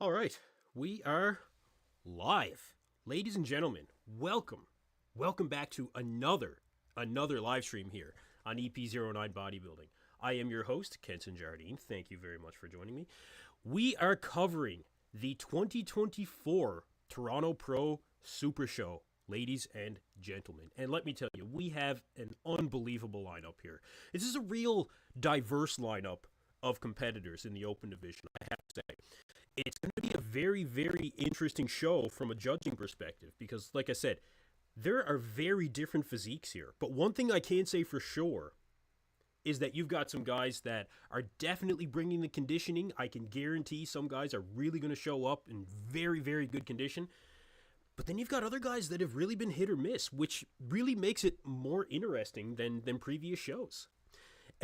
All right, we are live. Ladies and gentlemen, welcome. Welcome back to another live stream here on EP09 Bodybuilding. I am your host, Kenton Jardine. Thank you very much for joining me. We are covering the 2024 Toronto Pro Super Show, ladies and gentlemen. And let me tell you, we have an unbelievable lineup here. This is a real diverse lineup of competitors in the open division, I have to say. It's going to be a very, very interesting show from a judging perspective because, like I said, there are very different physiques here. But one thing I can say for sure is that you've got some guys that are definitely bringing the conditioning. I can guarantee some guys are really going to show up in very, very good condition. But then you've got other guys that have really been hit or miss, which really makes it more interesting than previous shows.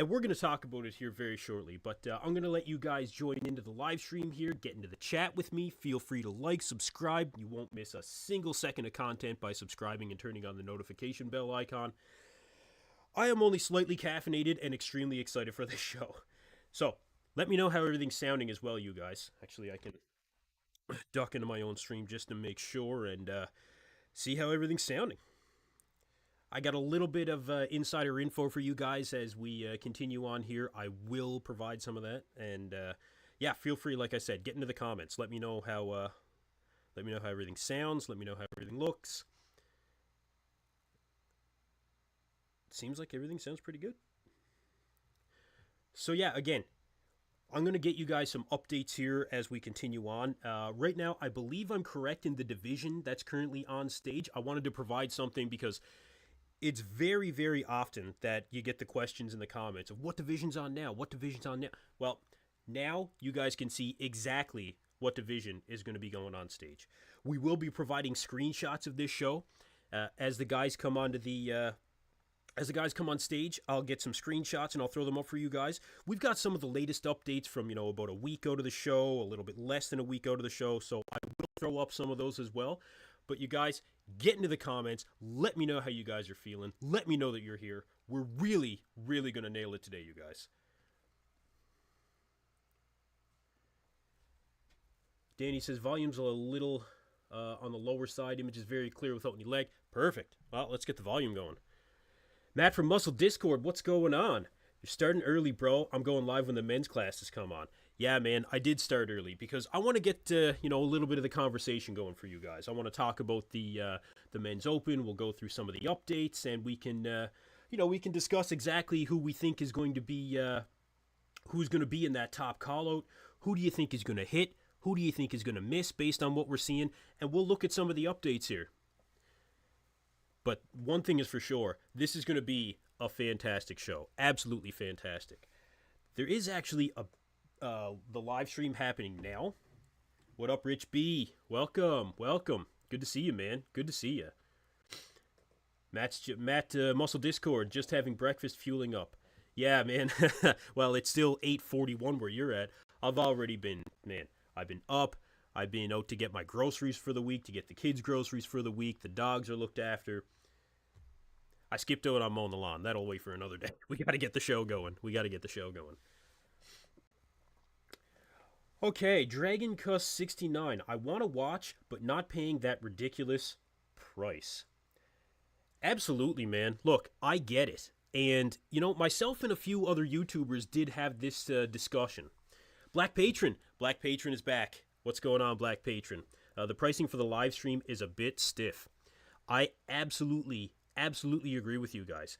And we're going to talk about it here very shortly, but I'm going to let you guys join into the live stream here, get into the chat with me. Feel free to like, subscribe. You won't miss a single second of content by subscribing and turning on the notification bell icon. I am only slightly caffeinated and extremely excited for this show. So, let me know how everything's sounding as well, you guys. Actually, I can duck into my own stream just to make sure and see how everything's sounding. I got a little bit of insider info for you guys as we continue on here. I will provide some of that, and yeah, feel free. Like I said, get into the comments. Let me know how everything sounds. Let me know how everything looks. Seems like everything sounds pretty good. So yeah, again, I'm going to get you guys some updates here as we continue on. Right now, I believe I'm correct in the division that's currently on stage. I wanted to provide something because it's very, very often that you get the questions in the comments of what division's on now, what division's on now. Well, now you guys can see exactly what division is going to be going on stage. We will be providing screenshots of this show as the guys come onto the as the guys come on stage. I'll get some screenshots and I'll throw them up for you guys. We've got some of the latest updates from, about a week out of the show, a little bit less than a week out of the show, so I will throw up some of those as well. But you guys, get into the comments. Let me know how you guys are feeling. Let me know that you're here. We're really, really going to nail it today, you guys. Danny says, volume's a little on the lower side. Image is very clear without any lag. Perfect. Well, let's get the volume going. Matt from Muscle Discord, what's going on? You're starting early, bro. I'm going live when the men's classes come on. Yeah, man, I did start early because I want to get, a little bit of the conversation going for you guys. I want to talk about the men's open. We'll go through some of the updates, and we can, we can discuss exactly who we think is going to be, who's going to be in that top call-out. Who do you think is going to hit? Who do you think is going to miss based on what we're seeing? And we'll look at some of the updates here. But one thing is for sure, this is going to be a fantastic show. Absolutely fantastic. There is actually the live stream happening now. What up, Rich B? Welcome. Good to see you, man. Good to see you. Matt Muscle Discord, just having breakfast, fueling up. Yeah, man. Well, it's still 8:41 where you're at. I've already been, I've been up. I've been out to get my groceries for the week, to get the kids' groceries for the week. The dogs are looked after. I skipped out on mowing the lawn. That'll wait for another day. We got to get the show going. Okay, Dragon Cuss 69. I want to watch, but not paying that ridiculous price. Absolutely, man. Look, I get it. And, myself and a few other YouTubers did have this discussion. Black Patron is back. What's going on, Black Patron? The pricing for the live stream is a bit stiff. I absolutely agree with you guys.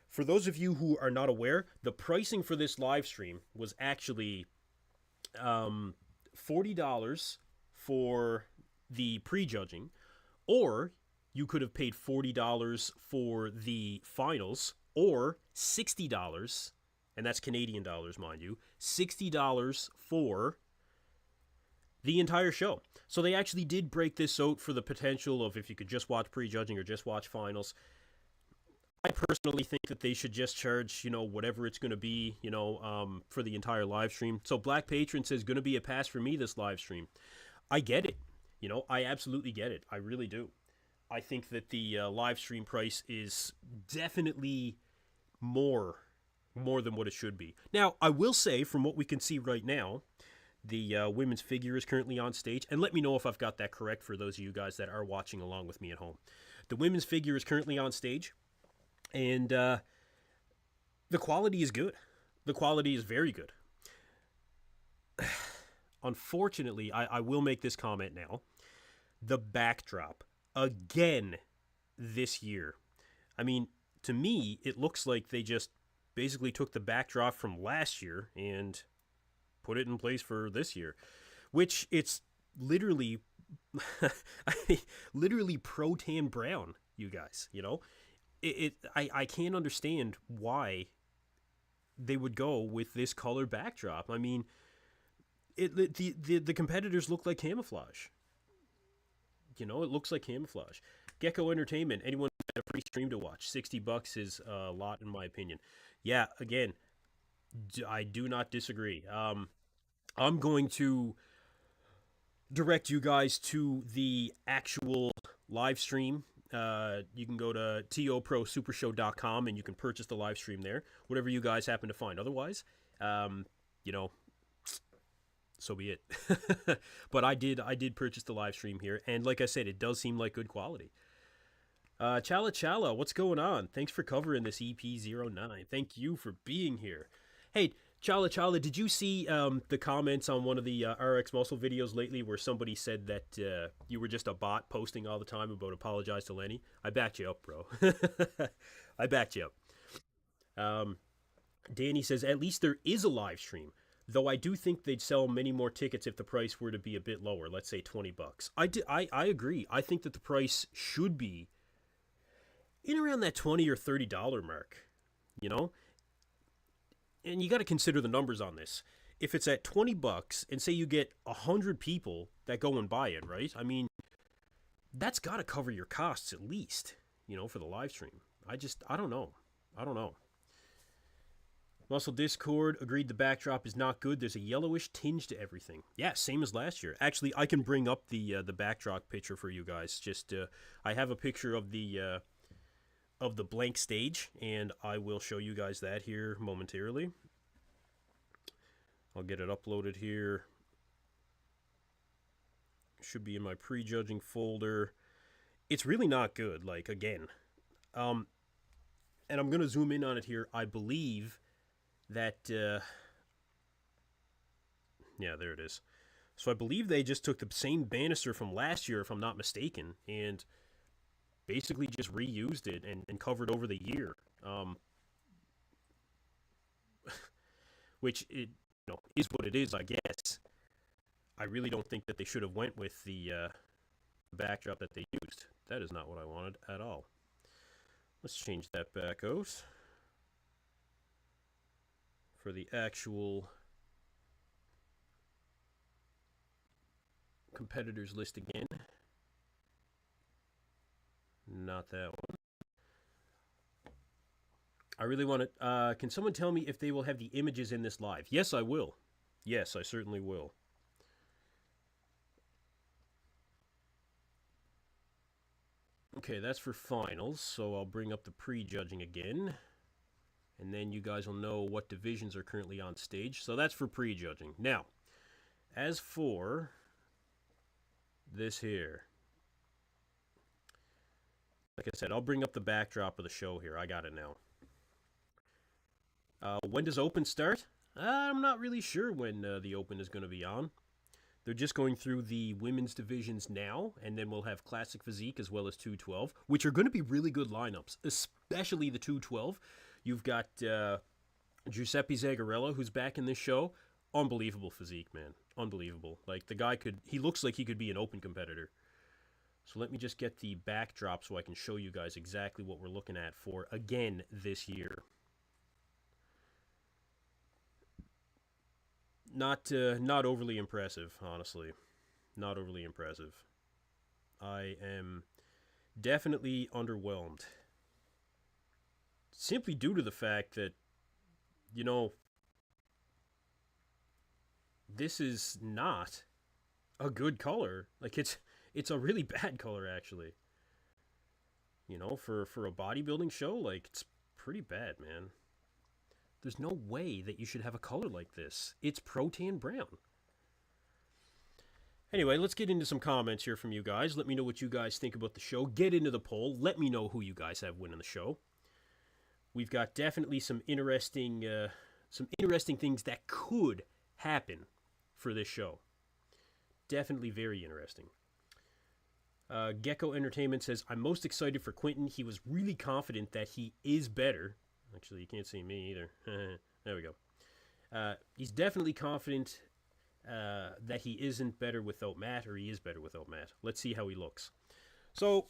For those of you who are not aware, the pricing for this live stream was actually $40 for the prejudging, or you could have paid $40 for the finals, or $60, and that's Canadian dollars, mind you, $60 for the entire show. So they actually did break this out for the potential of if you could just watch prejudging or just watch finals. I personally think that they should just charge, whatever it's going to be, for the entire live stream. So Black Patron says, going to be a pass for me this live stream. I get it. I absolutely get it. I really do. I think that the live stream price is definitely more than what it should be. Now, I will say, from what we can see right now, The women's figure is currently on stage. And let me know if I've got that correct for those of you guys that are watching along with me at home. The women's figure is currently on stage. And the quality is good. The quality is very good. Unfortunately, I will make this comment now. The backdrop, again, this year. I mean, to me, it looks like they just basically took the backdrop from last year and put it in place for this year. Which it's literally, literally pro-tan brown, you guys, you know? I can't understand why they would go with this color backdrop. I mean, the competitors look like camouflage. You know, it looks like camouflage. Gecko Entertainment, anyone got a free stream to watch? $60 is a lot in my opinion. Yeah, again, I do not disagree. I'm going to direct you guys to the actual live stream. You can go to toprosupershow.com and you can purchase the live stream there. Whatever you guys happen to find. Otherwise, you know, so be it. But I did purchase the live stream here, and like I said, it does seem like good quality. Chala Chala, what's going on? Thanks for covering this EP09. Thank you for being here. Hey, Chala Chala, did you see the comments on one of the RX Muscle videos lately where somebody said that you were just a bot posting all the time about apologize to Lenny? I backed you up, bro. I backed you up. Danny says, at least there is a live stream. Though I do think they'd sell many more tickets if the price were to be a bit lower, let's say $20. I agree. I think that the price should be in around that $20 or $30 mark, you know? And you got to consider the numbers on this. If it's at $20 and say you get 100 people that go and buy it, right? I mean, that's got to cover your costs at least, you know, for the live stream. I don't know. I don't know. Muscle Discord agreed the backdrop is not good. There's a yellowish tinge to everything. Yeah, same as last year. Actually, I can bring up the backdrop picture for you guys. Just I have a picture of the blank stage, and I will show you guys that here momentarily. I'll get it uploaded here. Should be in my prejudging folder. It's really not good. Like again, and I'm gonna zoom in on it here. I believe that yeah, there it is. So I believe they just took the same banister from last year, if I'm not mistaken, and basically just reused it and covered over the year. Which it, you know, is what it is, I guess. I really don't think that they should have went with the backdrop that they used. That is not what I wanted at all. Let's change that back out for the actual competitors list again. Not that one. I really want to... can someone tell me if they will have the images in this live? Yes, I will. Yes, I certainly will. Okay, that's for finals, so I'll bring up the prejudging again. And then you guys will know what divisions are currently on stage. So that's for prejudging. Now, as for this here, like I said, I'll bring up the backdrop of the show here. I got it now. When does Open start? I'm not really sure when the Open is going to be on. They're just going through the women's divisions now, and then we'll have Classic Physique as well as 212, which are going to be really good lineups, especially the 212. You've got Giuseppe Zagarello, who's back in this show. Unbelievable physique, man. Unbelievable. Like, the guy he looks like he could be an Open competitor. So let me just get the backdrop so I can show you guys exactly what we're looking at for, again, this year. Not overly impressive, honestly. Not overly impressive. I am definitely underwhelmed. Simply due to the fact that, you know, this is not a good color. Like, it's a really bad color, actually. You know, for a bodybuilding show, like, it's pretty bad, man. There's no way that you should have a color like this. It's pro-tan brown. Anyway, let's get into some comments here from you guys. Let me know what you guys think about the show. Get into the poll. Let me know who you guys have winning the show. We've got definitely some interesting things that could happen for this show. Definitely very interesting. Gecko Entertainment says, I'm most excited for Quentin. He was really confident that he is better. Actually, you can't see me either. There we go. He's definitely confident that he isn't better without Matt, or he is better without Matt. Let's see how he looks. So,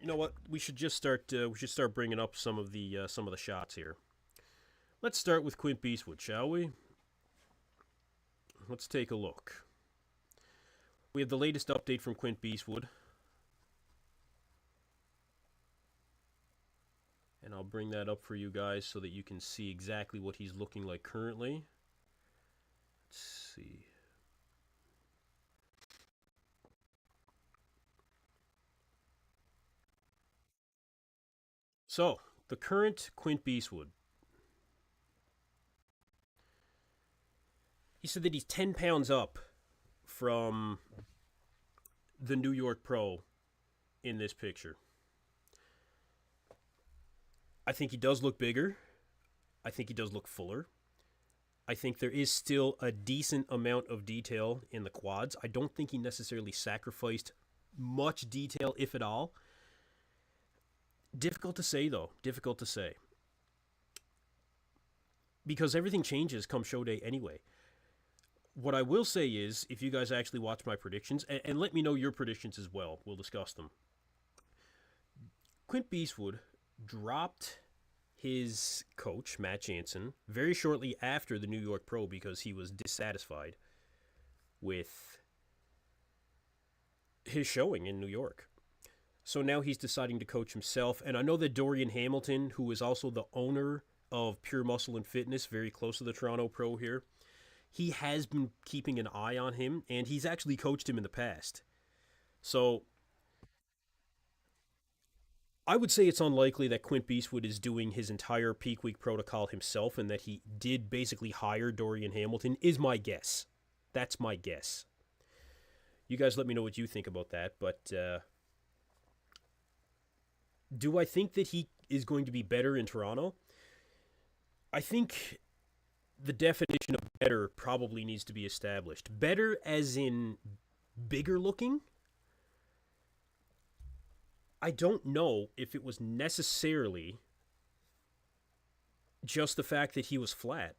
you know what? We should just start. We should start bringing up some of the shots here. Let's start with Quint Beastwood, shall we? Let's take a look. We have the latest update from Quint Beastwood. And I'll bring that up for you guys so that you can see exactly what he's looking like currently. Let's see. So, the current Quint Beastwood. He said that he's 10 pounds up from the New York Pro in this picture. I think he does look bigger. I think he does look fuller. I think there is still a decent amount of detail in the quads. I don't think he necessarily sacrificed much detail, if at all. Difficult to say, though. Difficult to say. Because everything changes come show day anyway. What I will say is, if you guys actually watch my predictions, and let me know your predictions as well, we'll discuss them. Quint Beastwood dropped his coach, Matt Jansen, very shortly after the New York Pro because he was dissatisfied with his showing in New York. So now he's deciding to coach himself. And I know that Dorian Hamilton, who is also the owner of Pure Muscle and Fitness, very close to the Toronto Pro here, he has been keeping an eye on him, and he's actually coached him in the past. So I would say it's unlikely that Quint Beastwood is doing his entire peak week protocol himself and that he did basically hire Dorian Hamilton, is my guess. That's my guess. You guys let me know what you think about that, but do I think that he is going to be better in Toronto? I think the definition of better probably needs to be established. Better as in bigger looking? I don't know if it was necessarily just the fact that he was flat.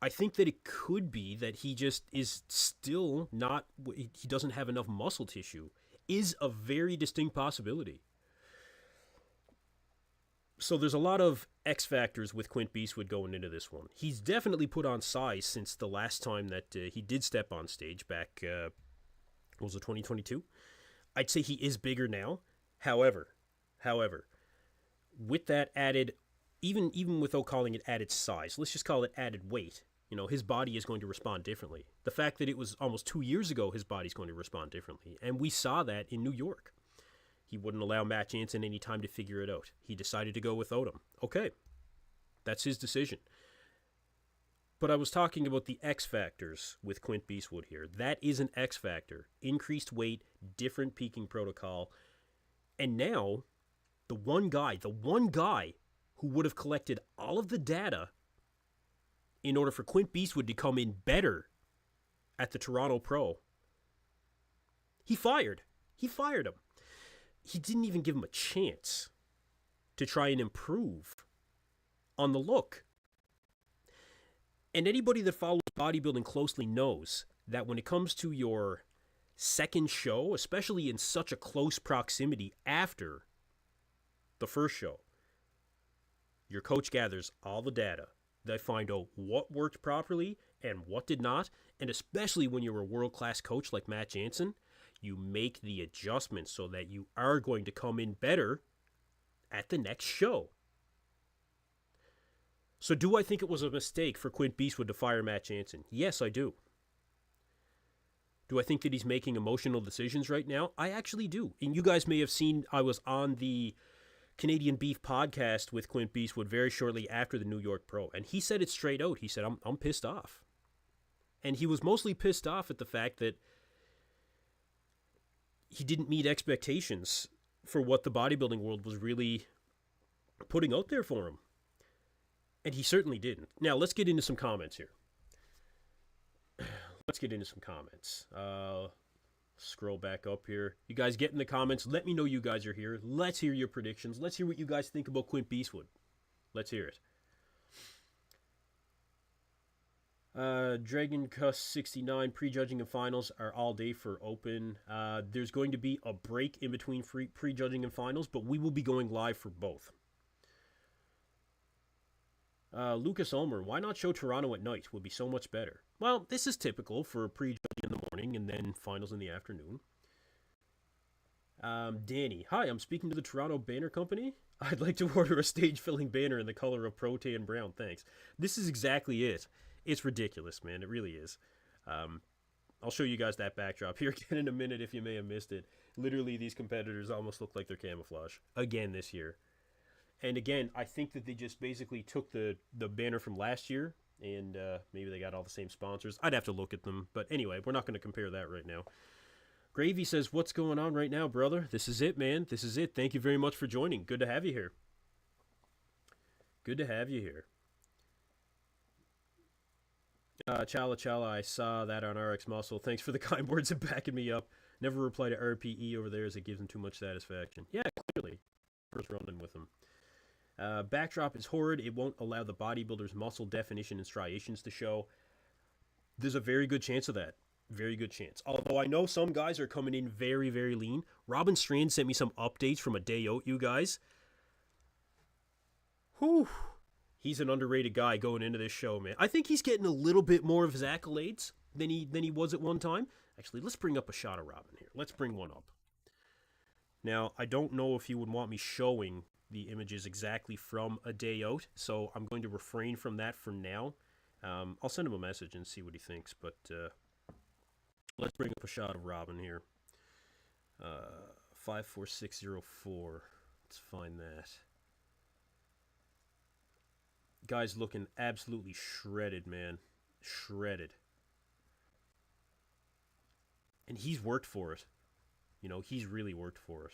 I think that it could be that he just is still not, he doesn't have enough muscle tissue, is a very distinct possibility. So there's a lot of X factors with Quint Beastwood going into this one. He's definitely put on size since the last time that he did step on stage back, what was it, 2022? I'd say he is bigger now. However, with that added, even without calling it added size, let's just call it added weight, you know, his body is going to respond differently. The fact that it was almost 2 years ago, his body's going to respond differently. And we saw that in New York. He wouldn't allow Matt Jansen any time to figure it out. He decided to go without him. Okay, that's his decision. But I was talking about the X factors with Quint Beastwood here. That is an X factor. Increased weight, different peaking protocol. And now, the one guy who would have collected all of the data in order for Quint Beastwood to come in better at the Toronto Pro, he fired him. He didn't even give him a chance to try and improve on the look. And anybody that follows bodybuilding closely knows that when it comes to your second show, especially in such a close proximity after the first show, your coach gathers all the data. They find out what worked properly and what did not. And especially when you're a world-class coach like Matt Jansen, you make the adjustments so that you are going to come in better at the next show. So do I think it was a mistake for Quint Beastwood to fire Matt Jansen? Yes, I do. Do I think that he's making emotional decisions right now? I actually do. And you guys may have seen I was on the Canadian Beef podcast with Quint Beastwood very shortly after the New York Pro. And he said it straight out. He said, I'm pissed off. And he was mostly pissed off at the fact that he didn't meet expectations for what the bodybuilding world was really putting out there for him. And he certainly didn't. Now, let's get into some comments here. Scroll back up here. You guys get in the comments. Let me know you guys are here. Let's hear your predictions. Let's hear what you guys think about Quint Beastwood. Let's hear it. Dragon Cuss 69 prejudging and finals are all day for open. There's going to be a break in between prejudging and finals, but we will be going live for both. Lucas Ulmer, why not show Toronto at night? Would be so much better. Well, this is typical for prejudging in the morning and then finals in the afternoon. Danny, hi, I'm speaking to the Toronto Banner Company. I'd like to order a stage-filling banner in the color of Protein Brown, thanks. This is exactly it. It's ridiculous, man. It really is. I'll show you guys that backdrop here again in a minute if you may have missed it. Literally, these competitors almost look like they're camouflage. Again this year. And again, I think that they just basically took the banner from last year, and maybe they got all the same sponsors. I'd have to look at them. But anyway, we're not going to compare that right now. Gravy says, what's going on right now, brother? This is it, man. This is it. Thank you very much for joining. Good to have you here. Good to have you here. Chala, I saw that on RX Muscle. Thanks for the kind words and backing me up. Never reply to RPE over there as it gives them too much satisfaction. Yeah, clearly. First running with them. Backdrop is horrid. It won't allow the bodybuilder's muscle definition and striations to show. There's a very good chance of that. Very good chance. Although I know some guys are coming in very, very lean. Robin Strand sent me some updates from a day out, you guys. Whew. He's an underrated guy going into this show, man. I think he's getting a little bit more of his accolades than he was at one time. Actually, let's bring up a shot of Robin here. Let's bring one up. Now, I don't know if you would want me showing the images exactly from a day out, so I'm going to refrain from that for now. I'll send him a message and see what he thinks, but let's bring up a shot of Robin here. 54604. Let's find that. Guy's looking absolutely shredded, man. Shredded. And he's worked for it. You know, he's really worked for it.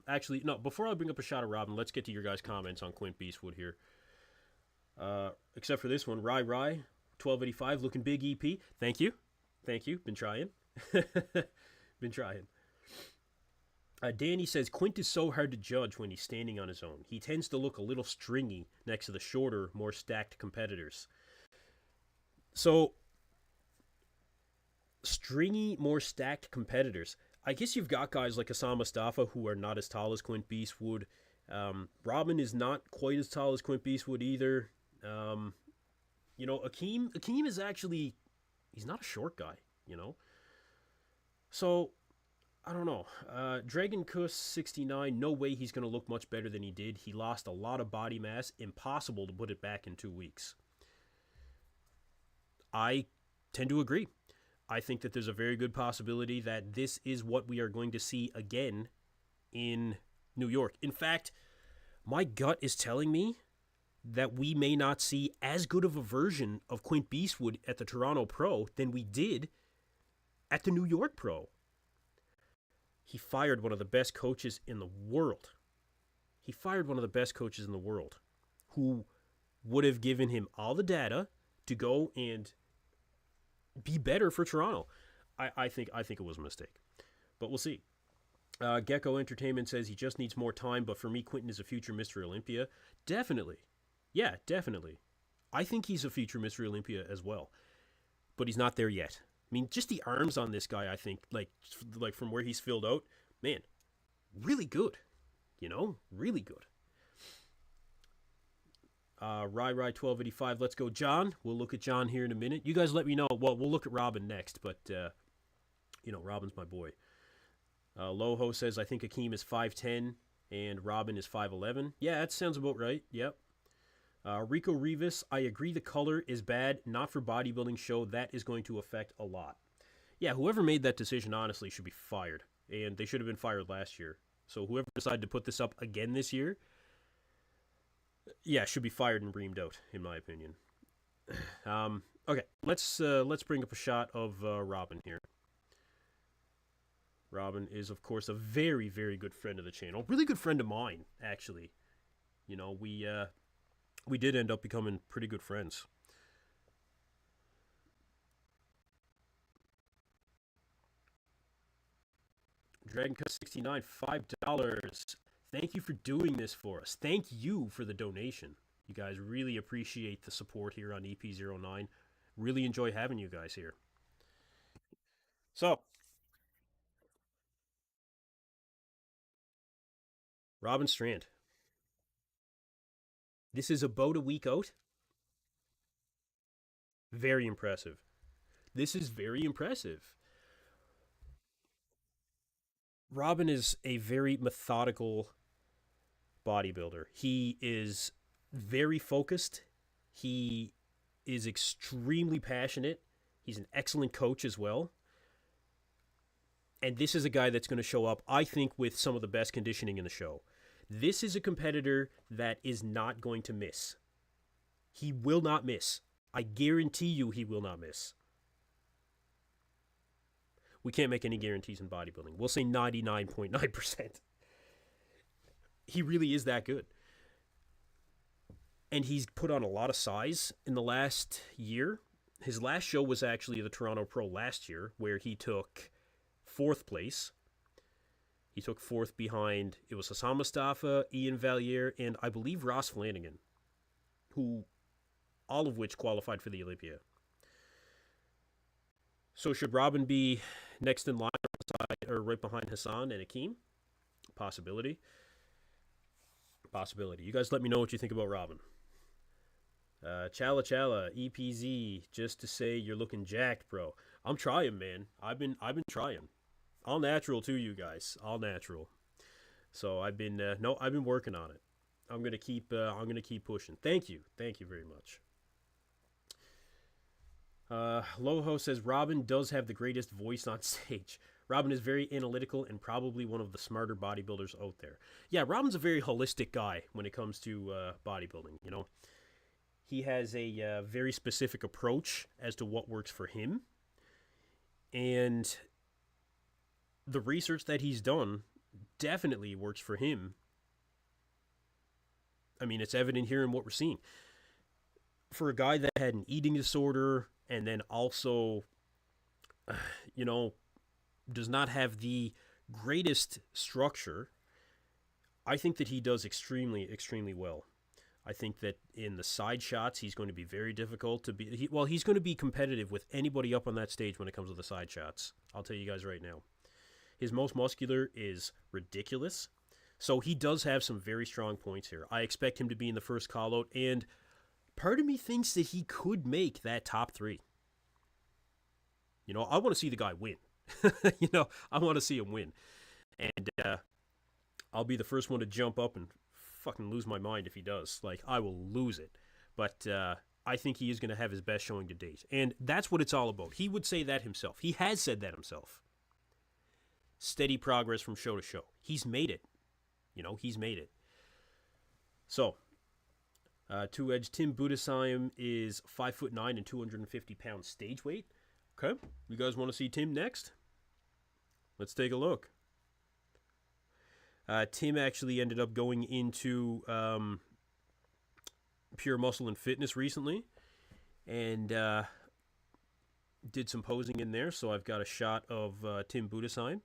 Actually, no, before I bring up a shot of Robin, let's get to your guys' comments on Quint Beastwood here. Except for this one, Rye, 1285, looking big EP. Thank you. Thank you. Been trying. Been trying. Danny says, Quint is so hard to judge when he's standing on his own. He tends to look a little stringy next to the shorter, more stacked competitors. So, stringy, more stacked competitors. I guess you've got guys like Hassan Mustafa who are not as tall as Quint Beastwood. Robin is not quite as tall as Quint Beastwood either. You know, Akim is actually, he's not a short guy, you know. So, I don't know. Dragon Cuss 69, no way he's going to look much better than he did. He lost a lot of body mass. Impossible to put it back in 2 weeks. I tend to agree. I think that there's a very good possibility that this is what we are going to see again in New York. In fact, my gut is telling me that we may not see as good of a version of Quint Beastwood at the Toronto Pro than we did at the New York Pro. He fired one of the best coaches in the world. He fired one of the best coaches in the world who would have given him all the data to go and be better for Toronto. I think it was a mistake, but we'll see. Gecko Entertainment says he just needs more time, but for me, Quinton is a future Mr. Olympia. Definitely. Yeah, definitely. I think he's a future Mr. Olympia as well, but he's not there yet. I mean, just the arms on this guy, I think, like from where he's filled out, man, really good. You know, really good. Rye 1285, let's go, John. We'll look at John here in a minute. You guys let me know. Well, we'll look at Robin next, but, you know, Robin's my boy. Loho says, I think Akim is 5'10", and Robin is 5'11". Yeah, that sounds about right. Yep. Rico Rivas, I agree the color is bad, not for bodybuilding show. That is going to affect a lot. Yeah, whoever made that decision, honestly, should be fired. And they should have been fired last year. So whoever decided to put this up again this year, yeah, should be fired and reamed out, in my opinion. Okay, let's bring up a shot of Robin here. Robin is, of course, a very, very good friend of the channel. Really good friend of mine, actually. You know, we did end up becoming pretty good friends. Dragon Cut 69, $5. Thank you for doing this for us. Thank you for the donation. You guys really appreciate the support here on EP09. Really enjoy having you guys here. So, Robin Strand. This is about a week out. Very impressive. This is very impressive. Robin is a very methodical bodybuilder. He is very focused. He is extremely passionate. He's an excellent coach as well. And this is a guy that's going to show up, I think, with some of the best conditioning in the show. This is a competitor that is not going to miss. He will not miss. I guarantee you he will not miss. We can't make any guarantees in bodybuilding. We'll say 99.9%. He really is that good. And he's put on a lot of size in the last year. His last show was actually the Toronto Pro last year, where he took 4th place. He took 4th behind, it was Hassan Mustafa, Ian Valier, and I believe Ross Flanagan, who, all of which qualified for the Olympia. So should Robin be next in line or right behind Hassan and Akim? Possibility. Possibility. You guys let me know what you think about Robin. Chala Chala, EPZ, just to say you're looking jacked, bro. I'm trying, man. I've been trying. All natural too, you guys. All natural. So I've been working on it. I'm gonna keep pushing. Thank you very much. Loho says Robin does have the greatest voice on stage. Robin is very analytical and probably one of the smarter bodybuilders out there. Yeah, Robin's a very holistic guy when it comes to bodybuilding. You know, he has a very specific approach as to what works for him, and the research that he's done definitely works for him. I mean, it's evident here in what we're seeing. For a guy that had an eating disorder and then also, you know, does not have the greatest structure, I think that he does extremely, extremely well. I think that in the side shots, he's going to be very difficult to be. He's going to be competitive with anybody up on that stage when it comes to the side shots. I'll tell you guys right now. His most muscular is ridiculous. So he does have some very strong points here. I expect him to be in the first call out, and part of me thinks that he could make that top 3. You know, I want to see the guy win. You know, I want to see him win. And I'll be the first one to jump up and fucking lose my mind if he does. Like, I will lose it. But I think he is going to have his best showing to date. And that's what it's all about. He would say that himself. He has said that himself. Steady progress from show to show. He's made it. You know, he's made it. So, 2-edge Tim Budesheim is 5'9" and 250 pounds stage weight. Okay, you guys want to see Tim next? Let's take a look. Tim actually ended up going into Pure Muscle and Fitness recently, and did some posing in there. So I've got a shot of Tim Budesheim,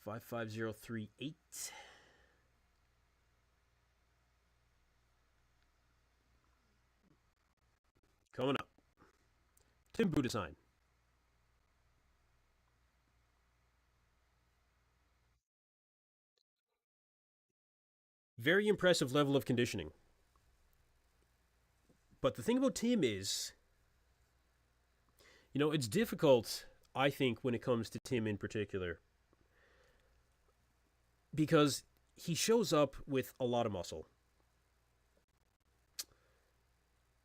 55038. Coming up, Tim Budesheim. Very impressive level of conditioning. But the thing about Tim is, you know, it's difficult, I think, when it comes to Tim in particular, because he shows up with a lot of muscle.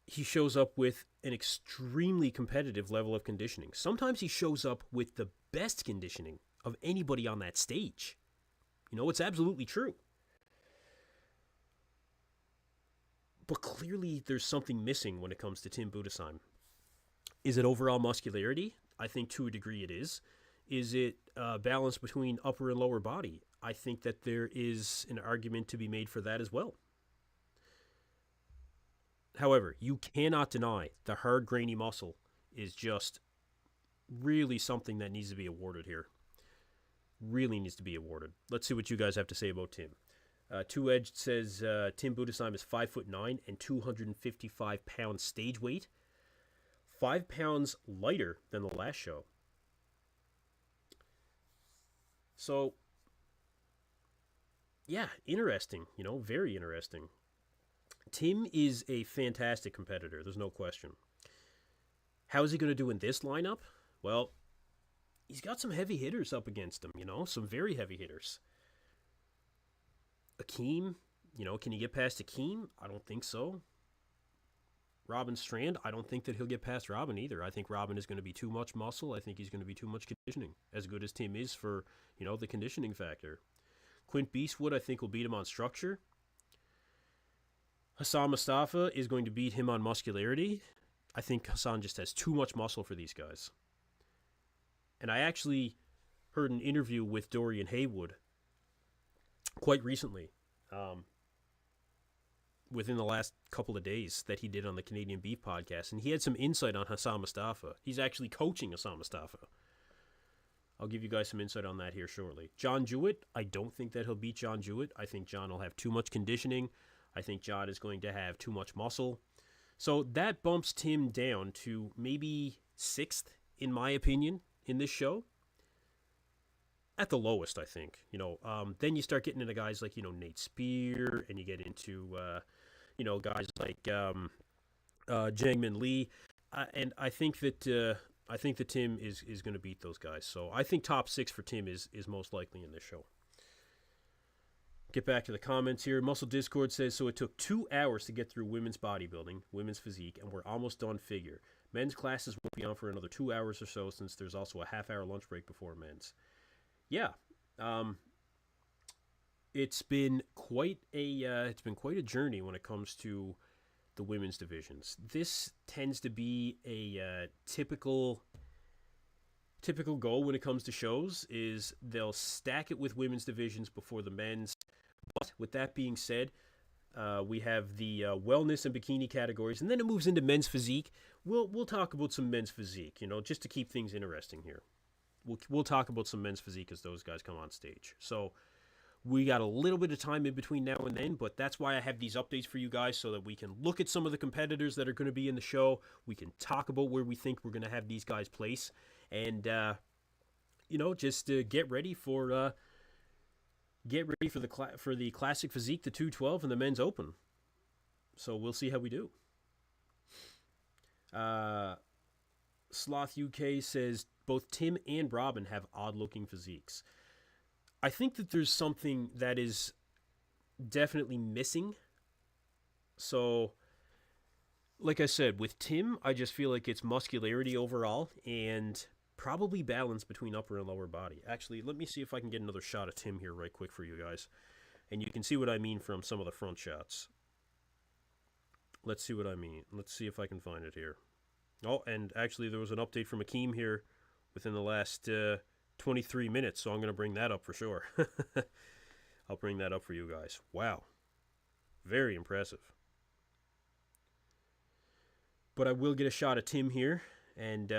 He shows up with an extremely competitive level of conditioning. Sometimes he shows up with the best conditioning of anybody on that stage. You know, it's absolutely true. But clearly there's something missing when it comes to Tim Budesheim. Is it overall muscularity? I think to a degree it is. Is it balance between upper and lower body? I think that there is an argument to be made for that as well. However, you cannot deny the hard, grainy muscle is just really something that needs to be awarded here. Really needs to be awarded. Let's see what you guys have to say about Tim. Two Edged says Tim Budesheim is 5'9" and 255 pounds stage weight, 5 pounds lighter than the last show. So, yeah, interesting. Very interesting. Tim is a fantastic competitor. There's no question. How is he going to do in this lineup? Well, he's got some heavy hitters up against him. Some very heavy hitters. Akim, can he get past Akim? I don't think so. Strand, I don't think that he'll get past Robin either. I think Robin is going to be too much muscle. I think he's going to be too much conditioning. As good as Tim is for, the conditioning factor. Quint Beastwood, I think, will beat him on structure. Hassan Mustafa is going to beat him on muscularity. I think Hassan just has too much muscle for these guys. And I actually heard an interview with Dorian Haywood quite recently, within the last couple of days, that he did on the Canadian Beef podcast, and he had some insight on Hassan Mustafa. He's actually coaching Hassan Mustafa. I'll give you guys some insight on that here shortly. John Jewett, I don't think that he'll beat John Jewett. I think John will have too much conditioning. I think John is going to have too much muscle. So that bumps Tim down to maybe 6th, in my opinion, in this show. At the lowest, I think. Then you start getting into guys like, Nate Spear, and you get into, guys like Jangmin Lee. And I think that Tim is going to beat those guys. So I think top 6 for Tim is most likely in this show. Get back to the comments here. Muscle Discord says, so it took 2 hours to get through women's bodybuilding, women's physique, and we're almost done figure. Men's classes won't be on for another 2 hours or so, since there's also a half-hour lunch break before men's. Yeah, it's been quite a journey when it comes to the women's divisions. This tends to be a typical goal when it comes to shows, is they'll stack it with women's divisions before the men's. But with that being said, we have the wellness and bikini categories, and then it moves into men's physique. We'll talk about some men's physique, just to keep things interesting here. We'll talk about some men's physique as those guys come on stage. So we got a little bit of time in between now and then, but that's why I have these updates for you guys, so that we can look at some of the competitors that are going to be in the show. We can talk about where we think we're going to have these guys place, and just get ready for the classic physique, the 212, and the men's open. So we'll see how we do. Sloth UK says both Tim and Robin have odd-looking physiques. I think that there's something that is definitely missing. So, like I said, with Tim, I just feel like it's muscularity overall and probably balance between upper and lower body. Actually, let me see if I can get another shot of Tim here right quick for you guys. And you can see what I mean from some of the front shots. Let's see what I mean. Let's see if I can find it here. Oh, and actually there was an update from Akim here within the last 23 minutes, so I'm going to bring that up for sure. I'll bring that up for you guys. Wow. Very impressive. But I will get a shot of Tim here, and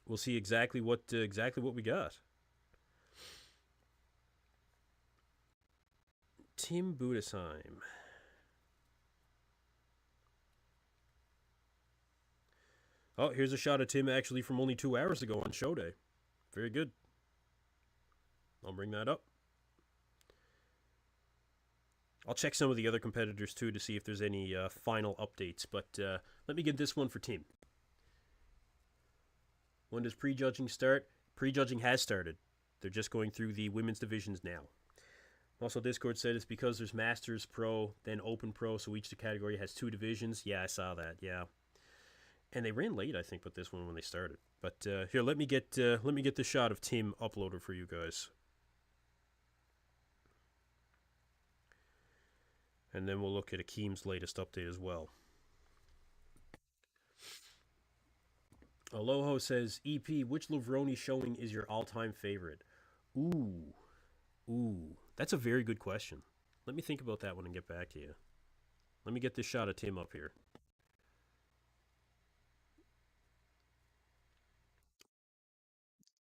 we'll see exactly what we got. Tim Budesheim. Oh, here's a shot of Tim actually from only 2 hours ago on show day. Very good. I'll bring that up. I'll check some of the other competitors too to see if there's any final updates, but let me get this one for Tim. When does prejudging start? Prejudging has started. They're just going through the women's divisions now. Also, Discord said it's because there's Masters Pro, then Open Pro, so each category has 2 divisions. Yeah, I saw that, yeah. And they ran late, I think, with this one when they started. But here, let me get the shot of Tim uploaded for you guys. And then we'll look at Akim's latest update as well. Aloho says, EP, which Livroni showing is your all-time favorite? Ooh, ooh, that's a very good question. Let me think about that one and get back to you. Let me get this shot of Tim up here.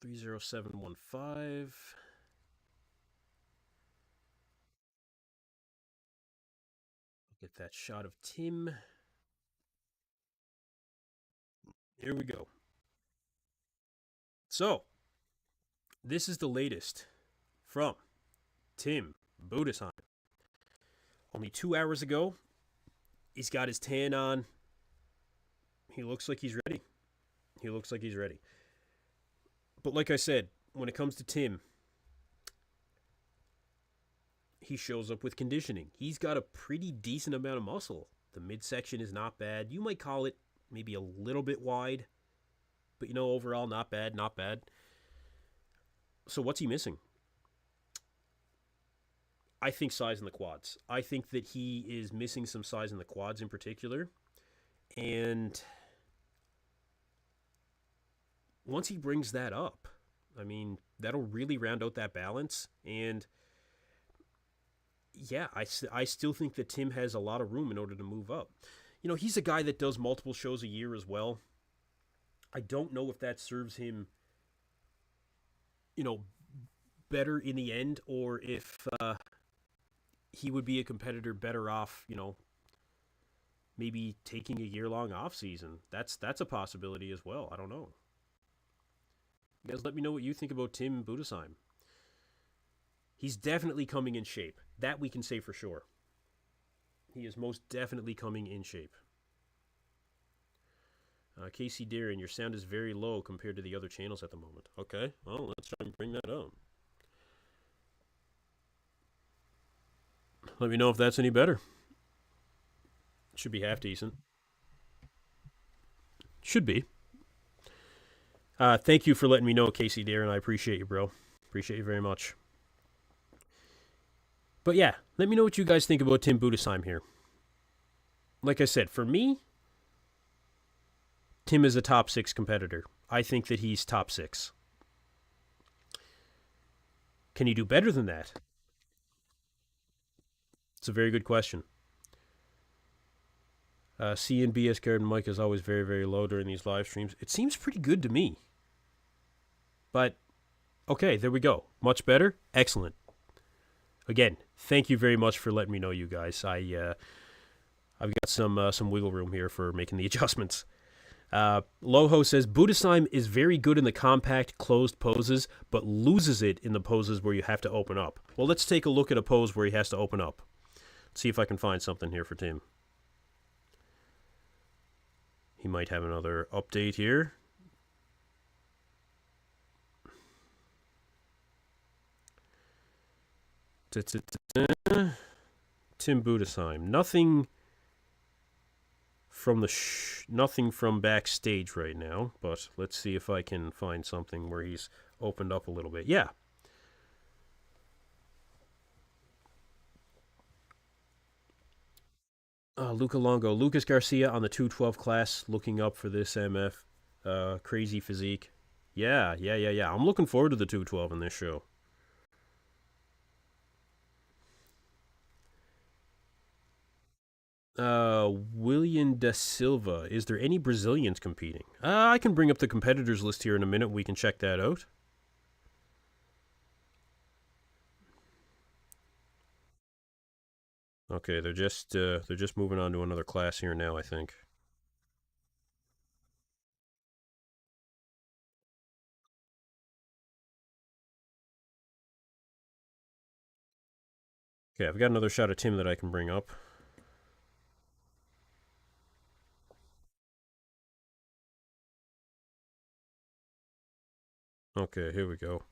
30715. Get that shot of Tim. Here we go. So, this is the latest from Tim Budesheim. Only 2 hours ago, he's got his tan on. He looks like he's ready. He looks like he's ready. But like I said, when it comes to Tim, he shows up with conditioning. He's got a pretty decent amount of muscle. The midsection is not bad. You might call it maybe a little bit wide, but overall, not bad, not bad. So what's he missing? I think size in the quads. I think that he is missing some size in the quads in particular. And once he brings that up, I mean, that'll really round out that balance. And yeah, I still think that Tim has a lot of room in order to move up. He's a guy that does multiple shows a year as well. I don't know if that serves him, better in the end, or if he would be a competitor better off, maybe taking a year-long off season. That's a possibility as well. I don't know. You guys let me know what you think about Tim Budesheim. He's definitely coming in shape. That we can say for sure. He is most definitely coming in shape. Casey Darren, your sound is very low compared to the other channels at the moment. Okay, well, let's try and bring that up. Let me know if that's any better. Should be half decent. Should be. Thank you for letting me know, Casey Darren. I appreciate you, bro. Appreciate you very much. But yeah, let me know what you guys think about Tim Budesheim here. Like I said, for me, Tim is a top 6 competitor. I think that he's top 6. Can he do better than that? It's a very good question. C and BS Garden Mike is always very, very low during these live streams. It seems pretty good to me. But, okay, there we go. Much better? Excellent. Again, thank you very much for letting me know, you guys. I've got some wiggle room here for making the adjustments. Loho says, Budesheim is very good in the compact, closed poses, but loses it in the poses where you have to open up. Well, let's take a look at a pose where he has to open up. Let's see if I can find something here for Tim. He might have another update here. Tim Budesheim. Nothing from backstage right now, but let's see if I can find something where he's opened up a little bit. Yeah. Luca Longo. Lucas Garcia on the 212 class, looking up for this MF. Crazy physique. Yeah. I'm looking forward to the 212 in this show. William da Silva. Is there any Brazilians competing? I can bring up the competitors list here in a minute. We can check that out. Okay, they're just moving on to another class here now, I think. Okay, I've got another shot of Tim that I can bring up. Okay, here we go.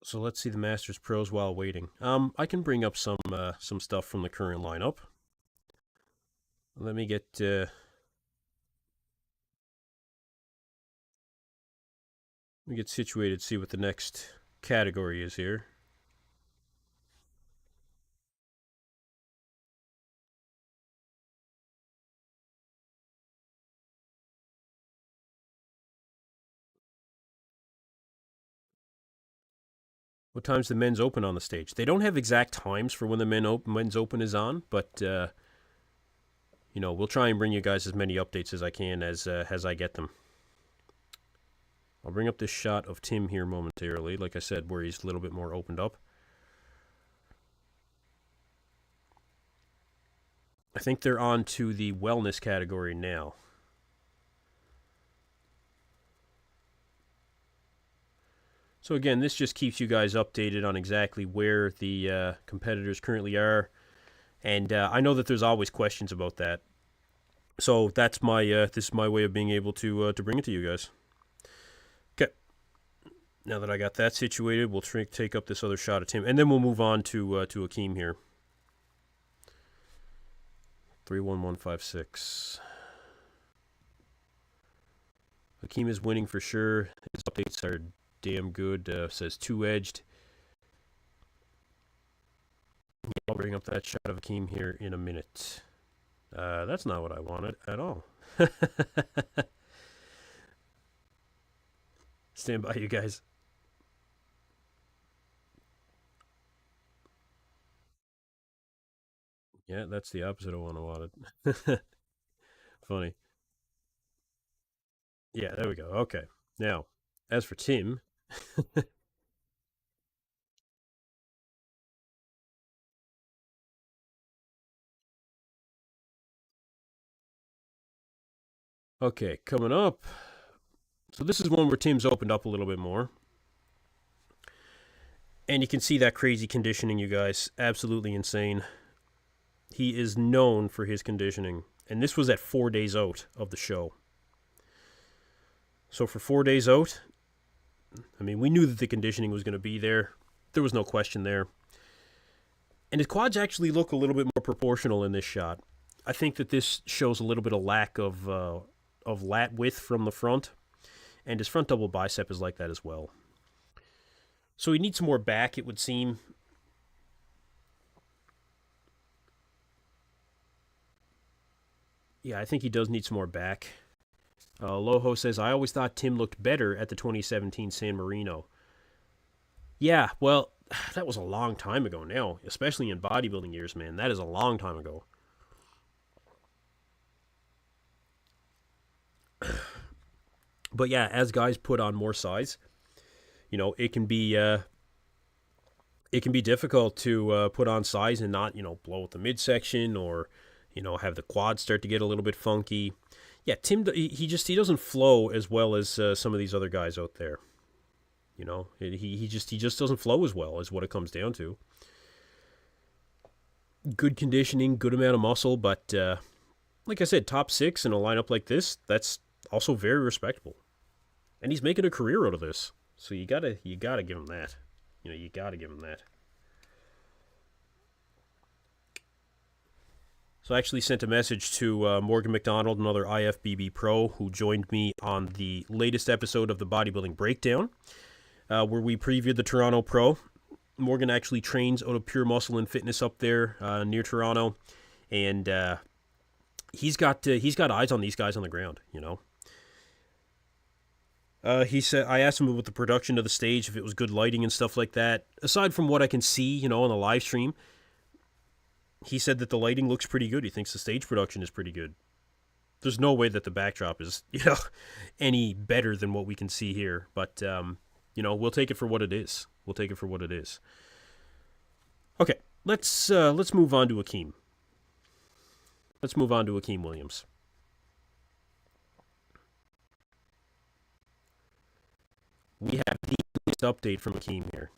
So let's see the Masters pros while waiting. I can bring up some stuff from the current lineup. Let me get situated, see what the next category is here. What time's the men's open on the stage? They don't have exact times for when the men's open is on, but we'll try and bring you guys as many updates as I can as I get them. I'll bring up this shot of Tim here momentarily, like I said, where he's a little bit more opened up. I think they're on to the wellness category now. So again, this just keeps you guys updated on exactly where the competitors currently are. And I know that there's always questions about that. So that's my this is my way of being able to bring it to you guys. Okay. Now that I got that situated, we'll take up this other shot of Tim, and then we'll move on to Akim here. 31156. Akim is winning for sure. His updates are damn good. Says two-edged. I'll bring up that shot of Akim here in a minute. That's not what I wanted at all. Stand by, you guys. Yeah, that's the opposite of what I wanted. Funny. Yeah, there we go. Okay. Now, as for Tim. Okay, coming up. So this is one where Tim's opened up a little bit more. And you can see that crazy conditioning, you guys. Absolutely insane. He is known for his conditioning. And this was at 4 days out of the show. So for 4 days out, I mean, we knew that the conditioning was going to be there. There was no question there. And his quads actually look a little bit more proportional in this shot. I think that this shows a little bit of lack of lat width from the front. And his front double bicep is like that as well. So he needs some more back, it would seem. Yeah, I think he does need some more back. Loho says, I always thought Tim looked better at the 2017 San Marino. Yeah, well, that was a long time ago now, especially in bodybuilding years, man. That is a long time ago. But yeah, as guys put on more size, it can be difficult to put on size and not blow at the midsection or have the quads start to get a little bit funky. Yeah, Tim, he doesn't flow as well as some of these other guys out there. He just doesn't flow as well, is what it comes down to. Good conditioning, good amount of muscle, but like I said, top 6 in a lineup like this, that's also very respectable. And he's making a career out of this, so you gotta give him that. You gotta give him that. So I actually sent a message to Morgan McDonald, another IFBB pro, who joined me on the latest episode of the Bodybuilding Breakdown, where we previewed the Toronto Pro. Morgan actually trains out of Pure Muscle and Fitness up there near Toronto, and he's got eyes on these guys on the ground. He said, I asked him about the production of the stage, if it was good lighting and stuff like that. Aside from what I can see, on the live stream, he said that the lighting looks pretty good. He thinks the stage production is pretty good. There's no way that the backdrop is, any better than what we can see here. But, we'll take it for what it is. We'll take it for what it is. Okay, let's move on to Akim. Let's move on to Hakeem Williams. We have the latest update from Akim here.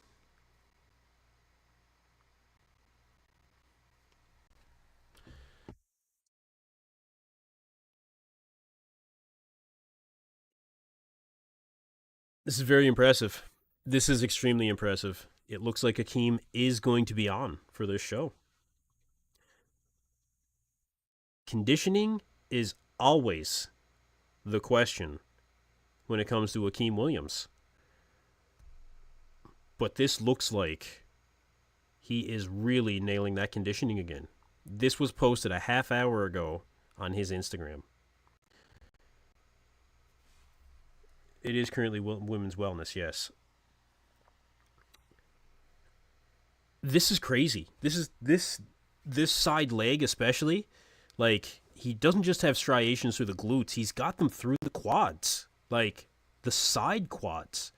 This is very impressive. This is extremely impressive. It looks like Akim is going to be on for this show. Conditioning is always the question when it comes to Akim Williams. But this looks like he is really nailing that conditioning again. This was posted a half hour ago on his Instagram. It is currently women's wellness, yes. This is crazy. This side leg especially, like he doesn't just have striations through the glutes, he's got them through the quads, like the side quads.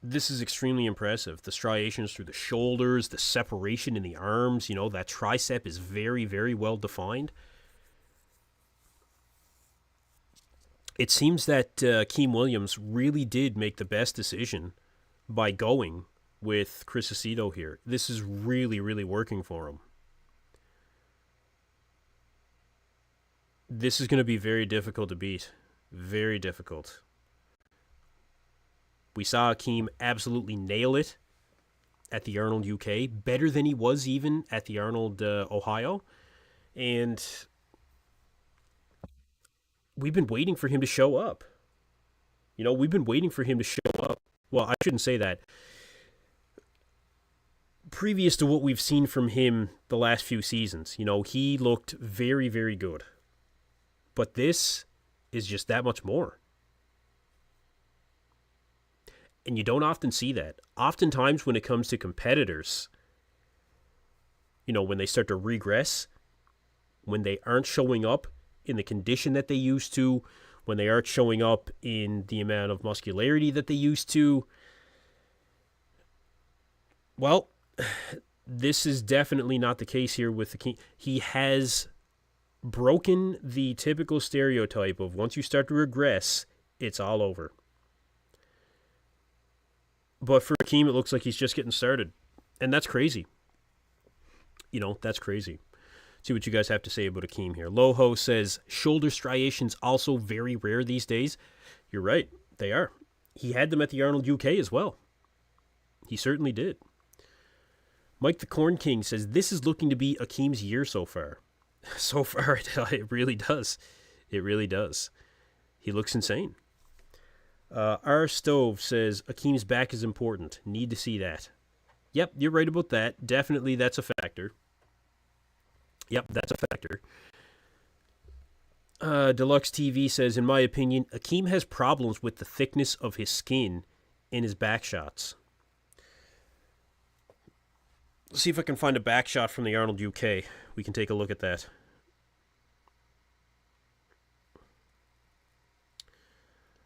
This is extremely impressive. The striations through the shoulders, the separation in the arms, that tricep is very, very well defined. It seems that Akim Williams really did make the best decision by going with Chris Aceto here. This is really, really working for him. This is going to be very difficult to beat. Very difficult. We saw Akim absolutely nail it at the Arnold UK, better than he was even at the Arnold Ohio. And we've been waiting for him to show up. We've been waiting for him to show up. Well, I shouldn't say that. Previous to what we've seen from him the last few seasons, he looked very, very good. But this is just that much more. And you don't often see that. Oftentimes when it comes to competitors, when they start to regress, when they aren't showing up in the condition that they used to, when they aren't showing up in the amount of muscularity that they used to, well, this is definitely not the case here with the King. He has broken the typical stereotype of once you start to regress, it's all over. But for Akim, it looks like he's just getting started. And that's crazy. That's crazy. See what you guys have to say about Akim here. Loho says, shoulder striations also very rare these days. You're right. They are. He had them at the Arnold UK as well. He certainly did. Mike the Corn King says, this is looking to be Akim's year so far. So far, it really does. It really does. He looks insane. R Stove says, Akim's back is important. Need to see that. Yep, you're right about that. Definitely that's a factor. Yep, that's a factor. Deluxe TV says, in my opinion, Akim has problems with the thickness of his skin in his back shots. Let's see if I can find a back shot from the Arnold UK. We can take a look at that.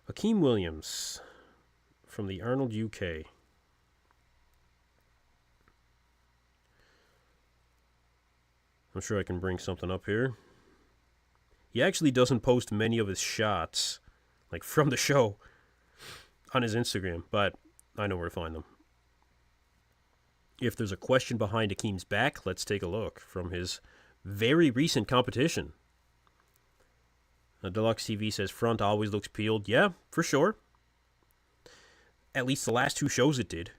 Hakeem Williams from the Arnold UK. I'm sure I can bring something up here. He actually doesn't post many of his shots, like from the show, on his Instagram, but I know where to find them. If there's a question behind Akim's back, let's take a look from his very recent competition. Deluxe TV says front always looks peeled. Yeah, for sure. At least the last two shows it did.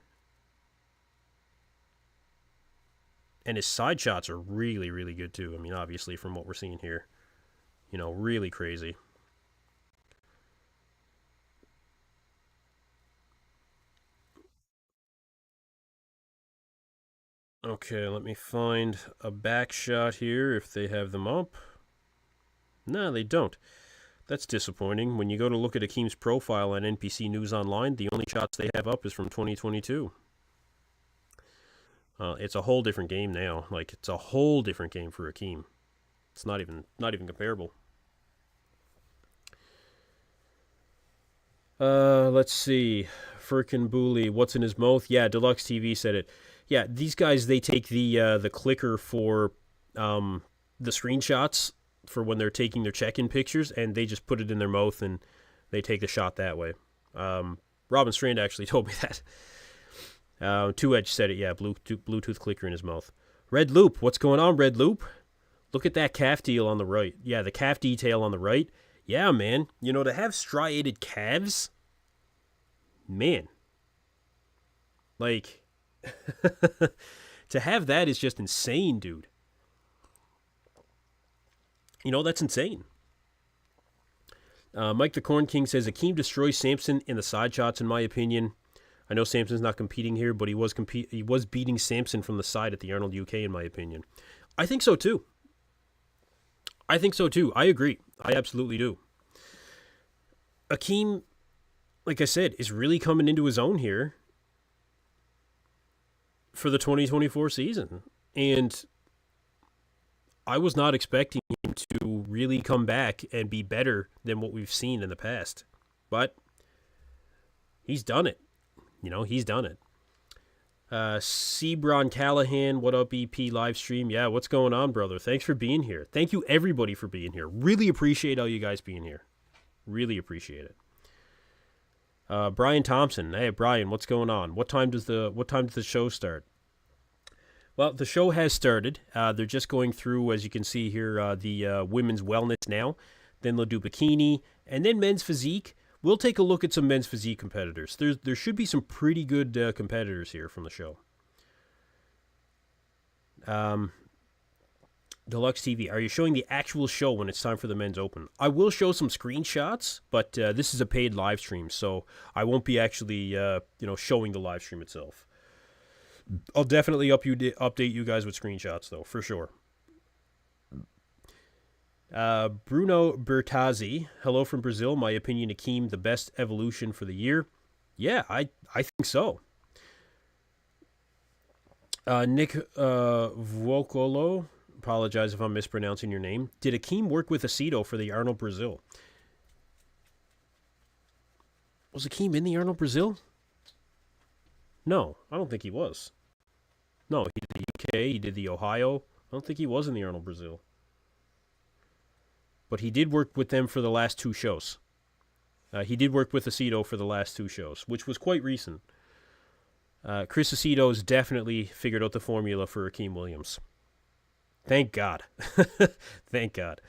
And his side shots are really, really good too. I mean, obviously from what we're seeing here. Really crazy. Okay, let me find a back shot here if they have them up. No, they don't. That's disappointing. When you go to look at Akim's profile on NPC News Online, the only shots they have up is from 2022. It's a whole different game now. Like, it's a whole different game for Akim. It's not even comparable. Let's see. Firkin Booley, what's in his mouth? Yeah, Deluxe TV said it. Yeah, these guys, they take the clicker for the screenshots for when they're taking their check-in pictures, and they just put it in their mouth, and they take the shot that way. Robin Strand actually told me that. Two Edge said it, yeah, Bluetooth clicker in his mouth. Red Loop, what's going on, Red Loop? Look at that calf deal on the right. Yeah, the calf detail on the right. Yeah, man. To have striated calves, man. Like, to have that is just insane, dude. That's insane. Mike the Corn King says, Akim destroys Samson in the side shots, in my opinion. I know Samson's not competing here, but he was beating Samson from the side at the Arnold UK, in my opinion. I think so, too. I agree. I absolutely do. Akim like I said, is really coming into his own here for the 2024 season. And I was not expecting him to really come back and be better than what we've seen in the past. But he's done it. He's done it. Sebron Callahan, what up, EP live stream? Yeah, what's going on, brother? Thanks for being here. Thank you, everybody, for being here. Really appreciate all you guys being here. Really appreciate it. Brian Thompson, hey Brian, what's going on? What time does the show start? Well, the show has started. They're just going through, as you can see here, the women's wellness now. Then they'll do bikini, and then men's physique. We'll take a look at some men's physique competitors. There should be some pretty good competitors here from the show. Deluxe TV, are you showing the actual show when it's time for the men's open? I will show some screenshots, but this is a paid live stream, so I won't be actually showing the live stream itself. I'll definitely update you guys with screenshots, though, for sure. Bruno Bertazzi, hello from Brazil. My opinion, Akim, the best evolution for the year. Yeah, I think so. Nick Vuocolo, apologize if I'm mispronouncing your name. Did Akim work with Aceto for the Arnold Brazil? Was Akim in the Arnold Brazil? No, I don't think he was. No, he did the UK, he did the Ohio. I don't think he was in the Arnold Brazil. But he did work with them for the last two shows. He did work with Aceto for the last two shows, which was quite recent. Chris Aceto's definitely figured out the formula for Hakeem Williams. Thank God. Thank God.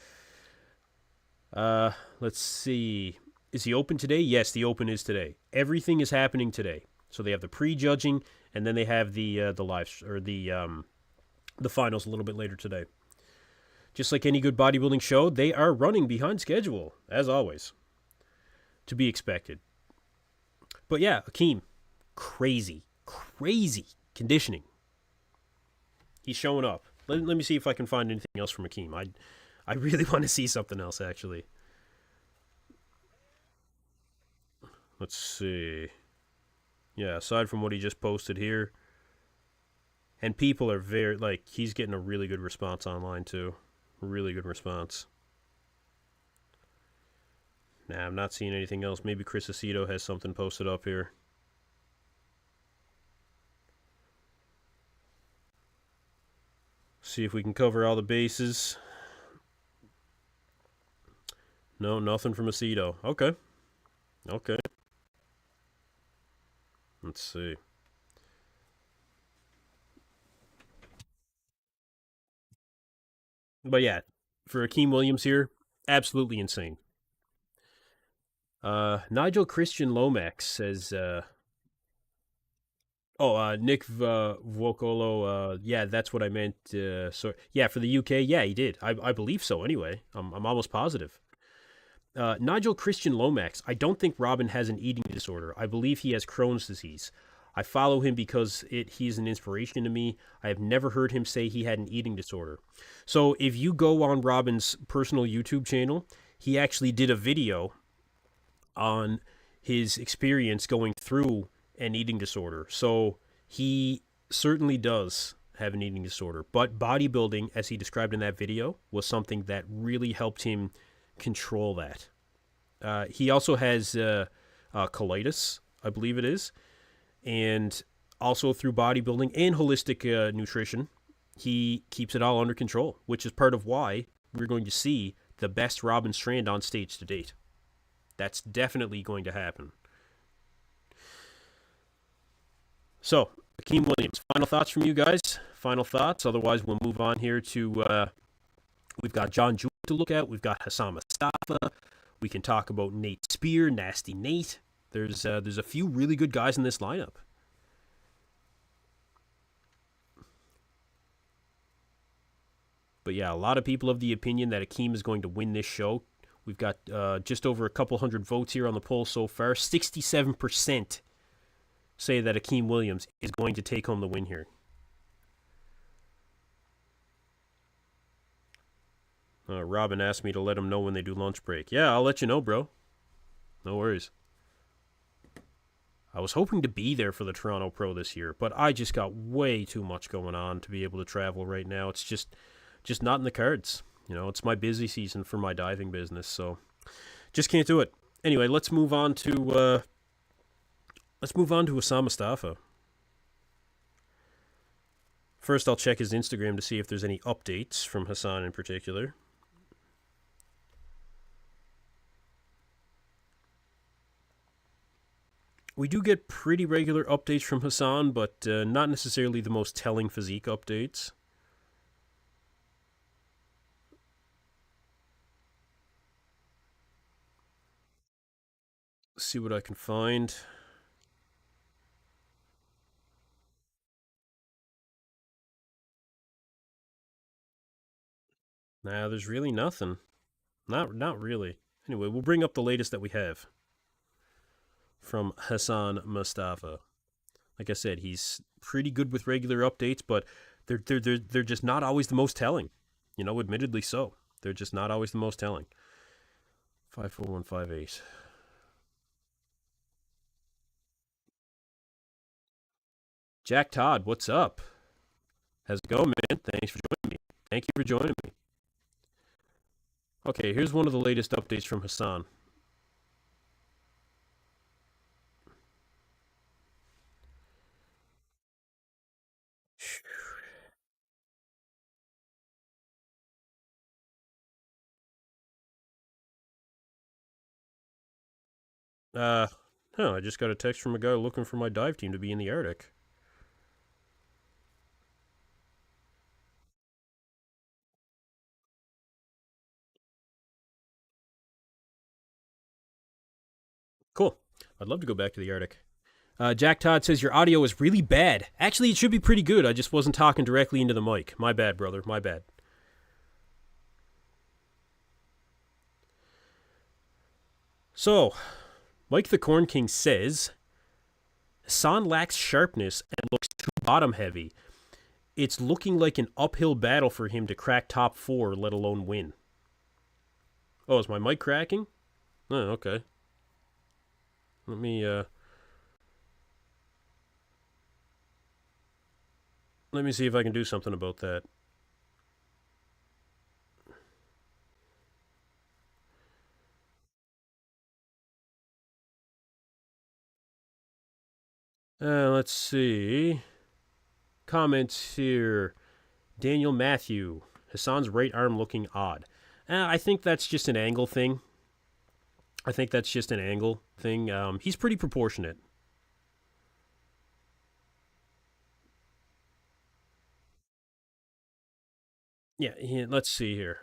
Let's see. Is the Open today? Yes, the Open is today. Everything is happening today. So they have the pre-judging, and then they have the live or the finals a little bit later today. Just like any good bodybuilding show, they are running behind schedule, as always. To be expected. But yeah, Akim, crazy conditioning. He's showing up. Let me see if I can find anything else from Akim. I really want to see something else, actually. Let's see. Yeah, aside from what he just posted here. And people are he's getting a really good response online, too. Really good response. Nah, I'm not seeing anything else. Maybe Chris Aceto has something posted up here. See if we can cover all the bases. No, nothing from Aceto. Okay. Let's see. But yeah, for Hakeem Williams here, absolutely insane. Nigel Christian Lomax says, Nick Vuocolo, yeah, that's what I meant. Yeah, for the UK, yeah, he did. I believe so anyway. I'm almost positive. Nigel Christian Lomax, I don't think Robin has an eating disorder. I believe he has Crohn's disease. I follow him because he's an inspiration to me. I have never heard him say he had an eating disorder. So if you go on Robin's personal YouTube channel, he actually did a video on his experience going through an eating disorder. So he certainly does have an eating disorder. But bodybuilding, as he described in that video, was something that really helped him control that. He also has colitis, I believe it is. And also through bodybuilding and holistic nutrition, he keeps it all under control, which is part of why we're going to see the best Robin Strand on stage to date. That's definitely going to happen. So, Akim Williams, final thoughts from you guys? Final thoughts? Otherwise, we'll move on here to, we've got John Jewell to look at. We've got Hassan Mustafa. We can talk about Nate Spear, Nasty Nate. There's a few really good guys in this lineup. But yeah, a lot of people of the opinion that Akim is going to win this show. We've got just over a couple hundred votes here on the poll so far. 67% say that Akim Williams is going to take home the win here. Robin asked me to let him know when they do lunch break. Yeah, I'll let you know, bro. No worries. I was hoping to be there for the Toronto Pro this year, but I just got way too much going on to be able to travel right now. It's just not in the cards. You know, it's my busy season for my diving business, so just can't do it. Anyway, let's move on to Hassan Mustafa. First, I'll check his Instagram to see if there's any updates from Hassan in particular. We do get pretty regular updates from Hassan, but not necessarily the most telling physique updates. Let's see what I can find. Nah, there's really nothing. Not really. Anyway, we'll bring up the latest that we have from Hassan Mustafa. Like I said, he's pretty good with regular updates, but they're just not always the most telling. You know, admittedly so. They're just not always the most telling. 54158. Jack Todd, what's up? How's it going, man? Thanks for joining me. Thank you for joining me. Okay, here's one of the latest updates from Hassan. Uh, I just got a text from a guy looking for my dive team to be in the Arctic. Cool. I'd love to go back to the Arctic. Jack Todd says your audio is really bad. Actually, it should be pretty good. I just wasn't talking directly into the mic. My bad, brother. My bad. So, Mike the Corn King says Hassan lacks sharpness and looks too bottom heavy. It's looking like an uphill battle for him to crack top four, let alone win. Oh, is my mic cracking? Oh, okay. Let me see if I can do something about that. Let's see. Comments here. Daniel Matthew. Hassan's right arm looking odd. I think that's just an angle thing. He's pretty proportionate. Yeah, let's see here.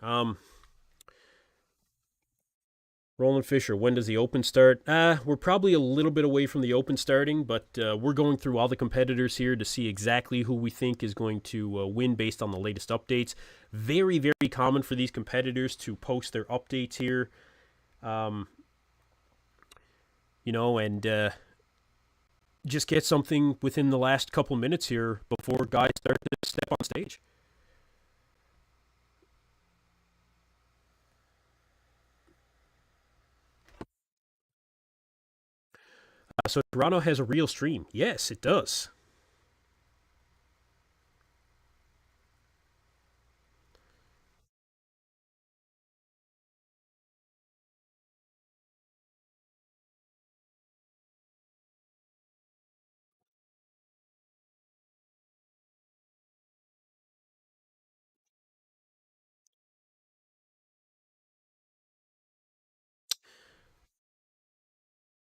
Roland Fisher, when does the Open start? We're probably a little bit away from the Open starting, but we're going through all the competitors here to see exactly who we think is going to win based on the latest updates. Very, very common for these competitors to post their updates here. And just get something within the last couple minutes here before guys start to step on stage. So Toronto has a real stream. Yes, it does.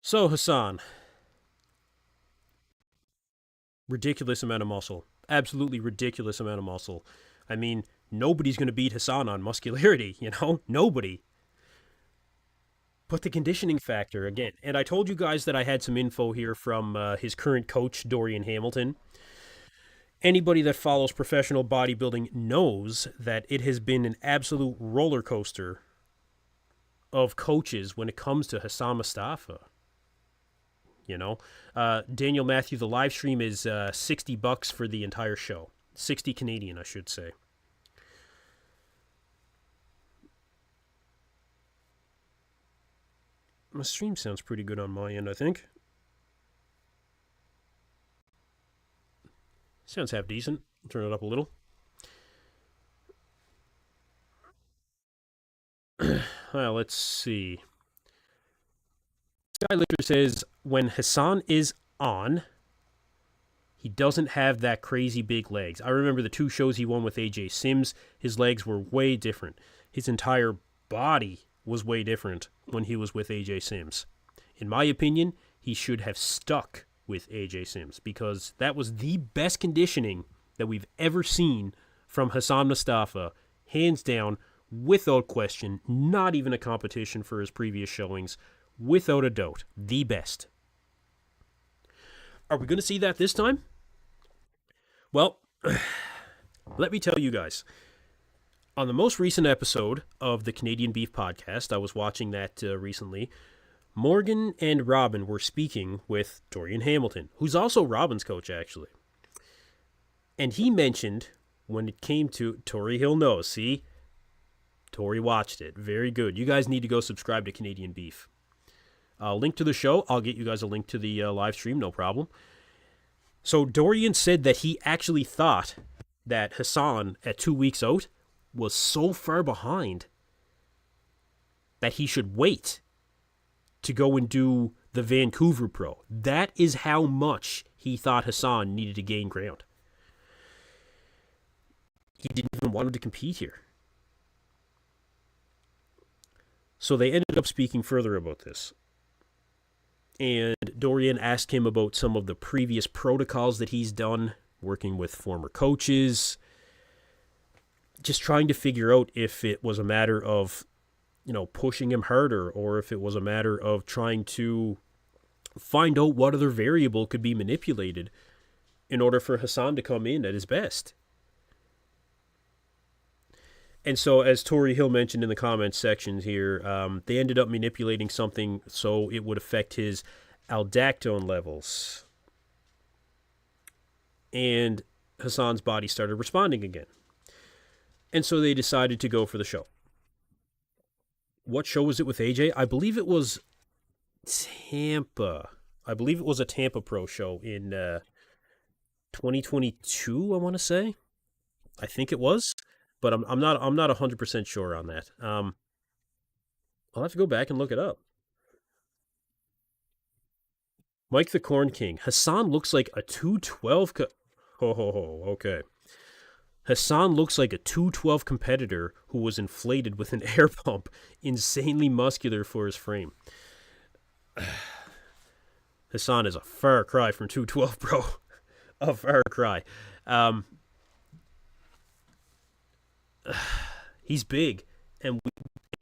So Hassan, ridiculous amount of muscle. Absolutely ridiculous amount of muscle. I mean, nobody's going to beat Hassan on muscularity, you know? Nobody. But the conditioning factor, again, and I told you guys that I had some info here from his current coach, Dorian Hamilton. Anybody that follows professional bodybuilding knows that it has been an absolute roller coaster of coaches when it comes to Hassan Mustafa. You know, Daniel Matthew, the live stream is $60 for the entire show. 60 Canadian, I should say. My stream sounds pretty good on my end, I think. Sounds half decent. Turn it up a little. Well, let's see. Skylicker says when Hassan is on, he doesn't have that crazy big legs. I remember the two shows he won with AJ Sims. His legs were way different. His entire body was way different when he was with AJ Sims. In my opinion, he should have stuck with AJ Sims because that was the best conditioning that we've ever seen from Hassan Mustafa, hands down, without question, not even a competition for his previous showings, without a doubt, the best. Are we going to see that this time? Well, let me tell you guys. On the most recent episode of the Canadian Beef Podcast, I was watching that recently, Morgan and Robin were speaking with Dorian Hamilton, who's also Robin's coach, actually. And he mentioned, when it came to Tori Hill knows, see? Tori watched it. Very good. You guys need to go subscribe to Canadian Beef. Link to the show. I'll get you guys a link to the live stream, no problem. So Dorian said that he actually thought that Hassan, at 2 weeks out, was so far behind that he should wait to go and do the Vancouver Pro. That is how much he thought Hassan needed to gain ground. He didn't even want him to compete here. So they ended up speaking further about this. And Dorian asked him about some of the previous protocols that he's done, working with former coaches, just trying to figure out if it was a matter of, pushing him harder or if it was a matter of trying to find out what other variable could be manipulated in order for Hassan to come in at his best. And so, as Tori Hill mentioned in the comments section here, they ended up manipulating something so it would affect his aldactone levels. And Hassan's body started responding again. And so they decided to go for the show. What show was it with AJ? I believe it was Tampa. I believe it was a Tampa Pro show in 2022, I want to say. I think it was. But I'm not 100% sure on that. I'll have to go back and look it up. Mike the Corn King. Hassan looks like a 212. Okay. Hassan looks like a 212 competitor who was inflated with an air pump, insanely muscular for his frame. Hassan is a far cry from 212, bro. A far cry. He's big, and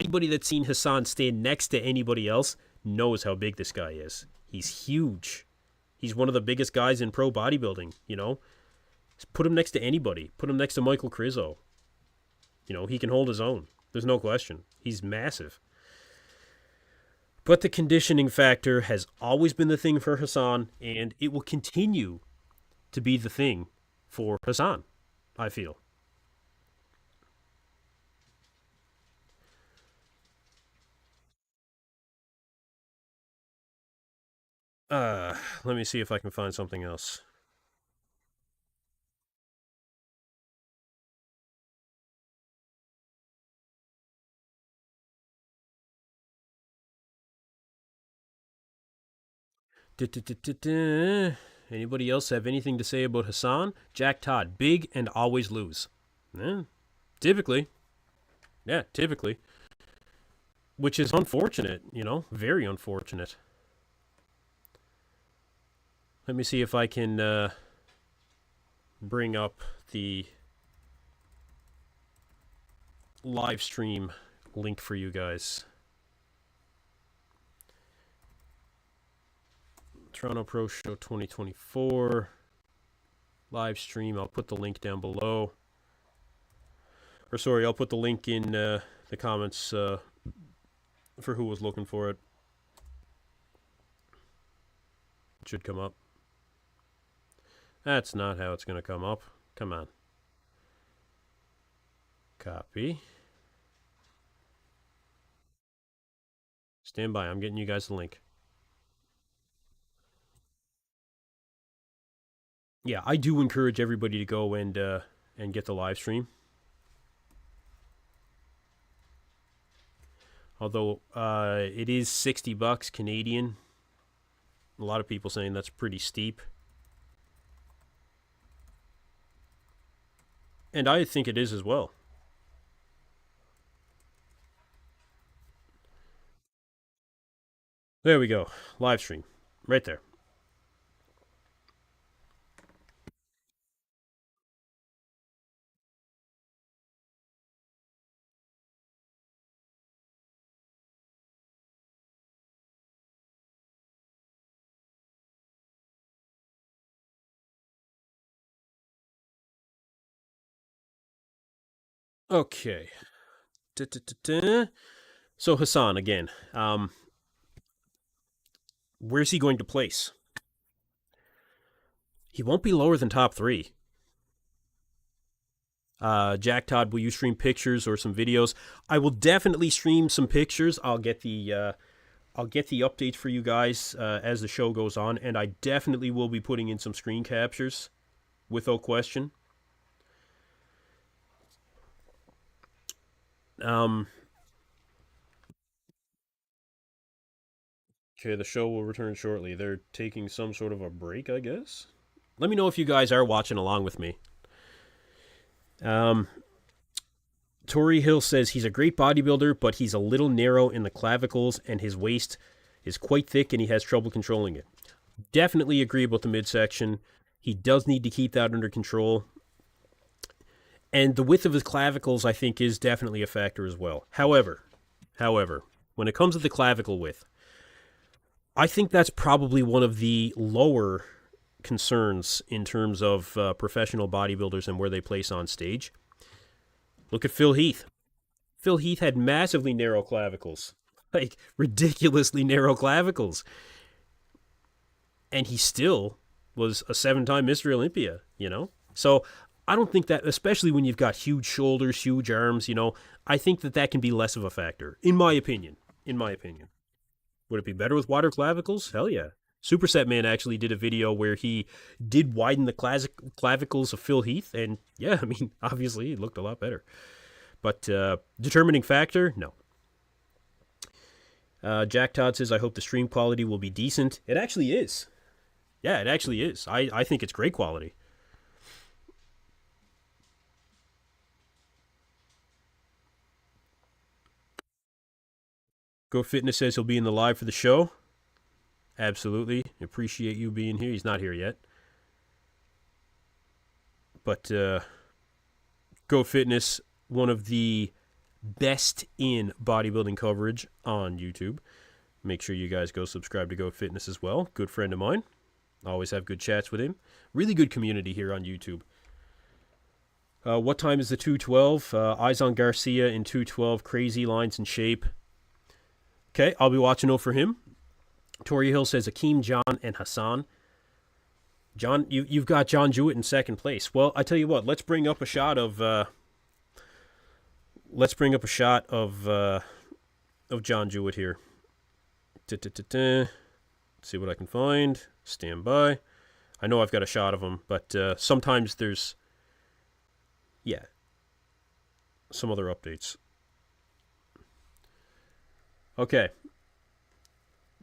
anybody that's seen Hassan stand next to anybody else knows how big this guy is. He's huge. He's one of the biggest guys in pro bodybuilding, Just put him next to anybody. Put him next to Michael Krizo. He can hold his own. There's no question. He's massive. But the conditioning factor has always been the thing for Hassan, and it will continue to be the thing for Hassan, I feel. Let me see if I can find something else. Anybody else have anything to say about Hassan? Jack Todd, big and always lose. Typically. Yeah, typically. Which is unfortunate, very unfortunate. Let me see if I can bring up the live stream link for you guys. Toronto Pro Show 2024 live stream. I'll put the link down below. Or sorry, I'll put the link in the comments for who was looking for it. It should come up. That's not how it's going to come up. Come on. Copy. Stand by. I'm getting you guys the link. Yeah, I do encourage everybody to go and get the live stream. Although it is $60 Canadian. A lot of people saying that's pretty steep. And I think it is as well. There we go. Live stream. Right there. Okay. Da-da-da-da. So Hassan again. Where's he going to place? He won't be lower than top three. Jack Todd, will you stream pictures or some videos? I will definitely stream some pictures. I'll get the updates for you guys as the show goes on, and I definitely will be putting in some screen captures, without question. Okay, the show will return shortly. They're taking some sort of a break, I guess. Let me know if you guys are watching along with me. Tori Hill says he's a great bodybuilder, but he's a little narrow in the clavicles and his waist is quite thick and he has trouble controlling it. Definitely agree about the midsection. He does need to keep that under control. And the width of his clavicles, I think, is definitely a factor as well. However, when it comes to the clavicle width, I think that's probably one of the lower concerns in terms of professional bodybuilders and where they place on stage. Look at Phil Heath. Phil Heath had massively narrow clavicles, like ridiculously narrow clavicles. And he still was a 7-time Mr. Olympia, you know? So I don't think that, especially when you've got huge shoulders, huge arms, you know, I think that that can be less of a factor, in my opinion. In my opinion. Would it be better with wider clavicles? Hell yeah. Superset Man actually did a video where he did widen the clavicles of Phil Heath, and yeah, I mean, obviously it looked a lot better. But determining factor, no. Jack Todd says, I hope the stream quality will be decent. It actually is. Yeah, it actually is. I think it's great quality. Go Fitness says he'll be in the live for the show. Absolutely. Appreciate you being here. He's not here yet. But Go Fitness, one of the best in bodybuilding coverage on YouTube. Make sure you guys go subscribe to Go Fitness as well. Good friend of mine. Always have good chats with him. Really good community here on YouTube. What time is the 212? Eyes on Garcia in 212. Crazy lines and shape. Okay, I'll be watching out for him. Tori Hill says Akeem, John, and Hassan. John, you've got John Jewett in second place. Well, I tell you what. Let's bring up a shot of. Of John Jewett here. Let's see what I can find. Stand by. I know I've got a shot of him, but sometimes there's, some other updates. Okay.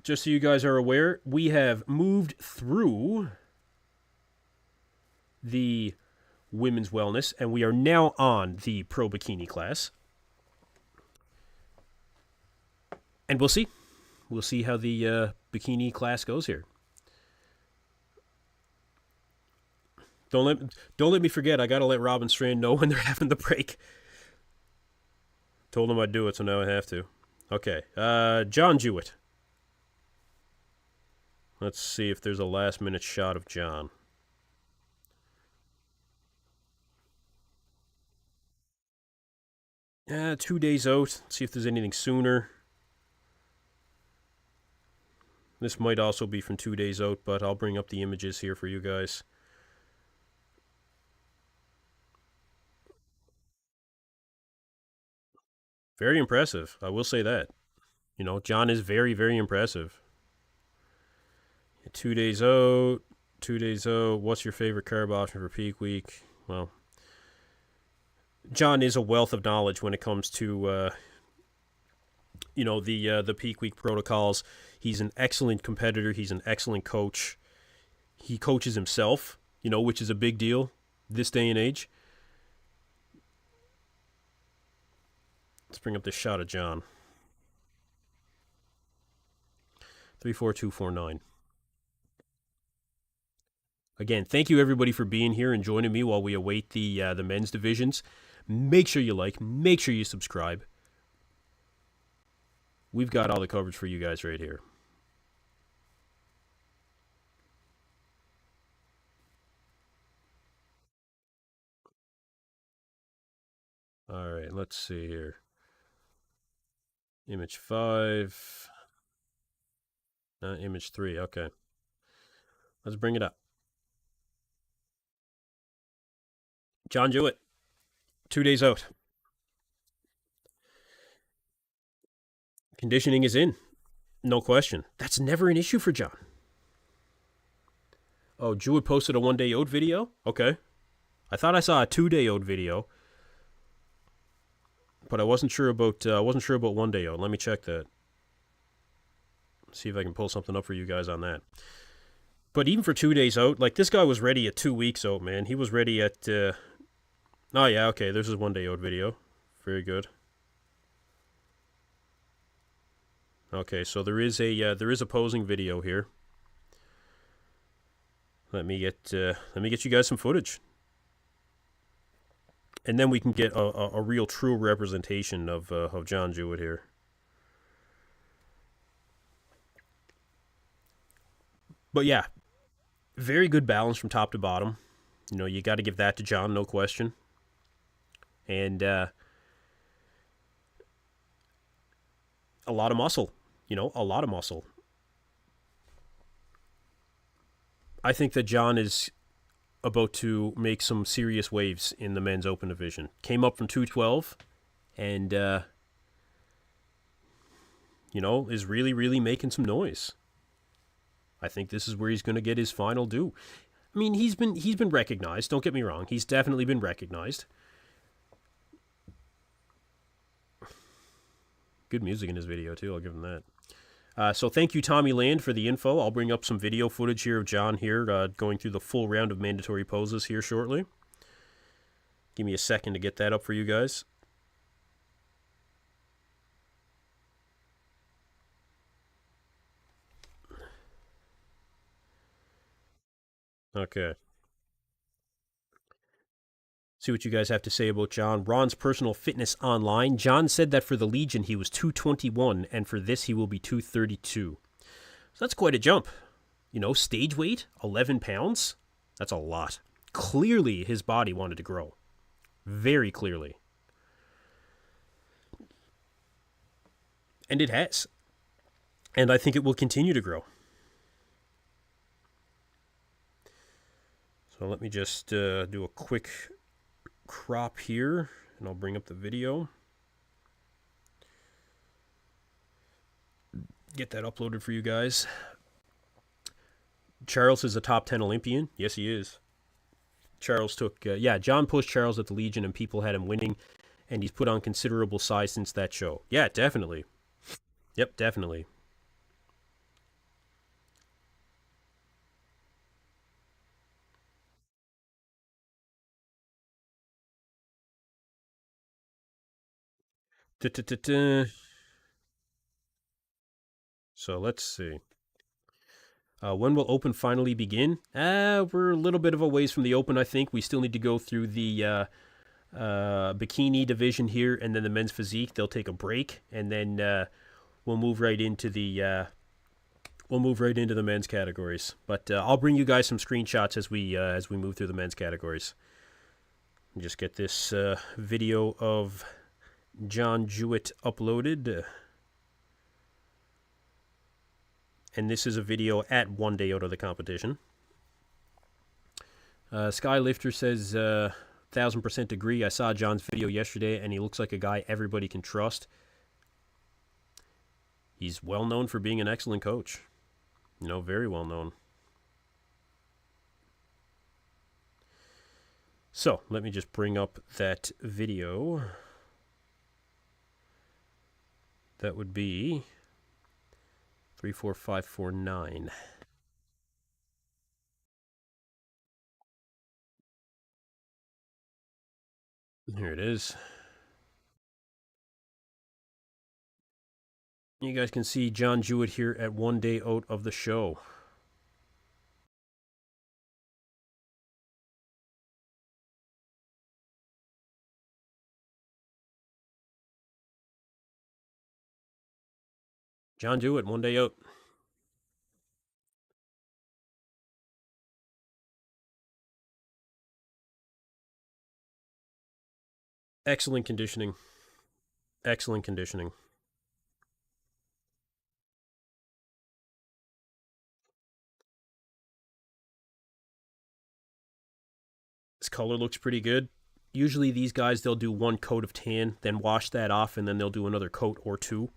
Just so you guys are aware, we have moved through the women's wellness, and we are now on the pro bikini class. And we'll see. We'll see how the bikini class goes here. Don't let me forget. I gotta let Rob and Strand know when they're having the break. Told them I'd do it, so now I have to. Okay, John Jewett. Let's see if there's a last-minute shot of John. Yeah, 2 days out. Let's see if there's anything sooner. This might also be from 2 days out, but I'll bring up the images here for you guys. Very impressive. I will say that. You know, John is very, very impressive. 2 days out, 2 days out. What's your favorite carb option for peak week? Well, John is a wealth of knowledge when it comes to the peak week protocols. He's an excellent competitor. He's an excellent coach. He coaches himself, which is a big deal this day and age. Let's bring up this shot of John. 34249. Again, thank you everybody for being here and joining me while we await the men's divisions. Make sure you like, make sure you subscribe. We've got all the coverage for you guys right here. All right, let's see here. Image 5. Image 3, okay. Let's bring it up. John Jewett, 2 days out. Conditioning is in. No question. That's never an issue for John. Oh, Jewett posted a 1-day out video? Okay. I thought I saw a 2-day out video. But I wasn't sure about 1 day out. Let me check that. See if I can pull something up for you guys on that. But even for 2 days out, like this guy was ready at 2 weeks out, man. He was ready at oh yeah, okay, there's his 1 day out video. Very good. Okay, so there is a posing video here. Let me get you guys some footage. And then we can get a real true representation of John Jewett here. But yeah, very good balance from top to bottom. You got to give that to John, no question. And a lot of muscle. A lot of muscle. I think that John is about to make some serious waves in the men's open division. Came up from 212 and, is really, really making some noise. I think this is where he's going to get his final due. I mean, he's been recognized. Don't get me wrong. He's definitely been recognized. Good music in his video, too. I'll give him that. So thank you, Tommy Land, for the info. I'll bring up some video footage here of John here going through the full round of mandatory poses here shortly. Give me a second to get that up for you guys. Okay. See what you guys have to say about John. Ron's Personal Fitness Online. John said that for the Legion he was 221, and for this he will be 232. So that's quite a jump. Stage weight, 11 pounds. That's a lot. Clearly his body wanted to grow. Very clearly. And it has. And I think it will continue to grow. So let me just do a quick crop here, and I'll bring up the video. Get that uploaded for you guys. Charles is a top 10 Olympian. Yes, he is. Charles took, John pushed Charles at the Legion, and people had him winning, and he's put on considerable size since that show. Yeah, definitely. Yep, definitely. So let's see. When will Open finally begin? We're a little bit of a ways from the Open, I think. We still need to go through the bikini division here, and then the men's physique. They'll take a break, and then we'll move right into the men's categories. But I'll bring you guys some screenshots as we move through the men's categories. Just get this video of John Jewett uploaded. And this is a video at 1 day out of the competition. Skylifter says, 1000% agree. I saw John's video yesterday, and he looks like a guy everybody can trust. He's well known for being an excellent coach. Very well known. So let me just bring up that video. That would be 34549. Here it is. You guys can see John Jewett here at 1 day out of the show. John Jewett, 1 day out. Excellent conditioning. Excellent conditioning. His color looks pretty good. Usually these guys, they'll do one coat of tan, then wash that off, and then they'll do another coat or two.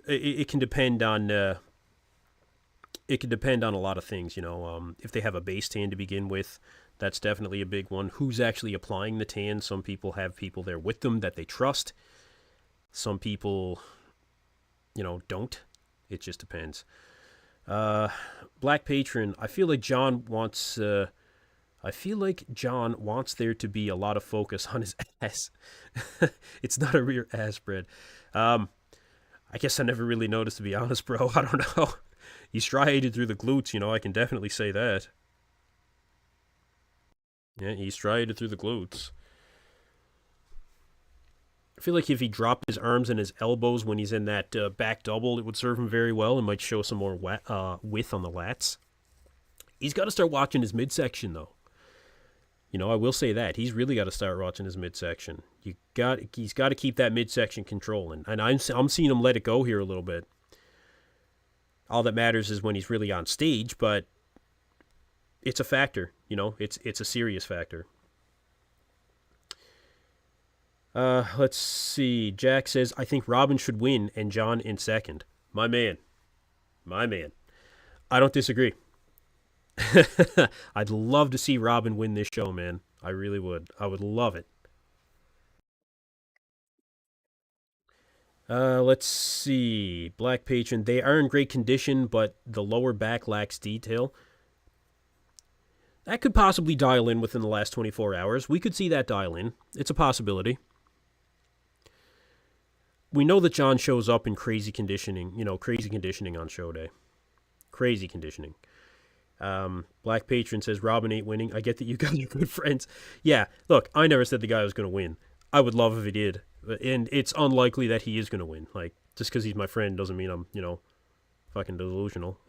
It can depend on a lot of things, you know. If they have a base tan to begin with, that's definitely a big one. Who's actually applying the tan? Some people have people there with them that they trust. Some people, you know, don't. It just depends. Black Patron, I feel like John wants there to be a lot of focus on his ass. It's not a rear ass spread. I guess I never really noticed, to be honest, bro. I don't know. He striated through the glutes, you know, I can definitely say that. Yeah, he striated through the glutes. I feel like if he dropped his arms and his elbows when he's in that back double, it would serve him very well and might show some more width on the lats. He's got to start watching his midsection, though. You know, I will say that. He's really got to start watching his midsection. He's got to keep that midsection controlling. And I'm seeing him let it go here a little bit. All that matters is when he's really on stage, but it's a factor, you know. It's a serious factor. Let's see. Jack says, I think Robin should win and John in second. My man. I don't disagree. I'd love to see Robin win this show, man. I really would. I would love it. Let's see. Black Patron. They are in great condition, but the lower back lacks detail. That could possibly dial in within the last 24 hours. We could see that dial in. It's a possibility. We know that John shows up in crazy conditioning, crazy conditioning on show day. Crazy conditioning. Black Patron says, Robin ain't winning. I get that you guys are good friends. Yeah, look, I never said the guy was going to win. I would love if he did. And it's unlikely that he is going to win. Like, just because he's my friend doesn't mean I'm, fucking delusional.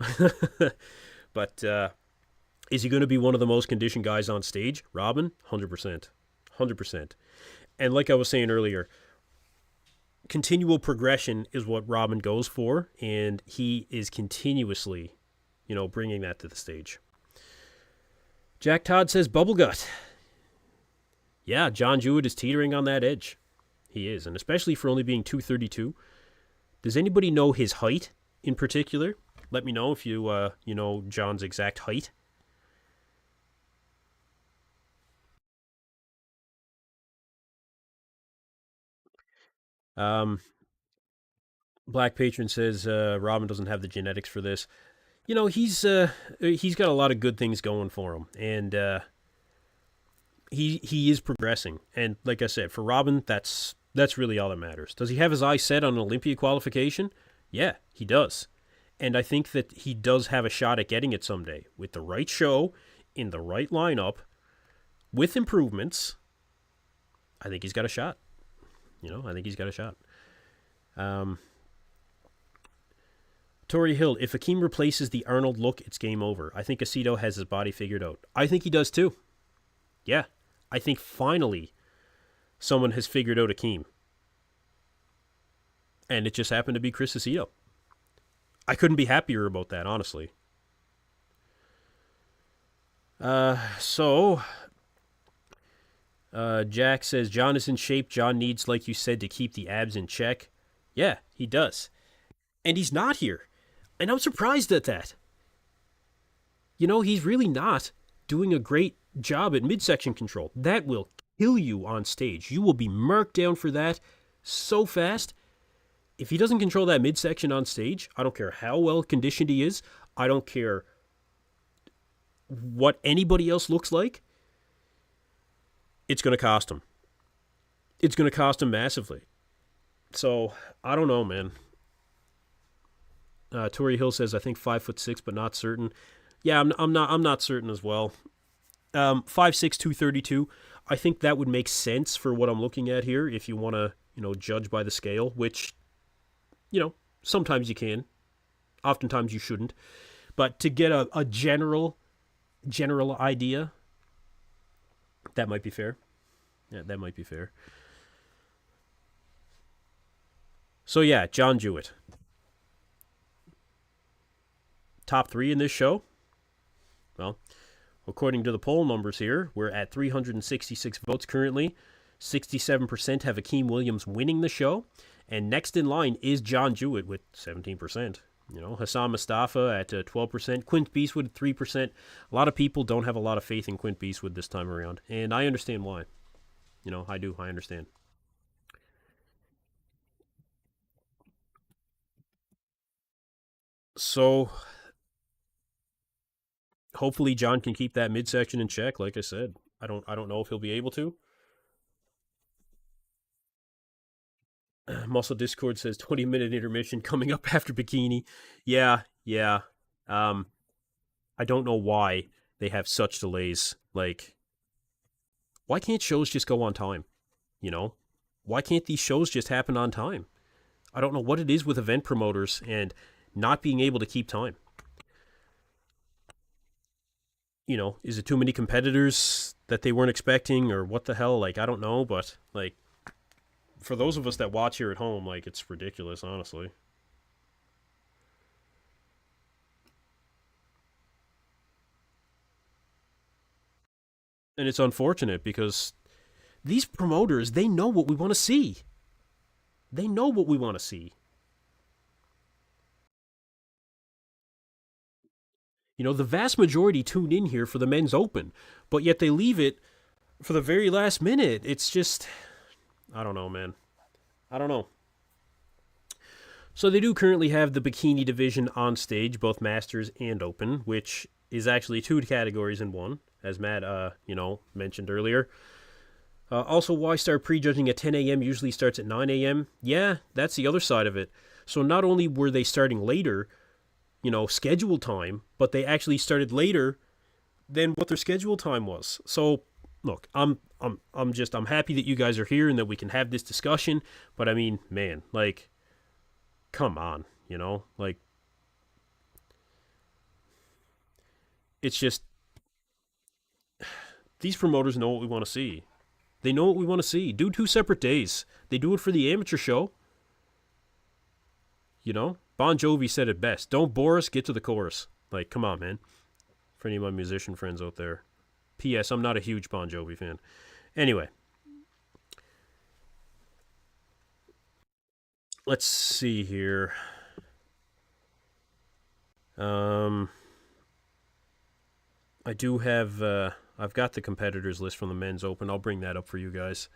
But, is he going to be one of the most conditioned guys on stage? Robin? 100%. 100%. And like I was saying earlier, continual progression is what Robin goes for, and he is continuously, bringing that to the stage. Jack Todd says bubble gut. Yeah, John Jewett is teetering on that edge. He is, and especially for only being 232. Does anybody know his height in particular? Let me know if you know John's exact height. Black Patron says Robin doesn't have the genetics for this. He's got a lot of good things going for him, and he is progressing. And like I said, for Robin, that's really all that matters. Does he have his eyes set on an Olympia qualification? Yeah, he does. And I think that he does have a shot at getting it someday with the right show, in the right lineup, with improvements. I think he's got a shot. I think he's got a shot. Tori Hill, if Akim replaces the Arnold look, it's game over. I think Aceto has his body figured out. I think he does too. Yeah. I think finally someone has figured out Akim. And it just happened to be Chris Aceto. I couldn't be happier about that, honestly. Jack says, John is in shape. John needs, like you said, to keep the abs in check. Yeah, he does. And he's not here. And I'm surprised at that. He's really not doing a great job at midsection control. That will kill you on stage. You will be marked down for that so fast. If he doesn't control that midsection on stage, I don't care how well conditioned he is. I don't care what anybody else looks like. It's going to cost him. It's going to cost him massively. So, I don't know, man. Tori Hill says, I think 5'6", but not certain. Yeah, I'm not certain as well. 5'6", 232. I think that would make sense for what I'm looking at here if you want to, judge by the scale, which, sometimes you can. Oftentimes you shouldn't. But to get a general idea, that might be fair. Yeah, that might be fair. So yeah, John Jewett. Top 3 in this show? Well, according to the poll numbers here, we're at 366 votes currently. 67% have Akim Williams winning the show. And next in line is John Jewett with 17%. Hassan Mustafa at 12%. Quint Beastwood at 3%. A lot of people don't have a lot of faith in Quint Beastwood this time around. And I understand why. I do. I understand. So hopefully John can keep that midsection in check. Like I said, I don't know if he'll be able to. Muscle Discord says 20-minute intermission coming up after bikini. Yeah, yeah. Um, I don't know why they have such delays. Like, why can't shows just go on time? You know, why can't these shows just happen on time? I don't know what it is with event promoters and not being able to keep time. Is it too many competitors that they weren't expecting or what the hell? Like, I don't know, but like for those of us that watch here at home, like it's ridiculous, honestly. And it's unfortunate because these promoters, they know what we want to see. They know what we want to see. The vast majority tune in here for the men's open, but yet they leave it for the very last minute. It's just, I don't know, man. I don't know. So they do currently have the bikini division on stage, both Masters and Open, which is actually two categories in one, as Matt, mentioned earlier. Also, why start prejudging at 10 a.m. usually starts at 9 a.m.? Yeah, that's the other side of it. So not only were they starting later, scheduled time, but they actually started later than what their scheduled time was. So look, I'm happy that you guys are here and that we can have this discussion. But I mean, man, like, come on, like, it's just these promoters know what we want to see. They know what we want to see. Do two separate days. They do it for the amateur show. Bon Jovi said it best. Don't bore us, get to the chorus. Like, come on, man. For any of my musician friends out there. P.S. I'm not a huge Bon Jovi fan. Anyway. Let's see here. I do have, I've got the competitors list from the men's open. I'll bring that up for you guys.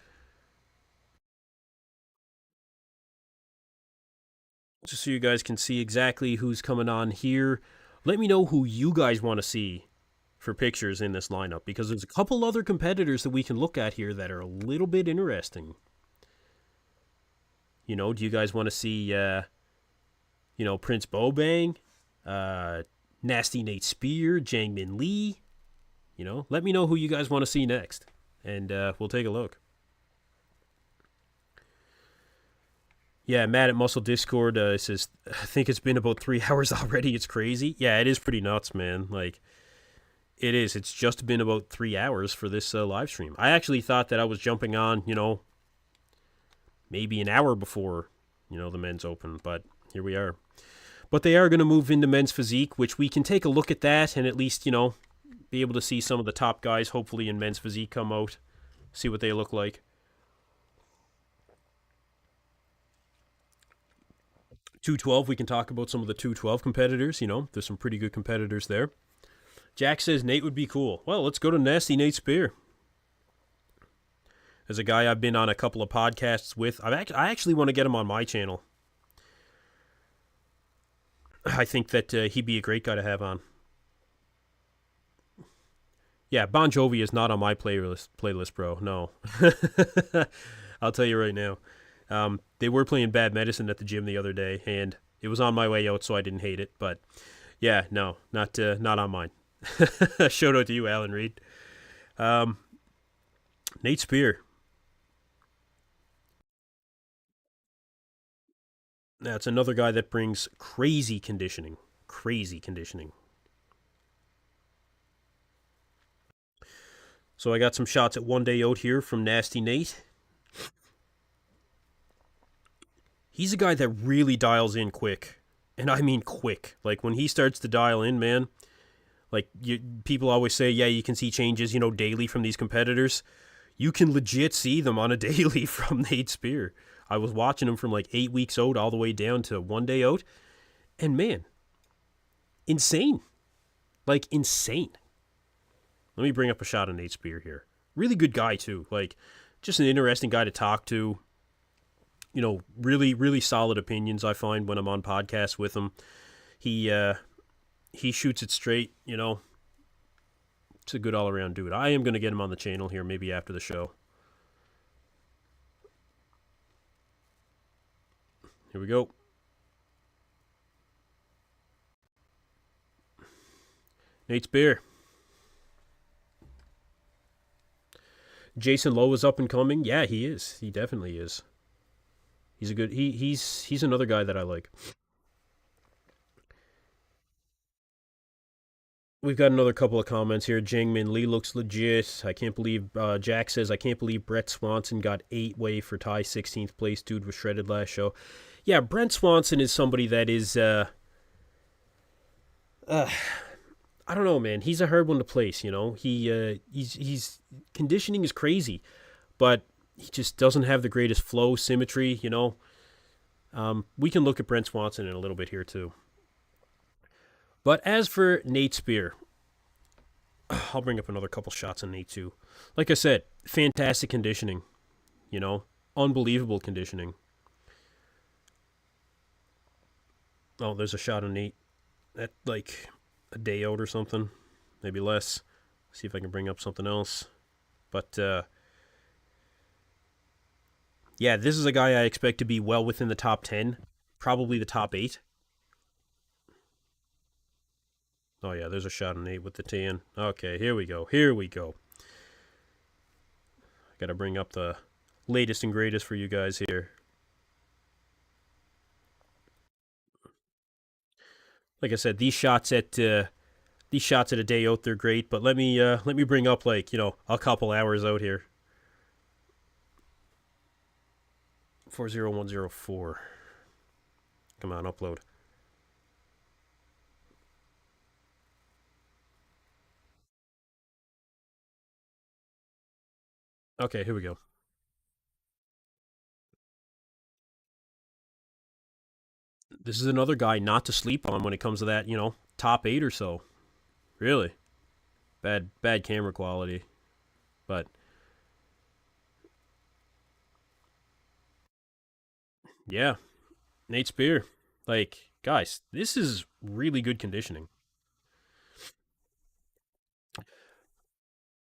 Just so you guys can see exactly who's coming on here. Let me know who you guys want to see for pictures in this lineup, because there's a couple other competitors that we can look at here that are a little bit interesting. Do you guys want to see, Prince Bobang, Nasty Nate Spear, Jangmin Lee? Let me know who you guys want to see next, and we'll take a look. Yeah, Matt at Muscle Discord says, I think it's been about 3 hours already. It's crazy. Yeah, it is pretty nuts, man. Like, it is. It's just been about 3 hours for this live stream. I actually thought that I was jumping on, maybe an hour before, the men's open, but here we are. But they are going to move into men's physique, which we can take a look at that and at least, be able to see some of the top guys, hopefully in men's physique, come out, see what they look like. 212, we can talk about some of the 212 competitors. There's some pretty good competitors there. Jack says Nate would be cool. Well, let's go to Nasty Nate Spear. As a guy I've been on a couple of podcasts with. I actually want to get him on my channel. I think that he'd be a great guy to have on. Yeah, Bon Jovi is not on my playlist, bro. No. I'll tell you right now. They were playing Bad Medicine at the gym the other day, and it was on my way out, so I didn't hate it. But yeah, no, not on mine. Shout out to you, Alan Reed. Nate Spear. That's another guy that brings crazy conditioning. Crazy conditioning. So I got some shots at one day out here from Nasty Nate. He's a guy that really dials in quick. And I mean quick. Like when he starts to dial in, man, like people always say, yeah, you can see changes, daily from these competitors. You can legit see them on a daily from Nate Spear. I was watching him from like 8 weeks out all the way down to one day out. And man, insane. Like insane. Let me bring up a shot of Nate Spear here. Really good guy too. Like just an interesting guy to talk to. Really, really solid opinions I find when I'm on podcasts with him. He shoots it straight, It's a good all-around dude. I am going to get him on the channel here maybe after the show. Here we go. Nate Spear. Jason Lowe is up and coming. Yeah, he is. He definitely is. He's a good. He's another guy that I like. We've got another couple of comments here. Jangmin Lee looks legit. I can't believe, Jack says, I can't believe Brett Swanson got 8-way for Ty 16th place. Dude was shredded last show. Yeah, Brent Swanson is somebody that is, I don't know, man. He's a hard one to place, He's conditioning is crazy, but he just doesn't have the greatest flow, symmetry, We can look at Brent Swanson in a little bit here, too. But as for Nate Spear, I'll bring up another couple shots on Nate, too. Like I said, fantastic conditioning, unbelievable conditioning. Oh, there's a shot of Nate at, like, a day out or something. Maybe less. See if I can bring up something else. But, yeah, this is a guy I expect to be well within the top 10. Probably the top 8. Oh, yeah, there's a shot of Nate with the tan. Okay, here we go. Got to bring up the latest and greatest for you guys here. Like I said, these shots at a day out, they're great. But let me bring up a couple hours out here. 40104. Come on, upload. Okay, here we go. This is another guy not to sleep on when it comes to that, top 8 or so. Really. Bad camera quality. But yeah, Nate Spear. Like, guys, this is really good conditioning.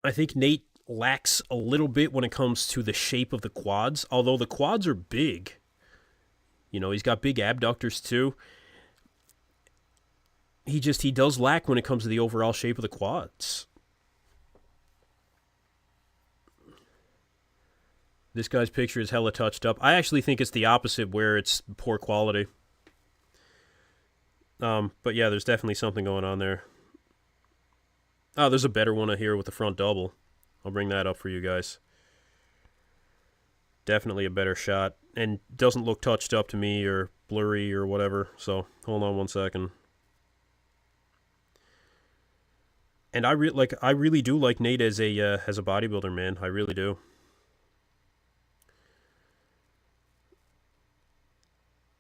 I think Nate lacks a little bit when it comes to the shape of the quads, although the quads are big. He's got big abductors too. He does lack when it comes to the overall shape of the quads. This guy's picture is hella touched up. I actually think it's the opposite, where it's poor quality. But yeah, there's definitely something going on there. Oh, there's a better one here with the front double. I'll bring that up for you guys. Definitely a better shot, and doesn't look touched up to me or blurry or whatever. So hold on one second. And I really do like Nate as a bodybuilder, man. I really do.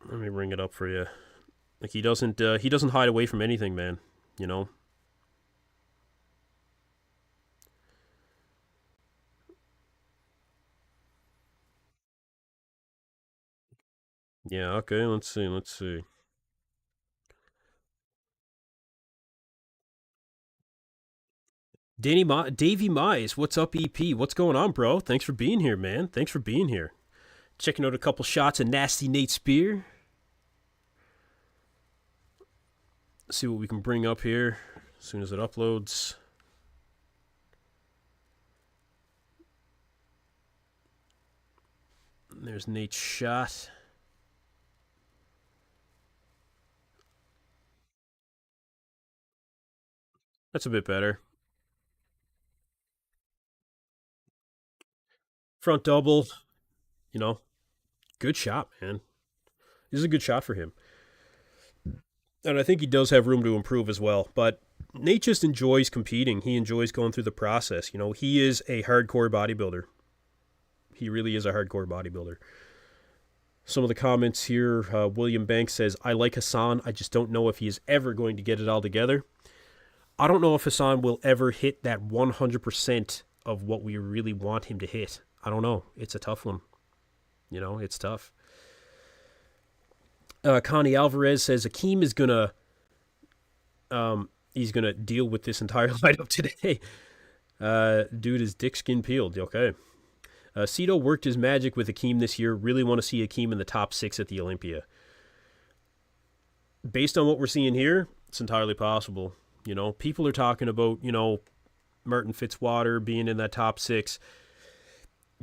Let me bring it up for you. Like he doesn't hide away from anything, man. Yeah, okay, let's see, let's see. Davey Mize, what's up, EP? What's going on, bro? Thanks for being here, man. Thanks for being here. Checking out a couple shots of Nasty Nate Spear. See what we can bring up here as soon as it uploads. There's Nate's shot. That's a bit better. Front double, you know, good shot, man. This is a good shot for him. And I think he does have room to improve as well. But Nate just enjoys competing. He enjoys going through the process. You know, he is a hardcore bodybuilder. He really is a hardcore bodybuilder. Some of the comments here, William Banks says, I like Hassan. I just don't know if he is ever going to get it all together. I don't know if Hassan will ever hit that 100% of what we really want him to hit. I don't know. It's a tough one. You know, it's tough. Connie Alvarez says Akim is gonna he's gonna deal with this entire lineup today. Dude, his dick skin peeled. Okay. Cito worked his magic with Akim this year. Really want to see Akim in the top 6 at the Olympia. Based on what we're seeing here, it's entirely possible. You know, people are talking about, you know, Martin Fitzwater being in that top 6.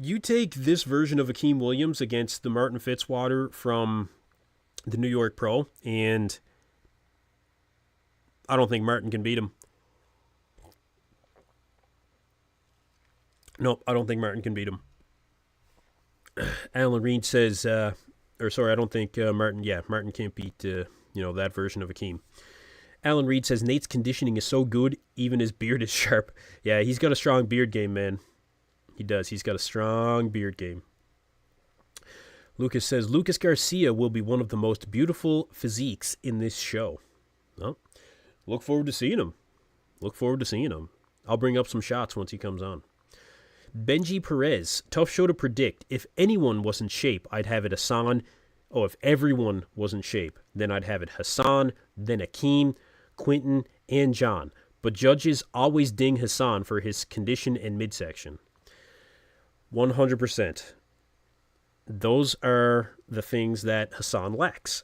You take this version of Akim Williams against the Martin Fitzwater from the New York Pro, and I don't think Martin can beat him. Nope, I don't think Martin can beat him. Alan Reed says, I don't think Martin, Martin can't beat, that version of Akim. Alan Reed says, Nate's conditioning is so good, even his beard is sharp. Yeah, he's got a strong beard game, man. He does. He's got a strong beard game. Lucas says, Lucas Garcia will be one of the most beautiful physiques in this show. Well, look forward to seeing him. I'll bring up some shots once he comes on. Benji Perez, tough show to predict. If anyone was in shape, I'd have it Hassan. Oh, if everyone was in shape, then I'd have it Hassan, then Akim, Quentin, and John. But judges always ding Hassan for his condition and midsection. 100%. Those are the things that Hassan lacks.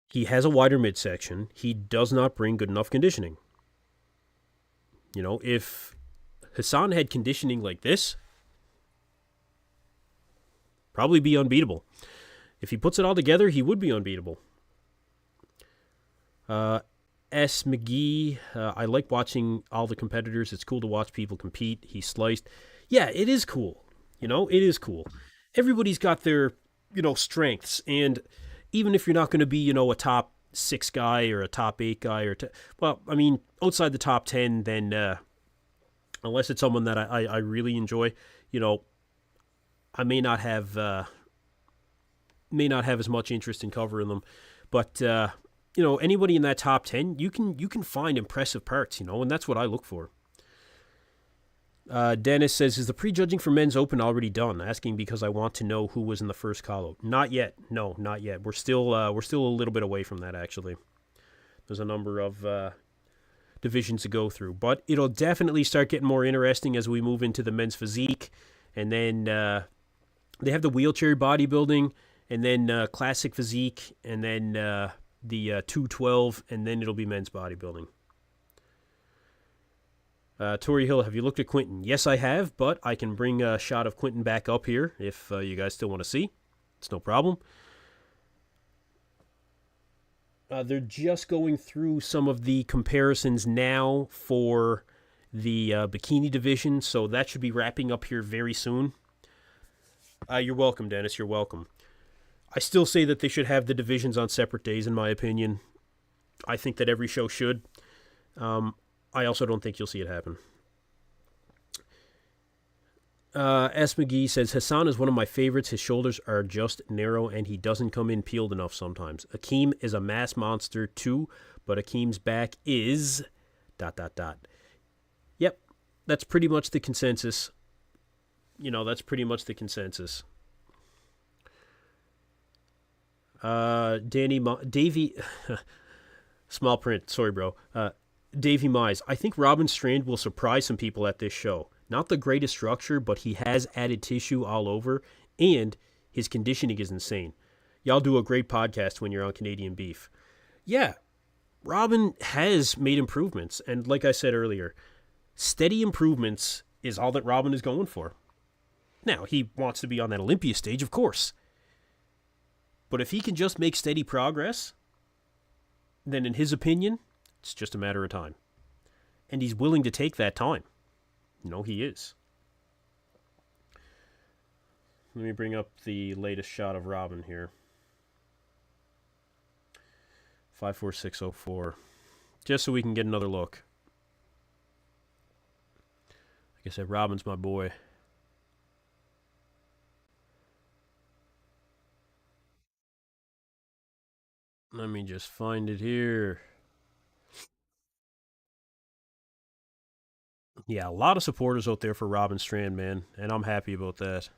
He has a wider midsection. He does not bring good enough conditioning. You know, if Hassan had conditioning like this, probably be unbeatable. If he puts it all together, he would be unbeatable. S. McGee, I like watching all the competitors. It's cool to watch people compete. He sliced. Yeah, it is cool. You know, it is cool. Everybody's got their, strengths. And even if you're not going to be, a top 6 guy or a top 8 guy outside the top 10, then unless it's someone that I really enjoy, I may not have as much interest in covering them. But anybody in that top 10, you can find impressive parts, and that's what I look for. Dennis says, is the prejudging for men's open already done? Asking because I want to know who was in the first call-out. Not yet. No, not yet. We're still a little bit away from that, actually. There's a number of divisions to go through, but it'll definitely start getting more interesting as we move into the men's physique, and then they have the wheelchair bodybuilding, and then classic physique, and then the 212, and then it'll be men's bodybuilding. Tori Hill, have you looked at Quentin? Yes, I have, but I can bring a shot of Quentin back up here if you guys still want to see. It's no problem. They're just going through some of the comparisons now for the bikini division, so that should be wrapping up here very soon. You're welcome, Dennis. You're welcome. I still say that they should have the divisions on separate days, in my opinion. I think that every show should. I also don't think you'll see it happen. S. McGee says, Hassan is one of my favorites. His shoulders are just narrow, and he doesn't come in peeled enough sometimes. Akim is a mass monster, too, but Akim's back is... ... Yep, that's pretty much the consensus. That's pretty much the consensus. Davey, small print. Sorry, bro. Davey Mize. I think Robin Strand will surprise some people at this show. Not the greatest structure, but he has added tissue all over, and his conditioning is insane. Y'all do a great podcast when you're on Canadian Beef. Yeah, Robin has made improvements, and like I said earlier, steady improvements is all that Robin is going for. Now, he wants to be on that Olympia stage, of course. But if he can just make steady progress, then in his opinion, it's just a matter of time. And he's willing to take that time. He is. Let me bring up the latest shot of Robin here. 54604. Just so we can get another look. Like I said, Robin's my boy. Let me just find it here. Yeah, a lot of supporters out there for Robin Strand, man, and I'm happy about that.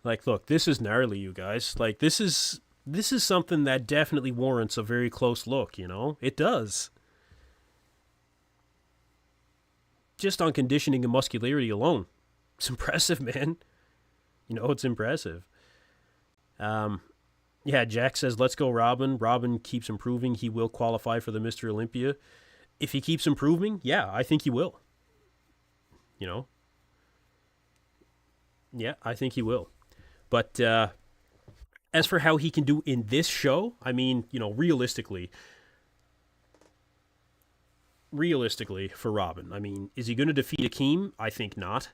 Like, look, this is gnarly, you guys. Like, this is something that definitely warrants a very close look, It does. Just on conditioning and muscularity alone. It's impressive, man. It's impressive. Yeah, Jack says, let's go, Robin. Robin keeps improving. He will qualify for the Mr. Olympia. If he keeps improving, yeah, I think he will. Yeah, I think he will. But as for how he can do in this show, I mean, realistically for Robin, I mean, is he going to defeat Akim? I think not.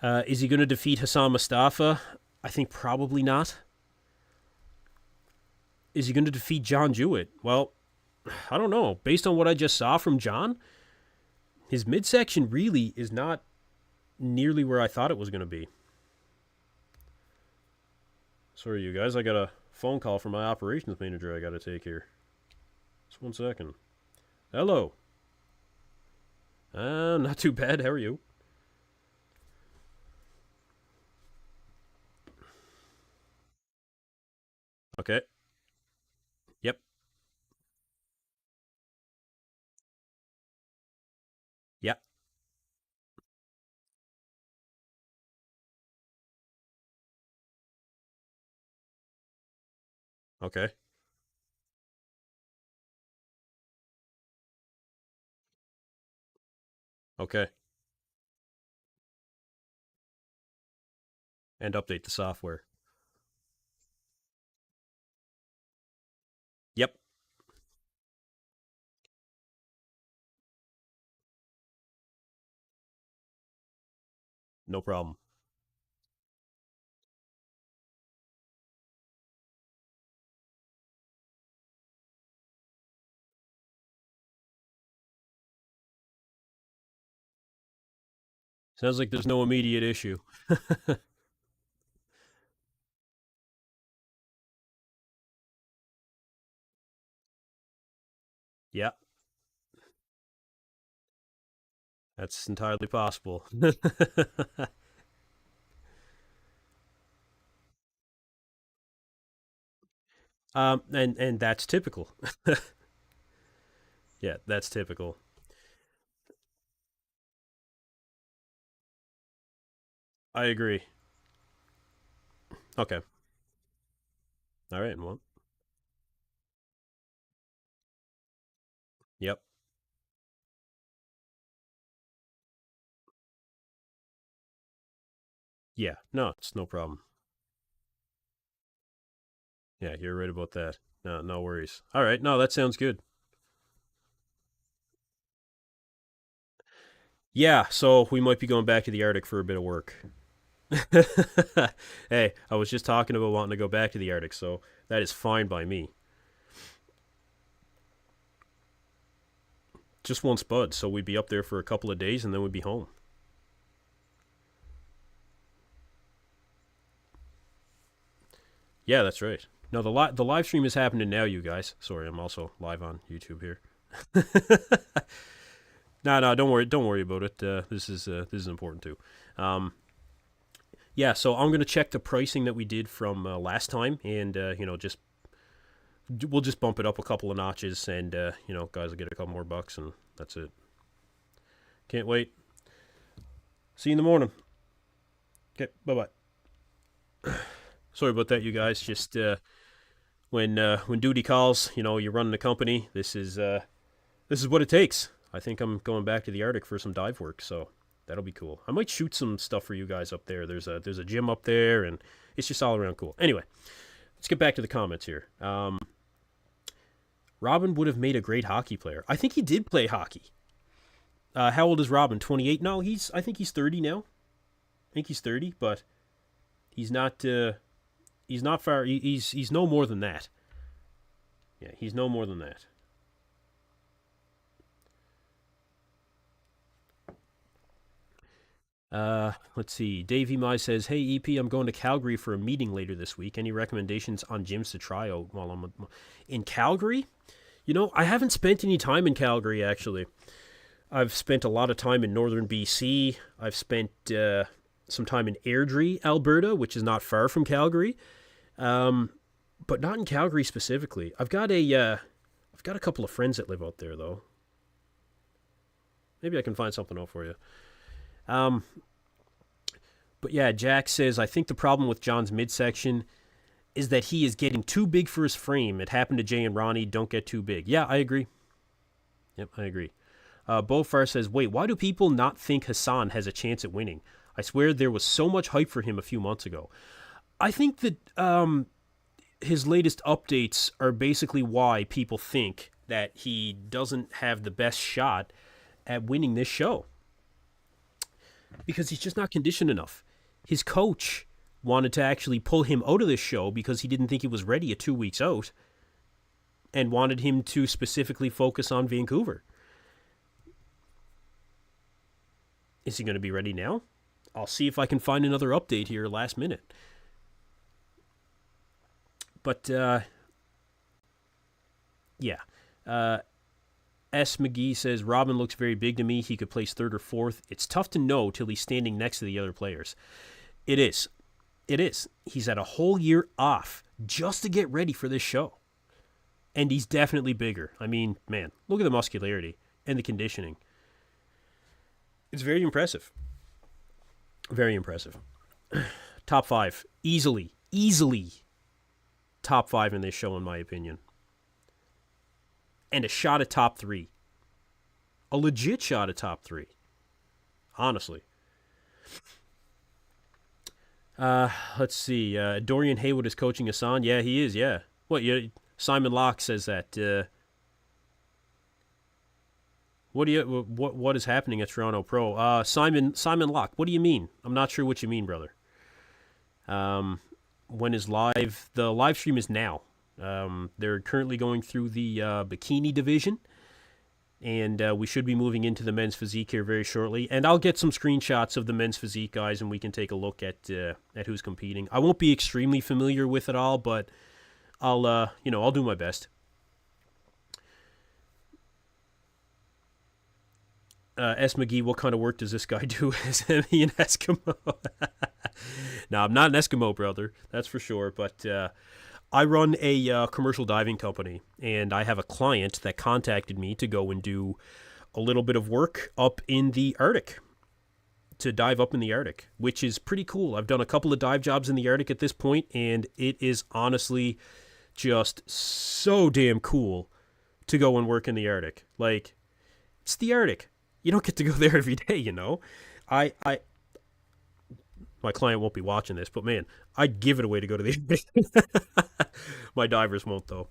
Is he going to defeat Hassan Mustafa? I think probably not. Is he going to defeat John Jewett? Well, I don't know. Based on what I just saw from John, his midsection really is not nearly where I thought it was going to be. Sorry, you guys. I got a phone call from my operations manager I got to take here. Just 1 second. Hello. Not too bad. How are you? Okay. Yep. Yeah. Okay. Okay. And update the software. Yep. No problem. Sounds like there's no immediate issue. Yeah. That's entirely possible. And that's typical. Yeah, that's typical. I agree. Okay. All right. Well, yep. Yeah. No, it's no problem. Yeah, you're right about that. No, no worries. All right. No, that sounds good. Yeah. So we might be going back to the Arctic for a bit of work. Hey, I was just talking about wanting to go back to the Arctic, so that is fine by me. Just one spud, so we'd be up there for a couple of days and then we'd be home. Yeah, that's right. No, the live stream is happening now, you guys. Sorry, I'm also live on YouTube here. No, no, don't worry about it. This is important too. Um, yeah, so I'm gonna check the pricing that we did from last time, and just we'll just bump it up a couple of notches, and guys will get a couple more bucks, and that's it. Can't wait. See you in the morning. Okay, bye bye. Sorry about that, you guys. Just when duty calls, you're running a company. This is what it takes. I think I'm going back to the Arctic for some dive work, so that'll be cool. I might shoot some stuff for you guys up there. There's a gym up there, and it's just all around cool. Anyway, let's get back to the comments here. Robin would have made a great hockey player. I think he did play hockey. How old is Robin? 28? No, I think he's 30 now. I think he's 30, but he's not far. He's no more than that. Yeah, he's no more than that. Let's see. Davey Mai says, "Hey EP, I'm going to Calgary for a meeting later this week. Any recommendations on gyms to try out while I'm in Calgary?" I haven't spent any time in Calgary actually. I've spent a lot of time in northern BC. I've spent some time in Airdrie, Alberta, which is not far from Calgary, but not in Calgary specifically. I've got a couple of friends that live out there though. Maybe I can find something out for you. But yeah, Jack says, I think the problem with John's midsection is that he is getting too big for his frame. It happened to Jay and Ronnie. Don't get too big. Yeah, I agree. Yep, I agree. Bofar says, wait, why do people not think Hassan has a chance at winning? I swear there was so much hype for him a few months ago. I think that his latest updates are basically why people think that he doesn't have the best shot at winning this show. Because he's just not conditioned enough. His coach wanted to actually pull him out of this show because he didn't think he was ready at 2 weeks out and wanted him to specifically focus on Vancouver. Is he going to be ready now? I'll see if I can find another update here last minute. But, yeah. S. McGee says, Robin looks very big to me. He could place third or fourth. It's tough to know till he's standing next to the other players. It is. It is. He's had a whole year off just to get ready for this show. And he's definitely bigger. I mean, man, look at the muscularity and the conditioning. It's very impressive. Very impressive. Top 5. Easily top 5 in this show, in my opinion. And a shot at top 3. A legit shot at top 3. Honestly. Let's see. Dorian Haywood is coaching Hassan. Yeah, he is, yeah. Simon Locke says that. What is happening at Toronto Pro? Simon Locke, what do you mean? I'm not sure what you mean, brother. When is live? The live stream is now. They're currently going through the bikini division, and we should be moving into the men's physique here very shortly. And I'll get some screenshots of the men's physique guys, and we can take a look at who's competing. I won't be extremely familiar with it all, but I'll do my best. S. McGee, what kind of work does this guy do? Is he an Eskimo? No, I'm not an Eskimo, brother. That's for sure. But I run a commercial diving company, and I have a client that contacted me to go and do a little bit of work up in the Arctic, to dive up in the Arctic, which is pretty cool. I've done a couple of dive jobs in the Arctic at this point, and it is honestly just so damn cool to go and work in the Arctic. Like, it's the Arctic. You don't get to go there every day, you know. My client won't be watching this, but man, I'd give it away to go to the Arctic. My divers won't, though.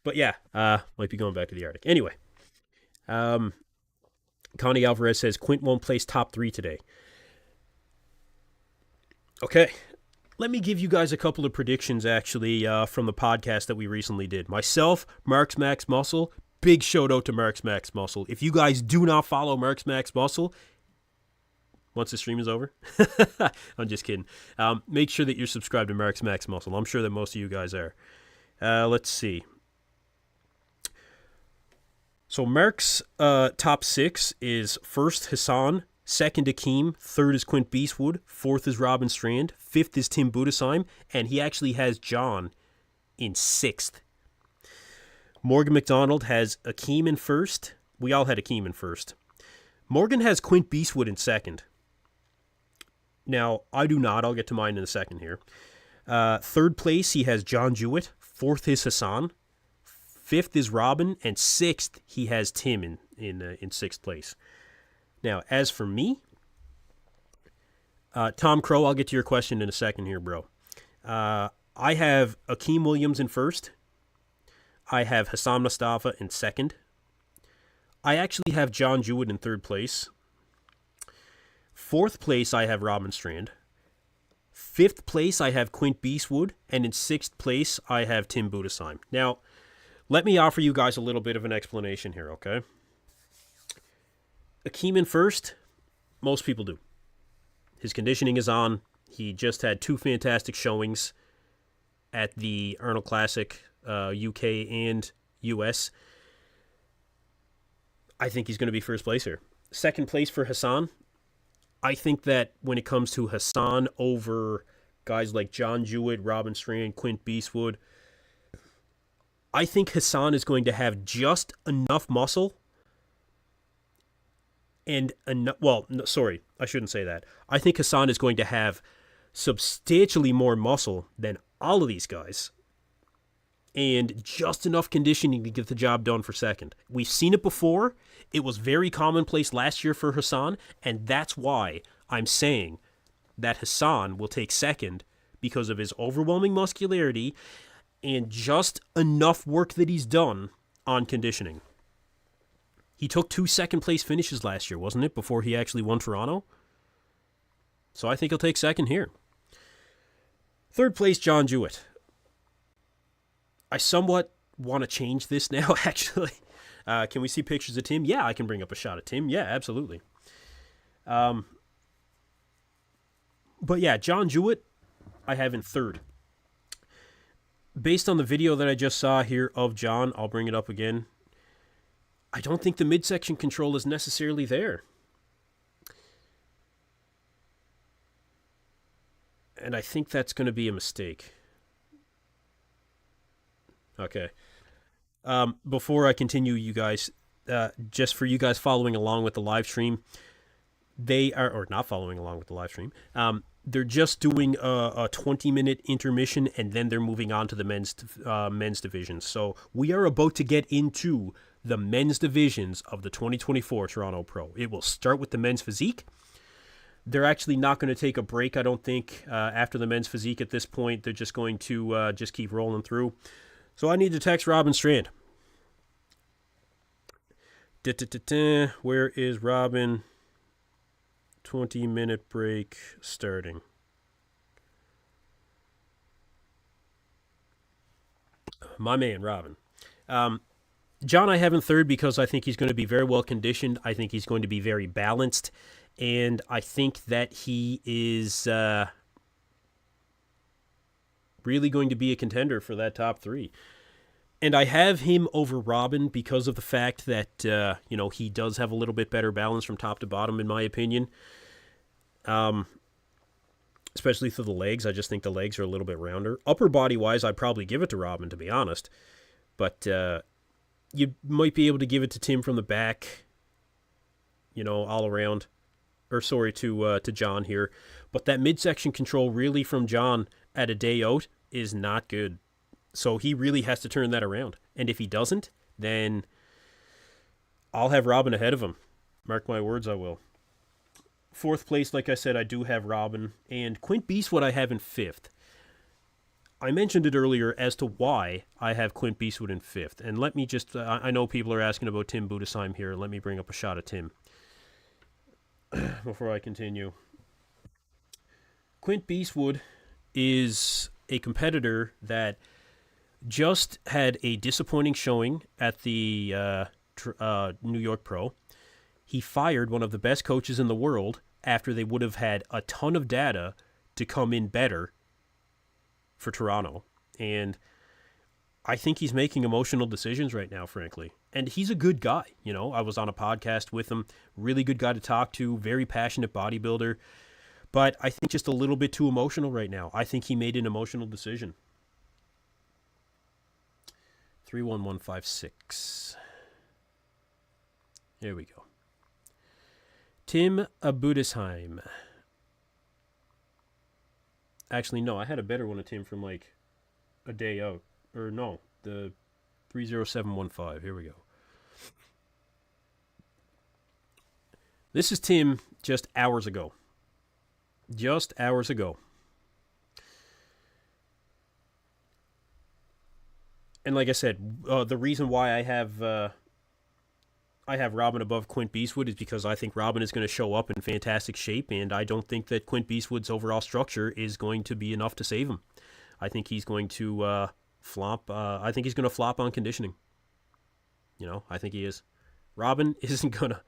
But yeah, might be going back to the Arctic. Anyway, Connie Alvarez says, Quint won't place top 3 today. Okay, let me give you guys a couple of predictions, actually, from the podcast that we recently did. Myself, Marks Max Muscle. Big shout out to Marks Max Muscle. If you guys do not follow Marks Max Muscle, once the stream is over, I'm just kidding. Make sure that you're subscribed to Marks Max Muscle. I'm sure that most of you guys are. Let's see. So Mark's top 6 is first Hassan, Second, Akim. Third is Quint Beastwood. Fourth is Robin Strand. Fifth is Tim Budesheim. And he actually has John in sixth. Morgan McDonald has Akim in first. We all had Akim in first. Morgan has Quint Beastwood in second. Now, I do not. I'll get to mine in a second here. Third place, he has John Jewett. Fourth is Hassan. Fifth is Robin. And sixth, he has Tim in sixth place. Now, as for me, Tom Crow, I'll get to your question in a second here, bro. I have Akim Williams in first. I have Hassan Mustafa in second. I actually have John Jewett in third place. Fourth place, I have Robin Strand. Fifth place, I have Quint Beastwood. And in sixth place, I have Tim Budesheim. Now, let me offer you guys a little bit of an explanation here, okay? Akim in first, most people do. His conditioning is on. He just had 2 fantastic showings at the Arnold Classic, UK and US. I think he's going to be first place here. Second place for Hassan. I think that when it comes to Hassan over guys like John Jewett, Robin Strand, Quint Beastwood, I think Hassan is going to have just enough muscle and sorry, I shouldn't say that. I think Hassan is going to have substantially more muscle than all of these guys and just enough conditioning to get the job done for second. We've seen it before. It was very commonplace last year for Hassan, and that's why I'm saying that Hassan will take second because of his overwhelming muscularity and just enough work that he's done on conditioning. He took 2 second-place finishes last year, wasn't it, before he actually won Toronto? So I think he'll take second here. Third place, John Jewett. I somewhat want to change this now, actually. Can we see pictures of Tim? Yeah, I can bring up a shot of Tim. Yeah, absolutely. But yeah, John Jewett, I have in third. Based on the video that I just saw here of John, I'll bring it up again. I don't think the midsection control is necessarily there. And I think that's going to be a mistake. Okay. Before I continue, you guys, just for you guys following along with the live stream, they are, or not following along with the live stream, they're just doing a 20-minute intermission, and then they're moving on to the men's division. So we are about to get into the men's divisions of the 2024 Toronto Pro. It will start with the men's physique. They're actually not going to take a break, I don't think, after the men's physique at this point. They're just going to just keep rolling through. So I need to text Robin Strand. Where is Robin? 20-minute break starting. My man, Robin. John, I have in third because I think he's going to be very well conditioned. I think he's going to be very balanced. And I think that he is really going to be a contender for that top 3. And I have him over Robin because of the fact that, he does have a little bit better balance from top to bottom, in my opinion. Especially for the legs. I just think the legs are a little bit rounder. Upper body-wise, I'd probably give it to Robin, to be honest. But you might be able to give it to Tim from the back, all around. Or sorry, to John here. But that midsection control really from John at a day out is not good. So he really has to turn that around. And if he doesn't, then I'll have Robin ahead of him. Mark my words, I will. Fourth place, like I said, I do have Robin. And Quint Beastwood I have in fifth. I mentioned it earlier as to why I have Quint Beastwood in fifth. And let me just, I know people are asking about Tim Budesheim here. Let me bring up a shot of Tim before I continue. Quint Beastwood is a competitor that just had a disappointing showing at the New York Pro. He fired one of the best coaches in the world after they would have had a ton of data to come in better for Toronto. And I think he's making emotional decisions right now, frankly. And he's a good guy. You know, I was on a podcast with him. Really good guy to talk to. Very passionate bodybuilder. But I think just a little bit too emotional right now. I think he made an emotional decision. 31156. There we go. Tim Budesheim. Actually, no, I had a better one of Tim from like a day out. Or no, the 30715. Here we go. This is Tim just hours ago. Just hours ago. And like I said, the reason why I have Robin above Quint Beastwood is because I think Robin is going to show up in fantastic shape, and I don't think that Quint Beastwood's overall structure is going to be enough to save him. I think he's going to flop. I think he's going to flop on conditioning. You know, I think he is. Robin isn't going to,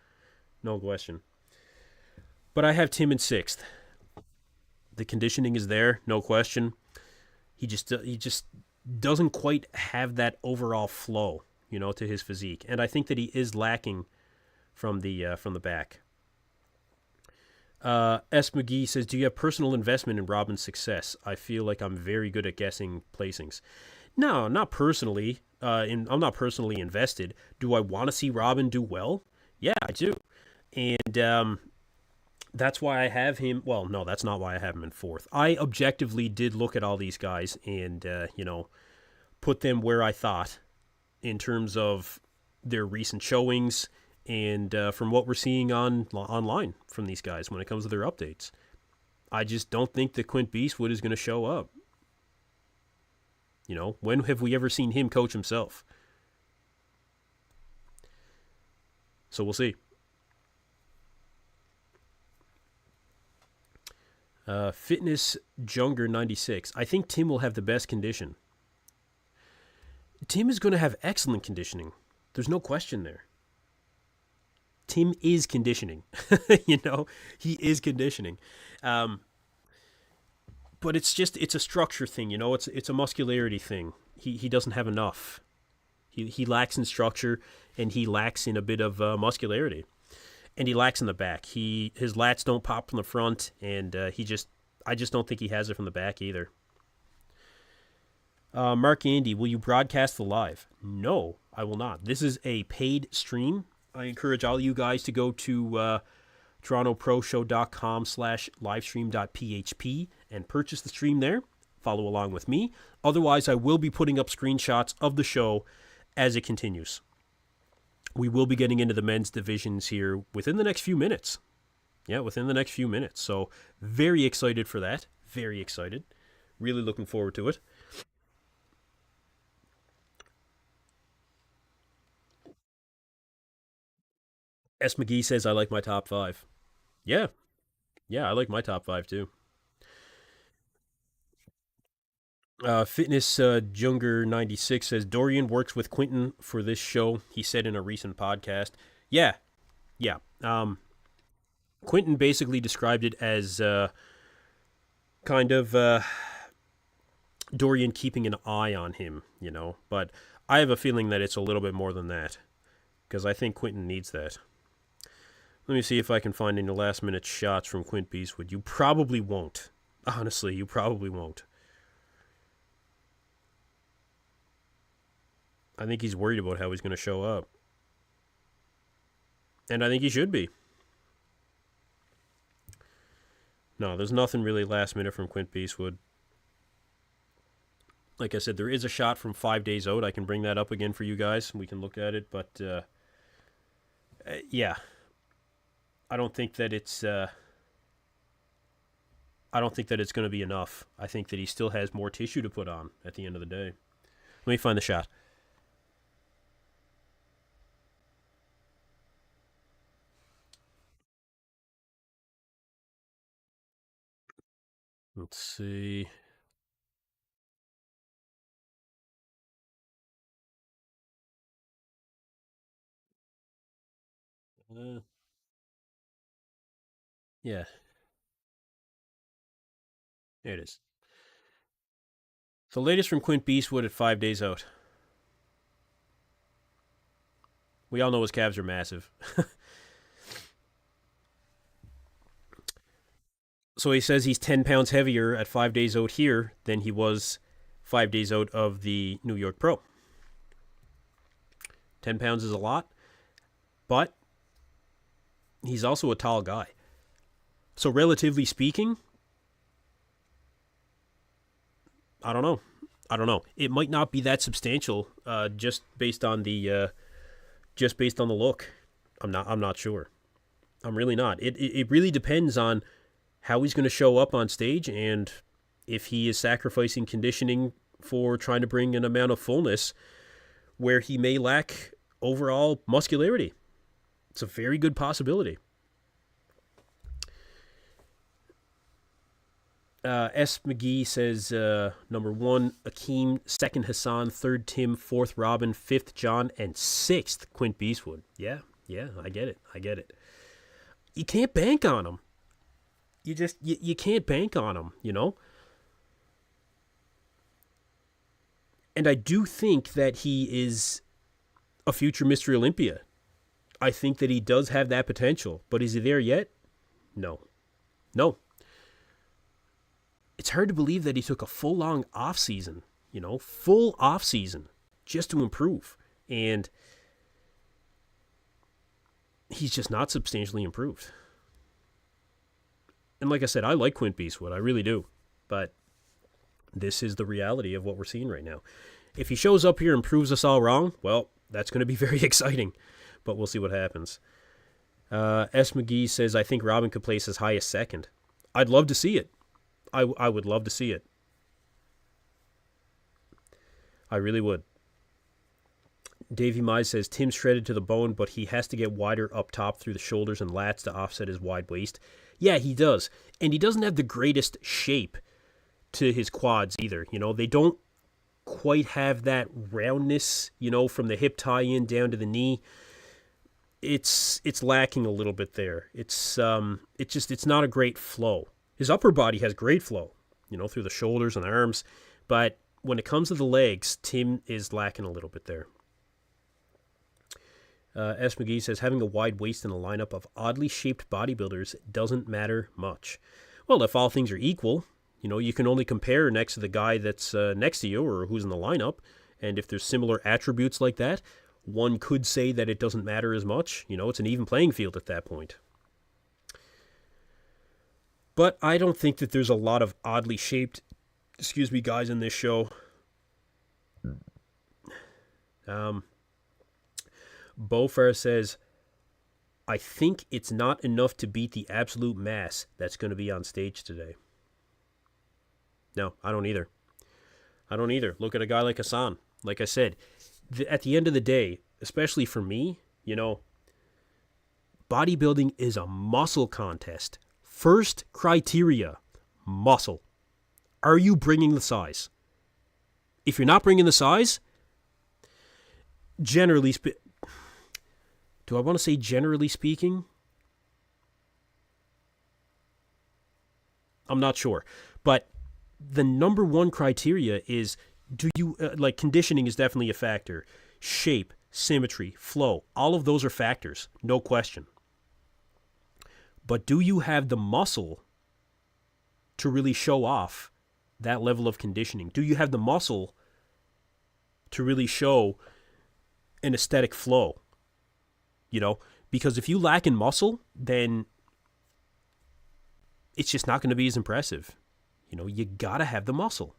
no question. But I have Tim in sixth. The conditioning is there, no question. He just doesn't quite have that overall flow, you know, to his physique, and I think that he is lacking from the back. S. McGee says, "Do you have personal investment in Robin's success? I feel like I'm very good at guessing placings." No, not personally. I'm not personally invested. Do I want to see Robin do well? Yeah, I do, and that's why I have him. Well, no, that's not why I have him in fourth. I objectively did look at all these guys and, you know, put them where I thought in terms of their recent showings and from what we're seeing online from these guys when it comes to their updates. I just don't think that Quint Beastwood is going to show up. You know, when have we ever seen him coach himself? So we'll see. Fitness Junger 96. I think Tim will have the best condition. Tim is going to have excellent conditioning. There's no question there. Tim is conditioning. You know, he is conditioning. But it's a structure thing, you know, it's a muscularity thing. He doesn't have enough. He lacks in structure, and he lacks in a bit of muscularity. And he lacks in the back. His lats don't pop from the front, and I just don't think he has it from the back either. Mark Andy, will you broadcast the live? No, I will not. This is a paid stream. I encourage all you guys to go to torontoproshow.com/livestream.php and purchase the stream there. Follow along with me. Otherwise, I will be putting up screenshots of the show as it continues. We will be getting into the men's divisions here within the next few minutes. Yeah, within the next few minutes. So very excited for that. Very excited. Really looking forward to it. S. McGee says, I like my top five. Yeah. Yeah, I like my top five too. Fitness Junger 96 says, Dorian works with Quinton for this show, he said in a recent podcast. Yeah. Yeah. Quinton basically described it as kind of Dorian keeping an eye on him, you know. But I have a feeling that it's a little bit more than that, because I think Quinton needs that. Let me see if I can find any last-minute shots from Quint Beastwood. You probably won't. Honestly, you probably won't. I think he's worried about how he's going to show up. And I think he should be. No, there's nothing really last minute from Quint Beastwood. Like I said, there is a shot from 5 days out. I can bring that up again for you guys. We can look at it, but yeah. I don't think that it's going to be enough. I think that he still has more tissue to put on at the end of the day. Let me find the shot. Let's see. Yeah, there it is. The latest from Quint Beastwood at 5 days out. We all know his calves are massive. So he says he's 10 pounds heavier at 5 days out here than he was 5 days out of the New York Pro. 10 pounds is a lot, but he's also a tall guy. So relatively speaking, I don't know. It might not be that substantial, just based on the look. I'm not sure. I'm really not. It really depends on how he's going to show up on stage and if he is sacrificing conditioning for trying to bring an amount of fullness where he may lack overall muscularity. It's a very good possibility. S. McGee says, number 1, Akim, 2nd Hassan, 3rd Tim, 4th Robin, 5th John, and 6th Quint Beastwood. Yeah, I get it. You can't bank on him. You can't bank on him, you know? And I do think that he is a future Mr. Olympia. I think that he does have that potential, but is he there yet? No. It's hard to believe that he took a full long off season, full off season just to improve. And he's just not substantially improved. And like I said, I like Quint Beastwood. I really do. But this is the reality of what we're seeing right now. If he shows up here and proves us all wrong, well, that's going to be very exciting. But we'll see what happens. S. McGee says, I think Robin could place as high as 2nd. I'd love to see it. I would love to see it. I really would. Davey Mize says, Tim's shredded to the bone, but he has to get wider up top through the shoulders and lats to offset his wide waist. Yeah, he does. And he doesn't have the greatest shape to his quads either. They don't quite have that roundness, from the hip tie-in down to the knee. It's lacking a little bit there. It's not a great flow. His upper body has great flow, through the shoulders and the arms. But when it comes to the legs, Tim is lacking a little bit there. S. McGee says, having a wide waist in a lineup of oddly shaped bodybuilders doesn't matter much. Well, if all things are equal, you can only compare next to the guy that's next to you or who's in the lineup. And if there's similar attributes like that, one could say that it doesn't matter as much. It's an even playing field at that point. But I don't think that there's a lot of oddly shaped, guys in this show. Bofar says, I think it's not enough to beat the absolute mass that's going to be on stage today. No, I don't either. Look at a guy like Hassan. Like I said, at the end of the day, especially for me, bodybuilding is a muscle contest. First criteria, muscle. Are you bringing the size? If you're not bringing the size, do I want to say generally speaking? I'm not sure. But the number one criteria is, conditioning is definitely a factor. Shape, symmetry, flow, all of those are factors, no question. But do you have the muscle to really show off that level of conditioning? Do you have the muscle to really show an aesthetic flow? Because if you lack in muscle, then it's just not going to be as impressive. You got to have the muscle.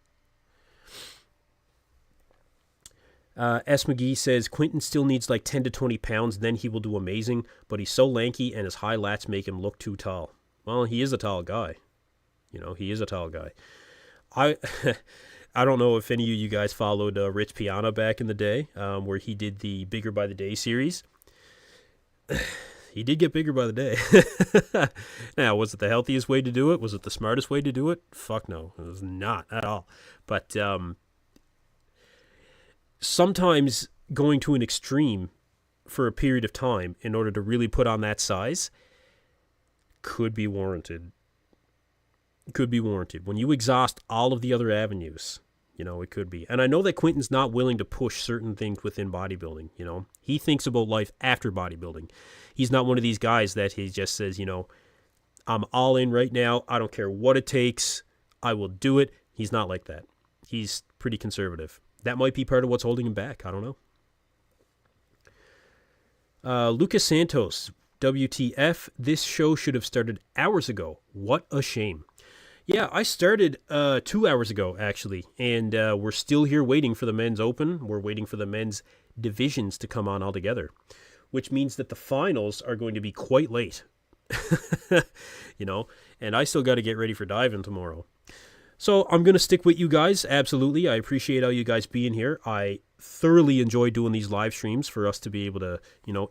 S. McGee says, Quinton still needs like 10 to 20 pounds, then he will do amazing, but he's so lanky and his high lats make him look too tall. Well, he is a tall guy. He is a tall guy. I don't know if any of you guys followed Rich Piana back in the day, where he did the Bigger by the Day series. He did get bigger by the day. Now, was it the healthiest way to do it? Was it the smartest way to do it? Fuck no. It was not at all. But sometimes going to an extreme for a period of time in order to really put on that size could be warranted. Could be warranted. When you exhaust all of the other avenues, It could be. And I know that Quinton's not willing to push certain things within bodybuilding. He thinks about life after bodybuilding. He's not one of these guys that he just says, I'm all in right now. I don't care what it takes. I will do it. He's not like that. He's pretty conservative. That might be part of what's holding him back. I don't know. Lucas Santos, WTF, this show should have started hours ago. What a shame. Yeah, I started 2 hours ago, actually, and we're still here waiting for the men's open. We're waiting for the men's divisions to come on altogether, which means that the finals are going to be quite late. And I still got to get ready for diving tomorrow. So I'm going to stick with you guys, absolutely. I appreciate all you guys being here. I thoroughly enjoy doing these live streams for us to be able to,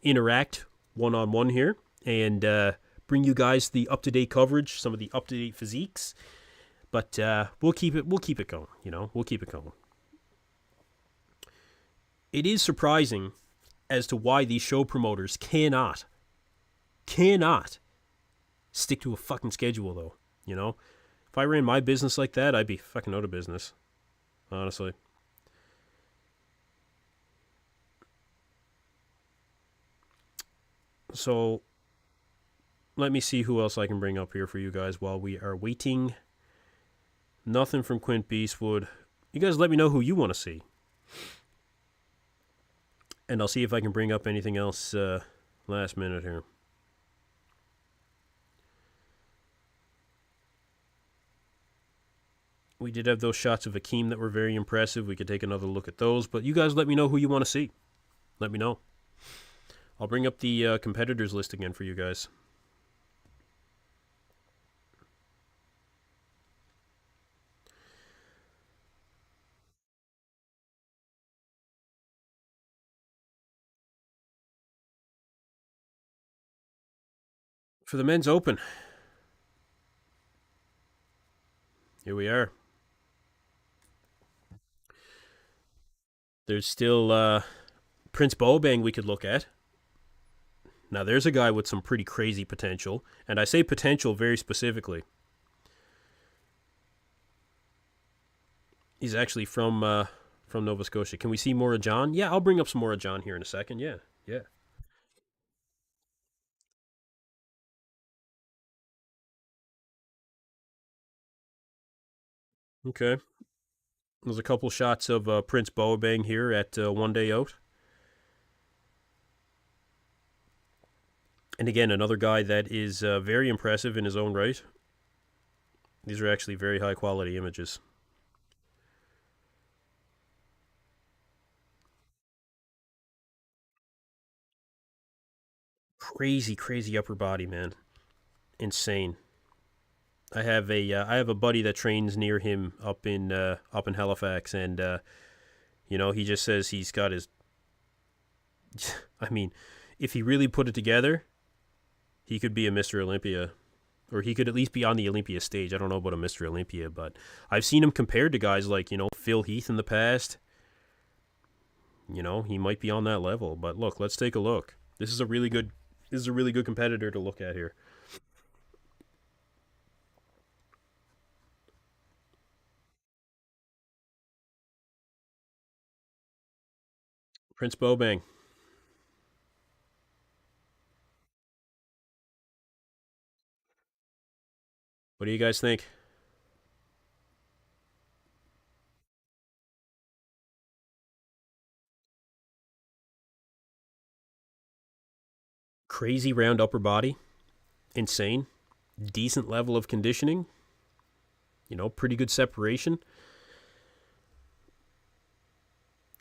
interact one-on-one here and bring you guys the up-to-date coverage, some of the up-to-date physiques. But we'll keep it going, we'll keep it going. It is surprising as to why these show promoters cannot stick to a fucking schedule, though, If I ran my business like that, I'd be fucking out of business, honestly. So, let me see who else I can bring up here for you guys while we are waiting. Nothing from Quint Beastwood. You guys let me know who you want to see. And I'll see if I can bring up anything else last minute here. We did have those shots of Hakeem that were very impressive. We could take another look at those. But you guys let me know who you want to see. Let me know. I'll bring up the competitors list again for you guys. For the men's open. Here we are. There's still Prince Boabang we could look at. Now, there's a guy with some pretty crazy potential. And I say potential very specifically. He's actually from Nova Scotia. Can we see more of John? Yeah, I'll bring up some more of John here in a second. Yeah. Okay. There's a couple shots of Prince Boabang here at one day out. And again, another guy that is very impressive in his own right. These are actually very high quality images. Crazy upper body, man. Insane. I have a buddy that trains near him up in Halifax, and he just says he's got his. I mean, if he really put it together, he could be a Mr. Olympia, or he could at least be on the Olympia stage. I don't know about a Mr. Olympia, but I've seen him compared to guys like Phil Heath in the past. He might be on that level. But look, let's take a look. This is a really good competitor to look at here. Prince Boabang. What do you guys think? Crazy round upper body. Insane. Decent level of conditioning. Pretty good separation.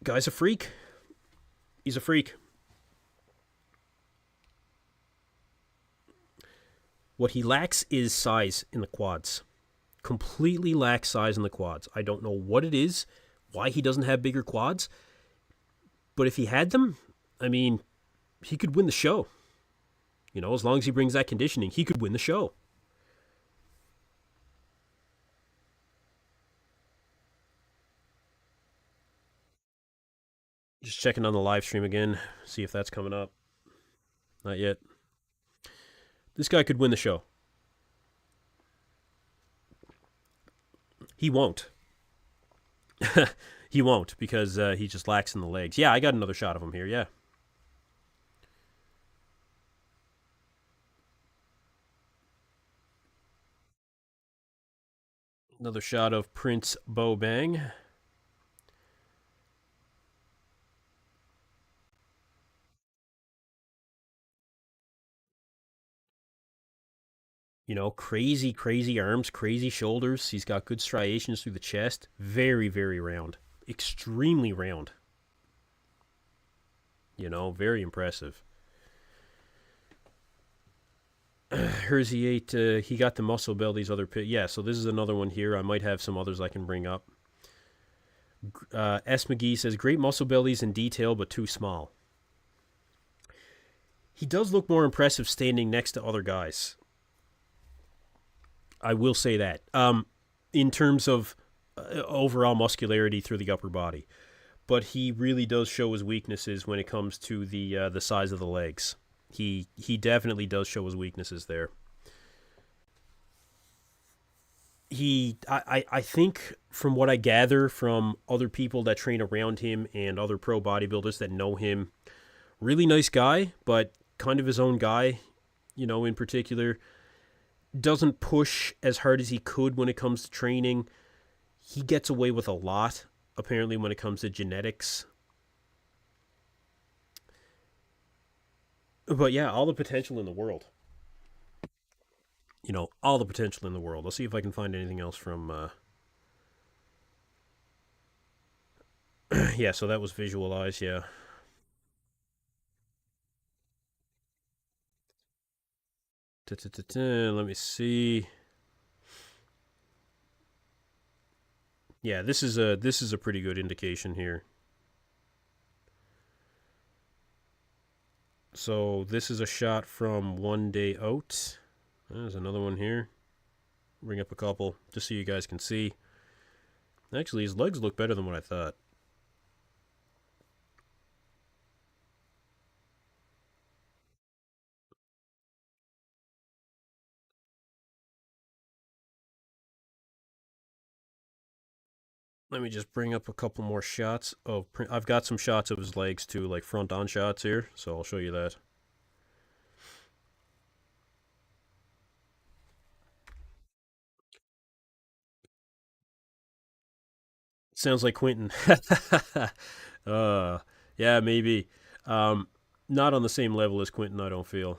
Guy's a freak. He's a freak. What he lacks is size in the quads. Completely lacks size in the quads. I don't know what it is, why he doesn't have bigger quads. But if he had them, I mean, he could win the show. As long as he brings that conditioning, he could win the show. Just checking on the live stream again, see if that's coming up. Not yet. This guy could win the show. He won't. He won't because he just lacks in the legs. Yeah, I got another shot of him here. Yeah. Another shot of Prince Bobang. You know, crazy, crazy arms, crazy shoulders. He's got good striations through the chest. Very, very round. Extremely round. You know, very impressive. Here's he ate. He got the muscle bellies. Other pit. Yeah. So this is another one here. I might have some others I can bring up. S. McGee says great muscle bellies in detail, but too small. He does look more impressive standing next to other guys. I will say that. In terms of overall muscularity through the upper body, but he really does show his weaknesses when it comes to the size of the legs. He definitely does show his weaknesses there. I think from what I gather from other people that train around him and other pro bodybuilders that know him, really nice guy, but kind of his own guy, you know, in particular. Doesn't push as hard as he could when it comes to training. He gets away with a lot, apparently, when it comes to genetics. But yeah, all the potential in the world. You know, all the potential in the world. I'll see if I can find anything else from... yeah, so that was visualized, yeah. Let me see. Yeah, this is a pretty good indication here. So this is a shot from one day out. There's another one here. Bring up a couple just so you guys can see. Actually, his legs look better than what I thought. Let me just bring up a couple more shots of... I've got some shots of his legs too, like front-on shots here, so I'll show you that. Sounds like Quentin. uh, yeah, maybe. Um, Not on the same level as Quentin, I don't feel.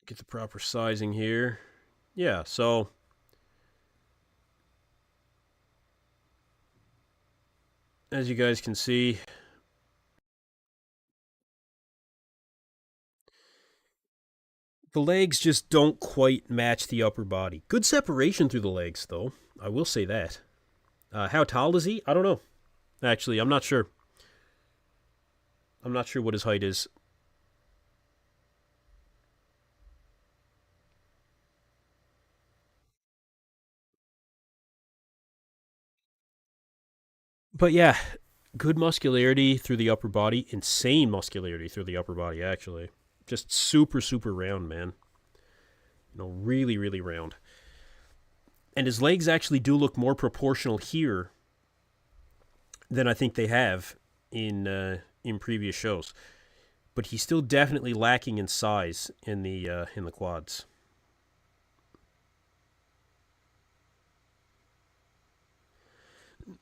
Get the proper sizing here. Yeah, so as you guys can see, the legs just don't quite match the upper body. Good separation through the legs, though. I will say that. How tall is he? I don't know. Actually, I'm not sure. I'm not sure what his height is. But yeah, good muscularity through the upper body. Insane muscularity through the upper body, actually. Just super, super round, man. You know, really, really round. And his legs actually do look more proportional here than I think they have in previous shows. But he's still definitely lacking in size in the quads.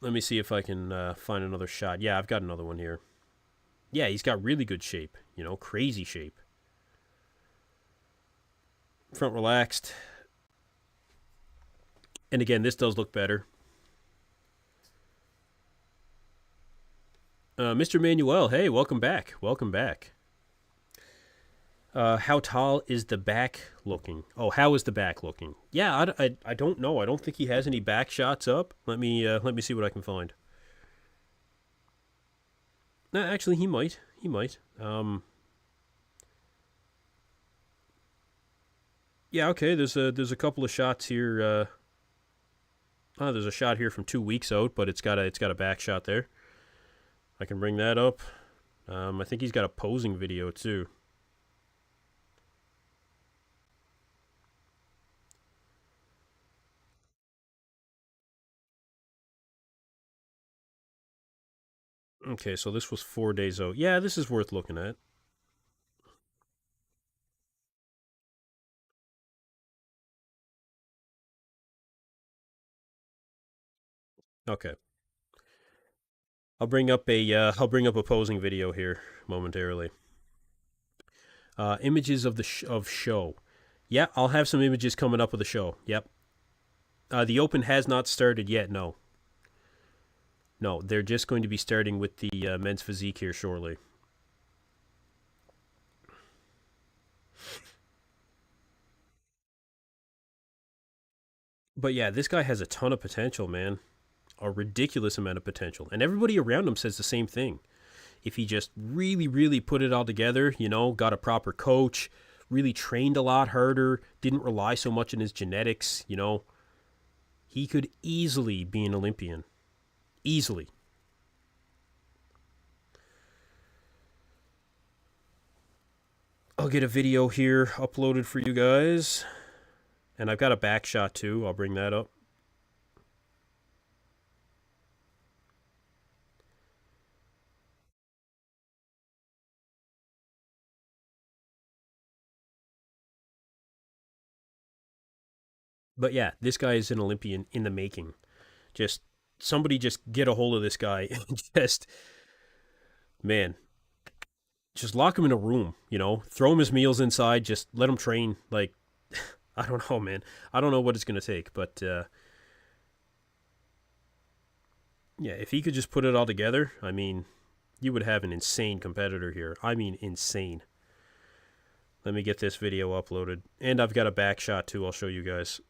Let me see if I can find another shot. Yeah, I've got another one here. Yeah, he's got really good shape. You know, crazy shape. Front relaxed. And again, this does look better. Mr. Manuel, hey, welcome back. Welcome back. How tall is the back looking? Oh, how is the back looking? Yeah, I don't know. I don't think he has any back shots up. Let me see what I can find. No, actually, he might. He might. Yeah, okay. There's a couple of shots here. There's a shot here from 2 weeks out, but it's got a back shot there. I can bring that up. I think he's got a posing video too. Okay, so this was 4 days out. Yeah, this is worth looking at. Okay, I'll bring up a posing video here momentarily. Images of of show. Yeah, I'll have some images coming up of the show. Yep. The Open has not started yet. No, no, they're just going to be starting with the men's physique here shortly. But yeah, this guy has a ton of potential, man. A ridiculous amount of potential, and everybody around him says the same thing. If he just really, really put it all together, got a proper coach, really trained a lot harder, didn't rely so much on his genetics, he could easily be an Olympian. Easily. I'll get a video here uploaded for you guys. And I've got a back shot too. I'll bring that up. But yeah, this guy is an Olympian in the making. Just somebody just get a hold of this guy and just, man, just lock him in a room, throw him his meals inside, just let him train. Like, I don't know, man. I don't know what it's going to take, but yeah, if he could just put it all together, I mean, you would have an insane competitor here. I mean, insane. Let me get this video uploaded. And I've got a back shot too, I'll show you guys.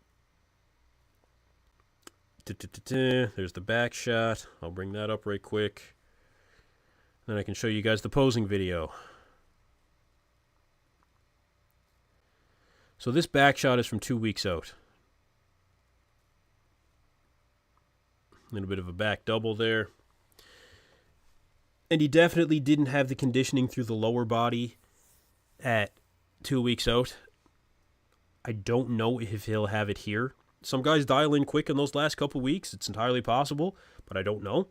There's the back shot. I'll bring that up right quick. Then I can show you guys the posing video. So this back shot is from 2 weeks out. A little bit of a back double there. And he definitely didn't have the conditioning through the lower body at 2 weeks out. I don't know if he'll have it here. Some guys dial in quick in those last couple weeks. It's entirely possible, but I don't know.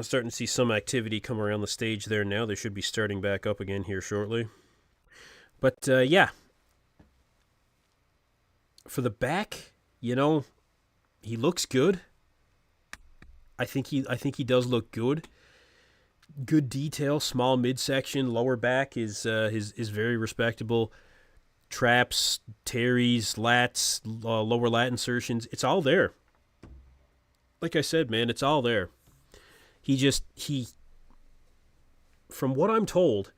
Starting to see some activity come around the stage there now. They should be starting back up again here shortly. But yeah, for the back, he looks good. I think he does look good. Good detail, small midsection, lower back is very respectable. Traps, teries, lats, lower lat insertions, it's all there. Like I said, man, it's all there. He from what I'm told,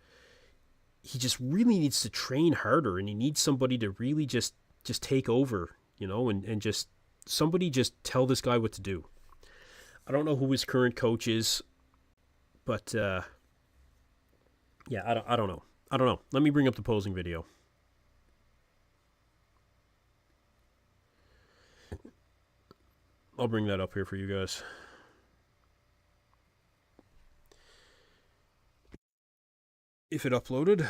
he just really needs to train harder, and he needs somebody to really just take over, and just somebody just tell this guy what to do. I don't know who his current coach is, but yeah, I don't know. I don't know. Let me bring up the posing video. I'll bring that up here for you guys. If it uploaded.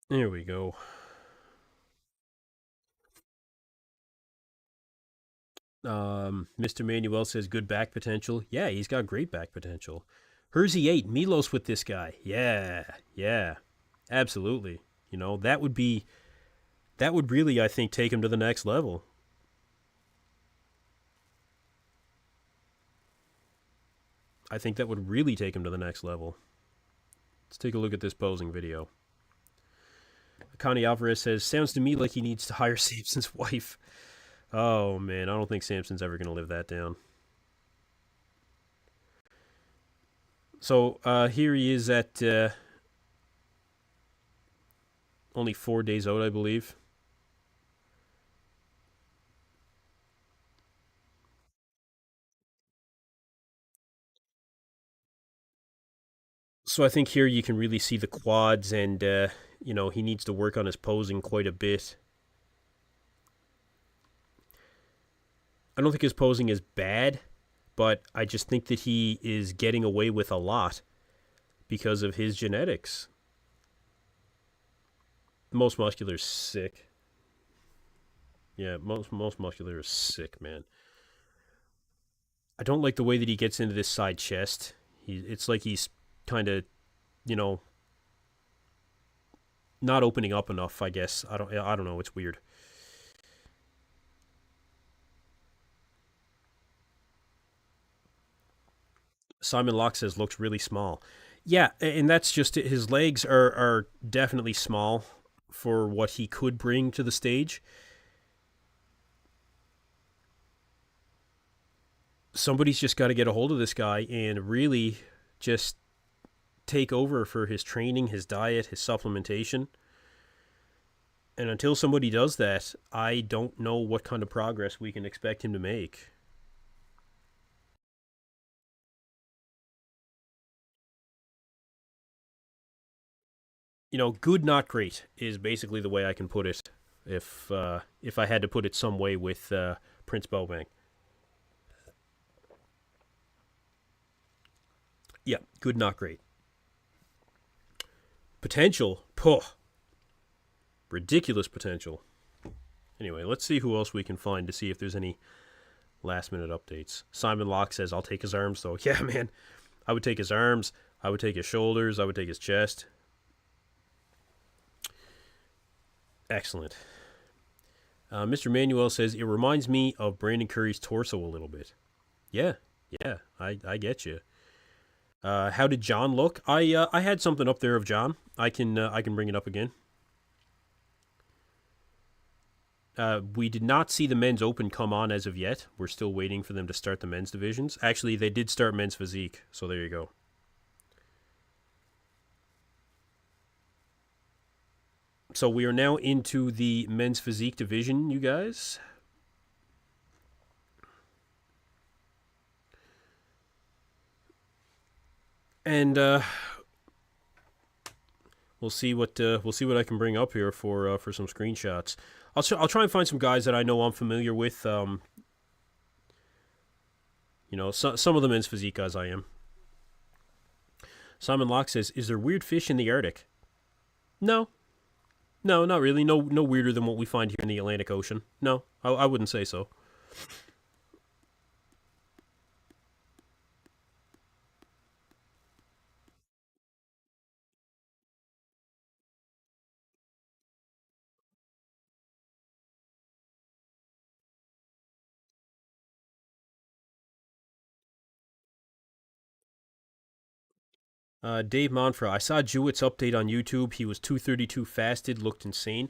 There we go. Mr. Manuel says good back potential. Yeah, he's got great back potential. Hersey 8, Milos with this guy. Yeah, yeah, absolutely. That would really, I think, take him to the next level. I think that would really take him to the next level. Let's take a look at this posing video. Connie Alvarez says, sounds to me like he needs to hire Samson's wife. Oh, man, I don't think Samson's ever going to live that down. So here he is at only 4 days out, I believe. So I think here you can really see the quads, and he needs to work on his posing quite a bit. I don't think his posing is bad, but I just think that he is getting away with a lot because of his genetics. Most muscular is sick. Yeah, most muscular is sick, man. I don't like the way that he gets into this side chest. It's like he's kind of, you know, not opening up enough, I guess. I don't know, it's weird. Simon Locke says looks really small. Yeah, and that's just it. His legs are definitely small for what he could bring to the stage. Somebody's just got to get a hold of this guy and really just take over for his training, his diet, his supplementation. And until somebody does that, I don't know what kind of progress we can expect him to make. Good, not great is basically the way I can put it. If I had to put it some way with Prince Bobang. Yeah, good, not great. Potential, ridiculous potential. Anyway, let's see who else we can find to see if there's any last minute updates. Simon Locke says, I'll take his arms, though. Yeah, man. I would take his arms. I would take his shoulders. I would take his chest. Excellent. Mr. Manuel says, it reminds me of Brandon Curry's torso a little bit. Yeah, I get you. How did John look? I had something up there of John. I can bring it up again. We did not see the men's open come on as of yet. We're still waiting for them to start the men's divisions. Actually, they did start men's physique, so there you go. So we are now into the men's physique division, you guys. And we'll see what I can bring up here for some screenshots. I'll try and find some guys that I know I'm familiar with. Some of the men's physique guys I am. Simon Locke says, "Is there weird fish in the Arctic?" No, not really. No weirder than what we find here in the Atlantic Ocean. No, I wouldn't say so. Dave Monfra, I saw Jewett's update on YouTube. He was 232 fasted, looked insane.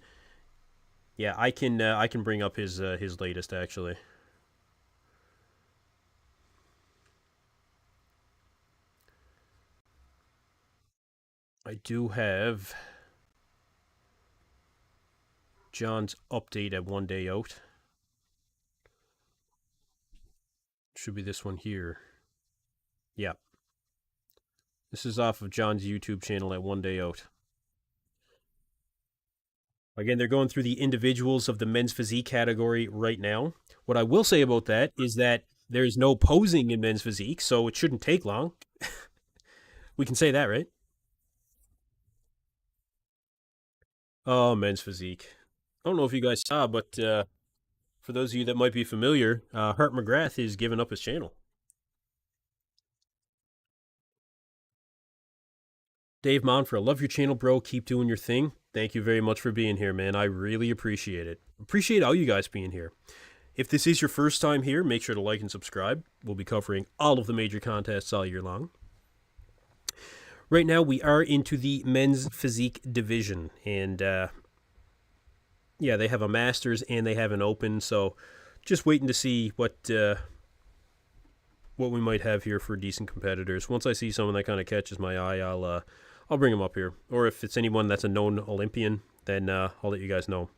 Yeah, I can bring up his latest actually. I do have John's update at 1 day out. Should be this one here. Yeah. This is off of John's YouTube channel at 1 day out. Again, they're going through the individuals of the men's physique category right now. What I will say about that is that there's no posing in men's physique, so it shouldn't take long. We can say that, right? Oh, men's physique. I don't know if you guys saw, but for those of you that might be familiar, Hart McGrath is giving up his channel. Dave Monfort, love your channel, bro. Keep doing your thing. Thank you very much for being here, man. I really appreciate it. Appreciate all you guys being here. If this is your first time here, make sure to like and subscribe. We'll be covering all of the major contests all year long. Right now, we are into the men's physique division. And, yeah, they have a Masters and they have an Open. So just waiting to see what we might have here for decent competitors. Once I see someone that kind of catches my eye, I'll bring them up here. Or if it's anyone that's a known Olympian, then I'll let you guys know.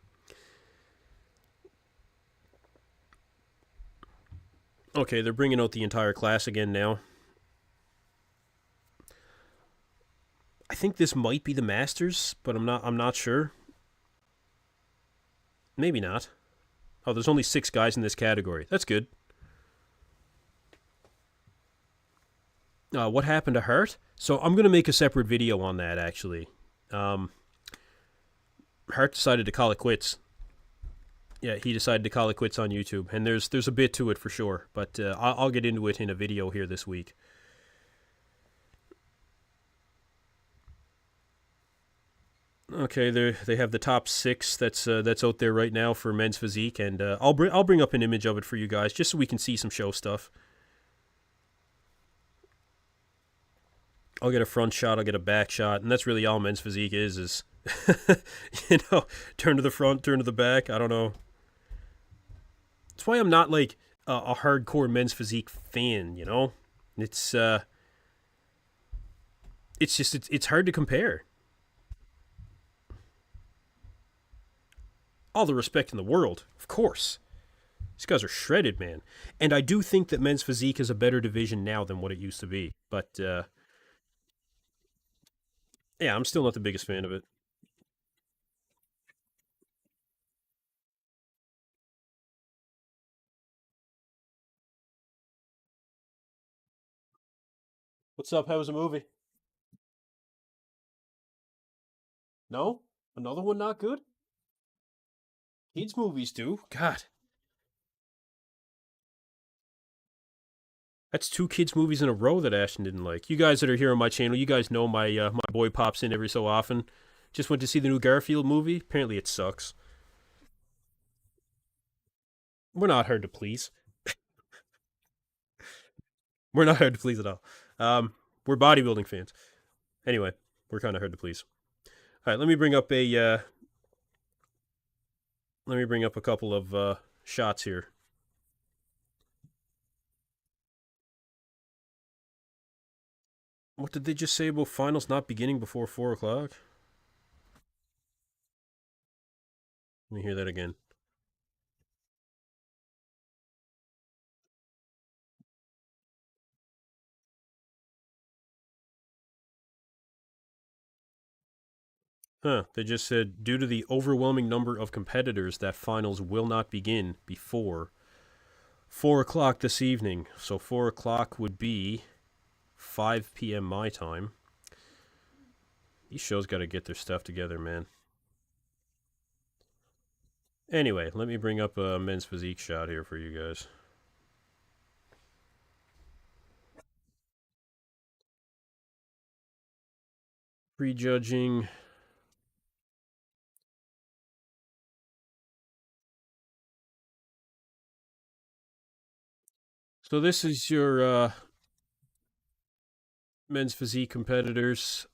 Okay, they're bringing out the entire class again now. I think this might be the Masters, but I'm not sure. Maybe not. Oh, there's only 6 guys in this category. That's good. What happened to Hart? So I'm gonna make a separate video on that actually. Um, Hart decided to call it quits. Yeah, he decided to call it quits on YouTube, and there's a bit to it for sure, but I'll get into it in a video here this week. Okay, they have the top 6 that's out there right now for men's physique, and I'll bring up an image of it for you guys just so we can see some show stuff. I'll get a front shot, I'll get a back shot, and that's really all men's physique is turn to the front, turn to the back. I don't know. That's why I'm not like a hardcore men's physique fan. It's it's hard to compare. All the respect in the world, of course. These guys are shredded, man. And I do think that men's physique is a better division now than what it used to be. But yeah, I'm still not the biggest fan of it. What's up? How was the movie? No? Another one not good? Kids movies do. God, that's 2 kids movies in a row that Ashton didn't like. You guys that are here on my channel, you guys know my boy pops in every so often. Just went to see the new Garfield movie. Apparently it sucks. We're not hard to please. We're not hard to please at all. We're bodybuilding fans. Anyway, we're kind of hard to please. All right, let me bring up a couple of shots here. What did they just say about finals not beginning before 4 o'clock? Let me hear that again. Huh, they just said due to the overwhelming number of competitors that finals will not begin before 4 o'clock this evening. So 4 o'clock would be 5 p.m. my time. These shows got to get their stuff together, man. Anyway, let me bring up a men's physique shot here for you guys. Prejudging. So this is your men's physique competitors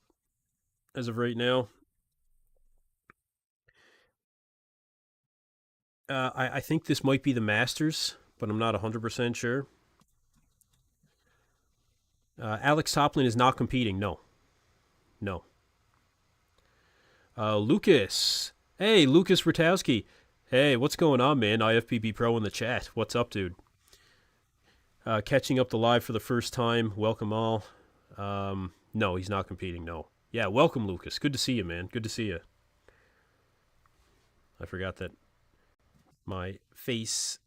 as of right now. I think this might be the Masters, but I'm not 100% sure. Alex Toplin is not competing. No. No. Lucas. Hey, Lucas Ratowski. Hey, what's going on, man? IFPB Pro in the chat. What's up, dude? Catching up the live for the first time. Welcome all. No, he's not competing. No. Yeah, welcome, Lucas. Good to see you, man. Good to see you. I forgot that my face.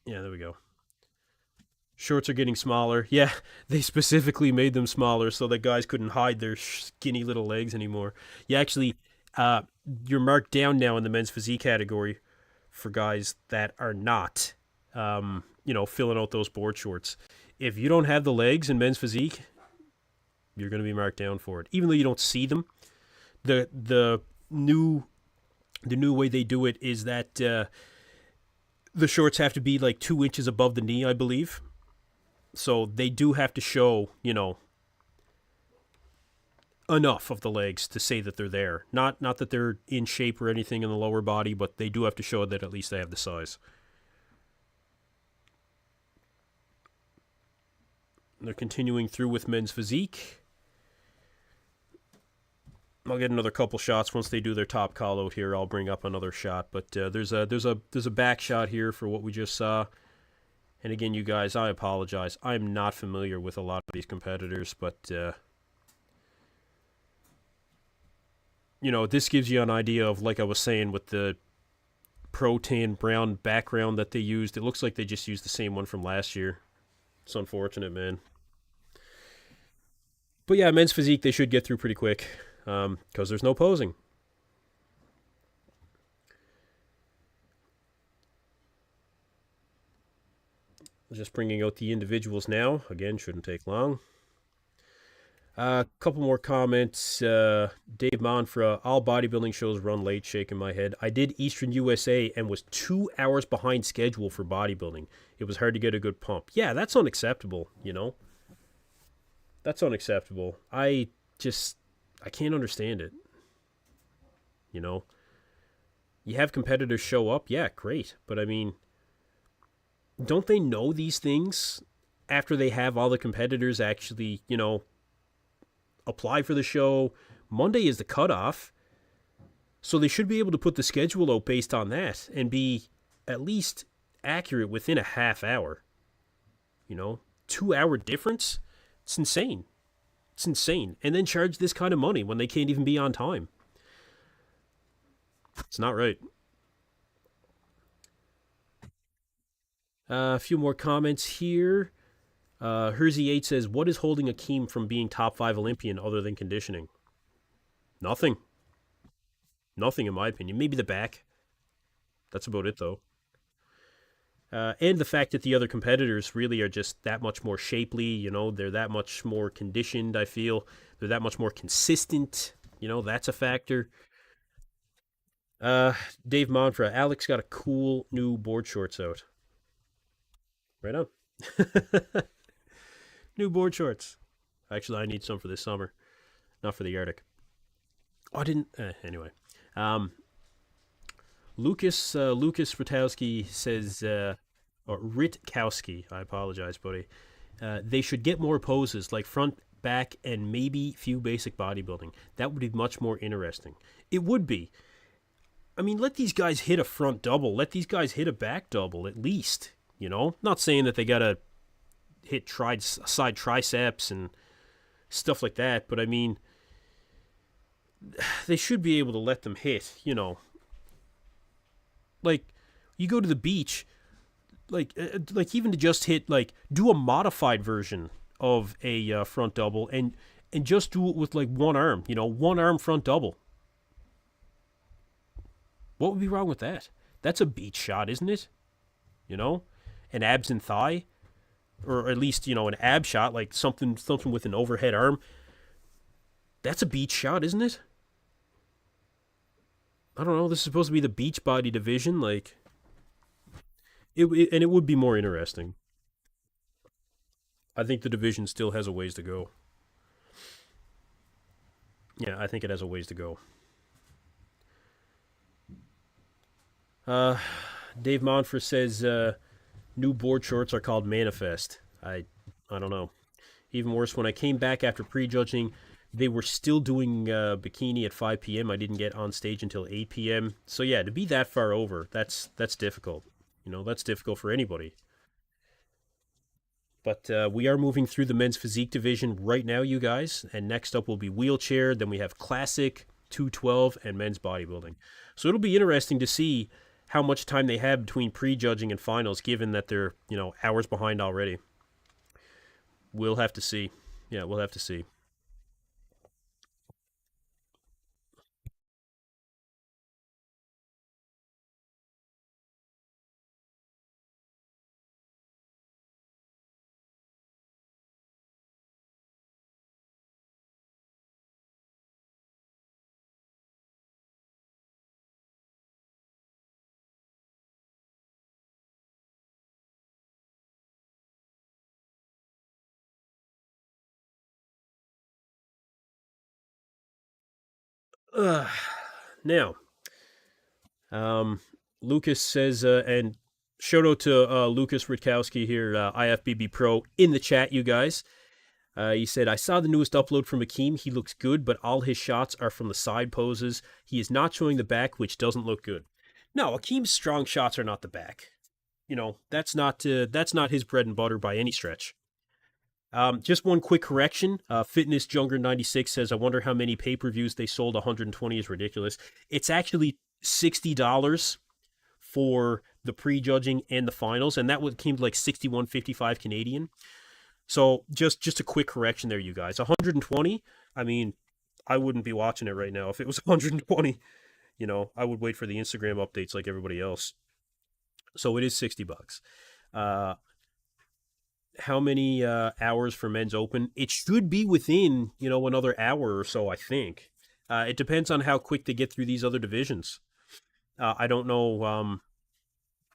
Yeah, there we go. Shorts are getting smaller. Yeah, they specifically made them smaller so that guys couldn't hide their skinny little legs anymore. You actually, uh, you're marked down now in the men's physique category for guys that are not, filling out those board shorts. If you don't have the legs in men's physique, you're going to be marked down for it, even though you don't see them. The new the new way they do it is that the shorts have to be like 2 inches above the knee, I believe. So they do have to show, enough of the legs to say that they're there. Not that they're in shape or anything in the lower body, but they do have to show that at least they have the size. They're continuing through with men's physique. I'll get another couple shots once they do their top call out here. I'll bring up another shot, but there's a back shot here for what we just saw. And again, you guys, I apologize. I'm not familiar with a lot of these competitors, but this gives you an idea of, like I was saying, with the pro tan brown background that they used. It looks like they just used the same one from last year. It's unfortunate, man. But yeah, men's physique they should get through pretty quick because there's no posing. Just bringing out the individuals now. Again, shouldn't take long. A couple more comments. Dave Monfra, all bodybuilding shows run late, shaking my head. I did Eastern USA and was 2 hours behind schedule for bodybuilding. It was hard to get a good pump. Yeah, that's unacceptable, you know? That's unacceptable. I can't understand it, you know? You have competitors show up, yeah, great. But I mean, don't they know these things after they have all the competitors actually, apply for the show? Monday is the cutoff, so they should be able to put the schedule out based on that and be at least accurate within a half hour. 2 hour difference? It's insane. It's insane. And then charge this kind of money when they can't even be on time. It's not right. A few more comments here. Hersey8 says, what is holding Akim from being top 5 Olympian other than conditioning? Nothing. Nothing, in my opinion. Maybe the back. That's about it, though. And the fact that the other competitors really are just that much more shapely. They're that much more conditioned, I feel. They're that much more consistent. That's a factor. Dave Monfra, Alex got a cool new board shorts out. Right on. New board shorts. Actually, I need some for this summer, not for the Arctic. Oh, I didn't. Anyway, Lucas Rutowski says, or Ritkowski. I apologize, buddy. They should get more poses like front, back, and maybe few basic bodybuilding. That would be much more interesting. It would be. I mean, let these guys hit a front double. Let these guys hit a back double at least. Not saying that they gotta hit side triceps and stuff like that, but I mean, they should be able to let them hit. Like you go to the beach, like even to just hit, like do a modified version of a front double and just do it with like one arm. One arm front double. What would be wrong with that? That's a beach shot, isn't it? An abs and thigh, or at least an ab shot, like something with an overhead arm. That's a beach shot, isn't it? I don't know. This is supposed to be the beach body division, like and it would be more interesting. I think the division still has a ways to go. Yeah, I think it has a ways to go. Dave Monfort says new board shorts are called Manifest. I don't know. Even worse, when I came back after prejudging, they were still doing bikini at 5 p.m. I didn't get on stage until 8 p.m. So yeah, to be that far over, that's difficult. That's difficult for anybody. But we are moving through the men's physique division right now, you guys. And next up will be wheelchair. Then we have classic, 212, and men's bodybuilding. So it'll be interesting to see how much time they have between prejudging and finals, given that they're, hours behind already. We'll have to see. Yeah, we'll have to see. Uh, now, um, Lucas says, and shout out to Lucas Rutkowski here, IFBB Pro, in the chat, you guys. He said, I saw the newest upload from Akeem. He looks good, but all his shots are from the side poses. He is not showing the back, which doesn't look good. No, Akeem's strong shots are not the back. That's not his bread and butter by any stretch. Just one quick correction. Fitness Junger 96 says, I wonder how many pay-per-views they sold. 120 is ridiculous. It's actually $60 for the prejudging and the finals, and that came to like 61.55 Canadian. So just a quick correction there, you guys. 120. I mean, I wouldn't be watching it right now if it was 120. I would wait for the Instagram updates like everybody else. So it is $60. Uh, how many hours for men's open? It should be within another hour or so. I think. It depends on how quick they get through these other divisions. I don't know.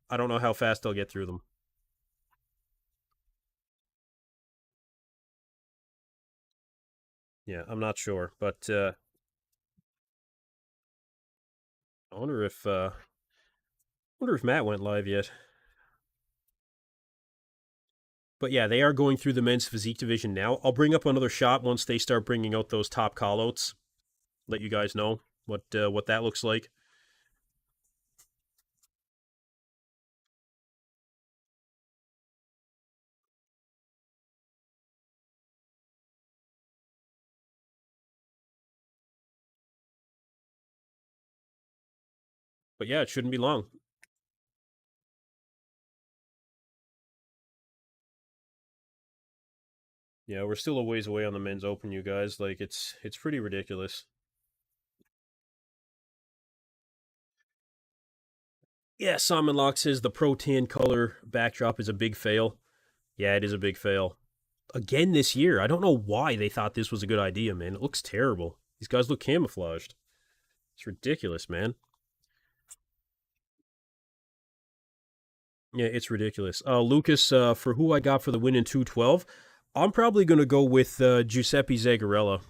I don't know how fast they'll get through them. Yeah, I'm not sure, but I wonder if Matt went live yet. But yeah, they are going through the men's physique division now. I'll bring up another shot once they start bringing out those top callouts. Let you guys know what that looks like. But yeah, it shouldn't be long. Yeah, we're still a ways away on the men's open, you guys. Like it's pretty ridiculous. Yeah, Simon Locke says the pro tan color backdrop is a big fail. Yeah, it is a big fail. Again this year. I don't know why they thought this was a good idea, man. It looks terrible. These guys look camouflaged. It's ridiculous, man. Yeah, it's ridiculous. Lucas, for who I got for the win in 212, I'm probably going to go with Giuseppe Zagarella.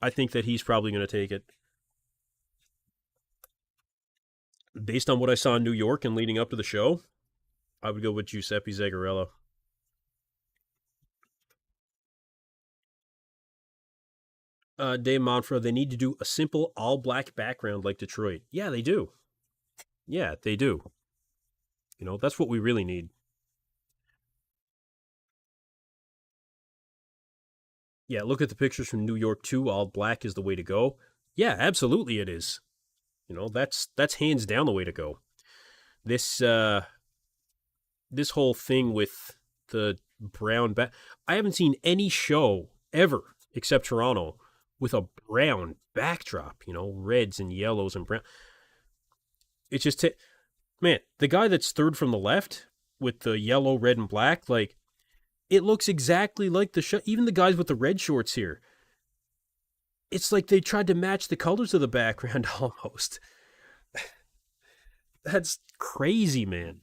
I think that he's probably going to take it. Based on what I saw in New York and leading up to the show, I would go with Giuseppe Zagarella. Dave Monfort, they need to do a simple all black background like Detroit. Yeah, they do. Yeah, they do. That's what we really need. Yeah, look at the pictures from New York too. All black is the way to go. Yeah, absolutely it is. That's hands down the way to go. This this whole thing with the brown back. I haven't seen any show ever except Toronto with a brown backdrop. Reds and yellows and brown. It's just man, the guy that's third from the left with the yellow, red, and black, like it looks exactly like the show. Even the guys with the red shorts here, it's like they tried to match the colors of the background almost. That's crazy, man.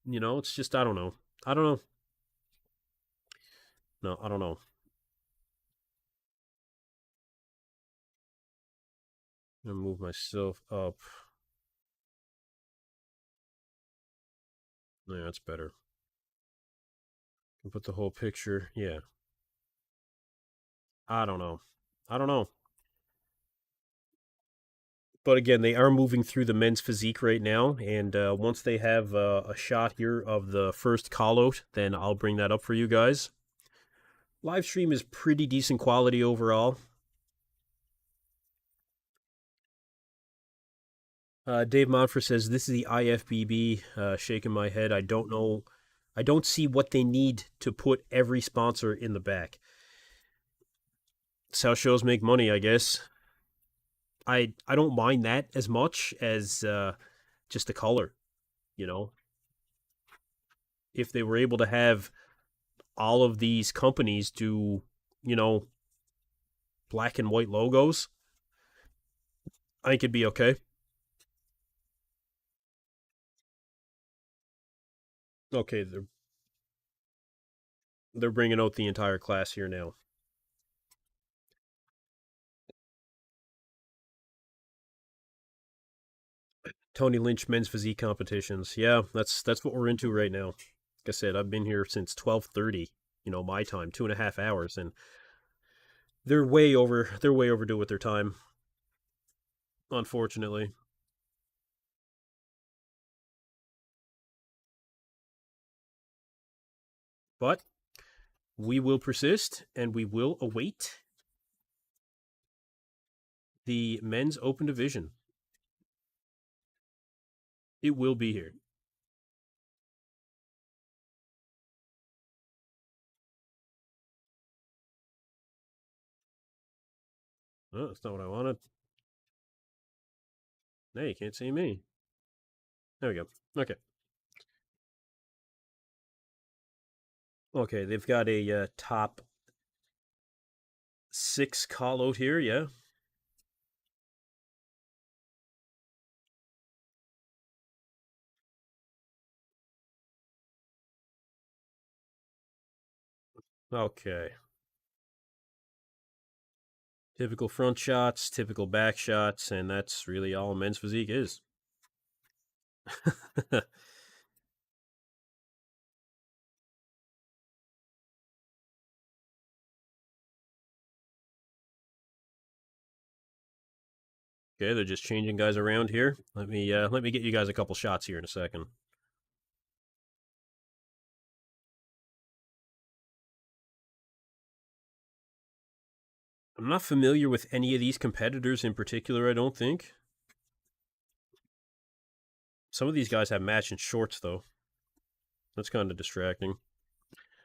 It's just I don't know. I don't know. No, I don't know. I'm gonna move myself up. Yeah, that's better. Put the whole picture. Yeah. I don't know. I don't know. But again, they are moving through the men's physique right now, and once they have a shot here of the first call out, then I'll bring that up for you guys. Live stream is pretty decent quality overall. Dave Monfort says this is the IFBB. Shaking my head. I don't know. I don't see what they need to put every sponsor in the back. It's how shows make money, I guess. I don't mind that as much as just the color. You know, if they were able to have all of these companies do, you know, black and white logos, I think it'd be okay. Okay, they're bringing out the entire class here now. Tony Lynch men's physique competitions. Yeah, that's what we're into right now. Like I said, I've been here since 12:30. My time, 2.5 hours, and they're way over. They're way overdue with their time. Unfortunately, but we will persist and we will await the men's open division. It will be here. Oh, that's not what I wanted. Hey, you can't see me. There we go. Okay. Okay, they've got a top 6 call out here, yeah. Okay. Typical front shots, typical back shots, and that's really all men's physique is. Okay, they're just changing guys around here. Let me get you guys a couple shots here in a second. I'm not familiar with any of these competitors in particular, I don't think. Some of these guys have matching shorts, though. That's kind of distracting.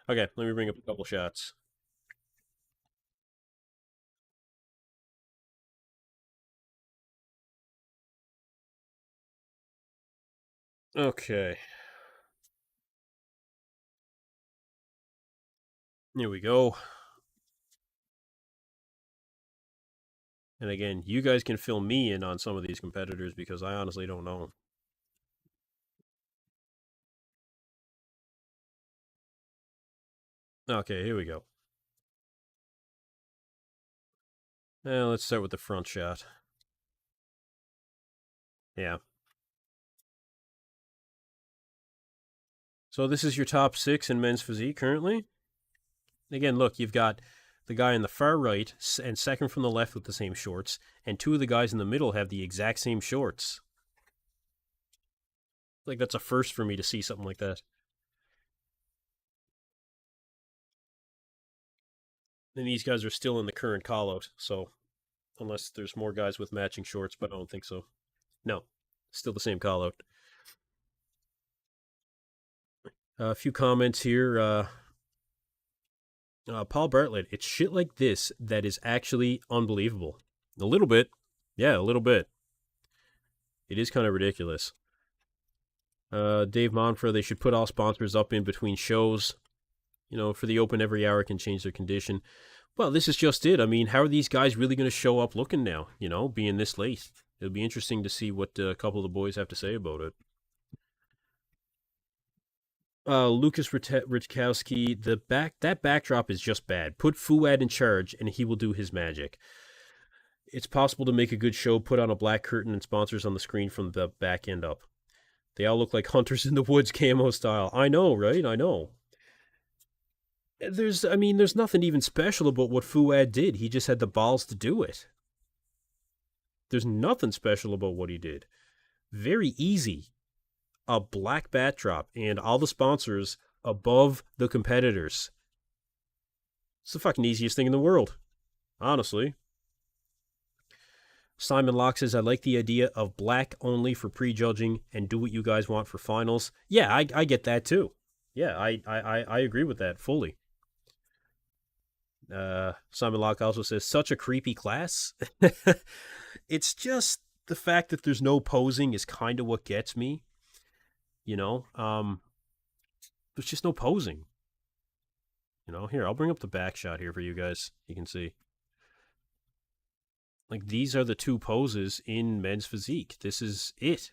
Okay, let me bring up a couple shots. Okay. Here we go. And again, you guys can fill me in on some of these competitors because I honestly don't know. Okay, here we go. Let's start with the front shot. Yeah. So this is your top 6 in men's physique currently. Again, look, you've got the guy on the far right and second from the left with the same shorts, and 2 of the guys in the middle have the exact same shorts. Like, that's a first for me to see something like that. And these guys are still in the current call out, so unless there's more guys with matching shorts, but I don't think so. No, still the same call out. A few comments here. Paul Bartlett, it's shit like this that is actually unbelievable. A little bit. Yeah, a little bit. It is kind of ridiculous. Dave Monfra, they should put all sponsors up in between shows. For the open every hour can change their condition. Well, this is just it. I mean, how are these guys really going to show up looking now, being this late? It'll be interesting to see what a couple of the boys have to say about it. Lucas Ritkowski, that backdrop is just bad. Put Fuad in charge, and he will do his magic. It's possible to make a good show, put on a black curtain and sponsors on the screen from the back end up. They all look like hunters in the woods camo style. I know, right? I know. There's nothing even special about what Fuad did. He just had the balls to do it. There's nothing special about what he did. Very easy. A black backdrop and all the sponsors above the competitors. It's the fucking easiest thing in the world. Honestly. Simon Locke says, I like the idea of black only for prejudging and do what you guys want for finals. Yeah, I get that too. Yeah, I agree with that fully. Simon Locke also says, such a creepy class. It's just the fact that there's no posing is kind of what gets me. There's just no posing. Here, I'll bring up the back shot here for you guys. You can see. Like, these are the 2 poses in men's physique. This is it.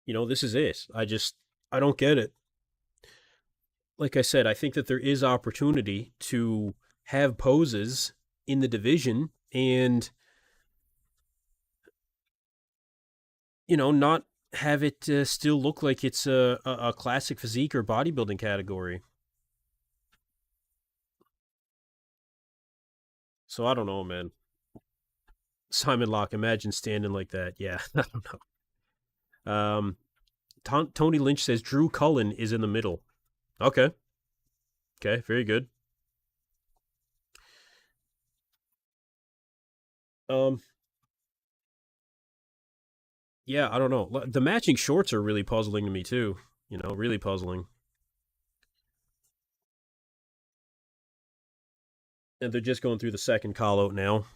This is it. I don't get it. Like I said, I think that there is opportunity to have poses in the division and, not have it still look like it's a classic physique or bodybuilding category. So I don't know, man. Simon Locke, imagine standing like that. Yeah, I don't know. Tony Lynch says Drew Cullen is in the middle. Okay. Okay, very good. Yeah, I don't know. The matching shorts are really puzzling to me too. Really puzzling. And they're just going through the second call out now.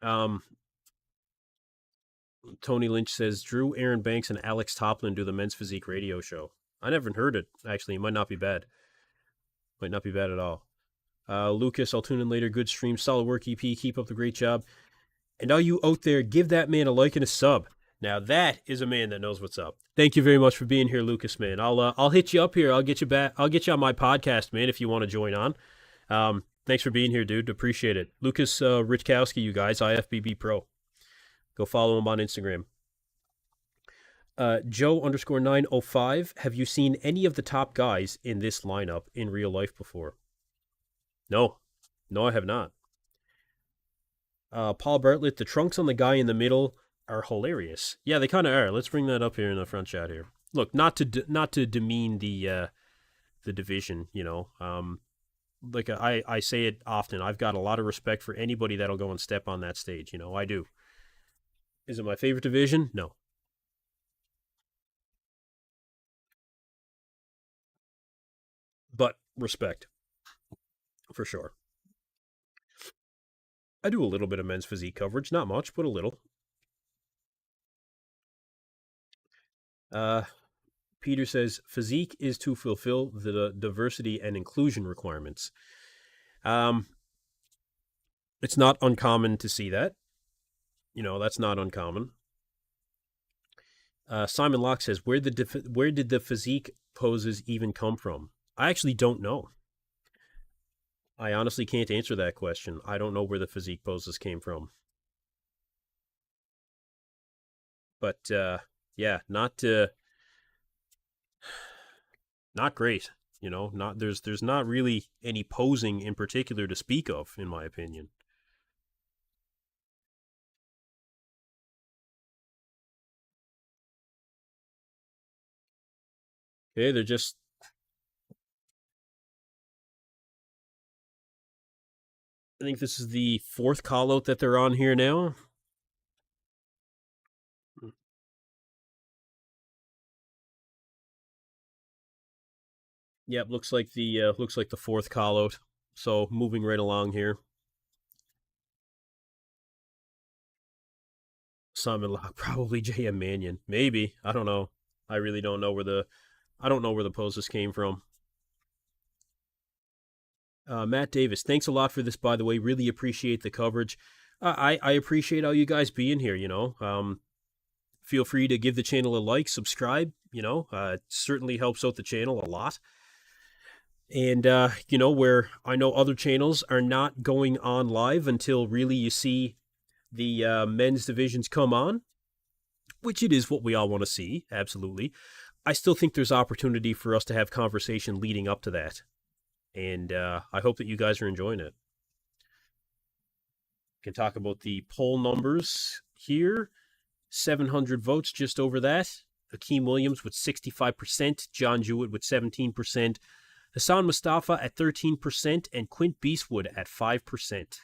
Um, Tony Lynch says Drew, Aaron Banks, and Alex Toplin do the Men's Physique radio show. I never heard it, actually. It might not be bad. Might not be bad at all. Lucas, I'll tune in later. Good stream. Solid work, EP. Keep up the great job. And all you out there, give that man a like and a sub. Now that is a man that knows what's up. Thank you very much for being here, Lucas, man. I'll hit you up here. I'll get you back. I'll get you on my podcast, man, if you want to join on. Thanks for being here, dude. Appreciate it. Lucas Richkowski, you guys, IFBB Pro. Go follow him on Instagram. Joe_905. Have you seen any of the top guys in this lineup in real life before? No, I have not. Paul Bartlett, the trunks on the guy in the middle are hilarious. Yeah, they kind of are. Let's bring that up here in the front chat here. Look, not to demean the division, you know. Like I say it often. I've got a lot of respect for anybody that'll go and step on that stage. You know, I do. Is it my favorite division? No. But respect, for sure. I do a little bit of men's physique coverage. Not much, but a little. Peter says, physique is to fulfill the diversity and inclusion requirements. It's not uncommon to see that. You know, that's not uncommon. Simon Locke says, where did the physique poses even come from? I actually don't know. I honestly can't answer that question. I don't know where the physique poses came from. But yeah, not great. You know, there's not really any posing in particular to speak of, in my opinion. Okay, they're just. I think this is the fourth call out that they're on here now. Yep, looks like the fourth call out. So moving right along here. Simon Locke, probably J.M. Mannion. Maybe. I don't know. I really don't know where the poses came from. Matt Davis, thanks a lot for this, by the way. Really appreciate the coverage. I appreciate all you guys being here, you know. Feel free to give the channel a like, subscribe, you know. It certainly helps out the channel a lot. And, you know, where I know other channels are not going on live until really you see the men's divisions come on, which it is what we all want to see, absolutely. I still think there's opportunity for us to have conversation leading up to that. And I hope that you guys are enjoying it. We can talk about the poll numbers here. 700 votes, just over that. Akim Williams with 65%, John Jewett with 17%, Hassan Mustafa at 13%, and Quint Beastwood at 5%.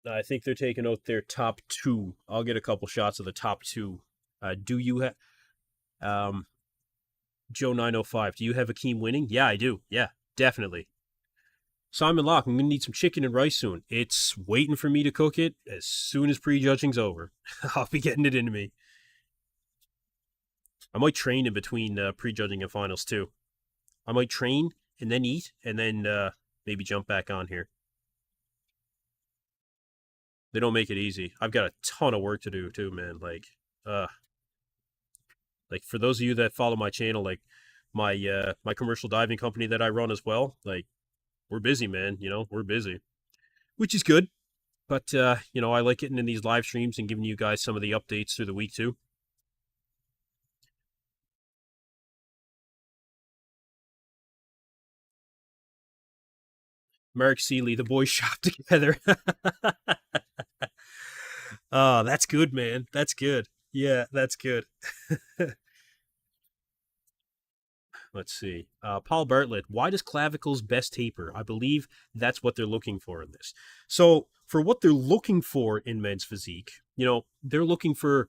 I think they're taking out their top two. I'll get a couple shots of the top two. Do you have Joe 905? Do you have Akeem winning? Yeah, I do. Yeah, definitely. Simon Locke, I'm gonna need some chicken and rice soon. It's waiting for me to cook it as soon as prejudging's over. I'll be getting it into me. I might train in between prejudging and finals too. I might train and then eat and then maybe jump back on here. They don't make it easy. I've got a ton of work to do too, man. Like for those of you that follow my channel, like my my commercial diving company that I run as well, like we're busy, man. You know, we're busy, which is good. But you know, I like getting in these live streams and giving you guys some of the updates through the week too. Mark Seeley, the boys shop together. Oh, that's good, man. That's good. Yeah, that's good. Let's see. Paul Bartlett, why does clavicles best taper? I believe that's what they're looking for in this. So, for what they're looking for in men's physique, you know, they're looking for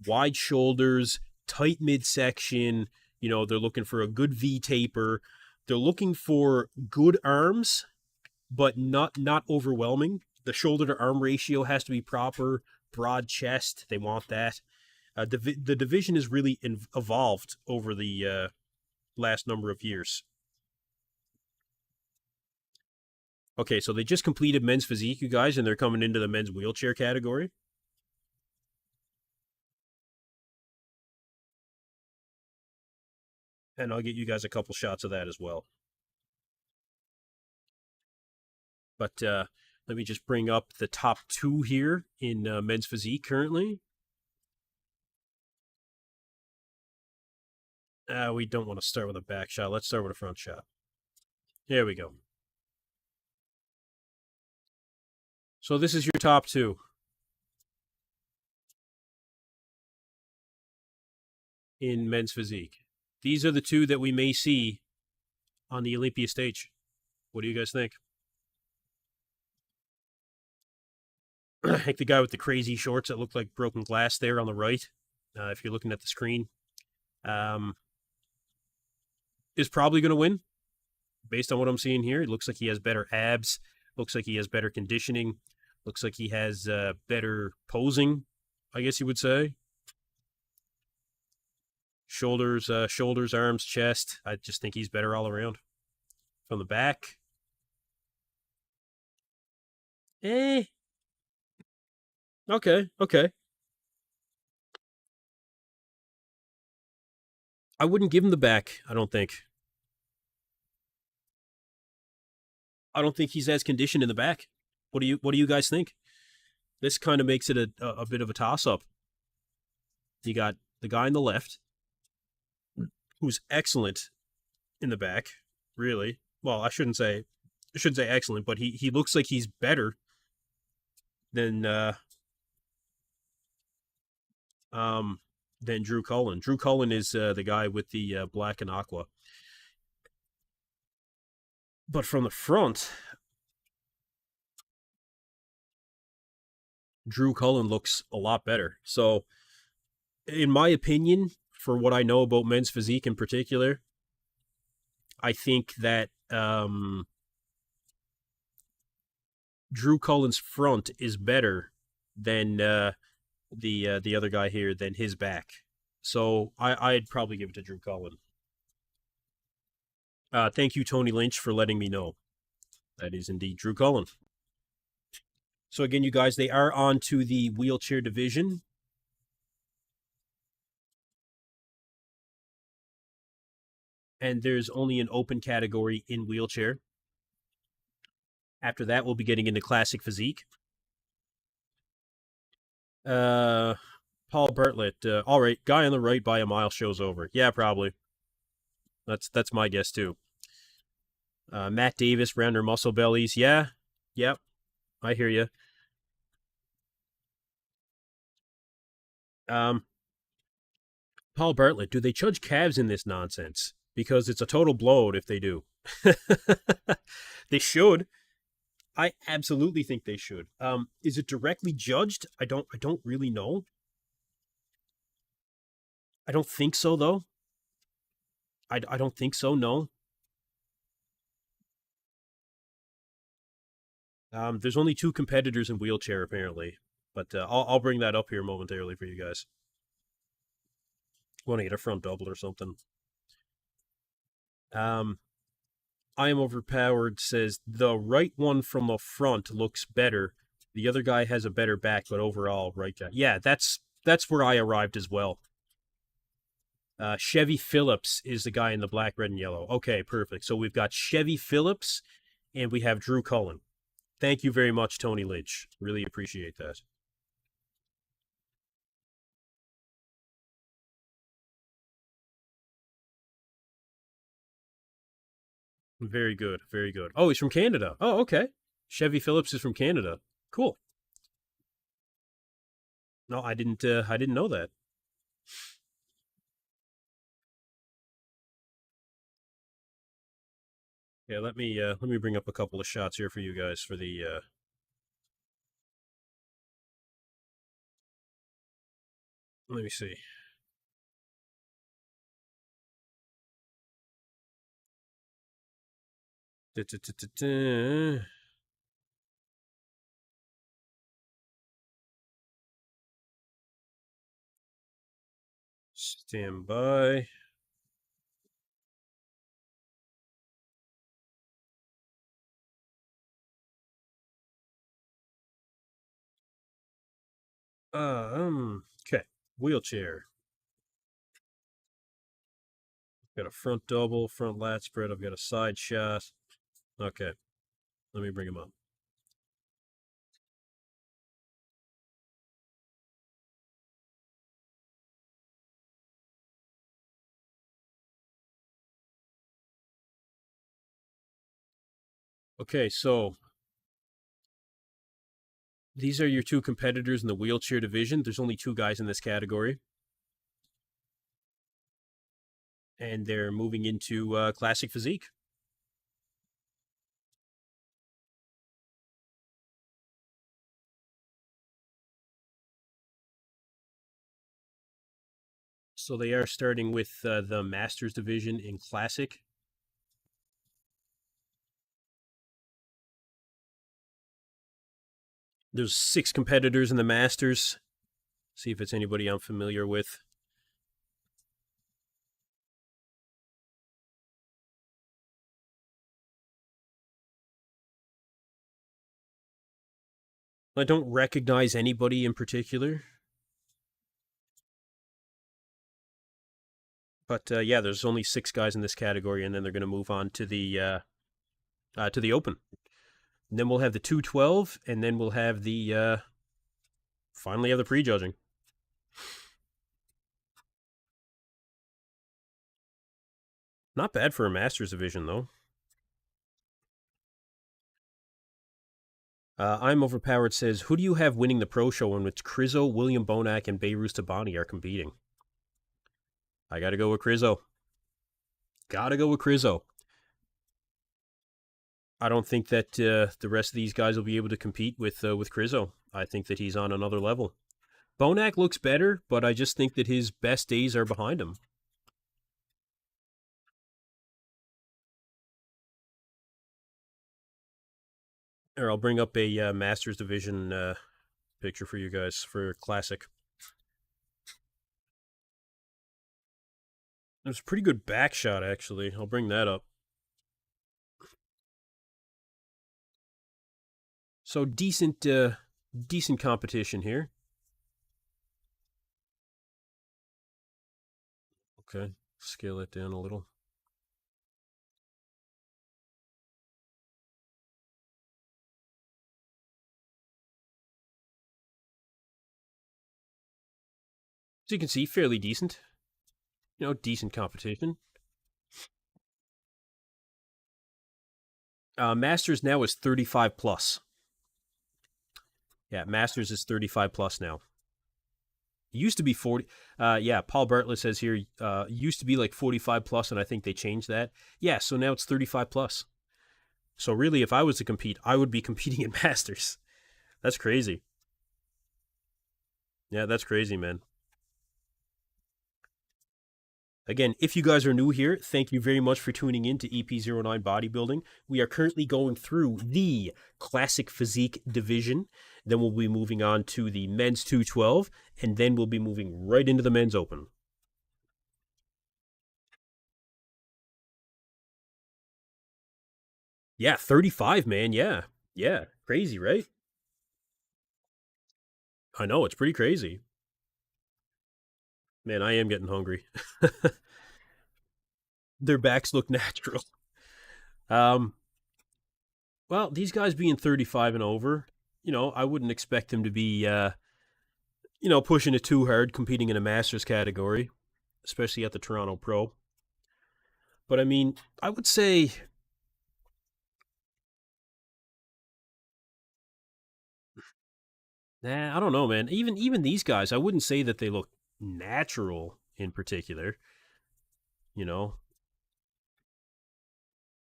wide shoulders, tight midsection. You know, they're looking for a good V taper. They're looking for good arms, but not overwhelming. The shoulder to arm ratio has to be proper. Broad chest, they want that. The division has really evolved over the last number of years. Okay, so they just completed men's physique, you guys, and they're coming into the men's wheelchair category. And I'll get you guys a couple shots of that as well. But let me just bring up the top two here in men's physique currently. We don't want to start with a back shot. Let's start with a front shot. There we go. So this is your top two. In men's physique. These are the two that we may see on the Olympia stage. What do you guys think? I think the guy with the crazy shorts that look like broken glass there on the right, if you're looking at the screen, is probably going to win. Based on what I'm seeing here, it looks like he has better abs. Looks like he has better conditioning. Looks like he has better posing, I guess you would say. Shoulders, arms, chest. I just think he's better all around. From the back. Okay. I wouldn't give him the back, I don't think. I don't think he's as conditioned in the back. What do you guys think? This kind of makes it a bit of a toss-up. You got the guy on the left, who's excellent in the back, really. Well, I shouldn't say excellent, but he looks like he's better than Drew Cullen. Drew Cullen is the guy with the black and aqua. But from the front, Drew Cullen looks a lot better. So, in my opinion, for what I know about men's physique in particular, I think that Drew Cullen's front is better than the other guy here than his back. So I'd probably give it to Drew Cullen. Thank you, Tony Lynch, for letting me know. That is indeed Drew Cullen. So again, you guys, they are on to the wheelchair division. And there's only an open category in wheelchair. After that, we'll be getting into classic physique. Paul Bartlett. All right, guy on the right by a mile, show's over. Yeah, probably. That's my guess too. Matt Davis, rounder muscle bellies. Yeah, yep. I hear you. Paul Bartlett, do they judge calves in this nonsense? Because it's a total blowout if they do. They should. I absolutely think they should. Is it directly judged? I don't really know. I don't think so, though. I don't think so, no. There's only two competitors in wheelchair, apparently. But I'll bring that up here momentarily for you guys. Want to get a front double or something. I am overpowered says the right one from the front looks better. The other guy has a better back, but overall, right guy. Yeah, that's where I arrived as well. Chevy Phillips is the guy in the black, red, and yellow. Okay, perfect. So we've got Chevy Phillips, and we have Drew Cullen. Thank you very much, Tony Lynch. Really appreciate that. Very good, very good. Oh, he's from Canada. Oh, okay. Chevy Phillips is from Canada. Cool. No, I didn't. I didn't know that. Yeah, let me bring up a couple of shots here for you guys for the. Let me see. Da-da-da-da-da. Stand by. Okay. Wheelchair. Got a front double, front lat spread. I've got a side shot. Okay. Let me bring him up. Okay, so these are your two competitors in the wheelchair division. There's only two guys in this category. And they're moving into classic physique. So they are starting with the Masters division in classic. There's 6 competitors in the Masters. See if it's anybody I'm familiar with. I don't recognize anybody in particular. But yeah, there's only 6 guys in this category, and then they're going to move on to the Open. And then we'll have the 212, and then we'll have the finally have the prejudging. Not bad for a Masters division, though. I'm Overpowered says, who do you have winning the pro show in which Krizo, William Bonac, and Beirut Tabani are competing? I got to go with Krizo. Got to go with Krizo. I don't think that the rest of these guys will be able to compete with Krizo. I think that he's on another level. Bonac looks better, but I just think that his best days are behind him. Or I'll bring up a Masters Division picture for you guys for Classic. There's a pretty good back shot, actually. I'll bring that up. So decent competition here. Okay, scale it down a little. So you can see, fairly decent. Decent competition. Masters now is 35 plus. Yeah, Masters is 35 plus now. It used to be 40. Yeah, Paul Bartlett says here, used to be like 45 plus, and I think they changed that. Yeah, so now it's 35 plus. So really, if I was to compete, I would be competing in Masters. That's crazy. Yeah, that's crazy, man. Again, if you guys are new here, thank you very much for tuning in to EP09 Bodybuilding. We are currently going through the Classic Physique division. Then we'll be moving on to the Men's 212, and then we'll be moving right into the Men's Open. Yeah, 35, man. Yeah. Yeah. Crazy, right? I know, it's pretty crazy. Man, I am getting hungry. Their backs look natural. Um, well, these guys being 35 and over, I wouldn't expect them to be, pushing it too hard, competing in a Masters category, especially at the Toronto Pro. But I mean, I would say, I don't know, man. Even these guys, I wouldn't say that they look natural in particular. You know,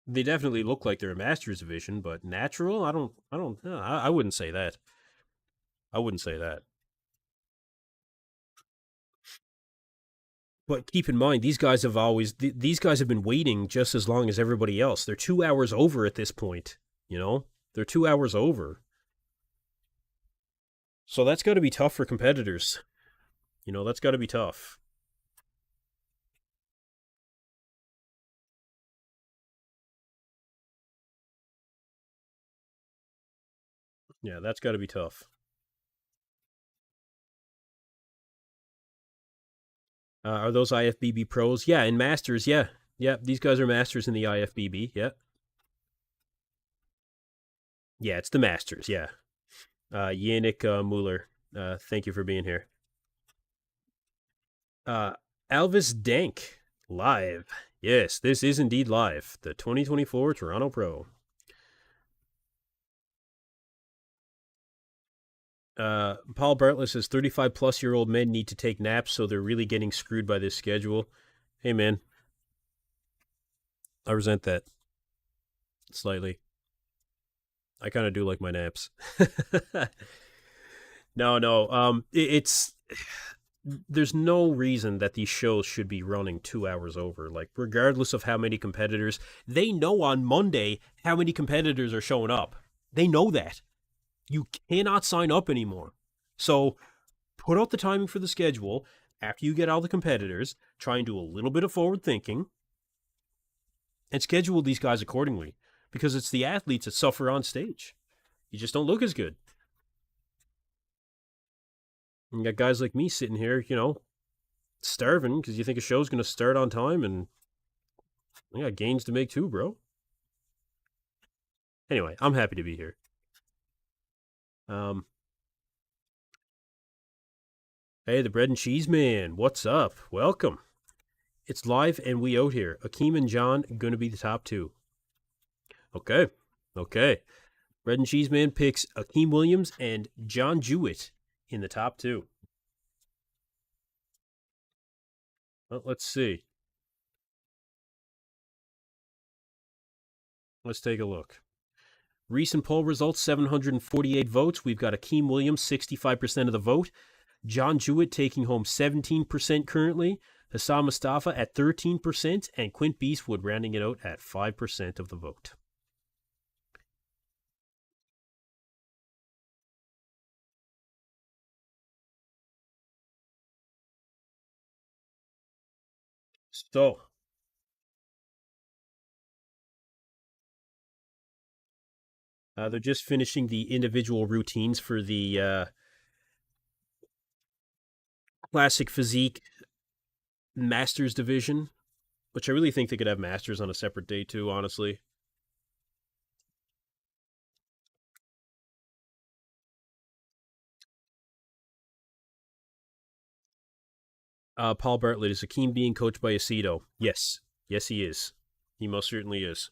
they definitely look like they're a Masters division, but natural, I wouldn't say that. I wouldn't say that. But keep in mind, these guys have been waiting just as long as everybody else. They're 2 hours over at this point. You know, they're 2 hours over. So that's got to be tough for competitors. That's got to be tough. Yeah, that's got to be tough. Are those IFBB pros? Yeah, in masters. Yeah, yeah. These guys are masters in the IFBB. Yeah, yeah. It's the masters. Yeah. Yannick Mueller. Thank you for being here. Uh, Alvis Dank live. Yes, this is indeed live. The 2024 Toronto Pro. Paul Bartlett says 35-plus-year-old men need to take naps, so they're really getting screwed by this schedule. Hey, man. I resent that slightly. I kind of do like my naps. No, no. It's there's no reason that these shows should be running 2 hours over. Like, regardless of how many competitors, they know on Monday how many competitors are showing up. They know that. You cannot sign up anymore. So put out the timing for the schedule after you get all the competitors, try and do a little bit of forward thinking, and schedule these guys accordingly. Because it's the athletes that suffer on stage. You just don't look as good. And you got guys like me sitting here, starving because you think a show's going to start on time, and I got gains to make too, bro. Anyway, I'm happy to be here. Hey, the bread and cheese man, what's up? Welcome. It's live and we out here. Akim and John going to be the top two. Okay. Bread and cheese man picks Akim Williams and John Jewett in the top two. Well, let's see. Let's take a look. Recent poll results, 748 votes. We've got Hakeem Williams, 65% of the vote. John Jewett taking home 17% currently. Hassan Mustafa at 13%. And Quint Beastwood rounding it out at 5% of the vote. So, they're just finishing the individual routines for the Classic Physique Masters division, which I really think they could have Masters on a separate day too, honestly. Paul Bartlett, is Hakeem being coached by Aceto? Yes. Yes, he is. He most certainly is.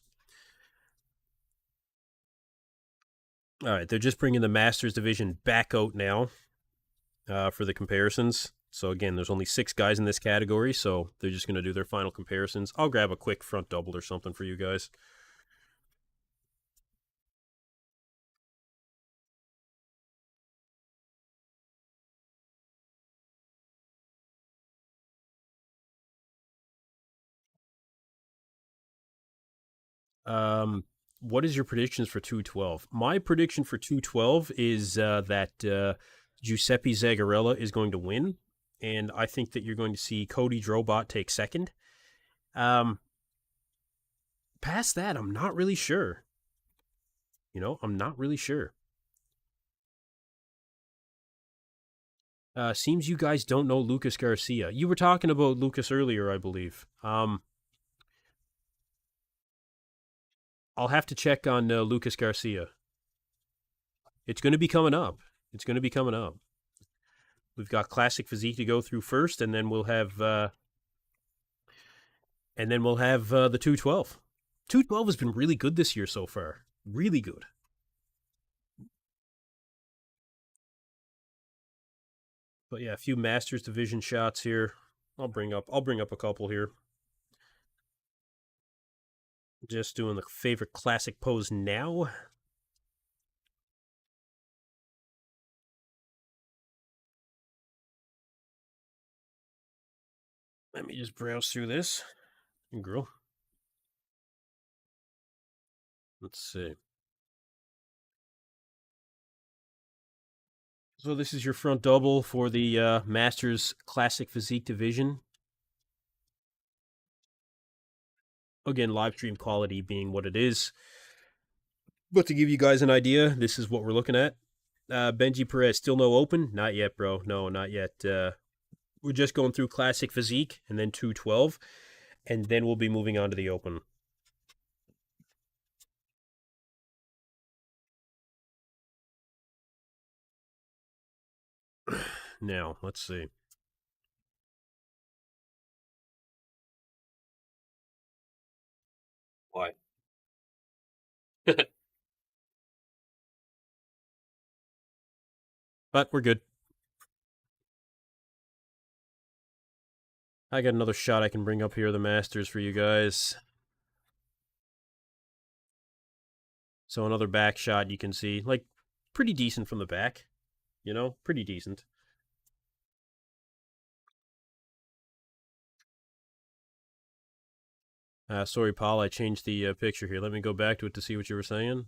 All right, they're just bringing the Masters division back out now for the comparisons. So again, there's only 6 guys in this category, so they're just going to do their final comparisons. I'll grab a quick front double or something for you guys. What is your predictions for 212? My prediction for 212 is that Giuseppe Zagarella is going to win, and I think that you're going to see Cody Drobot take second. Past that, I'm not really sure. I'm not really sure. Seems you guys don't know Lucas Garcia. You were talking about Lucas earlier, I believe. I'll have to check on Lucas Garcia. It's going to be coming up. We've got Classic Physique to go through first, and then we'll have the 212. 212 has been really good this year so far. Really good. But yeah, a few Masters division shots here. I'll bring up a couple here. Just doing the favorite classic pose now. Let me just browse through this. Girl. Let's see. So this is your front double for the Masters Classic Physique Division. Again, live stream quality being what it is. But to give you guys an idea, this is what we're looking at. Benji Perez, still no open? Not yet, bro. No, not yet. We're just going through Classic Physique and then 212, and then we'll be moving on to the open. Now, let's see. Why? But we're good. I got another shot I can bring up here of the Masters for you guys. So another back shot you can see. Like, pretty decent from the back. You know, pretty decent. Sorry, Paul, I changed the picture here. Let me go back to it to see what you were saying.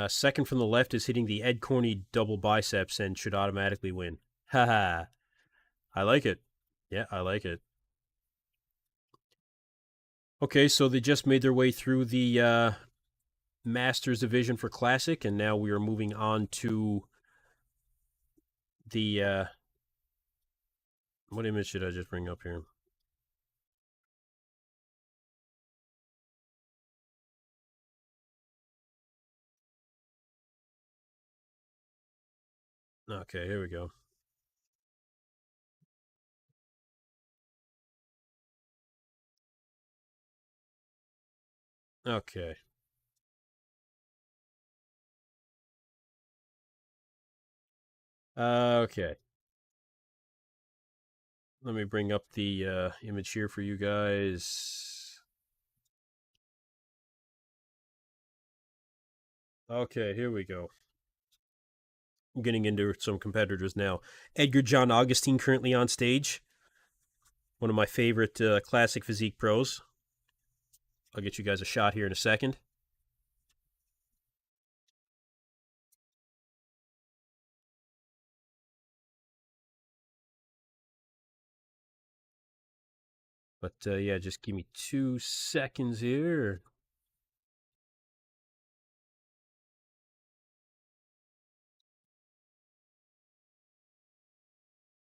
Second from the left is hitting the Ed Corney double biceps and should automatically win. Haha. I like it. Yeah, I like it. Okay, so they just made their way through the Masters Division for Classic, and now we are moving on to the... what image should I just bring up here? Okay, here we go. Okay. Okay. Let me bring up the image here for you guys. Okay, here we go. I'm getting into some competitors now. Edgar John Augustine currently on stage. One of my favorite classic physique pros. I'll get you guys a shot here in a second. But yeah, just give me 2 seconds here.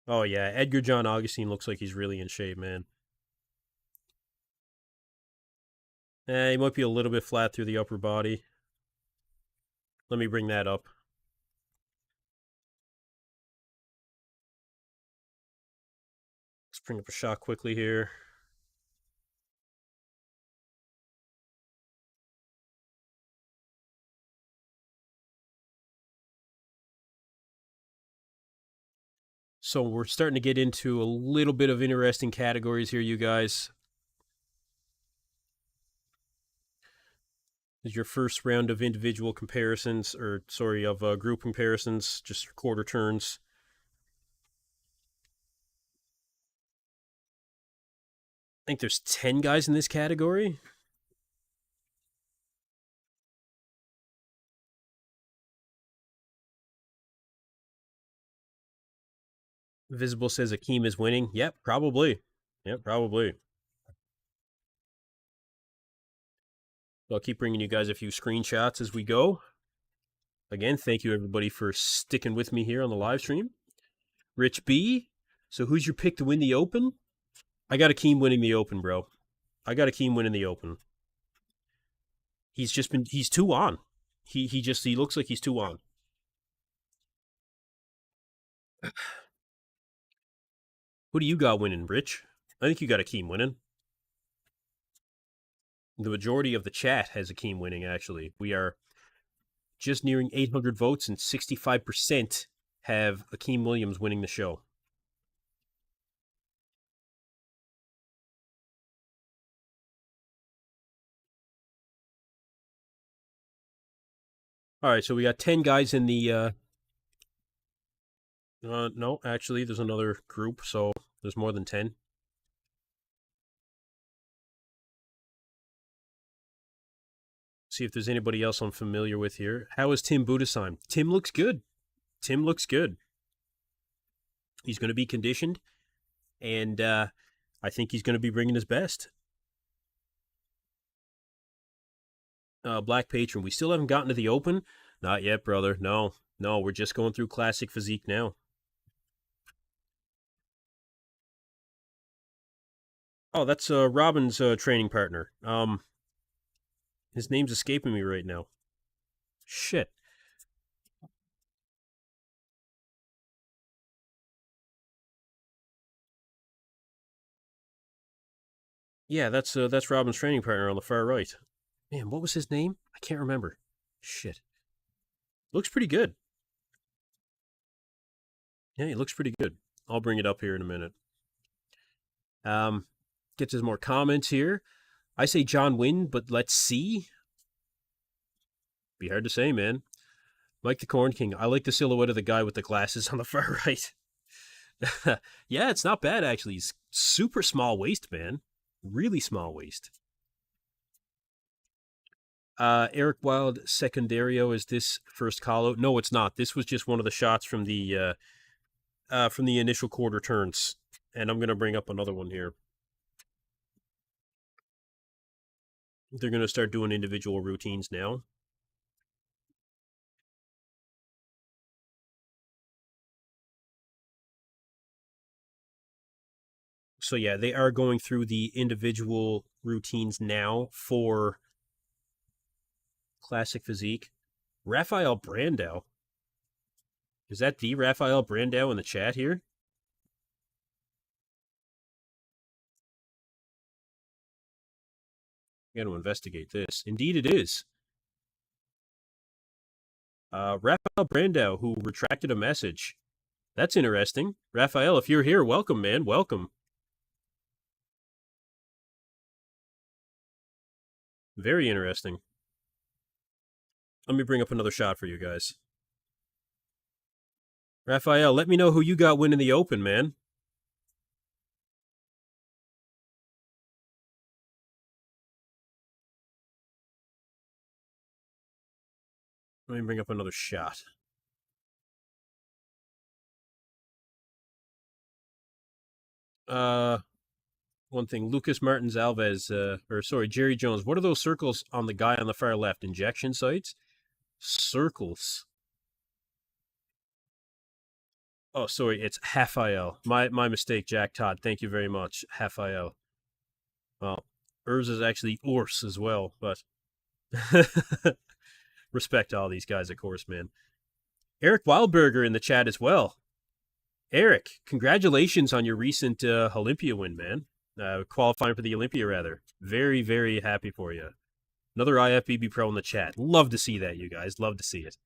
Oh yeah, Edgar John Augustine looks like he's really in shape, man. He might be a little bit flat through the upper body. Let me bring that up. Let's bring up a shot quickly here. So we're starting to get into a little bit of interesting categories here, you guys. This is your first round of individual comparisons, or sorry, of group comparisons, just quarter turns. I think there's 10 guys in this category. Visible says Akim is winning. Yep, probably. Yep, probably. I'll keep bringing you guys a few screenshots as we go. Again, thank you everybody for sticking with me here on the live stream. Rich B, so who's your pick to win the Open? I got Akim winning the Open, bro. I got Akim winning the Open. He's 2 on. He looks like he's 2 on. Who do you got winning, Rich? I think you got Akim winning. The majority of the chat has Akim winning, actually. We are just nearing 800 votes, and 65% have Hakeem Williams winning the show. All right, so we got 10 guys in the... no, actually, there's another group, so There's more than 10. See if there's anybody else I'm familiar with here. How is Tim Budesheim? Tim looks good. Tim looks good. He's going to be conditioned, and I think he's going to be bringing his best. Black Patron, we still haven't gotten to the Open? Not yet, brother. No, we're just going through Classic Physique now. Oh, that's Robin's training partner. His name's escaping me right now. Shit. Yeah, that's Robin's training partner on the far right. Man, what was his name? I can't remember. Shit. Looks pretty good. Yeah, he looks pretty good. I'll bring it up here in a minute. Get to more comments here. I say John Wynn, but let's see. Be hard to say, man. Mike the Corn King. I like the silhouette of the guy with the glasses on the far right. Yeah, it's not bad, actually. He's super small waist, man. Really small waist. Eric Wild Secondario, is this first call out? No, it's not. This was just one of the shots from the initial quarter turns. And I'm going to bring up another one here. They're going to start doing individual routines now. So yeah, they are going through the individual routines now for Classic Physique. Raphael Brandow. Is that the Raphael Brandow in the chat here? I got to investigate this. Indeed it is. Raphael Brandow, who retracted a message. That's interesting. Raphael, if you're here, welcome, man. Welcome. Very interesting. Let me bring up another shot for you guys. Raphael, let me know who you got winning the Open, man. Let me bring up another shot. One thing, Lucas Martins Alves, Jerry Jones. What are those circles on the guy on the far left? Injection sites? Circles. Oh, sorry, it's Raphael. My mistake, Jack Todd. Thank you very much, Raphael. Well, Urs is actually Urs as well, but respect to all these guys, of course, man. Eric Wildberger in the chat as well. Eric, congratulations on your recent Olympia win, man. Qualifying for the Olympia, rather. Very, very happy for you. Another IFBB Pro in the chat. Love to see that, you guys. Love to see it.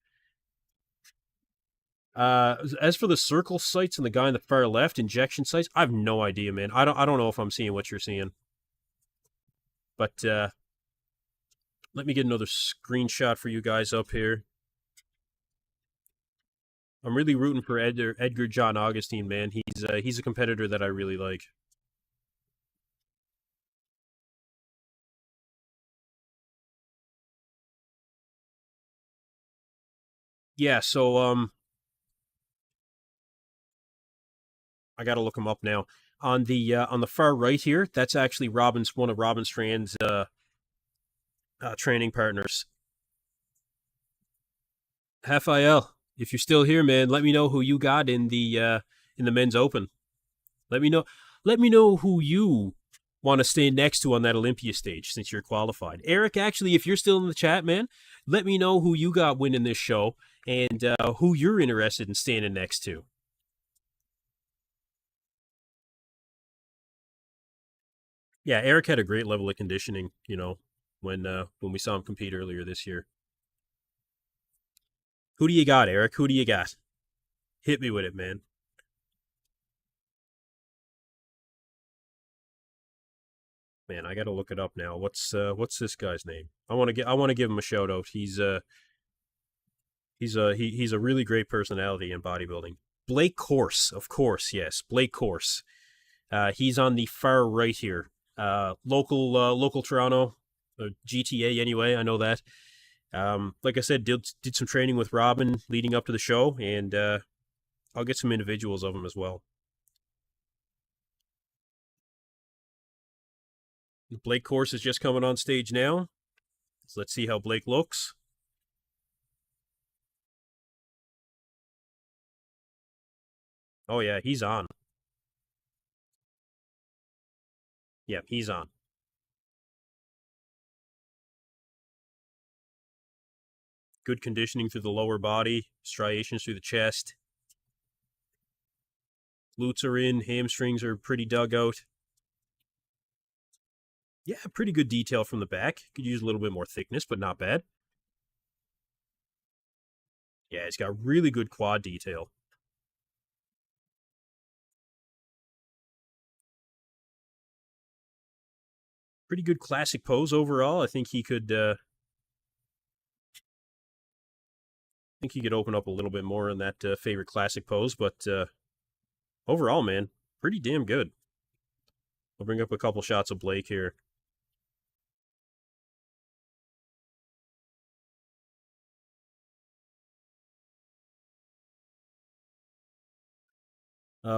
As for the circle sites and the guy on the far left, injection sites, I have no idea, man. I don't know if I'm seeing what you're seeing. But let me get another screenshot for you guys up here. I'm really rooting for Edgar John Augustine, man. He's a competitor that I really like. Yeah, so I got to look him up now. On the far right here, that's actually one of Robin Strand's training partners. Raphael, if you're still here, man, let me know who you got in the men's open. Let me know who you want to stand next to on that Olympia stage since you're qualified. Eric, actually, if you're still in the chat, man, let me know who you got winning this show and who you're interested in standing next to. Yeah, Eric had a great level of conditioning, when we saw him compete earlier this year. Who do you got, Eric? Who do you got? Hit me with it, man. Man, I got to look it up now. What's this guy's name? I want to give him a shout out. He's a really great personality in bodybuilding. Blake Course, of course, yes, Blake Course. He's on the far right here. Local Toronto, GTA anyway. I know that. Like I said, did some training with Robin leading up to the show, and I'll get some individuals of him as well. Blake Course is just coming on stage now. So let's see how Blake looks. Oh yeah, he's on. Yeah, he's on. Good conditioning through the lower body, striations through the chest. Glutes are in, hamstrings are pretty dug out. Yeah, pretty good detail from the back. Could use a little bit more thickness, but not bad. Yeah, it's got really good quad detail. Pretty good classic pose overall. I think he could open up a little bit more in that favorite classic pose, but overall, man, pretty damn good. I'll bring up a couple shots of Blake here.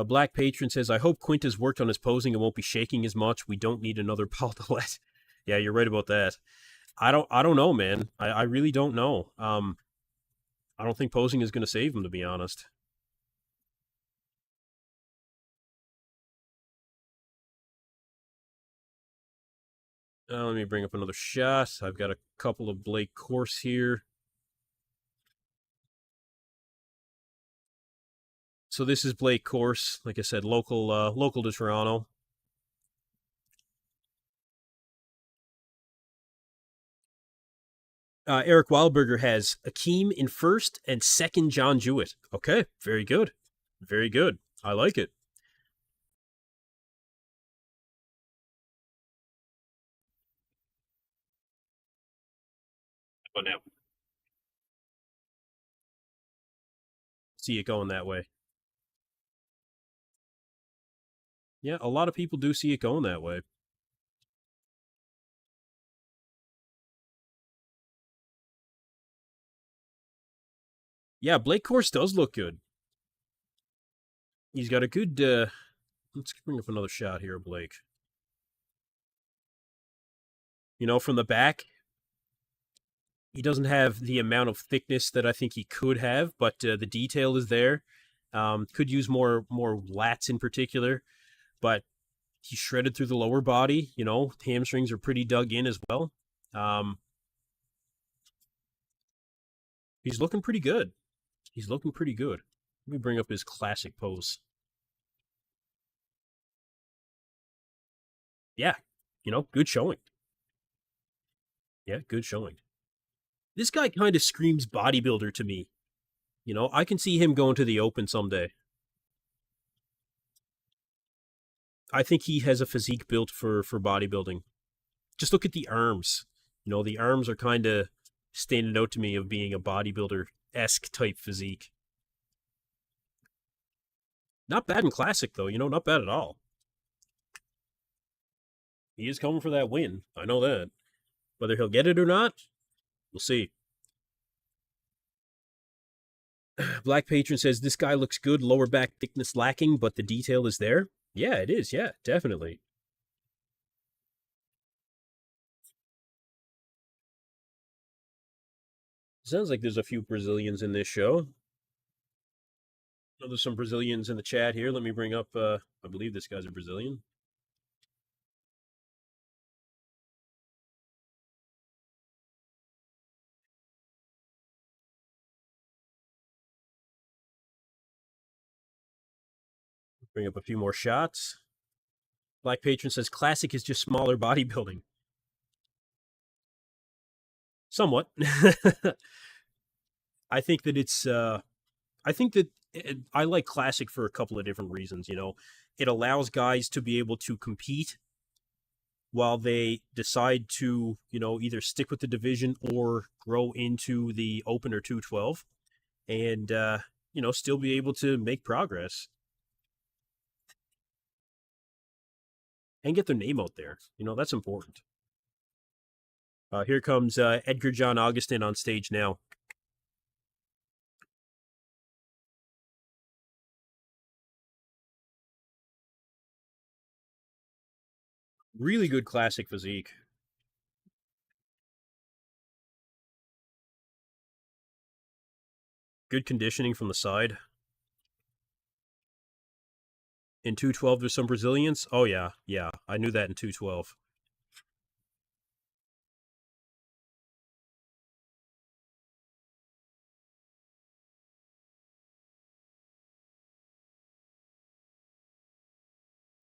Black Patron says, I hope Quint has worked on his posing and won't be shaking as much. We don't need another Paul Dillette. Yeah, you're right about that. I don't know, man. I really don't know. I don't think posing is going to save him, to be honest. Let me bring up another shot. I've got a couple of Blake Course here. So this is Blake Course, like I said, local to Toronto. Eric Wildberger has Akim in first and second John Jewett. Okay, very good. Very good. I like it. But now, see it going that way. Yeah, a lot of people do see it going that way. Yeah, Blake Course does look good. He's got a good. Let's bring up another shot here, Blake. From the back, he doesn't have the amount of thickness that I think he could have, but the detail is there. Could use more lats in particular, but he's shredded through the lower body. Hamstrings are pretty dug in as well. He's looking pretty good. He's looking pretty good. Let me bring up his classic pose. Yeah, good showing. Yeah, good showing. This guy kind of screams bodybuilder to me. I can see him going to the Open someday. I think he has a physique built for bodybuilding. Just look at the arms. The arms are kind of standing out to me of being a bodybuilder esque type physique. Not bad in classic though. Not bad at all. He is coming for that win. I know that. Whether he'll get it or not, we'll see. Black Patron says this guy looks good, lower back thickness lacking, but the detail is there. Yeah, it is. Yeah, definitely. Sounds like there's a few Brazilians in this show. There's some Brazilians in the chat here. Let me bring up, I believe this guy's a Brazilian. Bring up a few more shots. Black Patron says classic is just smaller bodybuilding. Somewhat. I think that it's. I think that I like classic for a couple of different reasons. It allows guys to be able to compete while they decide to, either stick with the division or grow into the Open or 212, and still be able to make progress. and get their name out there. That's important. Here comes Edgar John Augustin on stage now. Really good classic physique. Good conditioning from the side. In 212, there's some Brazilians. Oh, yeah. Yeah, I knew that in 212.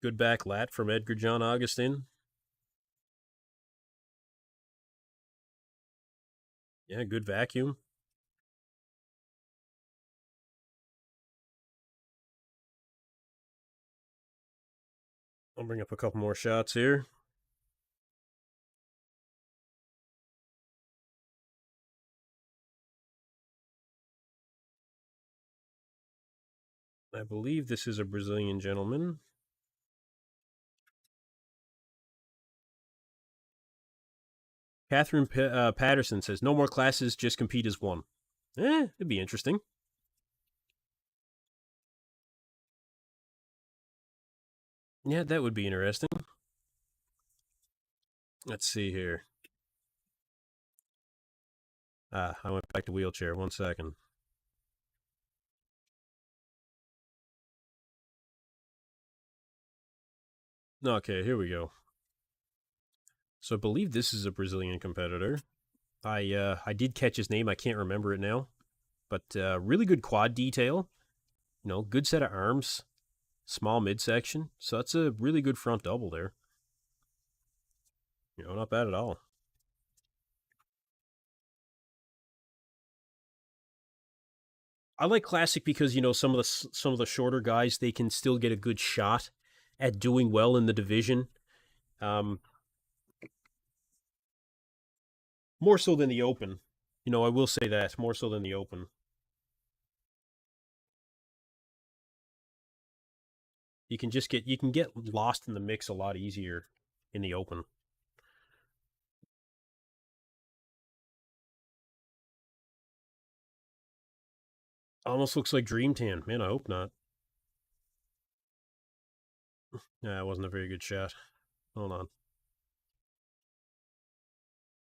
Good back lat from Edgar John Augustin. Yeah, good vacuum. I'll bring up a couple more shots here. I believe this is a Brazilian gentleman. Catherine Patterson says, no more classes, just compete as one. It'd be interesting. Yeah, that would be interesting. Let's see here. I went back to wheelchair. 1 second. Okay, here we go. So I believe this is a Brazilian competitor. I did catch his name. I can't remember it now. But really good quad detail. Good set of arms. Small midsection. So that's a really good front double there. Not bad at all. I like classic because some of the shorter guys, they can still get a good shot at doing well in the division. More so than the open. I will say that more so than the open. You can get lost in the mix a lot easier in the open. Almost looks like Dream Tan. Man, I hope not. Nah, it wasn't a very good shot. Hold on.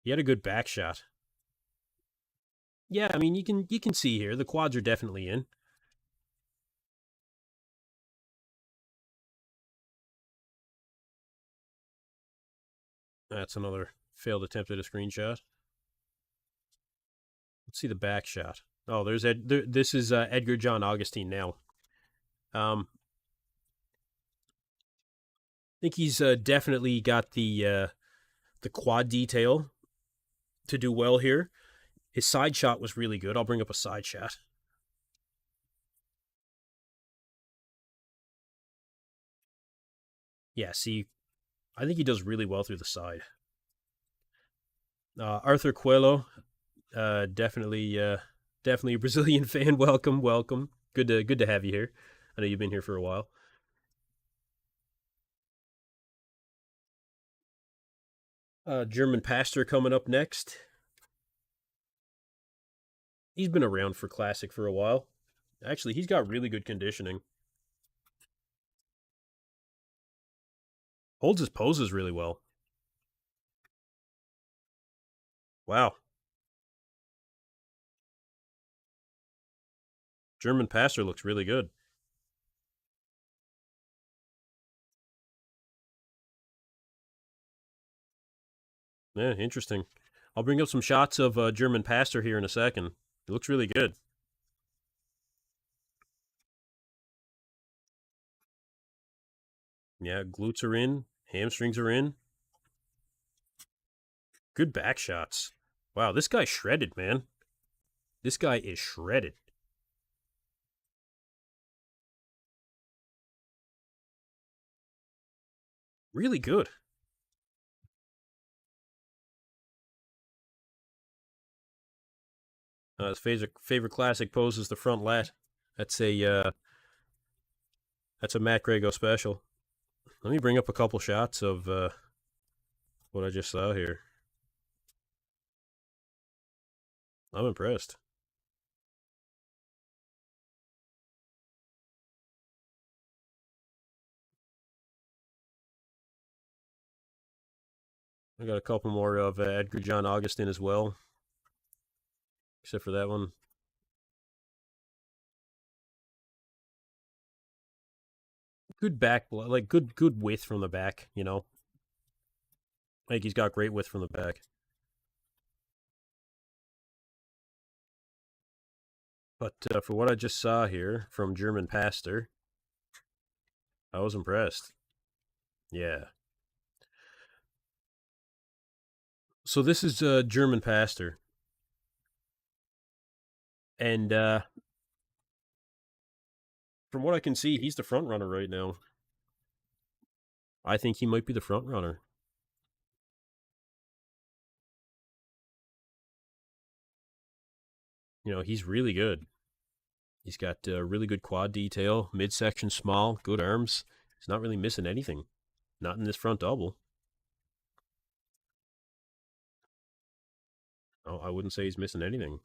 He had a good back shot. Yeah, I mean you can see here the quads are definitely in. That's another failed attempt at a screenshot. Let's see the back shot. Oh, this is Edgar John Augustine now. I think he's definitely got the quad detail to do well here. His side shot was really good. I'll bring up a side shot. Yeah, see, I think he does really well through the side. Arthur Coelho, definitely a Brazilian fan. Welcome. Good to have you here. I know you've been here for a while. German Pastor coming up next. He's been around for classic for a while. Actually, he's got really good conditioning. Holds his poses really well. Wow. German Pastor looks really good. Yeah, interesting. I'll bring up some shots of German Pastor here in a second. It looks really good. Yeah, glutes are in, hamstrings are in. Good back shots. Wow, this guy's shredded, man. This guy is shredded. Really good. His favorite classic pose is the front lat. That's a Matt Grego special. Let me bring up a couple shots of what I just saw here. I'm impressed. I got a couple more of Edgar John Augustin as well, except for that one. Good back, like good width from the back, you know. Like he's got great width from the back. But for what I just saw here from German Pastor, I was impressed. Yeah. So this is German Pastor. And from what I can see, he's the front runner right now. I think he might be the front runner. You know, he's really good. He's got really good quad detail, midsection small, good arms. He's not really missing anything. Not in this front double. Oh, I wouldn't say he's missing anything.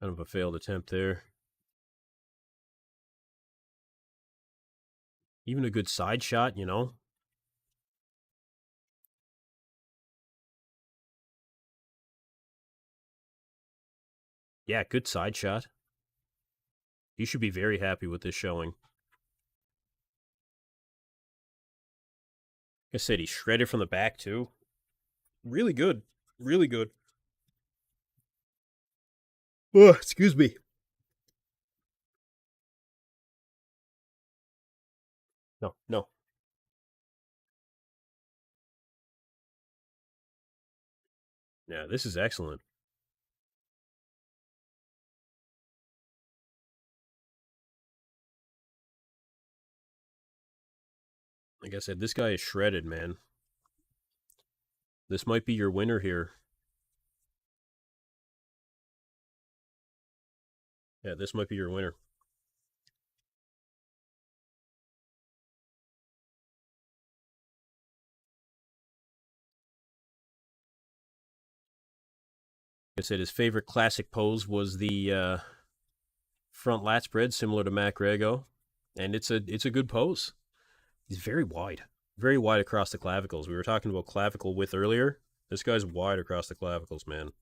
Kind of a failed attempt there. Even a good side shot, you know. Yeah, good side shot. You should be very happy with this showing. Like I said, he shredded from the back, too. Really good. Really good. Oh, excuse me. No, no. Yeah, this is excellent. Like I said, this guy is shredded, man. This might be your winner here. Yeah, this might be your winner. Like I said, his favorite classic pose was the front lat spread, similar to Mac Rego, and it's a good pose. He's very wide across the clavicles. We were talking about clavicle width earlier. This guy's wide across the clavicles, man.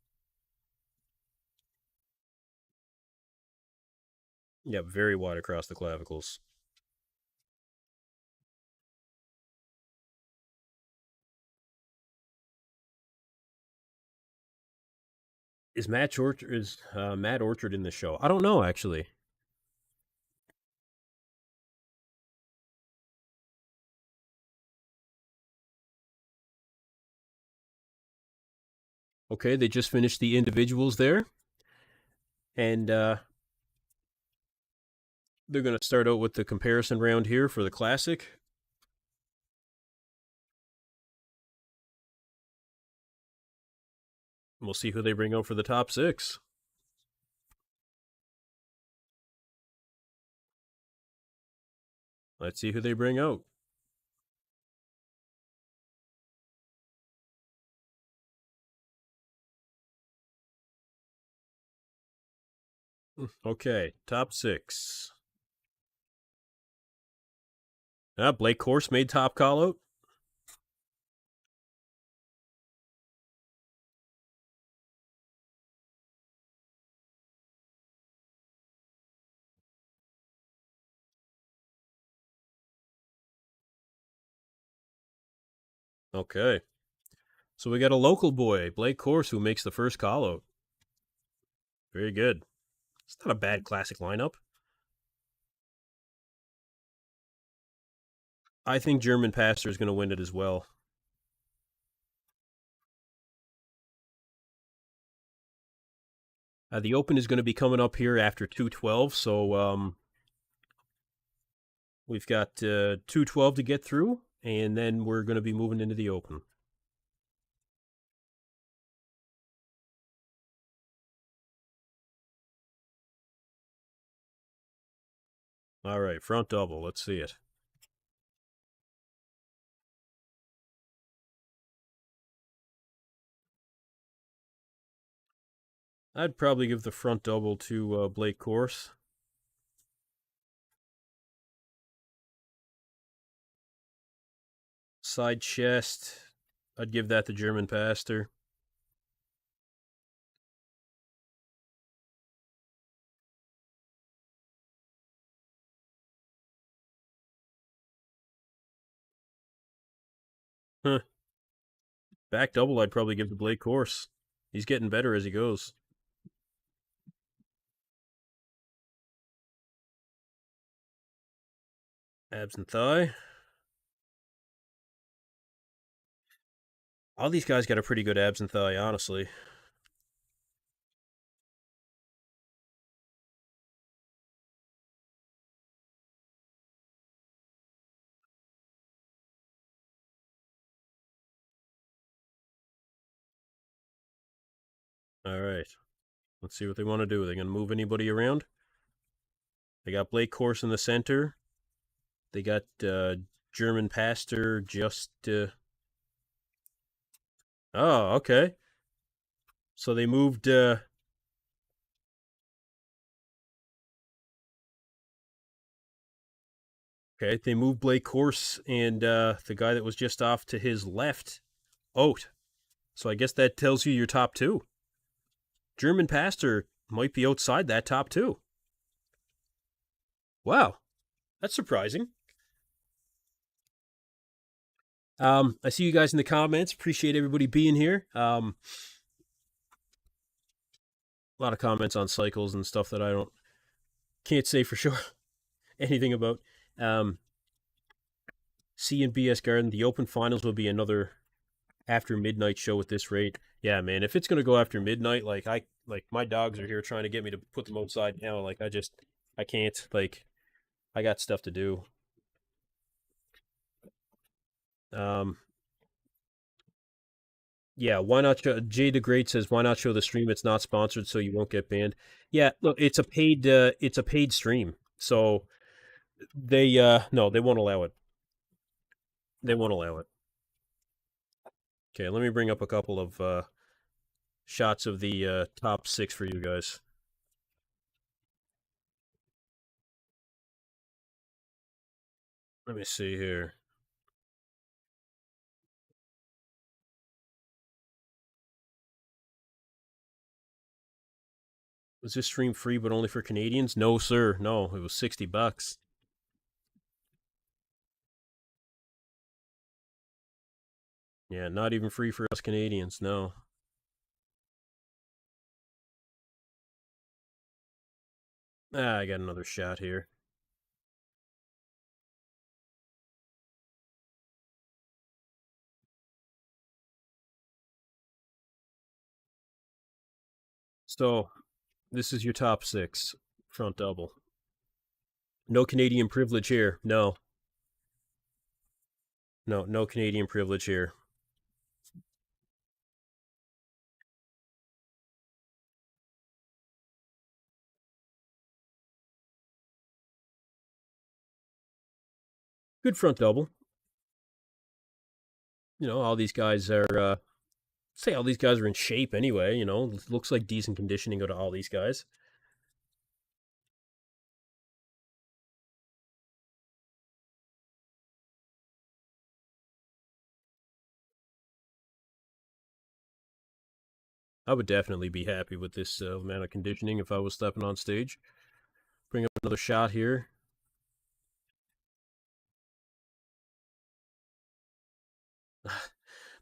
Yeah, very wide across the clavicles. Is Matt Orchard in the show? I don't know actually. Okay, they just finished the individuals there, and they're going to start out with the comparison round here for the classic. We'll see who they bring out for the top six. Let's see who they bring out. Okay, top six. Blake Corse made top call out. Okay. So we got a local boy, Blake Corse, who makes the first call out. Very good. It's not a bad classic lineup. I think German Pastor is going to win it as well. The Open is going to be coming up here after 212, so we've got 212 to get through, and then we're going to be moving into the Open. All right, front double. Let's see it. I'd probably give the front double to Blake Course. Side chest, I'd give that to German Pastor. Huh. Back double, I'd probably give to Blake Course. He's getting better as he goes. Abs and thigh. All these guys got a pretty good abs and thigh, honestly. All right. Let's see what they want to do. Are they going to move anybody around? They got Blake Course in the center. They got German Pastor just. Oh, okay. So they moved. Okay, they moved Blake Course and the guy that was just off to his left, Oat. So I guess that tells you your top two. German Pastor might be outside that top two. Wow, that's surprising. I see you guys in the comments. Appreciate everybody being here. A lot of comments on cycles and stuff that I can't say for sure anything about. C and BS Garden, the Open Finals will be another after midnight show at this rate. Yeah, man, if it's gonna go after midnight, like my dogs are here trying to get me to put them outside now. Like I can't. Like I got stuff to do. Um, yeah, why not? Jay the Great says, "Why not show the stream? It's not sponsored, so you won't get banned." Yeah, look, it's a paid stream, so they no, they won't allow it. They won't allow it. Okay, let me bring up a couple of shots of the top six for you guys. Let me see here. Was this stream free but only for Canadians? No, sir. No, it was $60. Yeah, not even free for us Canadians. No. I got another shot here. So, this is your top six front double. No Canadian privilege here. No. No, no Canadian privilege here. Good front double. You know, all these guys are say all these guys are in shape anyway, you know. Looks like decent conditioning out of all these guys. I would definitely be happy with this amount of conditioning if I was stepping on stage. Bring up another shot here.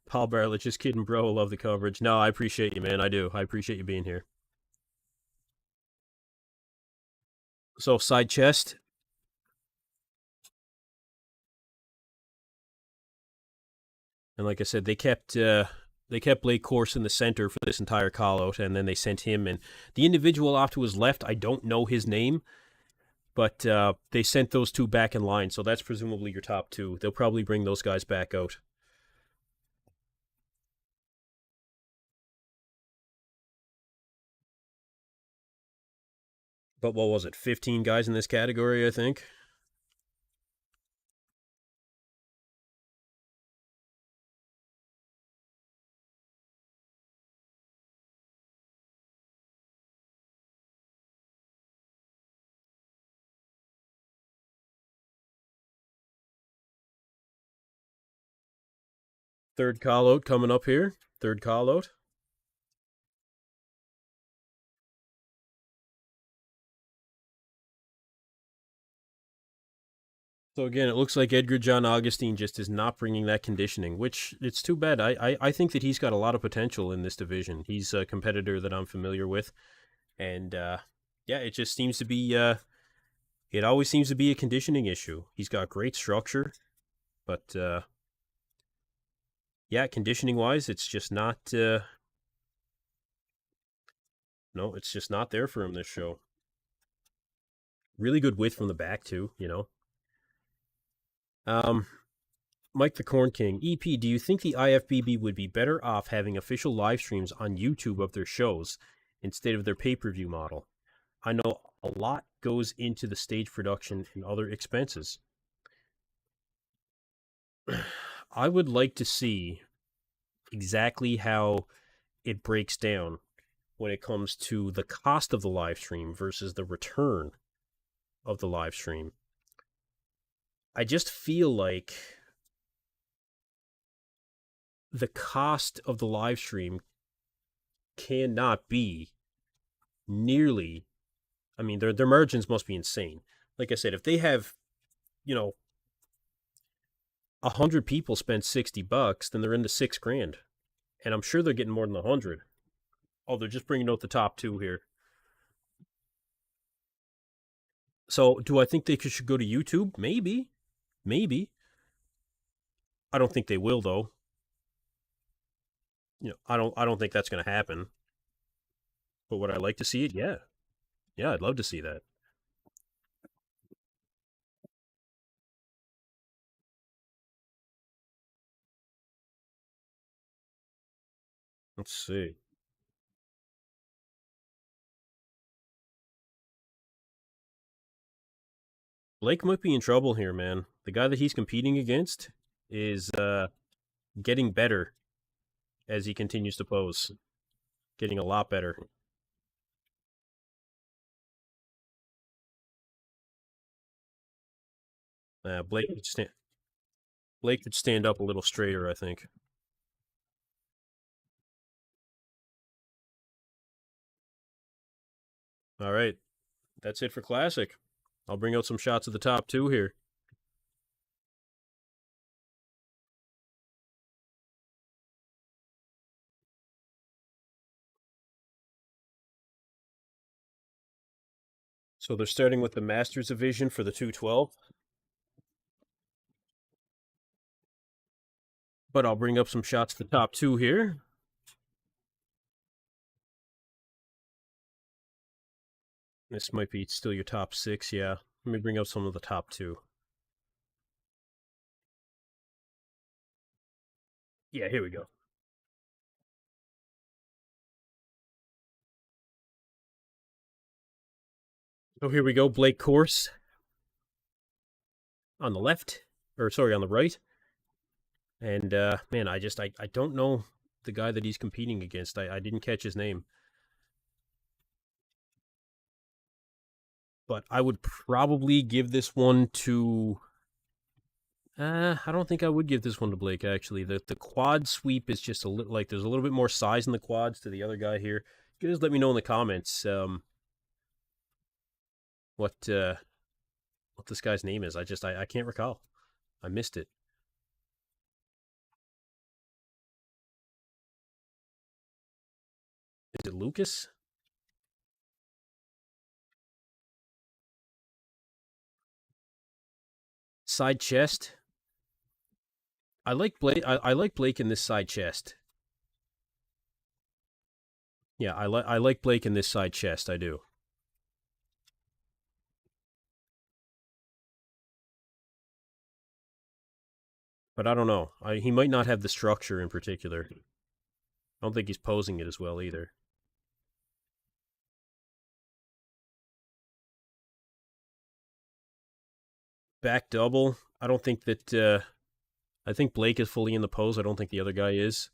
Paul Bartlett, just kidding, bro. Love the coverage. No, I appreciate you, man. I do. I appreciate you being here. So side chest. And like I said, they kept Blake Course in the center for this entire call out, and then they sent him and the individual off to his left. I don't know his name, but they sent those two back in line, so that's presumably your top two. They'll probably bring those guys back out. But what was it? 15 guys in this category, I think. Third call out coming up here. Third call out. So again, it looks like Edgar John Augustine just is not bringing that conditioning, which it's too bad. I think that he's got a lot of potential in this division. He's a competitor that I'm familiar with, and yeah, it just seems to be. It always seems to be a conditioning issue. He's got great structure, but yeah, conditioning wise, it's just not. No, it's just not there for him this show. Really good width from the back too. Um, Mike the Corn King, EP, do you think the IFBB would be better off having official live streams on YouTube of their shows instead of their pay per view model? I know a lot goes into the stage production and other expenses. I would like to see exactly how it breaks down when it comes to the cost of the live stream versus the return of the live stream. I just feel like the cost of the live stream cannot be nearly. I mean, their margins must be insane. Like I said, if they have, you know, 100 people spend $60, then they're into $6,000, and I'm sure they're getting more than 100. Oh, they're just bringing out the top two here. So, do I think they should go to YouTube? Maybe, maybe. I don't think they will, though. I don't think that's going to happen. But would I like to see it? Yeah, yeah, I'd love to see that. Let's see. Blake might be in trouble here, man. The guy that he's competing against is getting better as he continues to pose. Getting a lot better. Blake Blake could stand up a little straighter, I think. All right, that's it for Classic. I'll bring out some shots of the top two here. So they're starting with the Masters division for the 212. But I'll bring up some shots of the top two here. This might be still your top six, yeah. Let me bring up some of the top two. Yeah, here we go. Oh, here we go. Blake Course on the left, or sorry, on the right. And man, I don't know the guy that he's competing against. I didn't catch his name. But I would probably give this one to. I don't think I would give this one to Blake. Actually, the quad sweep is just a little like there's a little bit more size in the quads to the other guy here. You guys let me know in the comments what what this guy's name is. I can't recall. I missed it. Is it Lucas? Side chest. I like Blake. I like Blake in this side chest. Yeah, I like Blake in this side chest. I do. But I don't know. He might not have the structure in particular. I don't think he's posing it as well either. Back double. I don't think that. I think Blake is fully in the pose. I don't think the other guy is.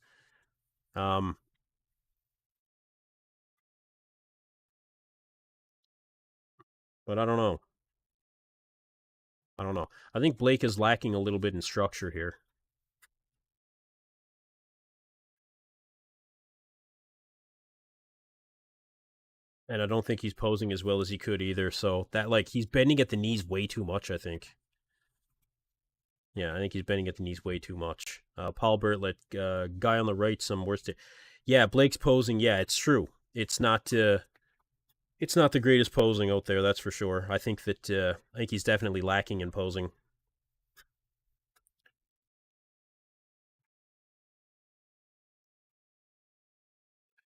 Um, but I don't know. I don't know. I think Blake is lacking a little bit in structure here. And I don't think he's posing as well as he could either. So that like he's bending at the knees way too much, I think. Yeah, I think he's bending at the knees way too much. Paul Bartlett, guy on the right, some worst. Yeah, Blake's posing. Yeah, it's true. It's not. It's not the greatest posing out there. That's for sure. I think that. I think he's definitely lacking in posing.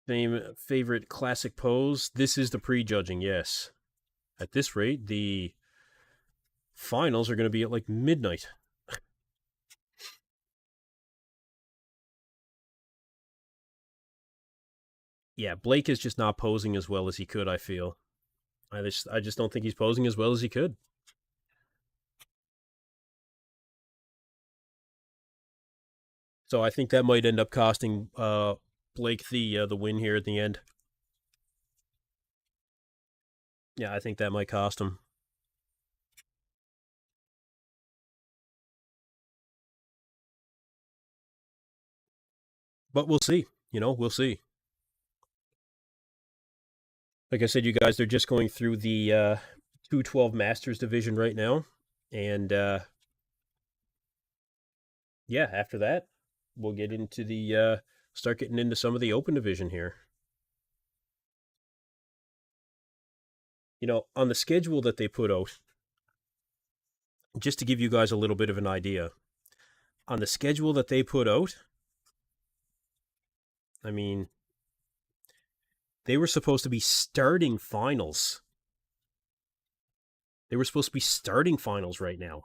Favorite classic pose. This is the prejudging. Yes. At this rate, the finals are going to be at like midnight. Yeah, Blake is just not posing as well as he could. I feel. I just don't think he's posing as well as he could. So I think that might end up costing Blake the win here at the end. Yeah, I think that might cost him. But we'll see. We'll see. Like I said, you guys, they're just going through the 212 Masters division right now. And yeah, after that, we'll get into the start getting into some of the open division here. On the schedule that they put out, just to give you guys a little bit of an idea, on the schedule that they put out, I mean, they were supposed to be starting finals. They were supposed to be starting finals right now.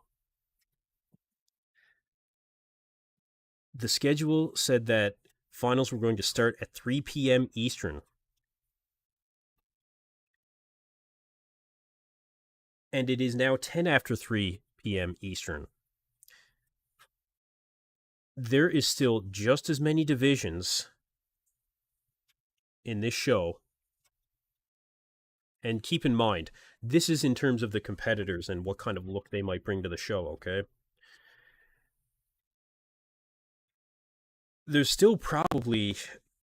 The schedule said that finals were going to start at 3 p.m. Eastern. And it is now 10 after 3 p.m. Eastern. There is still just as many divisions in this show. And keep in mind, this is in terms of the competitors and what kind of look they might bring to the show, okay? There's still probably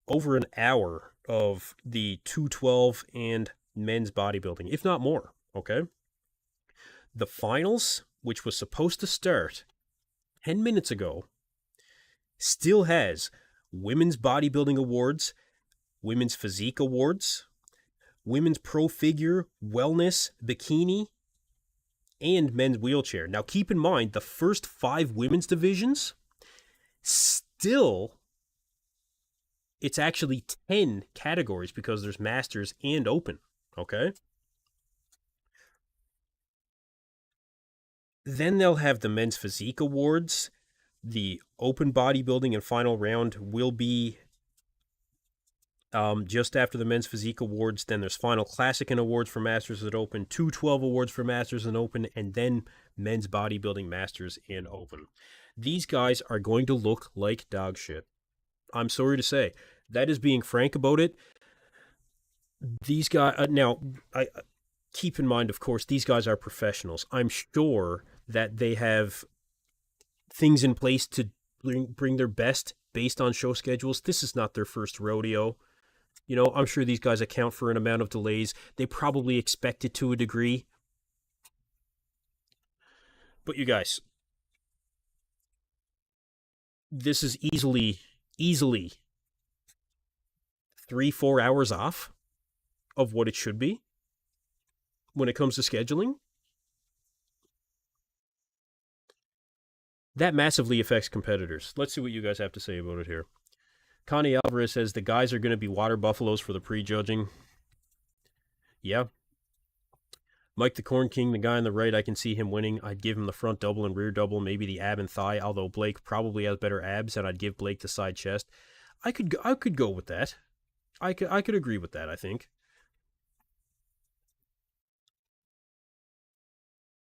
over an hour of the 212 and men's bodybuilding, if not more, okay? The finals, which was supposed to start 10 minutes ago, still has women's bodybuilding awards, women's physique awards, women's pro figure, wellness, bikini, and men's wheelchair. Now, keep in mind, the first 5 women's divisions, still, it's actually 10 categories because there's masters and open, okay? Then they'll have the men's physique awards. The open bodybuilding and final round will be just after the men's physique awards. Then there's final classic and awards for masters and open, 212 awards for masters and open, and then men's bodybuilding masters and open. These guys are going to look like dog shit. I'm sorry to say. That is being frank about it. These guys, now, I keep in mind, of course, these guys are professionals. I'm sure that they have things in place to bring their best based on show schedules. This is not their first rodeo. I'm sure these guys account for an amount of delays. They probably expect it to a degree. But you guys, this is easily 3-4 hours off of what it should be when it comes to scheduling. That massively affects competitors. Let's see what you guys have to say about it here. Connie Alvarez says the guys are going to be water buffaloes for the prejudging. Yeah. Mike the Corn King, the guy on the right, I can see him winning. I'd give him the front double and rear double, maybe the ab and thigh, although Blake probably has better abs, and I'd give Blake the side chest. I could go with that. I could agree with that, I think.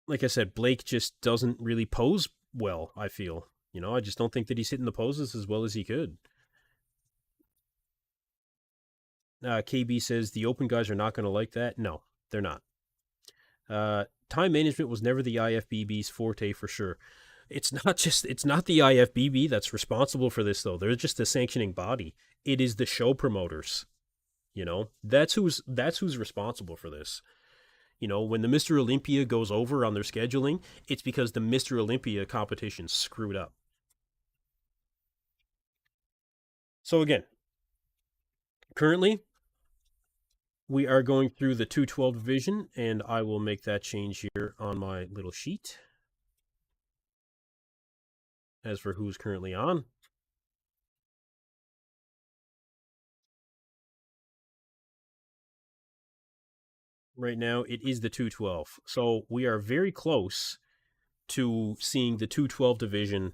like I said, Blake just doesn't really pose well, I feel. I just don't think that he's hitting the poses as well as he could. KB says the open guys are not going to like that. No, they're not. Time management was never the IFBB's forte for sure. It's not the IFBB that's responsible for this though. They're just a sanctioning body. It is the show promoters. That's who's responsible for this. When the Mr. Olympia goes over on their scheduling, it's because the Mr. Olympia competition screwed up. So again, currently we are going through the 212 division, and I will make that change here on my little sheet. As for who's currently on, right now it is the 212. So we are very close to seeing the 212 division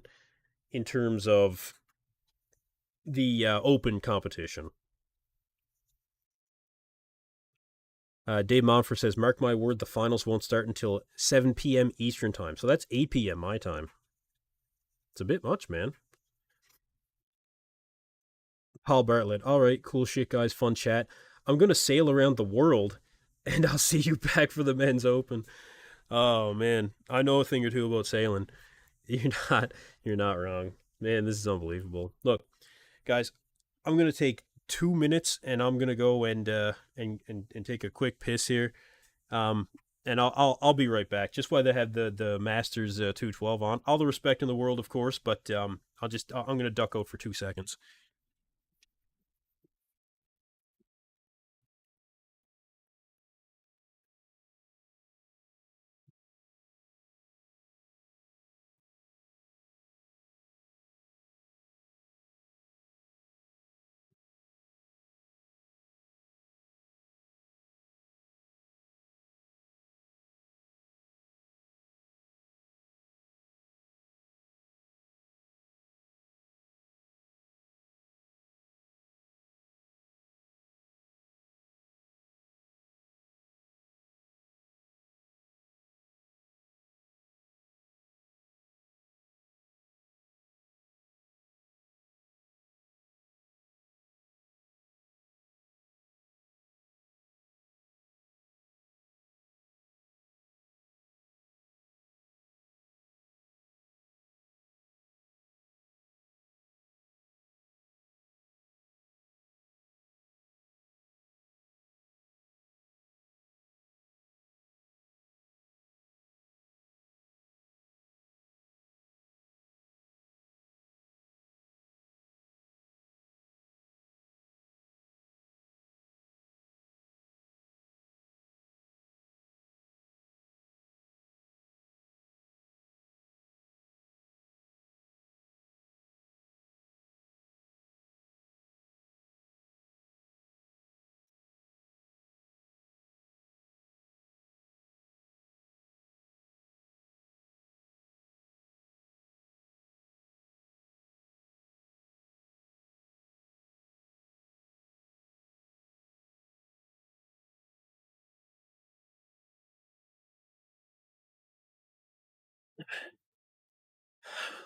in terms of the open competition. Dave Monfort says, mark my word, the finals won't start until 7 p.m. Eastern time. So that's 8 p.m. my time. It's a bit much, man. Paul Bartlett, all right, cool shit, guys, fun chat. I'm going to sail around the world, and I'll see you back for the men's open. Oh, man, I know a thing or two about sailing. You're not wrong. Man, this is unbelievable. Look, guys, I'm going to take 2 minutes, and I'm gonna go and take a quick piss here, and I'll be right back. Just while they have the Masters 212 on, all the respect in the world, of course, but I'm gonna duck out for 2 seconds.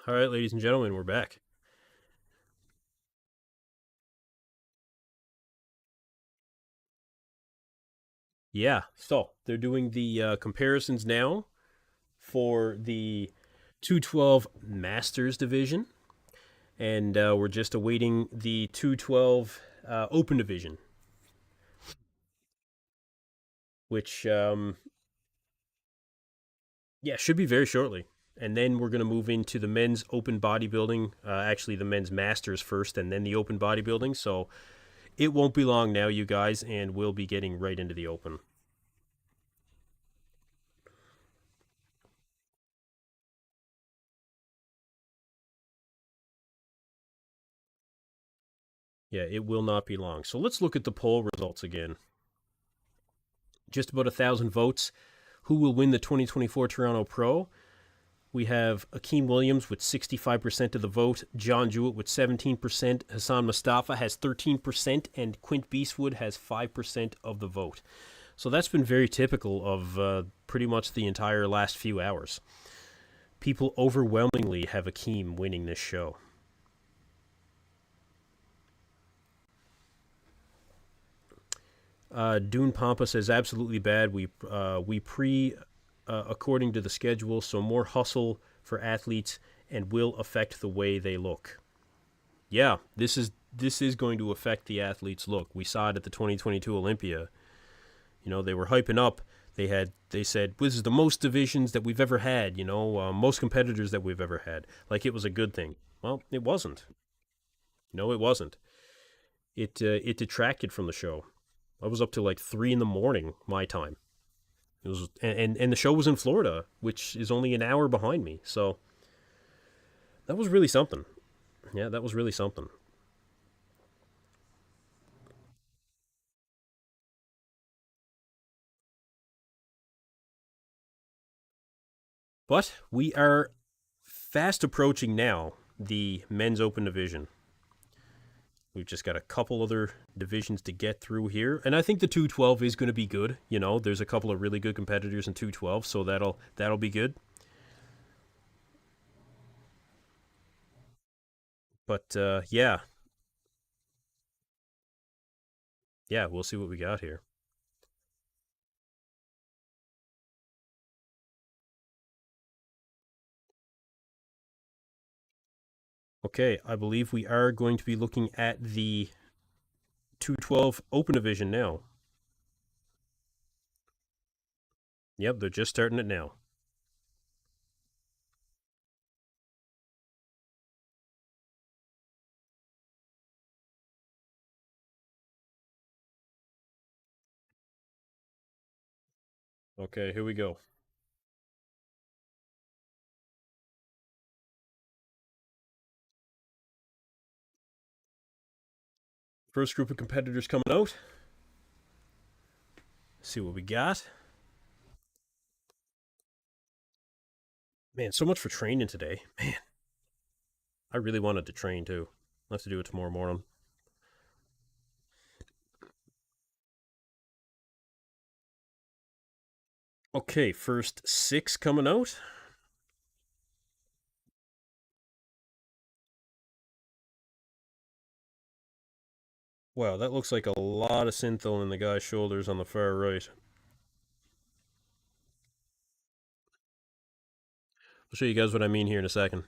All right, ladies and gentlemen, we're back. Yeah, so they're doing the comparisons now for the 212 Masters division, and we're just awaiting the 212 Open division, which yeah, should be very shortly. And then we're going to move into the men's open bodybuilding, actually the men's masters first, and then the open bodybuilding. So it won't be long now, you guys, and we'll be getting right into the open. Yeah, it will not be long. So let's look at the poll results again. Just about 1,000 votes. Who will win the 2024 Toronto Pro? We have Akim Williams with 65% of the vote, John Jewett with 17%, Hassan Mustafa has 13%, and Quint Beastwood has 5% of the vote. So that's been very typical of pretty much the entire last few hours. People overwhelmingly have Akeem winning this show. Dune Pampa says absolutely bad. We according to the schedule, so more hustle for athletes and will affect the way they look. Yeah, this is going to affect the athletes' look. We saw it at the 2022 Olympia. You know, they were hyping up. They said this is the most divisions that we've ever had. Most competitors that we've ever had. Like it was a good thing. Well, it wasn't. No, it wasn't. It detracted from the show. I was up to like 3 in the morning my time. It was and the show was in Florida, which is only an hour behind me. So that was really something. Yeah, that was really something. But we are fast approaching now the men's open division. We've just got a couple other divisions to get through here, and I think the 212 is going to be good. There's a couple of really good competitors in 212, so that'll be good. But yeah, we'll see what we got here. Okay, I believe we are going to be looking at the 212 open division now. Yep, they're just starting it now. Okay, here we go. First group of competitors coming out. See what we got. Man, so much for training today. Man, I really wanted to train too. I'll have to do it tomorrow morning. Okay, first six coming out. Wow, that looks like a lot of synthol in the guy's shoulders on the far right. I'll show you guys what I mean here in a second.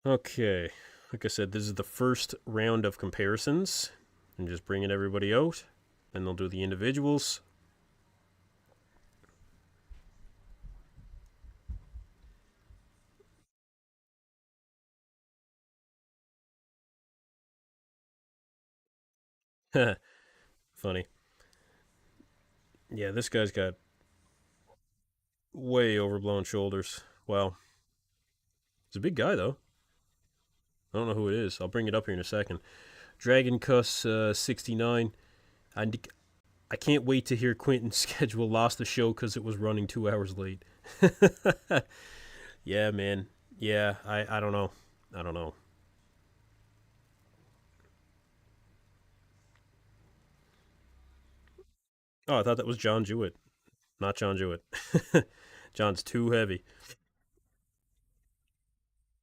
Okay, like I said, this is the first round of comparisons. I'm just bringing everybody out. Then they'll do the individuals. Funny. Yeah, this guy's got way overblown shoulders. Wow. He's a big guy, though. I don't know who it is. I'll bring it up here in a second. Dragon Cuss 69. I, I can't wait to hear Quentin's schedule lost the show because it was running 2 hours late. Yeah, man. Yeah, I don't know. I don't know. Oh, I thought that was John Jewett. Not John Jewett. John's too heavy.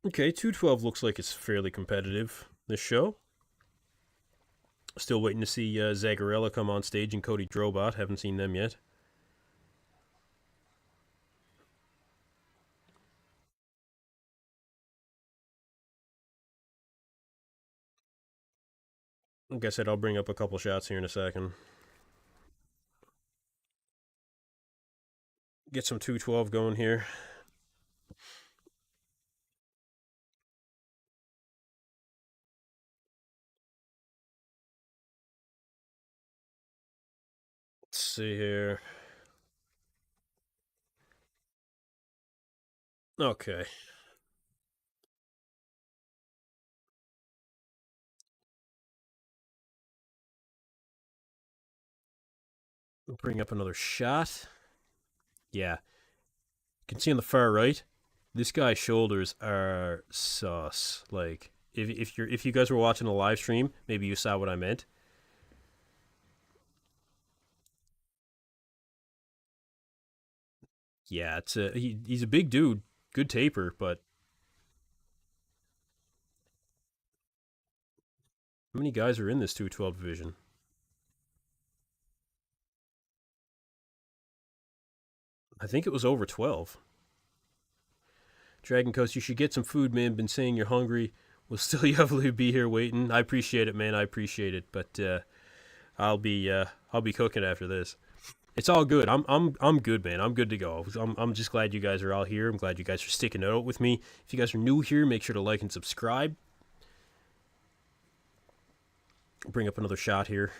Okay, 212 looks like it's fairly competitive this show. Still waiting to see Zagarella come on stage and Cody Drobot. Haven't seen them yet. Like I said, I'll bring up a couple shots here in a second. Get some 212 going here. Let's see here. Okay. Bring up another shot. Yeah. You can see on the far right, this guy's shoulders are sus. Like, if you guys were watching the live stream, maybe you saw what I meant. Yeah, he's a big dude, good taper, but how many guys are in this 212 division? I think it was over 12. Dragon Coast, you should get some food, man. Been saying you're hungry. We'll still definitely be here waiting. I appreciate it, man. I appreciate it, but I'll be cooking after this. It's all good. I'm good, man. I'm good to go. I'm just glad you guys are all here. I'm glad you guys are sticking it out with me. If you guys are new here, make sure to like and subscribe. I'll bring up another shot here.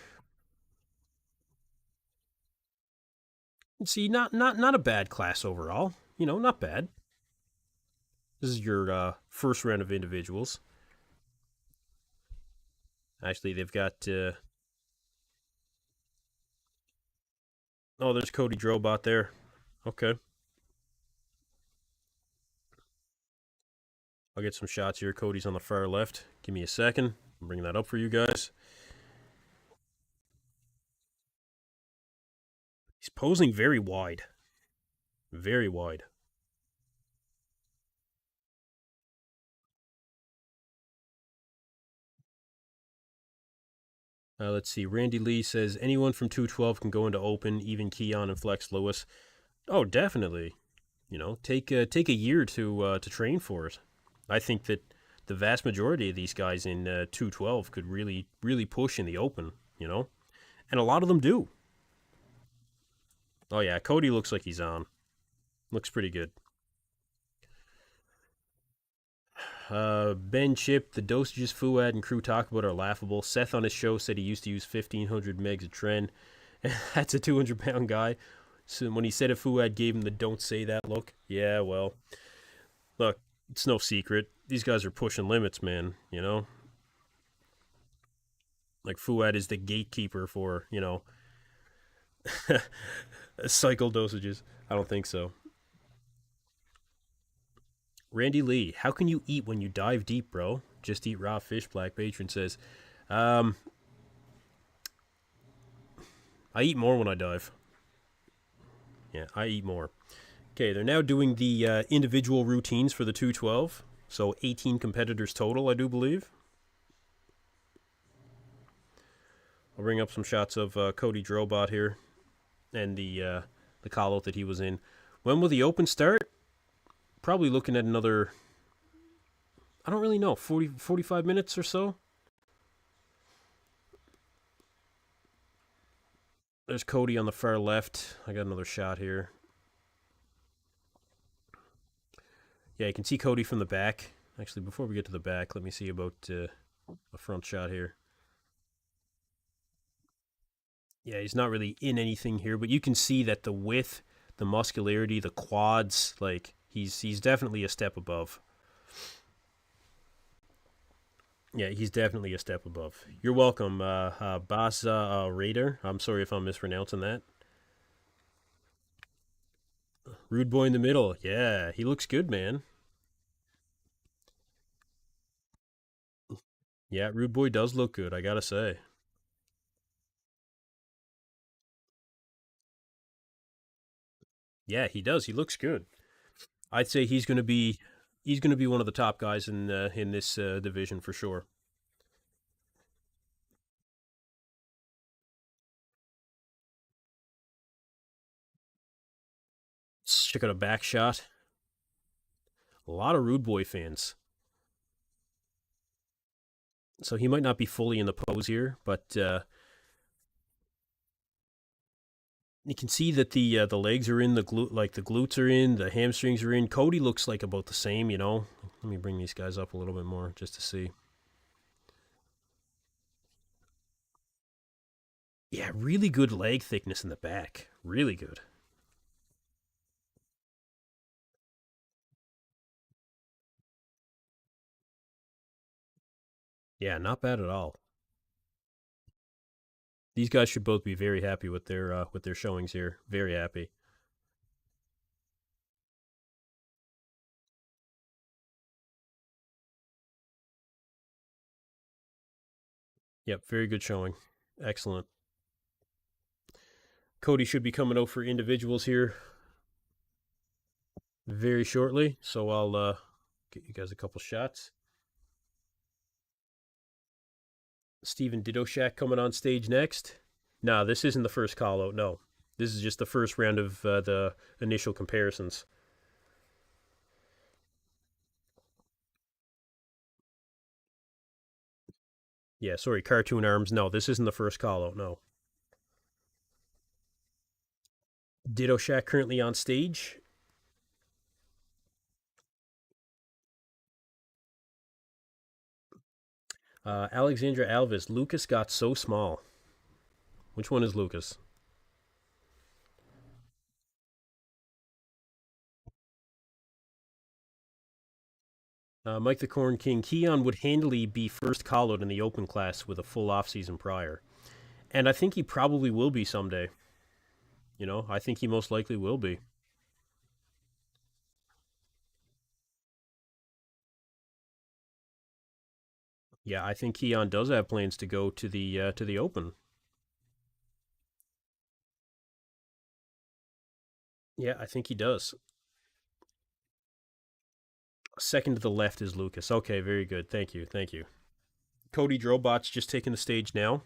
See, not a bad class overall. You know, not bad. This is your first round of individuals. Actually, they've got. Oh, there's Cody Drobot there. Okay, I'll get some shots here. Cody's on the far left. Give me a second. I'm bringing that up for you guys. He's posing very wide. Very wide. Let's see. Randy Lee says anyone from 212 can go into open, even Keon and Flex Lewis. Oh, definitely. You know, take a year to train for it. I think that the vast majority of these guys in 212 could really push in the open. You know, and a lot of them do. Oh yeah, Cody looks like he's on. Looks pretty good. Ben Chip, the dosages Fuad and crew talk about are laughable. Seth on his show said he used to use 1,500 megs a trend. That's a 200-pound guy. So when he said if Fuad gave him the don't say that look, yeah, well, look, it's no secret. These guys are pushing limits, man, you know? Like Fuad is the gatekeeper for, cycle dosages. I don't think so. Randy Lee, how can you eat when you dive deep, bro? Just eat raw fish, Black Patron says. Um, I eat more when I dive. Yeah, I eat more. Okay, they're now doing the individual routines for the 212. So 18 competitors total, I do believe. I'll bring up some shots of Cody Drobot here and the call out that he was in. When will the open start? Probably looking at another, I don't really know, 45 minutes or so. There's Cody on the far left. I got another shot here. Yeah, you can see Cody from the back. Actually, before we get to the back, let me see about a front shot here. Yeah, he's not really in anything here, but you can see that the width, the muscularity, the quads, like he's definitely a step above. Yeah, he's definitely a step above. You're welcome, Basa Raider. I'm sorry if I'm mispronouncing that. Rude boy in the middle. Yeah, he looks good, man. Yeah, Rude boy does look good. I gotta say. Yeah, he does. He looks good. I'd say he's gonna be one of the top guys in this division for sure. Let's check out a back shot. A lot of Rude Boy fans. So he might not be fully in the pose here, but you can see that the legs are in, the glutes are in, the hamstrings are in. Cody looks like about the same, you know. Let me bring these guys up a little bit more just to see. Yeah, really good leg thickness in the back. Really good. Yeah, not bad at all. These guys should both be very happy with their showings here. Very happy. Yep, very good showing. Excellent. Cody should be coming out for individuals here very shortly, so I'll get you guys a couple shots. Steven Didoshak coming on stage next. Nah, this isn't the first call out. No, this is just the first round of the initial comparisons. Yeah, sorry, Cartoon Arms. No, this isn't the first call out. No. Didoshak currently on stage. Alexandra Alves. Lucas got so small. Which one is Lucas? Mike the Corn King. Keon would handily be first call out in the open class with a full off season prior. And I think he probably will be someday. You know, I think he most likely will be. Yeah, I think Keon does have plans to go to the Open. Yeah, I think he does. Second to the left is Lucas. Okay, very good. Thank you. Thank you. Cody Drobot's just taking the stage now.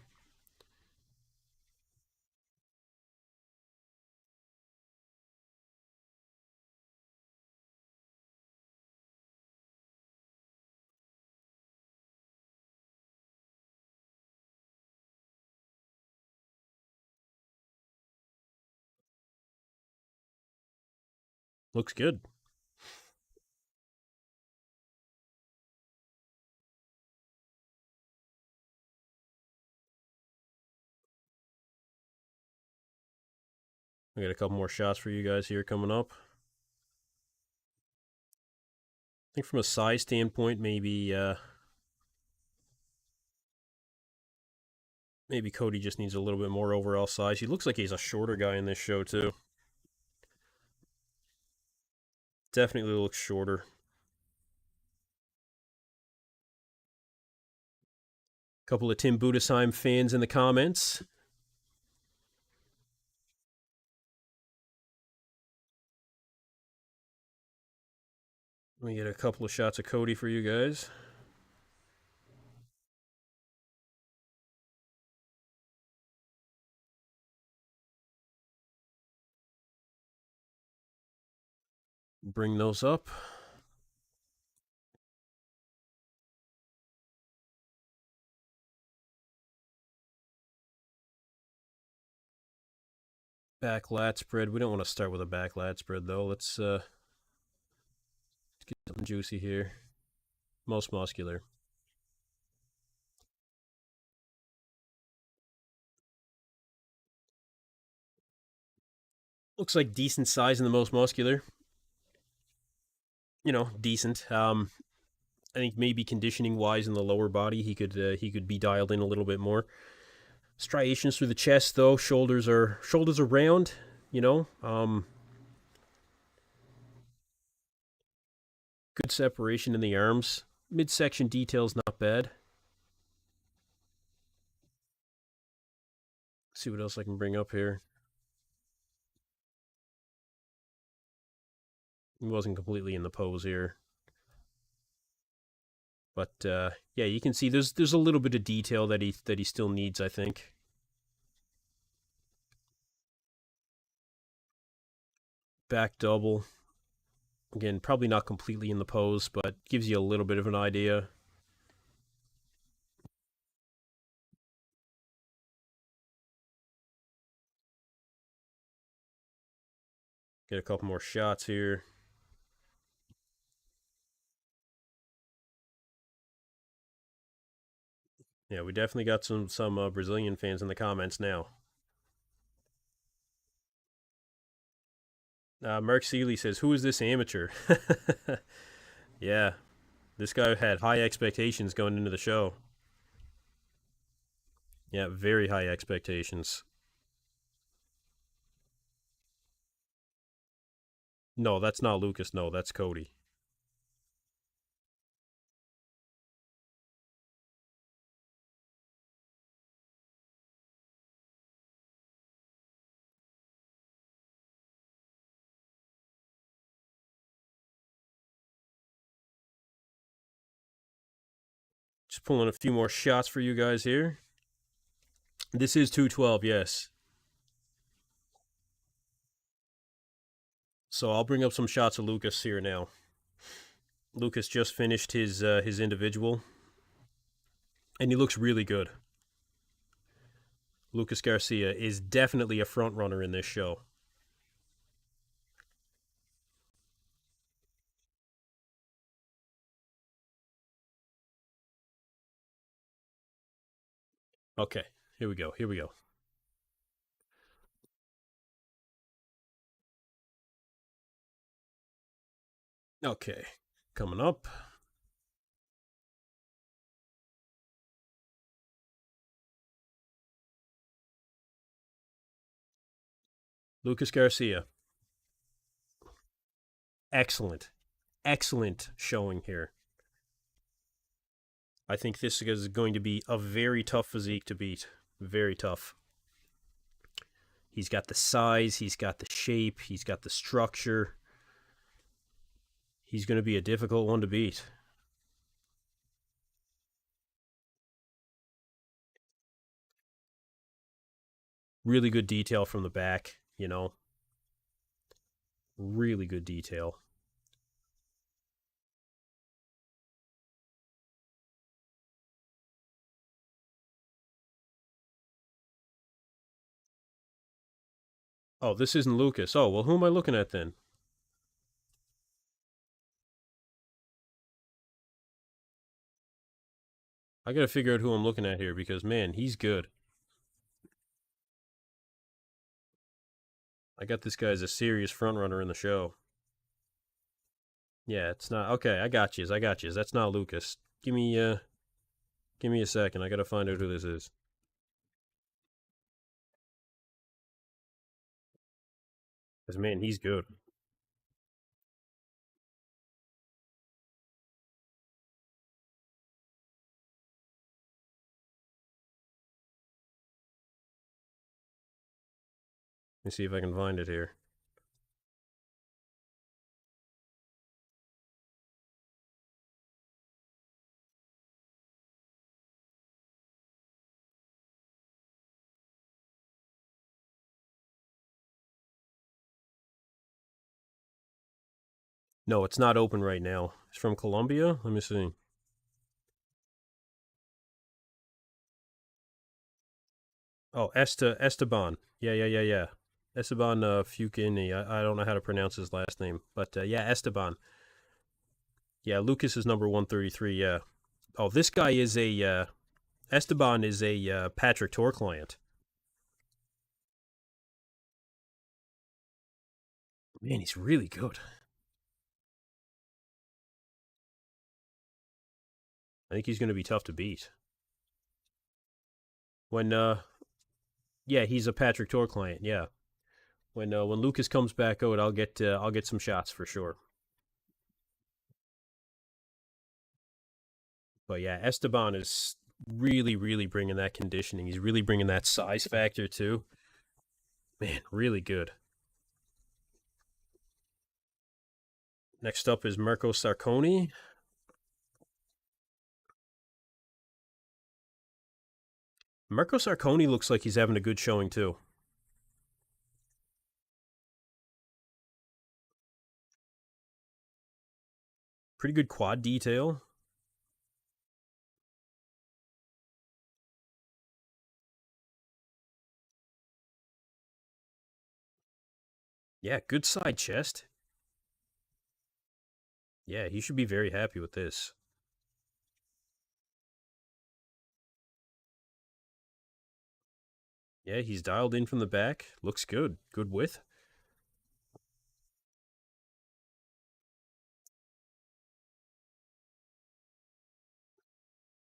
Looks good. We got a couple more shots for you guys here coming up. I think from a size standpoint, maybe Cody just needs a little bit more overall size. He looks like he's a shorter guy in this show too. Definitely looks shorter. Couple of Tim Budesheim fans in the comments. Let me get a couple of shots of Cody for you guys. Bring those up. Back lat spread. We don't want to start with a back lat spread though. Let's get something juicy here. Most muscular. Looks like decent size in the most muscular. You know, decent. I think maybe conditioning wise in the lower body, he could be dialed in a little bit more. Striations through the chest though. Shoulders are round. You know, good separation in the arms. Midsection details not bad. Let's see what else I can bring up here. He wasn't completely in the pose here. But yeah, you can see there's a little bit of detail that he still needs, I think. Back double. Again, probably not completely in the pose, but gives you a little bit of an idea. Get a couple more shots here. Yeah, we definitely got some Brazilian fans in the comments now. Mark Seeley says, "Who is this amateur?" Yeah, this guy had high expectations going into the show. Yeah, very high expectations. No, that's not Lucas. No, that's Cody. Just pulling a few more shots for you guys here. This is 212, yes. So I'll bring up some shots of Lucas here now. Lucas just finished his individual, and he looks really good. Lucas Garcia is definitely a front runner in this show. Okay, here we go. Here we go. Okay, coming up. Lucas Garcia. Excellent. Excellent showing here. I think this is going to be a very tough physique to beat. Very tough. He's got the size, he's got the shape, he's got the structure. He's going to be a difficult one to beat. Really good detail from the back, you know. Really good detail. Oh, this isn't Lucas. Oh, well, who am I looking at then? I got to figure out who I'm looking at here because, man, he's good. I got this guy as a serious front runner in the show. Yeah, it's not. Okay, I got you. I got you. That's not Lucas. Give me a second. I got to find out who this is. Because, man, he's good. Let me see if I can find it here. No, it's not open right now. It's from Colombia. Let me see. Oh, Esteban. Yeah. Esteban Fucini. I don't know how to pronounce his last name, but yeah, Esteban. Yeah, Lucas is number 133. Yeah. Oh, this guy is a Esteban is a Patrick Tor client. Man, he's really good. I think he's going to be tough to beat. When yeah, he's a Patrick Tor client. Yeah. When Lucas comes back out, I'll get some shots for sure. But yeah, Esteban is really bringing that conditioning. He's really bringing that size factor too. Man, really good. Next up is Marco Sarconi. Marco Sarconi looks like he's having a good showing too. Pretty good quad detail. Yeah, good side chest. Yeah, he should be very happy with this. Yeah, he's dialed in from the back. Looks good. Good width.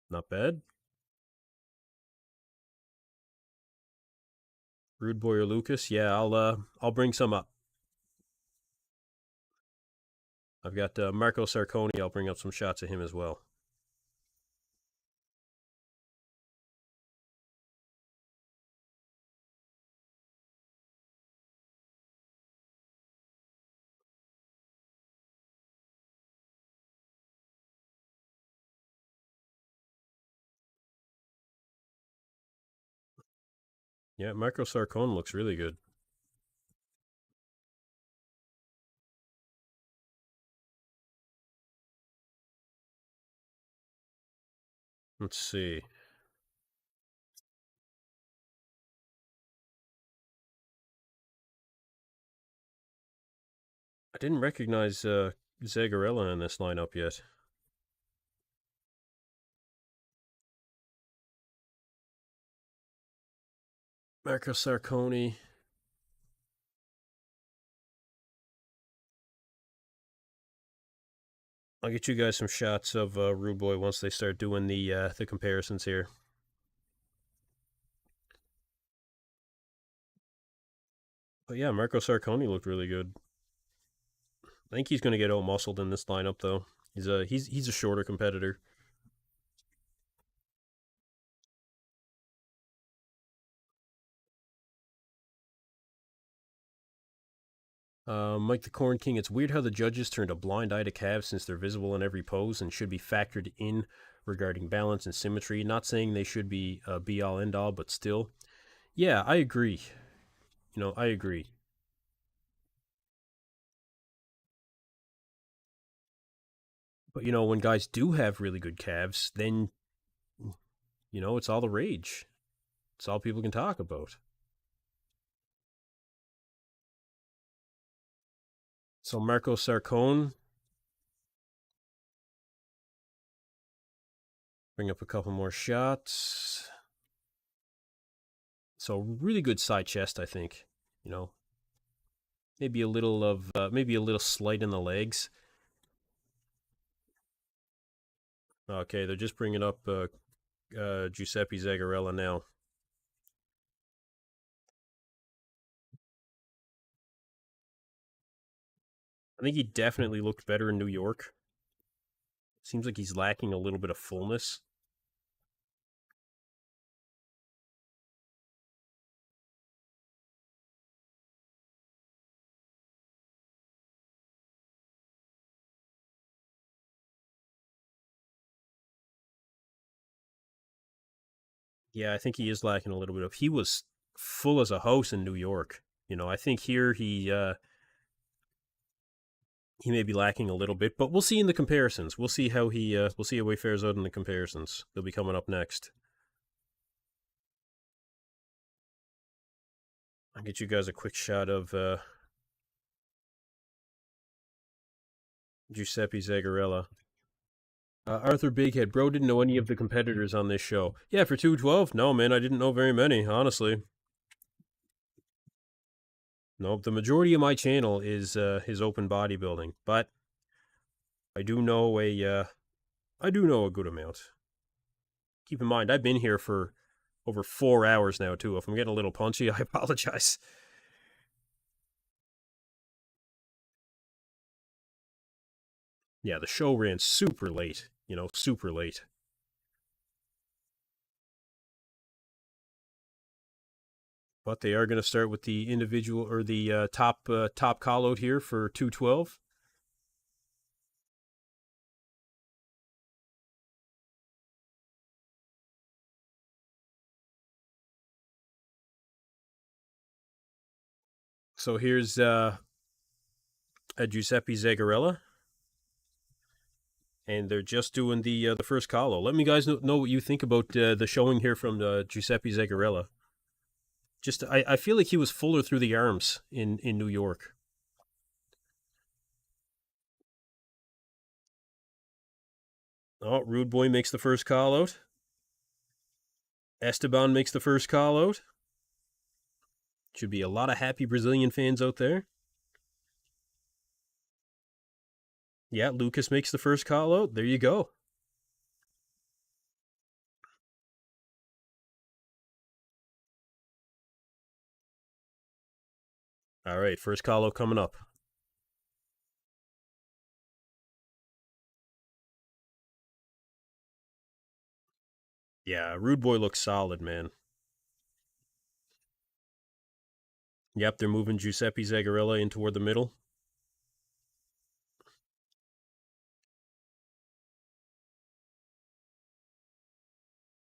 Not bad. Rude Boy or Lucas? Yeah, I'll bring some up. I've got Marco Sarconi. I'll bring up some shots of him as well. Yeah, Marco Sarconi looks really good. Let's see. I didn't recognize Zagarella in this lineup yet. Marco Sarconi. I'll get you guys some shots of Rude Boy once they start doing the comparisons here. But yeah, Marco Sarconi looked really good. I think he's going to get out muscled in this lineup though. He's a shorter competitor. Mike the Corn King. It's weird how the judges turned a blind eye to calves since they're visible in every pose and should be factored in regarding balance and symmetry. Not saying they should be be all end all, but still, yeah, I agree. I agree. But when guys do have really good calves, then it's all the rage. It's all people can talk about. So Marco Sarcone, bring up a couple more shots. So really good side chest, I think. Maybe a little slight in the legs. Okay, they're just bringing up Giuseppe Zagarella now. I think he definitely looked better in New York. Seems like he's lacking a little bit of fullness. Yeah, I think he is lacking a little bit of. He was full as a house in New York. I think here he may be lacking a little bit, but we'll see in the comparisons. We'll see how he fares out in the comparisons. They'll be coming up next. I'll get you guys a quick shot of Giuseppe Zagarella. Arthur Bighead, bro, didn't know any of the competitors on this show. Yeah, for 212? No, man, I didn't know very many, honestly. No, the majority of my channel is open bodybuilding, but I do know a good amount. Keep in mind, I've been here for over 4 hours now too. If I'm getting a little punchy, I apologize. Yeah, the show ran super late. Super late. But they are going to start with the individual or the top call out here for 212. So here's a Giuseppe Zagarella, and they're just doing the first call out. Let me guys know what you think about the showing here from Giuseppe Zagarella. Just I feel like he was fuller through the arms in New York. Oh, Rude Boy makes the first call out. Esteban makes the first call out. Should be a lot of happy Brazilian fans out there. Yeah, Lucas makes the first call out. There you go. right, first call-out coming up. Yeah, Rude Boy looks solid, man. Yep, they're moving Giuseppe Zagarella in toward the middle.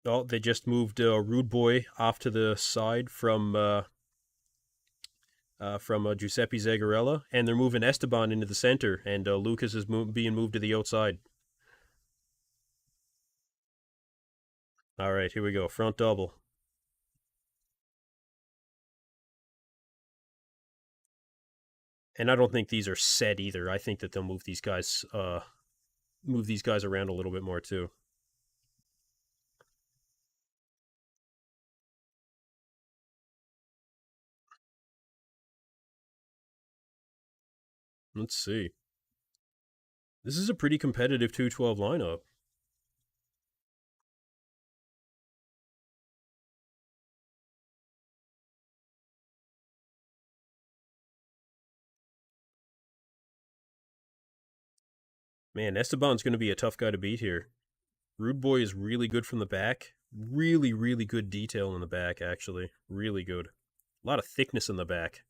Oh, they just moved Rude Boy off to the side from Giuseppe Zagarella, and they're moving Esteban into the center, and Lucas is being moved to the outside. All right, here we go. Front double. And I don't think these are set either. I think that they'll move these guys around a little bit more too. Let's see. This is a pretty competitive 212 lineup. Man, Esteban's going to be a tough guy to beat here. Rude Boy is really good from the back. Really, really good detail in the back, actually. Really good. A lot of thickness in the back.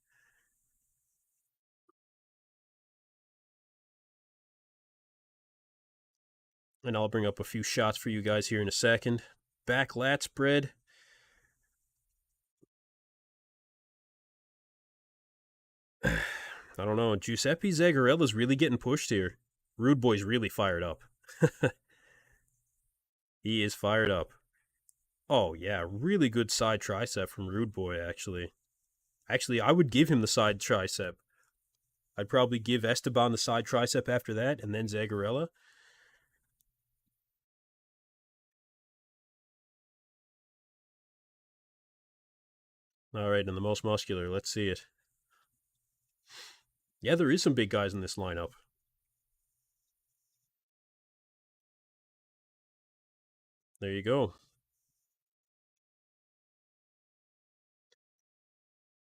And I'll bring up a few shots for you guys here in a second. Back lat spread. I don't know. Giuseppe Zagarella's really getting pushed here. Rude Boy's really fired up. He is fired up. Oh, yeah. Really good side tricep from Rude Boy, actually. Actually, I would give him the side tricep. I'd probably give Esteban the side tricep after that, and then Zagarella. All right, and the most muscular. Let's see it. Yeah, there is some big guys in this lineup. There you go.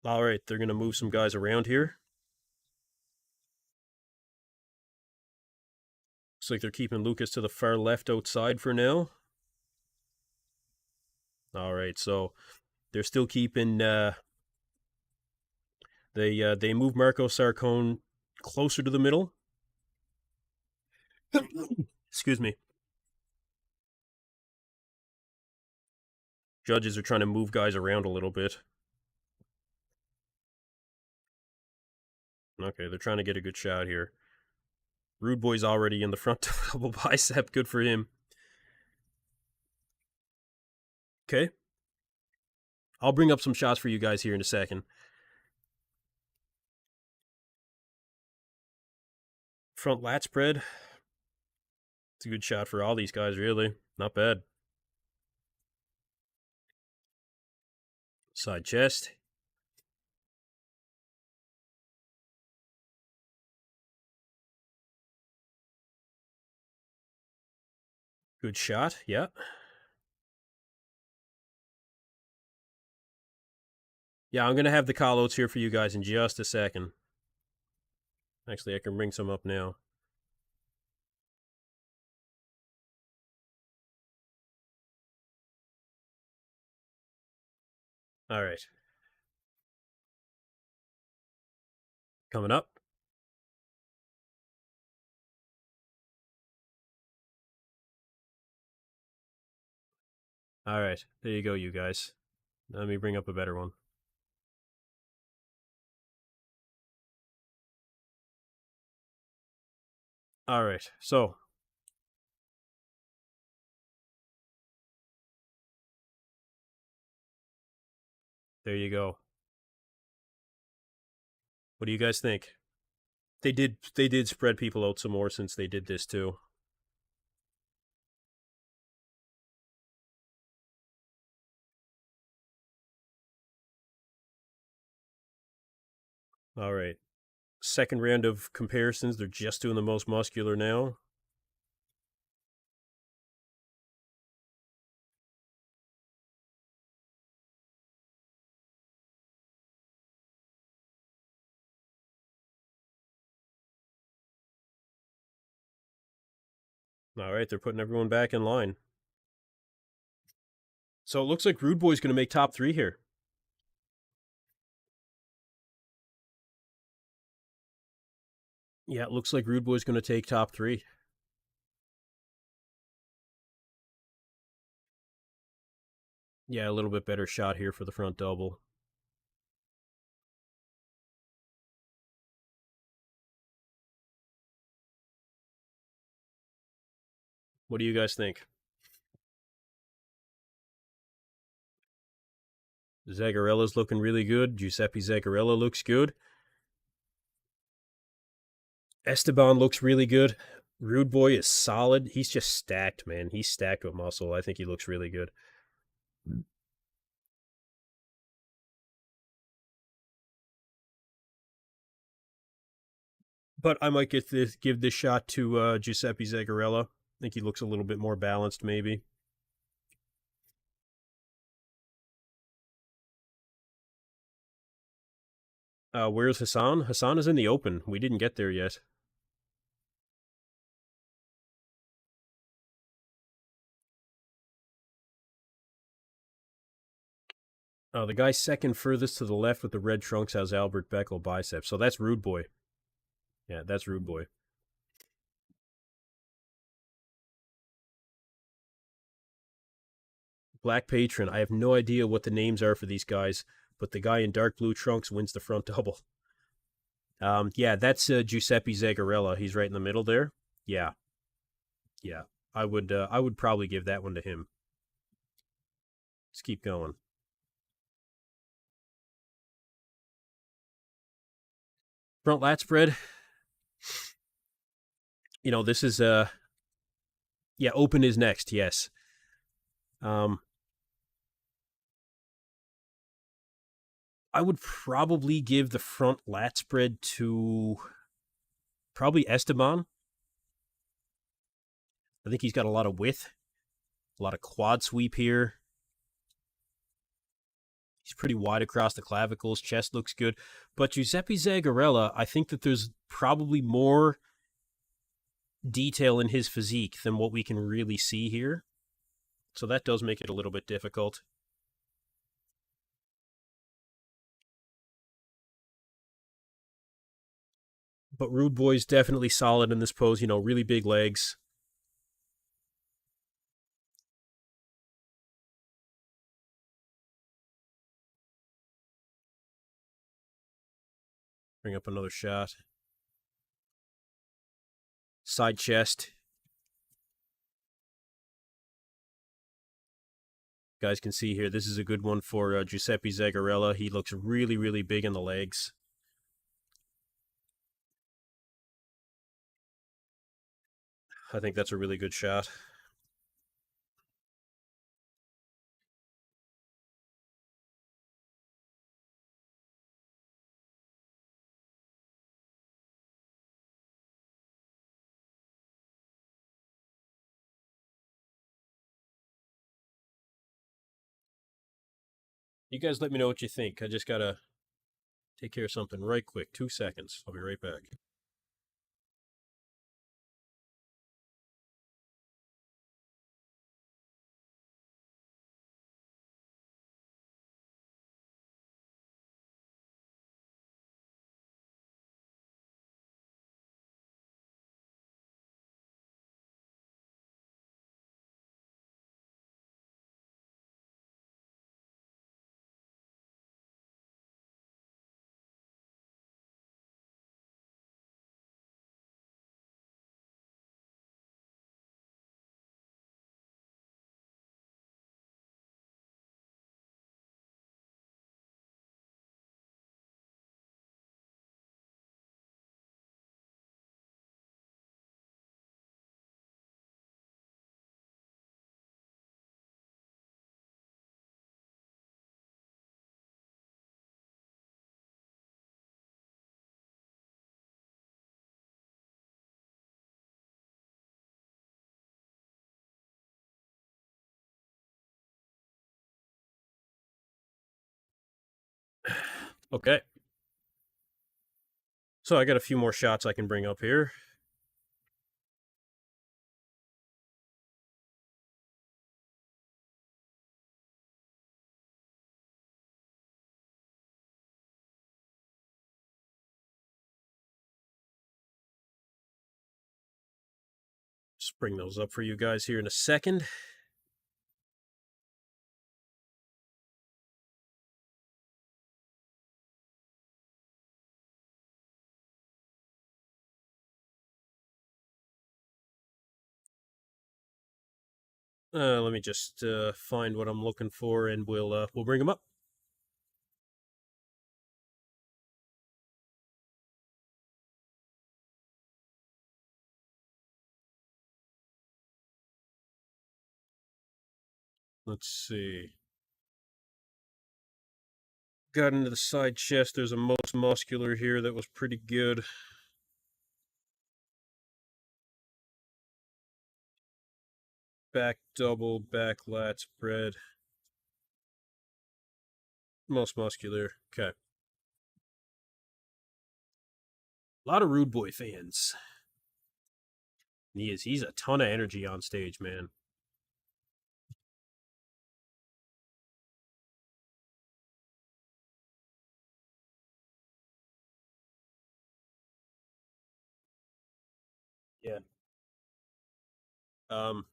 All right, they're going to move some guys around here. Looks like they're keeping Lucas to the far left outside for now. All right, so they're still keeping. They move Marco Sarcone closer to the middle. Excuse me. Judges are trying to move guys around a little bit. Okay, they're trying to get a good shot here. Rude Boy's already in the front double bicep. Good for him. Okay. I'll bring up some shots for you guys here in a second. Front lat spread. It's a good shot for all these guys, really. Not bad. Side chest. Good shot. Yeah. Yeah, I'm going to have the callouts here for you guys in just a second. Actually, I can bring some up now. All right. Coming up. All right. There you go, you guys. Let me bring up a better one. All right. So, there you go. What do you guys think? They did spread people out some more since they did this too. All right. Second round of comparisons. They're just doing the most muscular now. All right, they're putting everyone back in line. So it looks like Rude Boy's going to make top 3 here. Yeah, it looks like Rude Boy's going to take top 3. Yeah, a little bit better shot here for the front double. What do you guys think? Zagarella's looking really good. Giuseppe Zagarella looks good. Esteban looks really good. Rude Boy is solid. He's just stacked, man. He's stacked with muscle. I think he looks really good. But I might give this shot to Giuseppe Zagarella. I think he looks a little bit more balanced, maybe. Where's Hassan? Hassan is in the open. We didn't get there yet. The guy second furthest to the left with the red trunks has Albert Beckel biceps. So that's Rude Boy. Yeah, that's Rude Boy. Black Patron. I have no idea what the names are for these guys, but the guy in dark blue trunks wins the front double. Yeah, that's Giuseppe Zagarella. He's right in the middle there. Yeah, yeah. I would probably give that one to him. Let's keep going. Front lat spread. This is yeah, open is next. Yes. I would probably give the front lat spread to probably Esteban. I think he's got a lot of width, a lot of quad sweep here. He's pretty wide across the clavicles. Chest looks good. But Giuseppe Zagarella, I think that there's probably more detail in his physique than what we can really see here. So that does make it a little bit difficult. But Rude Boy's definitely solid in this pose. Really big legs. Bring up another shot. Side chest. Guys can see here, this is a good one for Giuseppe Zagarella. He looks really, really big in the legs. I think that's a really good shot. You guys let me know what you think. I just got to take care of something right quick. 2 seconds. I'll be right back. Okay. So I got a few more shots I can bring up here. Just bring those up for you guys here in a second. Let me just find what I'm looking for, and we'll bring them up. Let's see. Got into the side chest. There's a most muscular here that was pretty good. Back double, back lat spread. Most muscular. Okay. A lot of Rude Boy fans. He's a ton of energy on stage, man. Yeah. Um,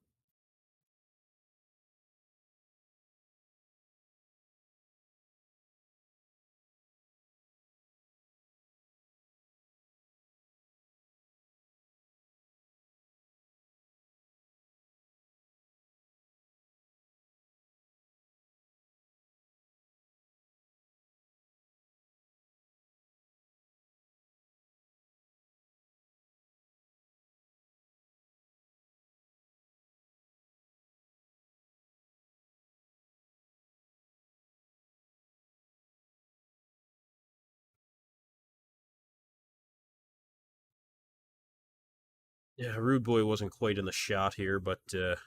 yeah, Rude Boy wasn't quite in the shot here, but let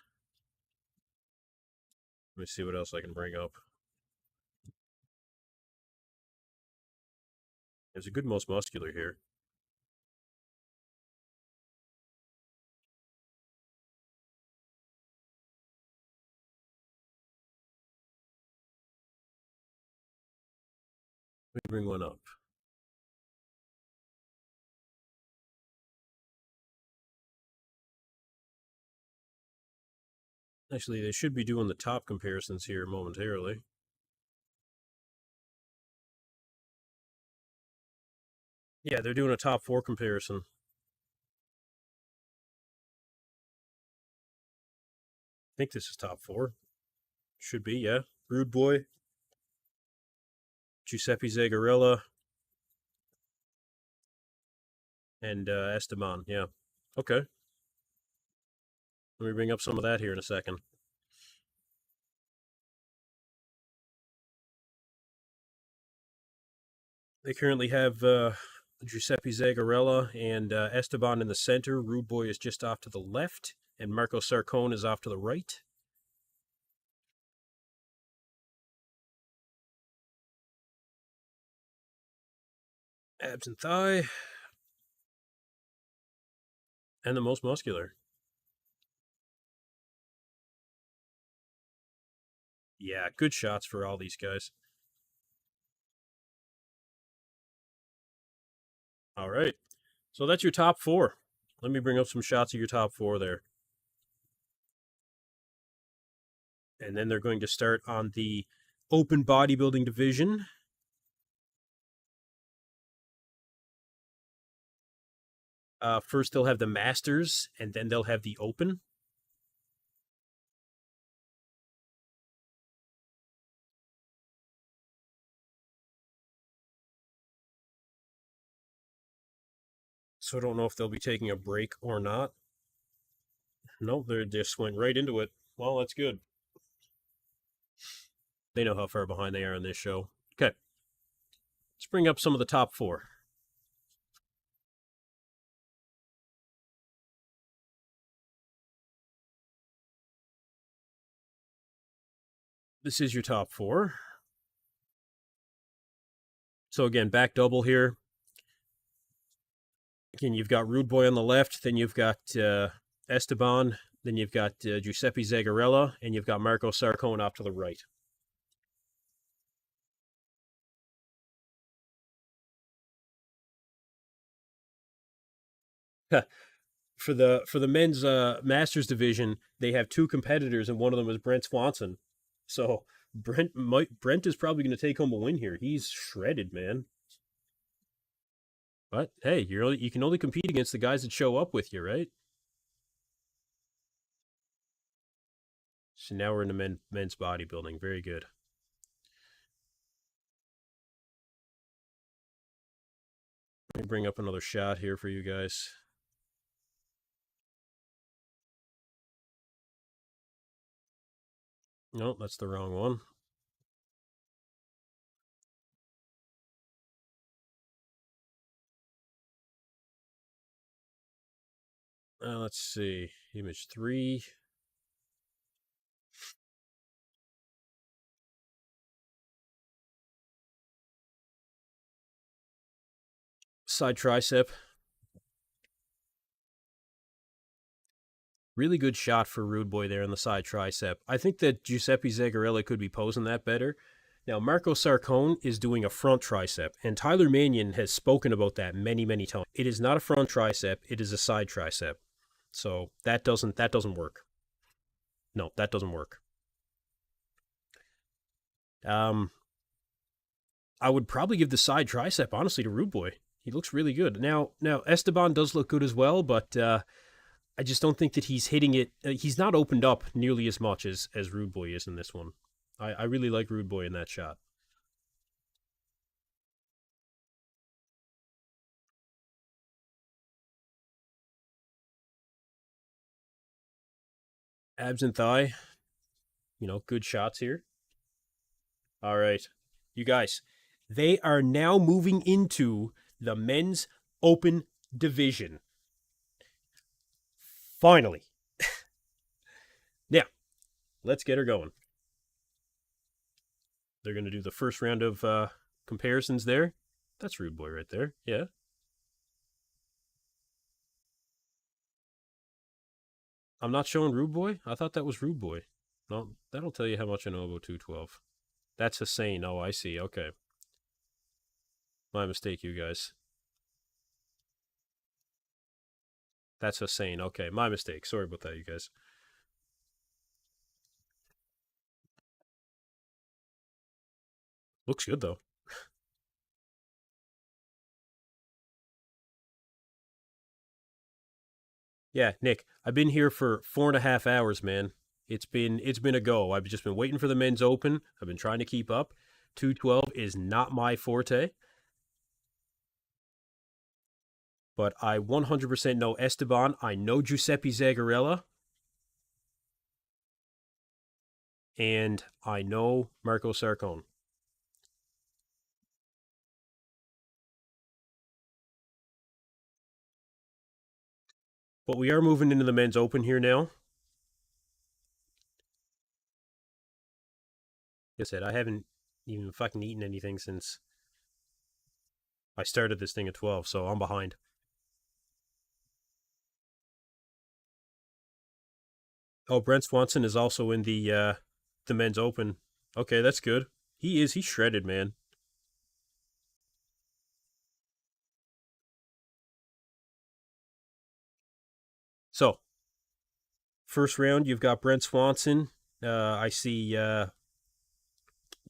me see what else I can bring up. There's a good most muscular here. Let me bring one up. Actually, they should be doing the top comparisons here momentarily. Yeah, they're doing a top 4 comparison. I think this is top 4. Should be, yeah. Rude Boy, Giuseppe Zagarella, and Esteban. Yeah. Okay. Let me bring up some of that here in a second. They currently have Giuseppe Zagarella and Esteban in the center. Rude Boy is just off to the left, and Marco Sarcone is off to the right. Abs and thigh. And the most muscular. Yeah, good shots for all these guys. All right. So that's your top 4. Let me bring up some shots of your top 4 there. And then they're going to start on the open bodybuilding division. First, they'll have the Masters, and then they'll have the Open. So I don't know if they'll be taking a break or not. No, they just went right into it. Well, that's good. They know how far behind they are in this show. Okay. Let's bring up some of the top 4. This is your top 4. So again, back double here. Again, you've got Rude Boy on the left, then you've got Esteban, then you've got Giuseppe Zagarella, and you've got Marco Sarcone off to the right. for the men's masters division, they have two competitors, and one of them is Brent Swanson. So Brent is probably going to take home a win here. He's shredded, man. But hey, you can only compete against the guys that show up with you, right? So now we're in the men's bodybuilding. Very good. Let me bring up another shot here for you guys. No, that's the wrong one. Let's see. Image 3. Side tricep. Really good shot for Rude Boy there in the side tricep. I think that Giuseppe Zagarella could be posing that better. Now, Marco Sarcone is doing a front tricep, and Tyler Mannion has spoken about that many, many times. It is not a front tricep, it is a side tricep. So that doesn't work. No, that doesn't work. I would probably give the side tricep, honestly, to Rude Boy. He looks really good. Now Esteban does look good as well, but I just don't think that he's hitting it. He's not opened up nearly as much as Rude Boy is in this one. I really like Rude Boy in that shot. Abs and thigh, good shots here. All right, you guys, they are now moving into the men's open division. Finally. Now, let's get her going. They're going to do the first round of comparisons there. That's Rude Boy right there. Yeah. I'm not showing Rude Boy? I thought that was Rude Boy. No, that'll tell you how much I know about 212. That's Hussein. Oh, I see. Okay. My mistake, you guys. That's Hussein. Okay, my mistake. Sorry about that, you guys. Looks good, though. Yeah, Nick, I've been here for 4.5 hours, man. It's been a go. I've just been waiting for the men's open. I've been trying to keep up. 212 is not my forte, but I 100% know Esteban. I know Giuseppe Zagarella, and I know Marco Sarcone. But we are moving into the men's open here now. Like I said, I haven't even fucking eaten anything since I started this thing at 12, so I'm behind. Oh, Brent Swanson is also in the men's open. Okay, that's good. He's shredded, man. So, first round, you've got Brent Swanson. I see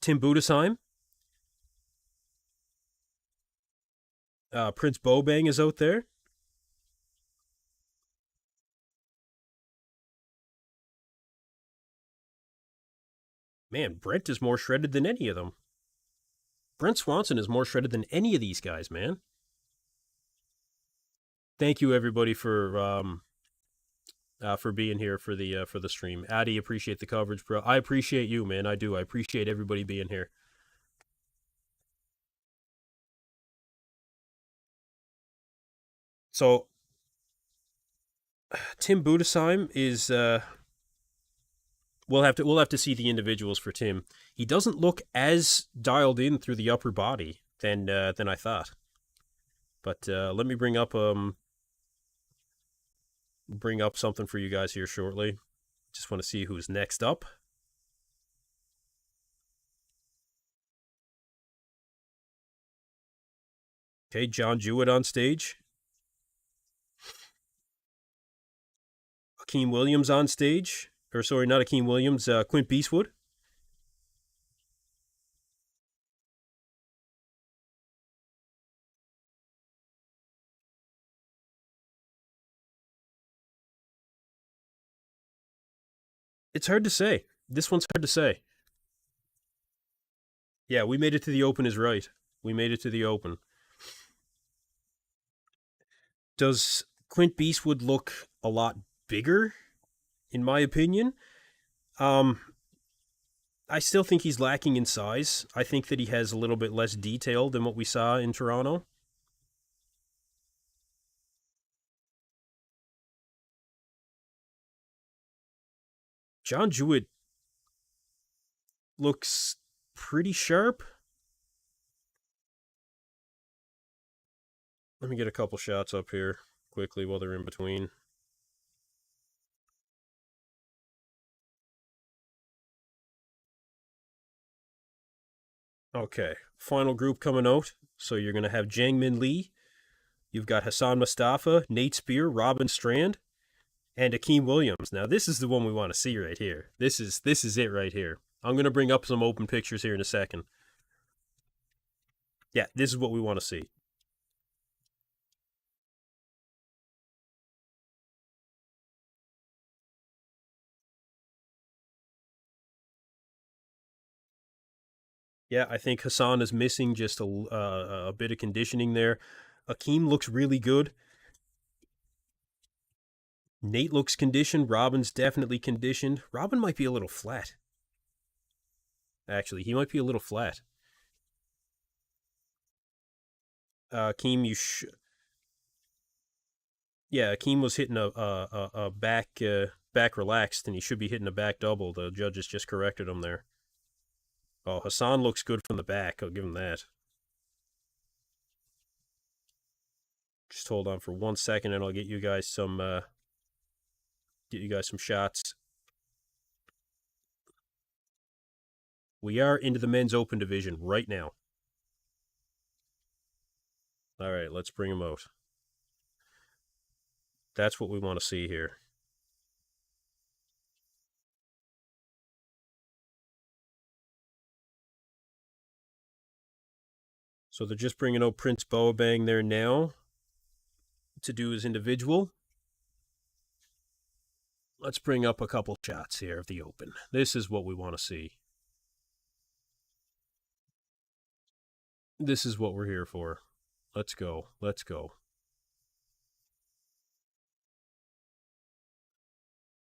Tim Budesheim. Prince Bobang is out there. Man, Brent is more shredded than any of them. Brent Swanson is more shredded than any of these guys, man. Thank you everybody for being here for the stream. Addy, appreciate the coverage, bro. I appreciate you, man. I do. I appreciate everybody being here. So Tim Budesheim is we'll have to see the individuals for Tim. He doesn't look as dialed in through the upper body than I thought. But let me bring up something for you guys here shortly. Just want to see who's next up. Okay, John Jewett on stage. Akim Williams on stage. Or sorry, not Akim Williams, Quint Beastwood. It's hard to say. This one's hard to say. Yeah, we made it to the open is right. We made it to the open. Does Quint Beastwood look a lot bigger, in my opinion? Um, I still think he's lacking in size. I think that he has a little bit less detail than what we saw in Toronto. John Jewett looks pretty sharp. Let me get a couple shots up here quickly while they're in between. Okay, final group coming out. So you're going to have Jangmin Lee. You've got Hassan Mustafa, Nate Spear, Robin Strand, and Akim Williams. Now this is the one we want to see right here. This is it right here. I'm going to bring up some open pictures here in a second. Yeah, this is what we want to see. Yeah, I think Hassan is missing just a bit of conditioning there. Akim looks really good. Nate looks conditioned. Robin's definitely conditioned. Robin might be a little flat. Actually, he might be a little flat. Akeem, yeah, Akeem was hitting a back relaxed, and he should be hitting a back double. The judges just corrected him there. Oh, Hassan looks good from the back. I'll give him that. Just hold on for 1 second, and I'll get you guys some shots. We are into the men's open division right now. All right, let's bring him out. That's what we want to see here. So they're just bringing out Prince Boabang there now to do his individual. Let's bring up a couple shots here of the open. This is what we want to see. This is what we're here for. Let's go. Let's go.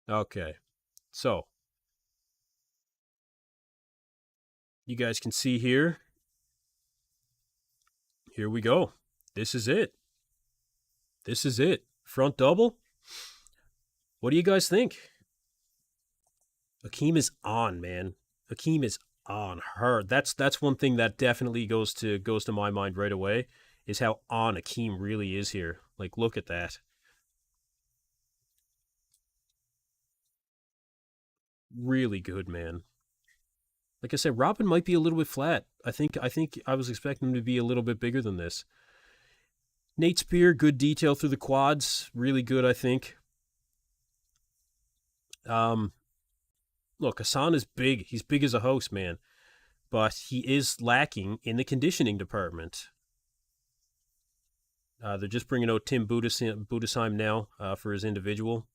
Okay. So, you guys can see here. Here we go. This is it. This is it. Front double. What do you guys think? Akeem is on, man. Akeem is on her. That's one thing that definitely goes to my mind right away, is how on Akeem really is here. Like, look at that. Really good, man. Like I said, Robin might be a little bit flat. I think I was expecting him to be a little bit bigger than this. Nate Spear, good detail through the quads. Really good, I think. Um, Look, Hassan is big. He's big as a house, man. But he is lacking in the conditioning department. They're just bringing out Tim Budesheim now for his individual.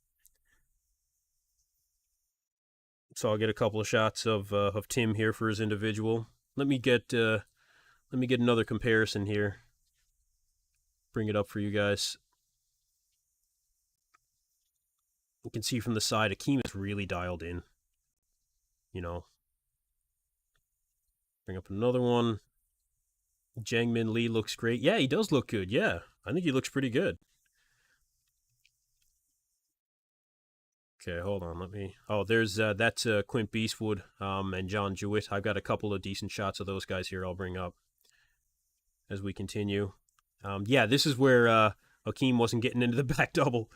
So I'll get a couple of shots of Tim here for his individual. Let me get another comparison here. Bring it up for you guys. You can see from the side, Akeem is really dialed in. You know. Bring up another one. Jangmin Lee looks great. Yeah, he does look good. Yeah, I think he looks pretty good. Okay, hold on. Let me. Oh, that's Quint Beastwood and John Jewett. I've got a couple of decent shots of those guys here. I'll bring up as we continue. Yeah, this is where Akeem wasn't getting into the back double.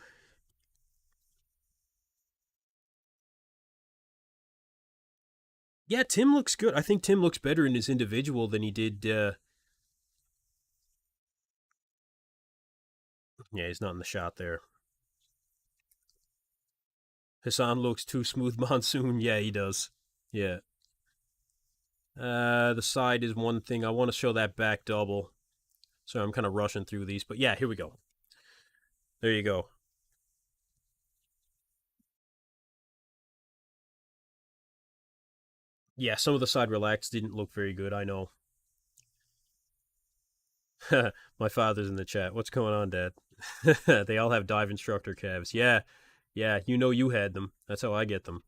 Yeah, Tim looks good. I think Tim looks better in his individual than he did. Yeah, he's not in the shot there. Hassan looks too smooth monsoon. Yeah, he does. Yeah. The side is one thing. I want to show that back double. So I'm kind of rushing through these. But yeah, here we go. There you go. Yeah, some of the side relax didn't look very good, I know. My father's in the chat. What's going on, Dad? They all have dive instructor calves. Yeah, yeah, you know you had them. That's how I get them.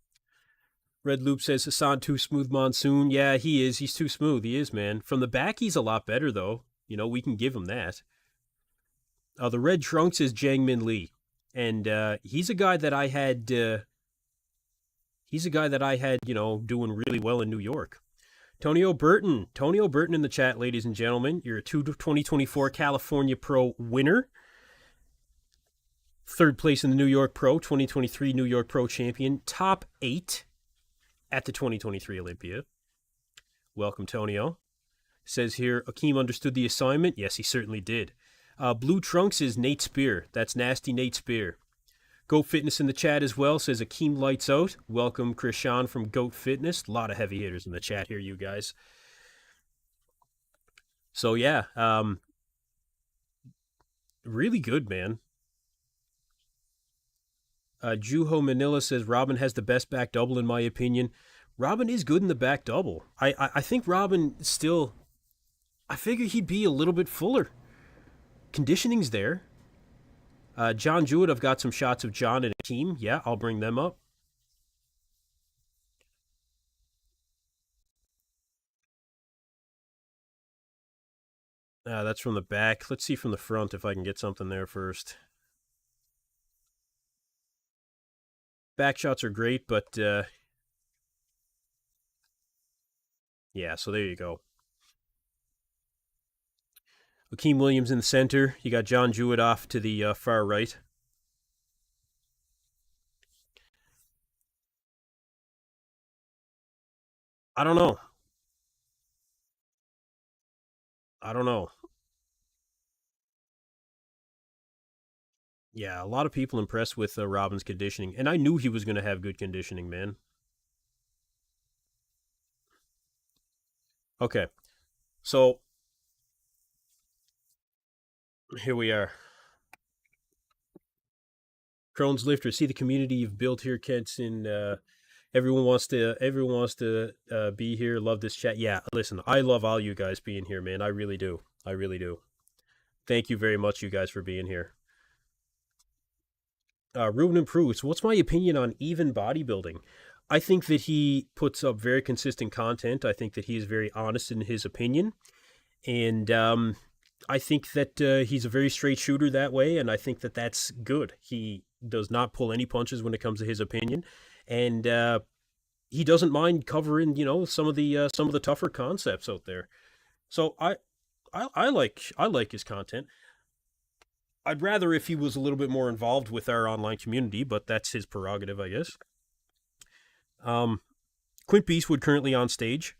Red Loop says Hassan too smooth monsoon. Yeah, he is. He's too smooth. He is, man. From the back, he's a lot better though. You know, we can give him that. The red trunks is Jang Min Lee, and he's a guy that I had. He's a guy that I had, doing really well in New York. Tony O'Burton in the chat, ladies and gentlemen. You're a 2024 California Pro winner. Third place in the New York Pro, 2023 New York Pro champion. Top 8 at the 2023 Olympia. Welcome, Tonio. Says here, Akim understood the assignment. Yes, he certainly did. Blue Trunks is Nate Spear. That's nasty Nate Spear. Goat Fitness in the chat as well, says Akeem lights out. Welcome, Krishan from Goat Fitness. A lot of heavy hitters in the chat here, you guys. So, yeah, really good, man. Juho Manila says Robin has the best back double, in my opinion. Robin is good in the back double. I think Robin still... I figure he'd be a little bit fuller. Conditioning's there. John Jewett, I've got some shots of John and Akeem. Yeah, I'll bring them up. That's from the back. Let's see from the front if I can get something there first. Back shots are great, but yeah, so there you go. Hakeem Williams in the center. You got John Jewett off to the far right. I don't know. Yeah, a lot of people impressed with Robin's conditioning, and I knew he was going to have good conditioning, man. Okay, so here we are. Crohn's Lifter. See the community you've built here, Kenton. Everyone wants to be here. Love this chat. Yeah, listen, I love all you guys being here, man. I really do. I really do. Thank you very much, you guys, for being here. Ruben improves. What's my opinion on even bodybuilding? I think that he puts up very consistent content. I think that he is very honest in his opinion, and I think that he's a very straight shooter that way, and I think that that's good. He does not pull any punches when it comes to his opinion, and he doesn't mind covering, some of the tougher concepts out there. So I like his content. I'd rather if he was a little bit more involved with our online community, but that's his prerogative, I guess. Quint Beastwood currently on stage.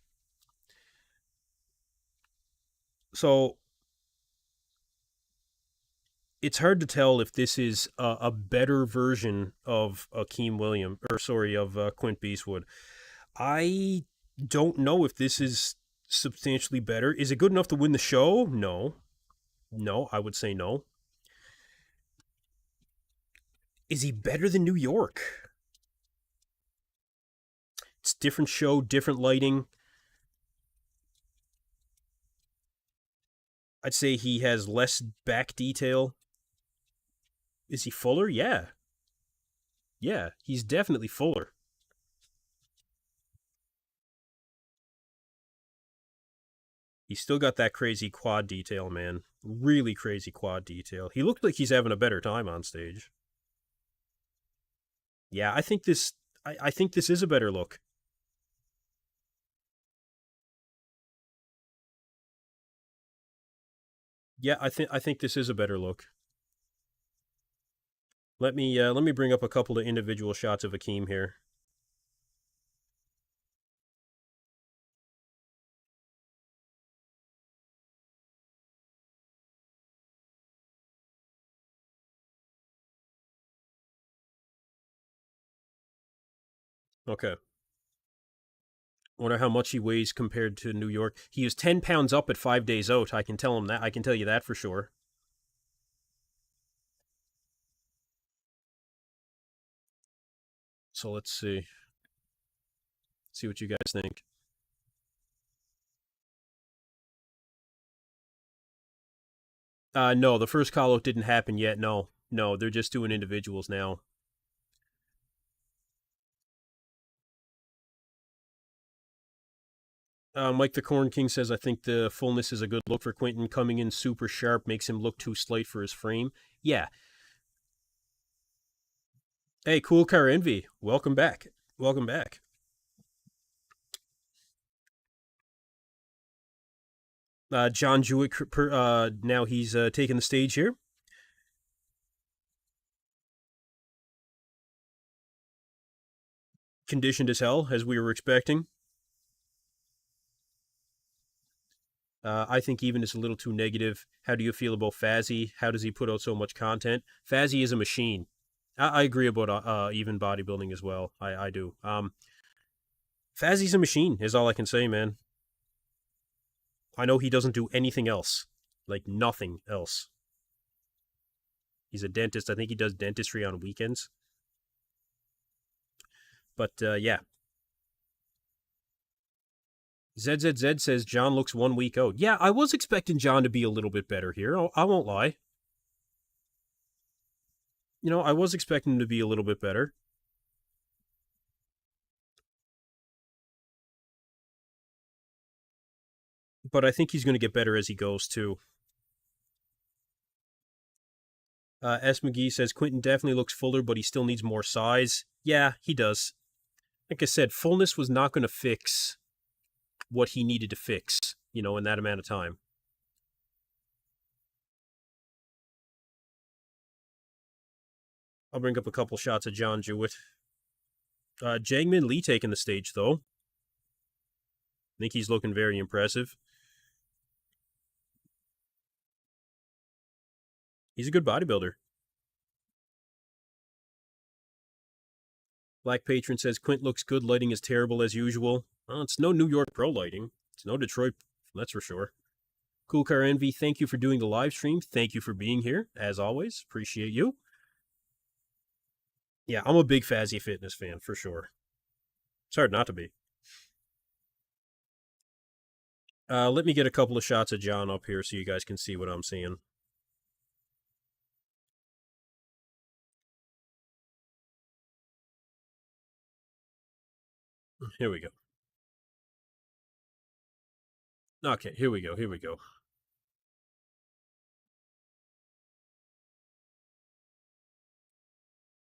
So it's hard to tell if this is a better version of Akim Williams, of Quint Beastwood. I don't know if this is substantially better. Is it good enough to win the show? No. No, I would say no. Is he better than New York? It's different show, different lighting. I'd say he has less back detail. Is he fuller? Yeah. Yeah, he's definitely fuller. He's still got that crazy quad detail, man. Really crazy quad detail. He looked like he's having a better time on stage. Yeah, I think this is a better look. Yeah, I think this is a better look. Let me bring up a couple of individual shots of Akeem here. Okay. Wonder how much he weighs compared to New York. He was 10 pounds up at 5 days out. I can tell him that. I can tell you that for sure. So let's see. See what you guys think. No, the first call out didn't happen yet. No, no, they're just doing individuals now. Mike the Corn King says, I think the fullness is a good look for Quinton. Coming in super sharp makes him look too slight for his frame. Yeah. Hey, Cool Car Envy, welcome back. Welcome back. John Jewett, now he's taking the stage here. Conditioned as hell, as we were expecting. I think even is a little too negative. How do you feel about Fazzy? How does he put out so much content? Fazzy is a machine. I agree about even bodybuilding as well. I do. Fazzy's a machine, is all I can say, man. I know he doesn't do anything else. Like, nothing else. He's a dentist. I think he does dentistry on weekends. But, yeah. ZZZ says John looks 1 week out. Yeah, I was expecting John to be a little bit better here. I won't lie. You know, I was expecting him to be a little bit better. But I think he's going to get better as he goes, too. S. McGee says Quinton definitely looks fuller, but he still needs more size. Yeah, he does. Like I said, fullness was not going to fix what he needed to fix, in that amount of time. I'll bring up a couple shots of John Jewett. Jangmin Lee taking the stage, though. I think he's looking very impressive. He's a good bodybuilder. Black Patron says Quint looks good. Lighting is terrible as usual. It's no New York Pro lighting. It's no Detroit, that's for sure. Cool Car Envy, thank you for doing the live stream. Thank you for being here, as always. Appreciate you. Yeah, I'm a big Fazzy Fitness fan, for sure. It's hard not to be. Let me get a couple of shots of John up here so you guys can see what I'm seeing. Here we go. Okay, here we go. Here we go.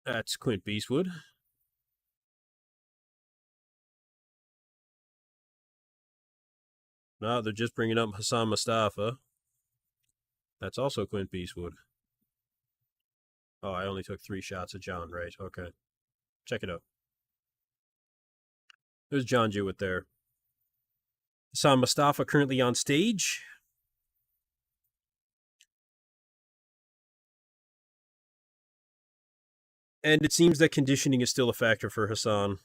That's Quint Beastwood. No, they're just bringing up Hassan Mustafa. That's also Quint Beastwood. Oh, I only took 3 shots of John, right? Okay. Check it out. There's John Jewett there. Hassan Mustafa currently on stage. And it seems that conditioning is still a factor for Hassan.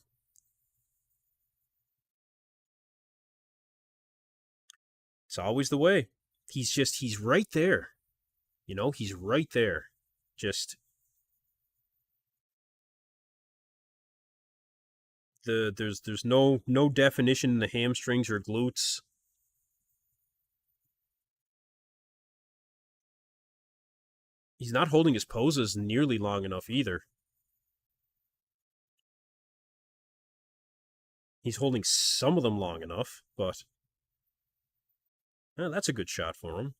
It's always the way. He's right there. He's right there. Just there's no definition in the hamstrings or glutes. He's not holding his poses nearly long enough either. He's holding some of them long enough, but that's a good shot for him.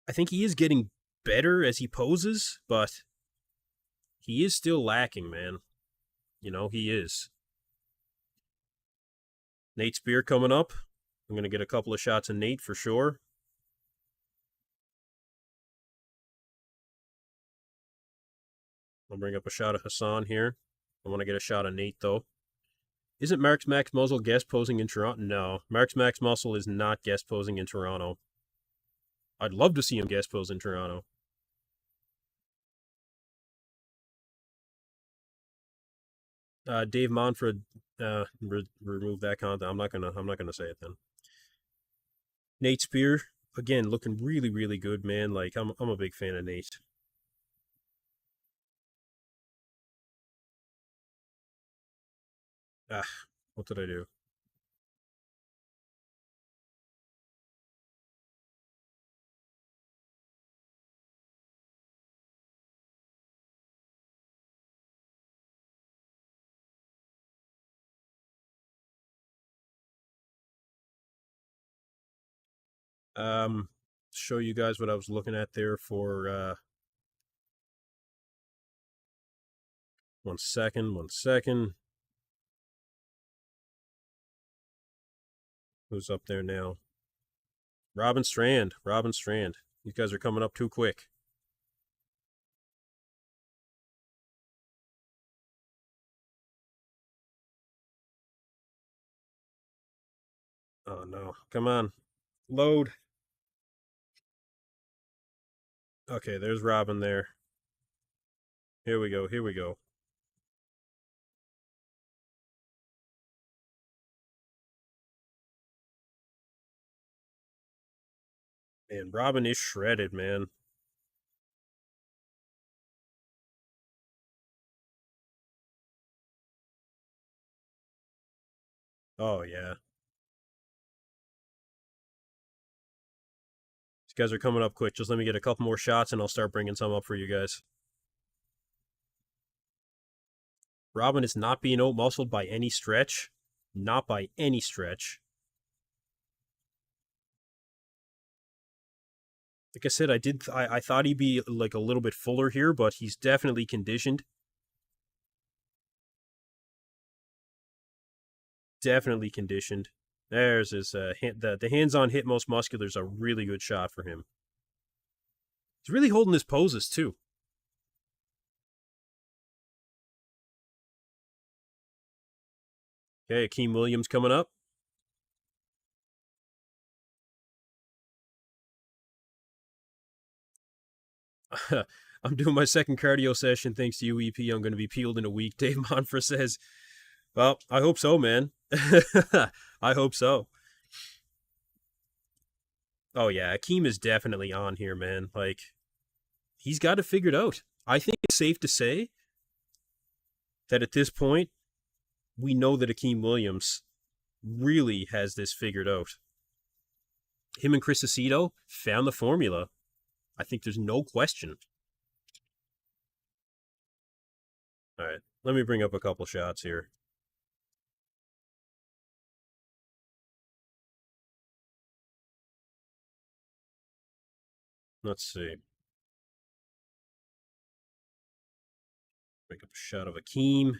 I think he is getting better as he poses, but he is still lacking, man. He is. Nate Spear coming up. I'm going to get a couple of shots of Nate for sure. I'll bring up a shot of Hassan here. I want to get a shot of Nate, though. Isn't Marks Max Muscle guest posing in Toronto? No. Marks Max Muscle is not guest posing in Toronto. I'd love to see him guest pose in Toronto. Dave Monford, remove that content. I'm not gonna say it then. Nate Spear, again, looking really, really good, man. Like I'm a big fan of Nate. Ah, what did I do? Show you guys what I was looking at there for 1 second. Who's up there now? Robin Strand. Robin Strand. You guys are coming up too quick. Oh no. Come on. Load. Okay, there's Robin there. Here we go. Here we go. And Robin is shredded, man. Oh yeah. These guys are coming up quick. Just let me get a couple more shots and I'll start bringing some up for you guys. Robin is not being out-muscled by any stretch. Not by any stretch. Like I said, I thought he'd be like a little bit fuller here, but he's definitely conditioned. Definitely conditioned. There's his the hands-on hit most muscular is a really good shot for him. He's really holding his poses too. Okay, Akim Williams coming up. I'm doing my second cardio session thanks to you, EP. I'm going to be peeled in a week. Dave Monfort says, well, I hope so, man. I hope so. Oh, yeah, Akeem is definitely on here, man. Like, he's got it figured out. I think it's safe to say that at this point, we know that Akeem Williams really has this figured out. Him and Chris Aceto found the formula. I think there's no question. All right, let me bring up a couple shots here. Let's see. Bring up a shot of Akeem.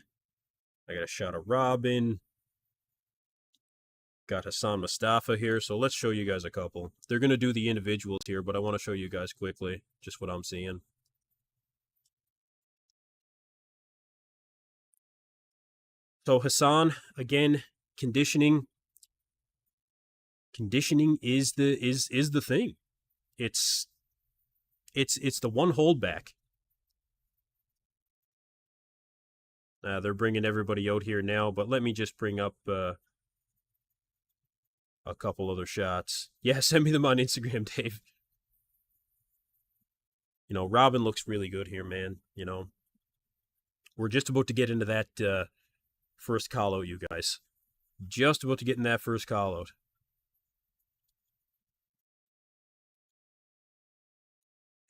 I got a shot of Robin. Got Hassan Mustafa here, so let's show you guys a couple. They're going to do the individuals here, but I want to show you guys quickly just what I'm seeing. So Hassan, again, conditioning. Conditioning is the thing. It's the one holdback. They're bringing everybody out here now, but let me just bring up a couple other shots. Yeah, send me them on Instagram, Dave. You know, Robin looks really good here, man. You know, we're just about to get into that first call out, you guys. Just about to get in that first call out.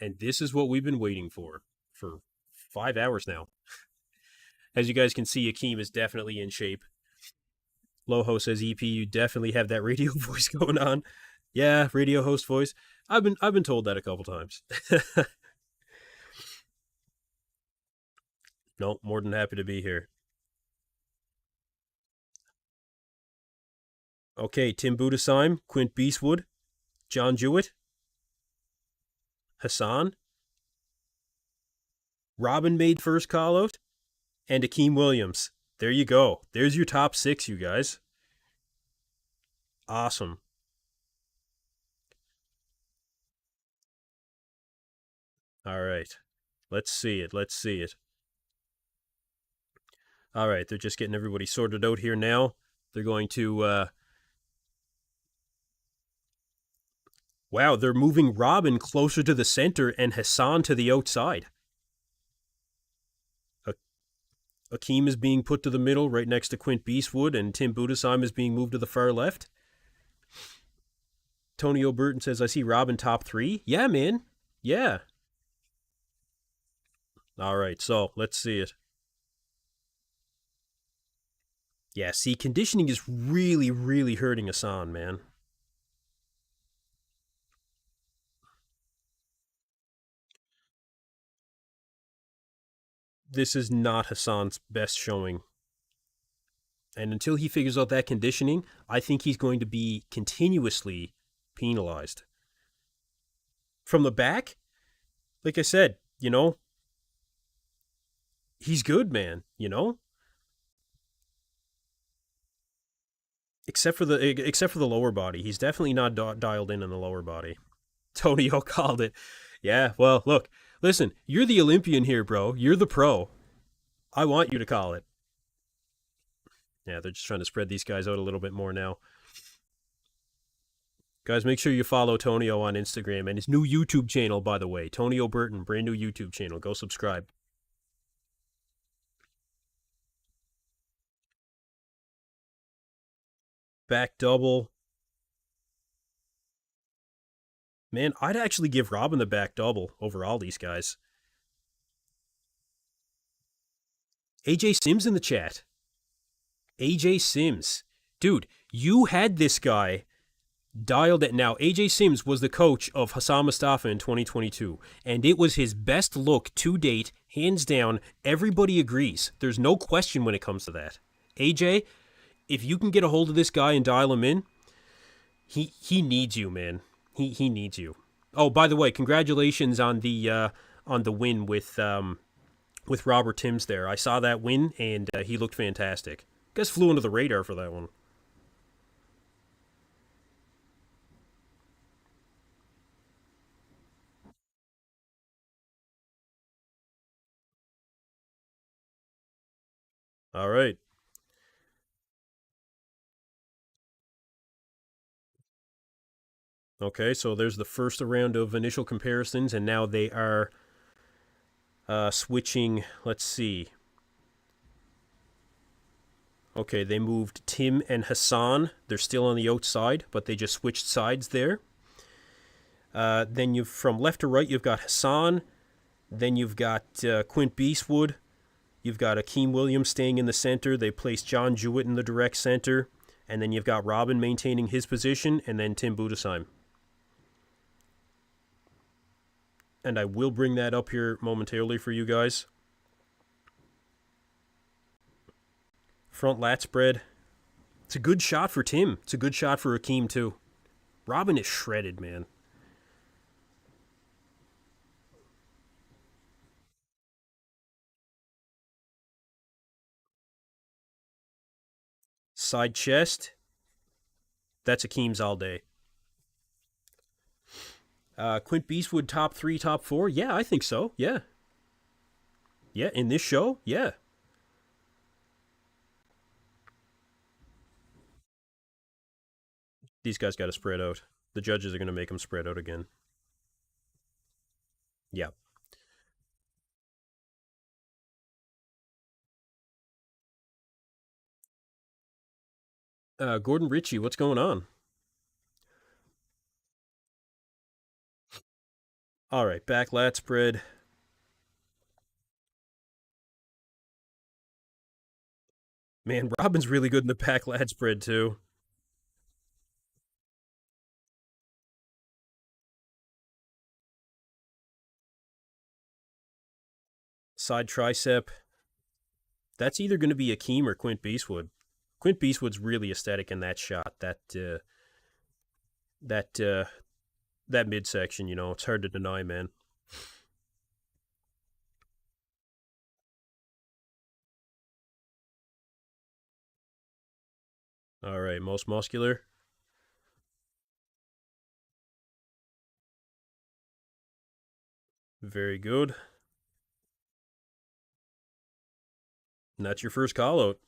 And this is what we've been waiting for 5 hours now. As you guys can see, Akeem is definitely in shape. Loho says, EP, you definitely have that radio voice going on. Yeah, radio host voice. I've been told that a couple times. No, more than happy to be here. Okay, Tim Budesheim, Quint Beastwood, John Jewett, Hassan, Robin made first call out, and Akeem Williams. There you go. There's your top 6, you guys. Awesome. All right. Let's see it. Let's see it. All right, they're just getting everybody sorted out here now. They're going to. Wow, they're moving Robin closer to the center and Hassan to the outside. Akim is being put to the middle right next to Quint Beastwood, and Tim Budesheim is being moved to the far left. Tony O'Burton says, I see Robin top 3. Yeah, man. Yeah. All right, so let's see it. Yeah, see, conditioning is really, really hurting Hassan, man. This is not Hassan's best showing. And until he figures out that conditioning, I think he's going to be continuously penalized. From the back, like I said, he's good, man, except for the lower body. He's definitely not dialed in the lower body. Tonio called it. Yeah, well, look, listen, you're the Olympian here, bro. You're the pro. I want you to call it. Yeah, they're just trying to spread these guys out a little bit more now. Guys, make sure you follow Tonio on Instagram and his new YouTube channel, by the way. Tonio Burton, brand new YouTube channel. Go subscribe. Back double. Man, I'd actually give Robin the back double over all these guys. AJ Sims in the chat. AJ Sims. Dude, you had this guy dialed it. Now, AJ Sims was the coach of Hassan Mustafa in 2022, and it was his best look to date, hands down. Everybody agrees. There's no question when it comes to that. AJ, if you can get a hold of this guy and dial him in, he needs you, man. He needs you. Oh, by the way, congratulations on the win with Robert Timms there. I saw that win, and he looked fantastic. Guess flew under the radar for that one. All right. Okay, so there's the first round of initial comparisons, and now they are switching. Let's see. Okay, they moved Tim and Hassan. They're still on the outside, but they just switched sides there. Then you've from left to right, you've got Hassan. Then you've got Quint Beastwood. You've got Akim Williams staying in the center. They placed John Jewett in the direct center. And then you've got Robin maintaining his position, and then Tim Budesheim. And I will bring that up here momentarily for you guys. Front lat spread. It's a good shot for Tim. It's a good shot for Akeem, too. Robin is shredded, man. Side chest. That's Akeem's all day. Quint Beastwood top 3, top 4? Yeah, I think so. Yeah. Yeah, in this show? Yeah. These guys got to spread out. The judges are going to make them spread out again. Yeah. Gordon Ritchie, what's going on? All right, back lat spread. Man, Robin's really good in the back lat spread, too. Side tricep. That's either going to be Akeem or Quint Beastwood. Quint Beastwood's really aesthetic in that shot. That midsection, it's hard to deny, man. All right, most muscular. Very good. And that's your first call out.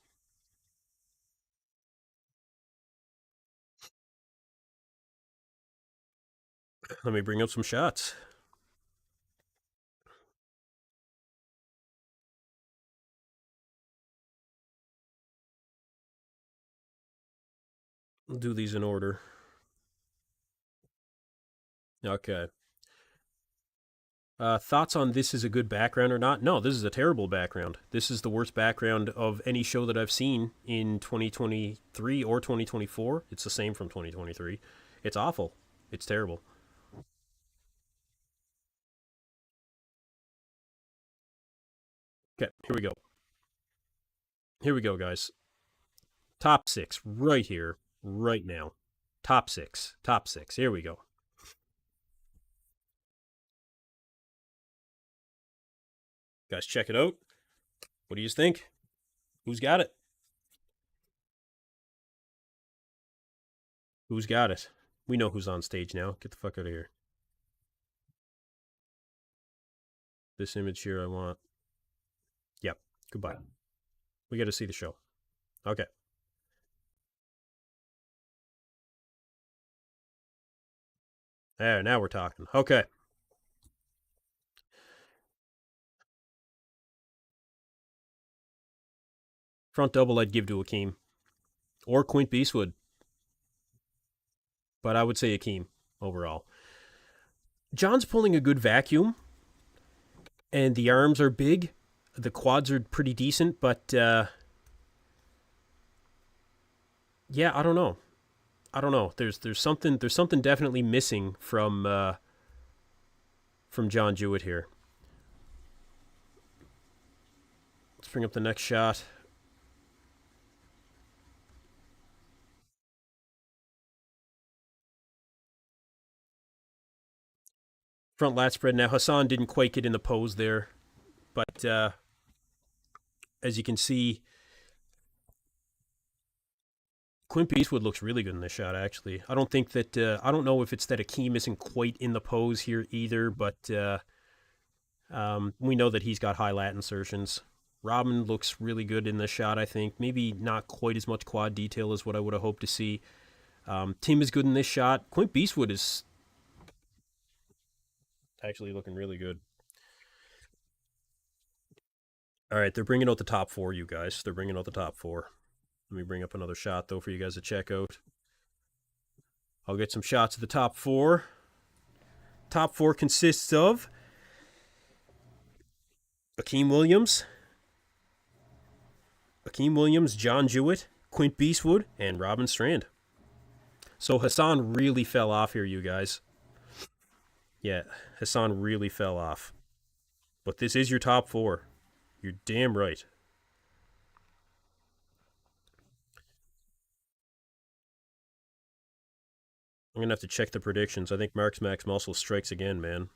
Let me bring up some shots. I'll do these in order. Okay. Thoughts on this is a good background or not? No, this is a terrible background. This is the worst background of any show that I've seen in 2023 or 2024. It's the same from 2023. It's awful. It's terrible. Okay, here we go. Here we go, guys. Top six right here, right now. Top six. Top six. Here we go. Guys, check it out. What do you think? Who's got it? Who's got it? We know who's on stage now. Get the fuck out of here. This image here I want. Yep. Goodbye. We got to see the show. Okay. There, now we're talking. Okay. Front double I'd give to Akim. Or Quint Beastwood. But I would say Akim overall. John's pulling a good vacuum. And the arms are big. The quads are pretty decent, but yeah, I don't know. I don't know. There's something definitely missing from John Jewett here. Let's bring up the next shot. Front lat spread. Now Hassan didn't quite get in the pose there, but as you can see, Quint Beastwood looks really good in this shot. Actually, I don't think that I don't know if it's that Akim isn't quite in the pose here either, but we know that he's got high lat insertions. Robin looks really good in this shot. I think maybe not quite as much quad detail as what I would have hoped to see. Tim is good in this shot. Quint Beastwood is actually looking really good. All right, they're bringing out the top four, you guys. They're bringing out the top four. Let me bring up another shot, though, for you guys to check out. I'll get some shots of the top four. Top four consists of Akim Williams, John Jewett, Quint Beastwood, and Robin Strand. So Hassan really fell off here, you guys. Yeah, Hassan really fell off. But this is your top four. You're damn right. I'm going to have to check the predictions. I think Mark's Max Muscle strikes again, man.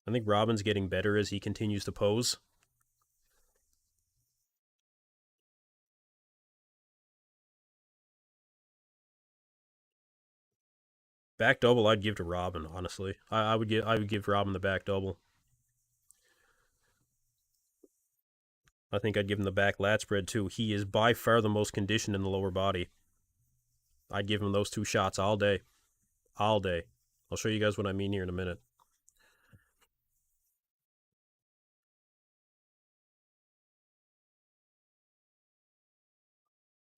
I think Robin's getting better as he continues to pose. Back double, I'd give to Robin. Honestly, I would give Robin the back double. I think I'd give him the back lat spread too. He is by far the most conditioned in the lower body. I'd give him those two shots all day, all day. I'll show you guys what I mean here in a minute.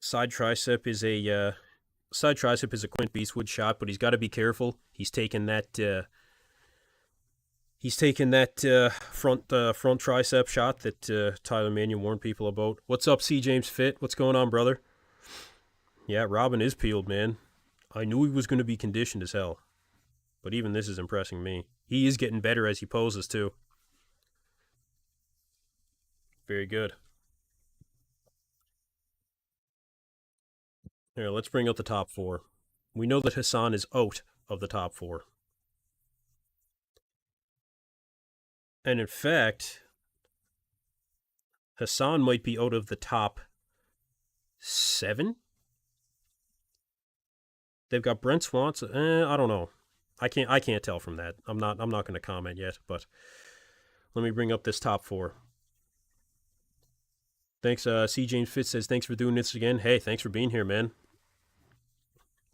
Side tricep is a Quint Beastwood shot, but he's got to be careful. He's taken that front tricep shot that Tyler Mannion warned people about. What's up, C. James Fit? What's going on, brother? Yeah, Robin is peeled, man. I knew he was going to be conditioned as hell. But even this is impressing me. He is getting better as he poses, too. Very good. Here, let's bring out the top four. We know that Hassan is out of the top four. And in fact, Hassan might be out of the top 7. They've got Brent Swanson. I don't know. I can't tell from that. I'm not going to comment yet, but let me bring up this top 4. Thanks. C. James Fitz says thanks for doing this again. Hey, thanks for being here, man.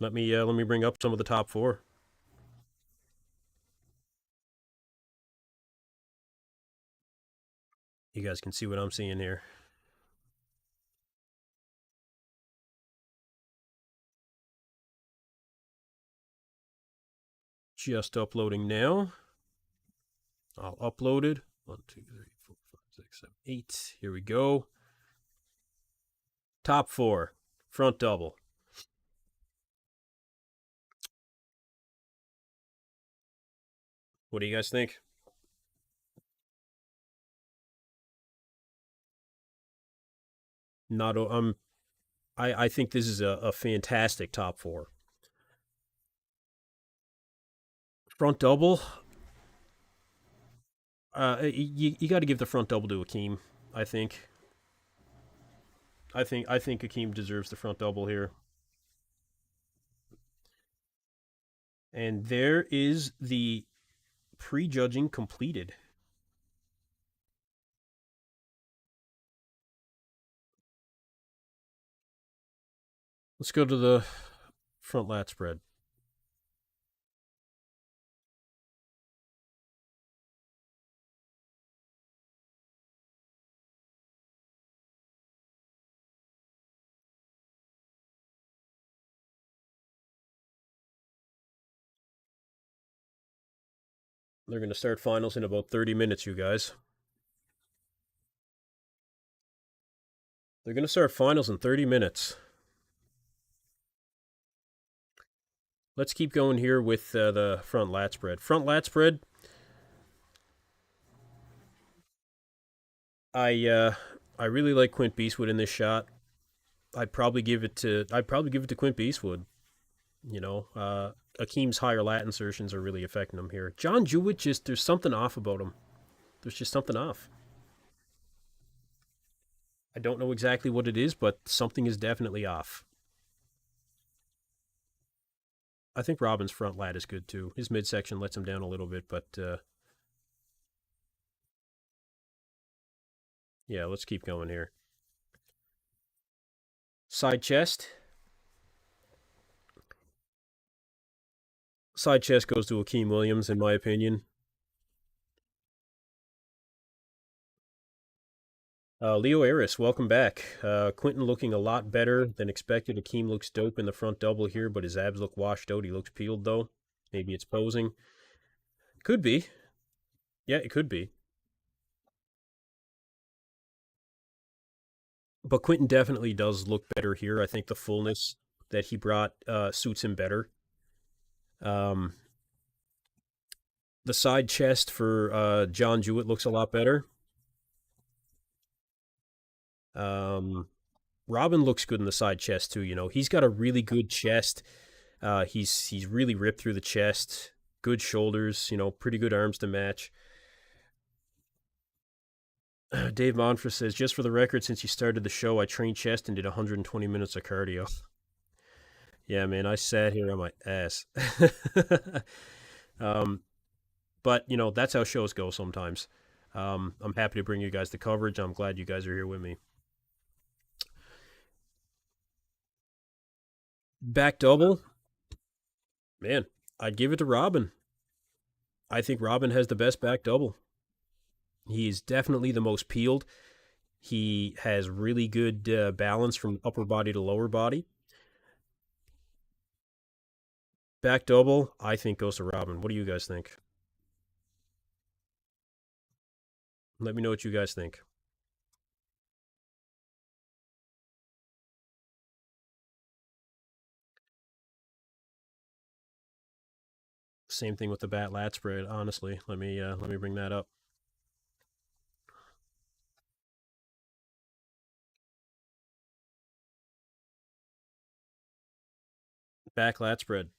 Let me bring up some of the top 4. You guys can see what I'm seeing here. Just uploading now. I'll upload it. 1, 2, 3, 4, 5, 6, 7, 8. Here we go. Top 4. Front double. What do you guys think? Not I think this is a fantastic top 4. Front double. You got to give the front double to Akim. I think. I think Hakeem deserves the front double here. And there is the prejudging completed. Let's go to the front lat spread. They're going to start finals in about 30 minutes, you guys. They're going to start finals in 30 minutes. Let's keep going here with the front lat spread. Front lat spread. I really like Quint Beastwood in this shot. I'd probably give it to Quint Beastwood. You know, Akim's higher lat insertions are really affecting him here. John Jewett, just there's something off about him. There's just something off. I don't know exactly what it is, but something is definitely off. I think Robin's front lat is good too. His midsection lets him down a little bit, but yeah, let's keep going here. Side chest. Side chest goes to Akim Williams, in my opinion. Leo Aris, welcome back. Quentin looking a lot better than expected. Akim looks dope in the front double here, but his abs look washed out. He looks peeled, though. Maybe it's posing. Could be. Yeah, it could be. But Quentin definitely does look better here. I think the fullness that he brought suits him better. Um, the side chest for John Jewett looks a lot better. Um, Robin looks good in the side chest too. You know, he's got a really good chest. He's really ripped through the chest. Good shoulders. You know, pretty good arms to match. Dave Monfort says, just for the record, since you started the show, I trained chest and did 120 minutes of cardio. Yeah, man, I sat here on my ass. um, but you know, that's how shows go sometimes. I'm happy to bring you guys the coverage. I'm glad you guys are here with me. Back double, man, I'd give it to Robin. I think Robin has the best back double. He's definitely the most peeled. He has really good balance from upper body to lower body. Back double, I think goes to Robin. What do you guys think? Let me know what you guys think. Same thing with the bat lat spread. Honestly, let me bring that up. Back lat spread.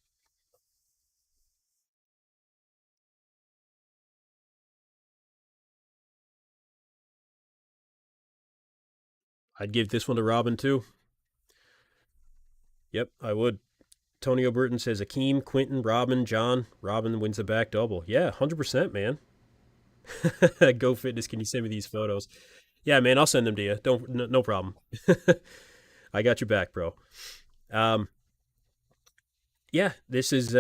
I'd give this one to Robin too. Yep, I would. Tony O'Burton says Akeem, Quinton, Robin, John. Robin wins the back double. Yeah, 100%, man. Go Fitness, can you send me these photos? Yeah, man, I'll send them to you. Don't no problem. I got your back, bro. Um, yeah, this is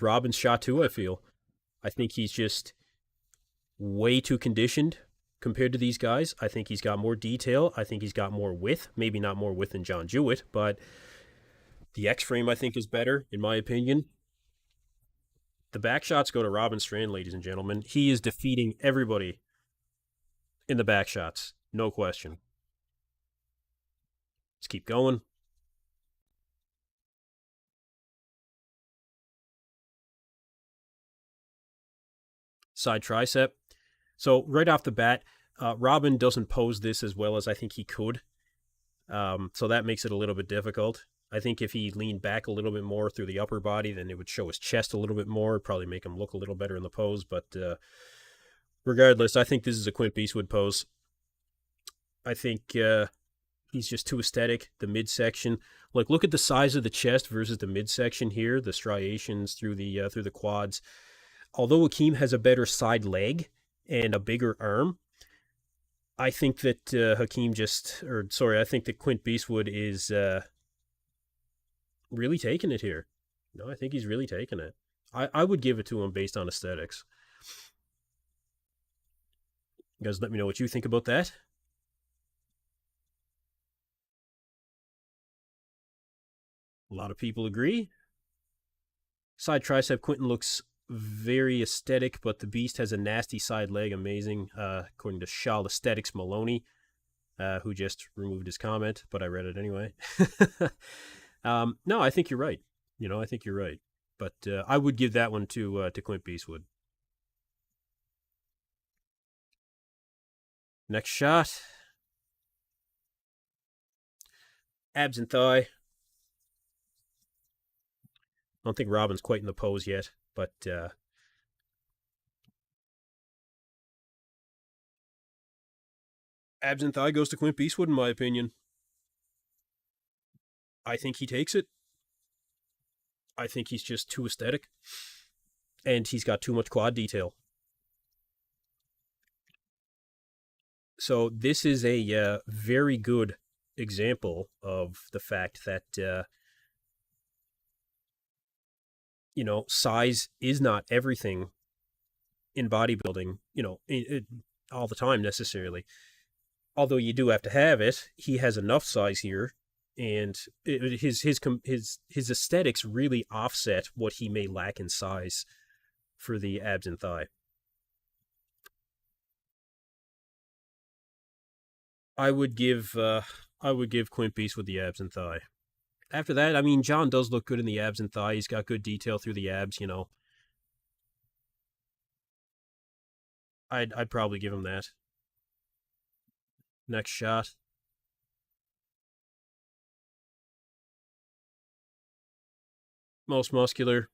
Robin's shot too. I feel. I think he's just way too conditioned compared to these guys. I think he's got more detail. I think he's got more width. Maybe not more width than John Jewett, but the X frame I think is better in my opinion. The back shots go to Robin Strand, ladies and gentlemen. He is defeating everybody in the back shots, no question. Let's keep going. Side tricep. So right off the bat, Robin doesn't pose this as well as I think he could. So that makes it a little bit difficult. I think if he leaned back a little bit more through the upper body, then it would show his chest a little bit more, probably make him look a little better in the pose. But regardless, I think this is a Quint Beastwood pose. I think he's just too aesthetic. The midsection, like look at the size of the chest versus the midsection here, the striations through the quads. Although Akeem has a better side leg and a bigger arm, I think that I think that Quint Beastwood is really taking it here. No, I think he's really taking it. I would give it to him based on aesthetics. You guys let me know what you think about that. A lot of people agree. Side tricep, Quinton looks very aesthetic, but the Beast has a nasty side leg. Amazing, according to Shal Aesthetics Maloney, who just removed his comment, but I read it anyway. No, I think you're right. I think you're right. But I would give that one to Quint Beastwood. Next shot. Abs and thigh. I don't think Robin's quite in the pose yet, but abs and thigh goes to Quint Beastwood, in my opinion. I think he takes it. I think he's just too aesthetic, and he's got too much quad detail. So this is a very good example of the fact that size is not everything in bodybuilding. All the time necessarily. Although you do have to have it, he has enough size here, and his aesthetics really offset what he may lack in size for the abs and thigh. I would give Quint Beast with the abs and thigh. After that, I mean, John does look good in the abs and thigh. He's got good detail through the abs. I'd probably give him that. Next shot. Most muscular.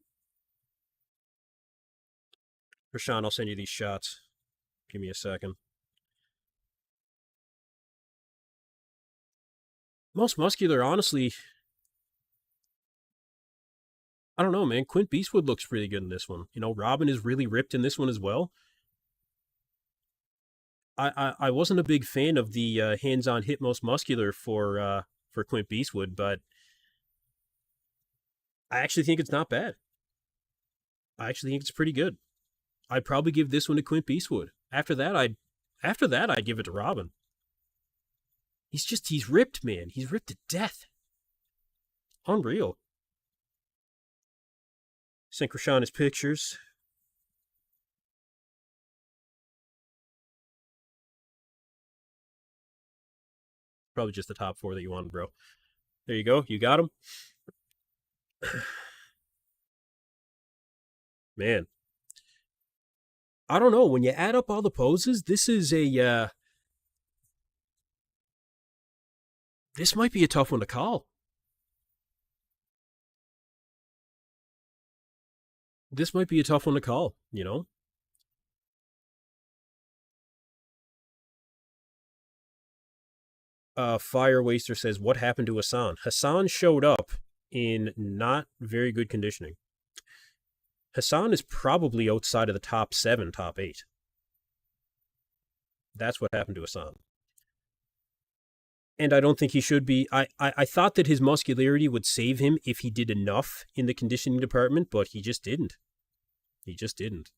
Rashawn, I'll send you these shots. Give me a second. Most muscular, honestly, I don't know, man. Quint Beastwood looks pretty good in this one. Robin is really ripped in this one as well. I wasn't a big fan of the hands-on hit most muscular for Quint Beastwood, but I actually think it's not bad. I actually think it's pretty good. I'd probably give this one to Quint Beastwood. After that I'd give it to Robin. He's ripped, man. He's ripped to death. Unreal. Synchrotron his pictures. Probably just the top four that you wanted, bro. There you go. You got him. Man, I don't know. When you add up all the poses, this might be a tough one to call. This might be a tough one to call. Fire Waster says, what happened to Hassan? Hassan showed up in not very good conditioning. Hassan is probably outside of the top 7, top 8. That's what happened to Hassan. And I don't think he should be. I thought that his muscularity would save him if he did enough in the conditioning department, but he just didn't. He just didn't.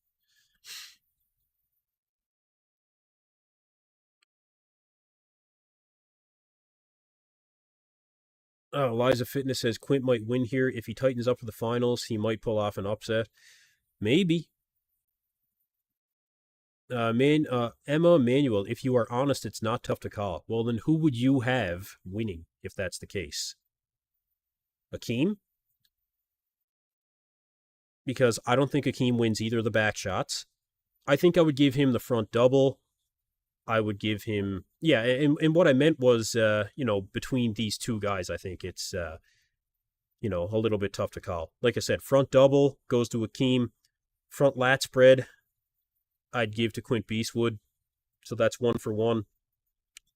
Eliza Fitness says Quint might win here. If he tightens up for the finals, he might pull off an upset. Maybe. Emma Manuel, if you are honest, it's not tough to call. Well, then who would you have winning if that's the case? Akim? Because I don't think Akim wins either of the back shots. I think I would give him the front double. I would give him, yeah, and what I meant was, between these two guys, I think it's, a little bit tough to call. Like I said, front double goes to Akim. Front lat spread, I'd give to Quint Beastwood. So that's 1 for 1.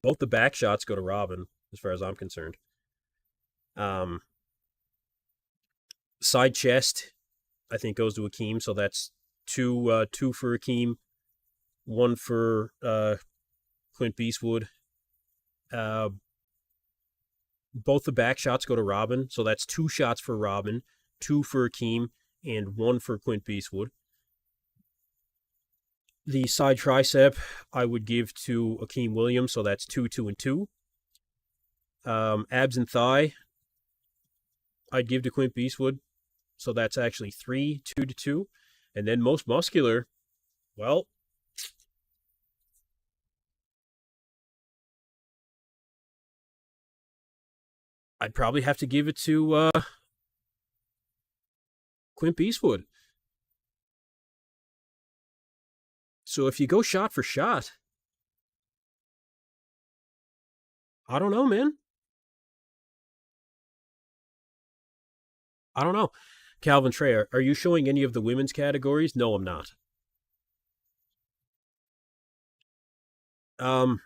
Both the back shots go to Robin, as far as I'm concerned. Side chest, I think, goes to Akim. So that's 2 for Akim, 1 for Quint Beastwood. Both the back shots go to Robin. So that's 2 shots for Robin, 2 for Akim, and 1 for Quint Beastwood. The side tricep, I would give to Hakeem Williams, so that's 2, 2, and 2. Abs and thigh, I'd give to Quint Beastwood, so that's actually 3, 2 to 2. And then most muscular, well, I'd probably have to give it to Quint Beastwood. So if you go shot for shot, I don't know, man. I don't know. Calvin Trey, are you showing any of the women's categories? No, I'm not. All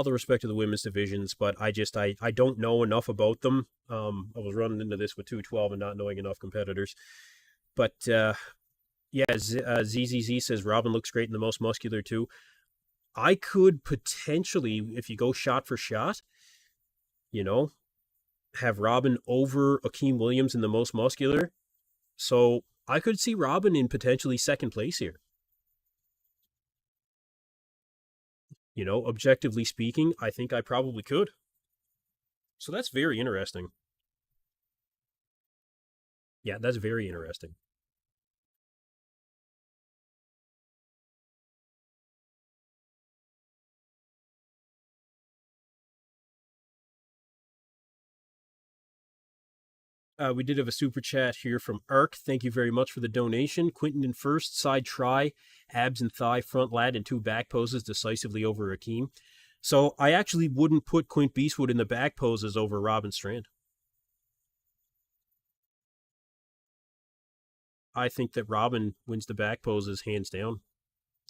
the respect to the women's divisions, but I don't know enough about them. I was running into this with 212 and not knowing enough competitors. But yeah, ZZZ says Robin looks great in the most muscular too. I could potentially, if you go shot for shot, have Robin over Akim Williams in the most muscular. So I could see Robin in potentially second place here. Objectively speaking, I think I probably could. So that's very interesting. Yeah, that's very interesting. We did have a super chat here from Ark. Thank you very much for the donation. Quinton in first, side try, abs and thigh, front lat, and 2 back poses decisively over Hakeem. So I actually wouldn't put Quint Beastwood in the back poses over Robin Strand. I think that Robin wins the back poses hands down.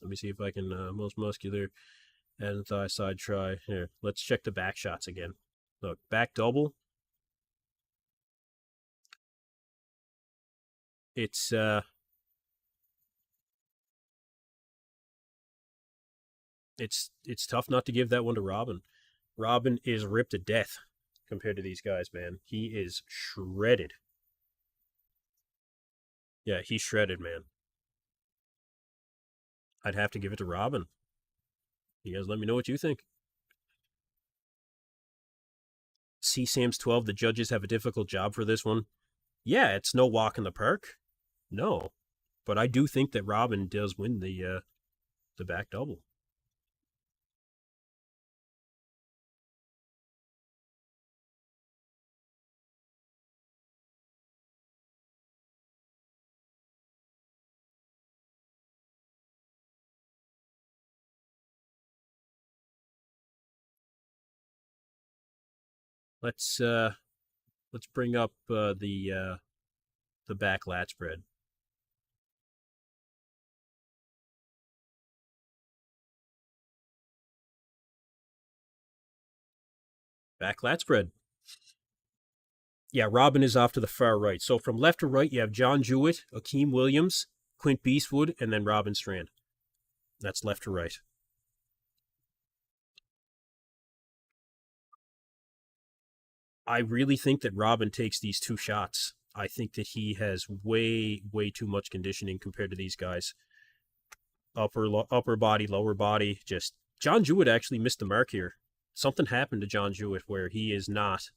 Let me see if I can, most muscular and thigh side try. Here, let's check the back shots again. Look, back double. It's tough not to give that one to Robin. Robin is ripped to death compared to these guys, man. He is shredded. Yeah, he's shredded, man. I'd have to give it to Robin. You guys let me know what you think. C Sam's 12, the judges have a difficult job for this one. Yeah, it's no walk in the park. No. But I do think that Robin does win the back double. Let's bring up the back lat spread. Back lat spread. Yeah, Robin is off to the far right. So from left to right, you have John Jewett, Akim Williams, Quint Beastwood, and then Robin Strand. That's left to right. I really think that Robin takes these two shots. I think that he has way too much conditioning compared to these guys. Upper body, lower body. Just John Jewett actually missed the mark here. Something happened to John Jewett where he is not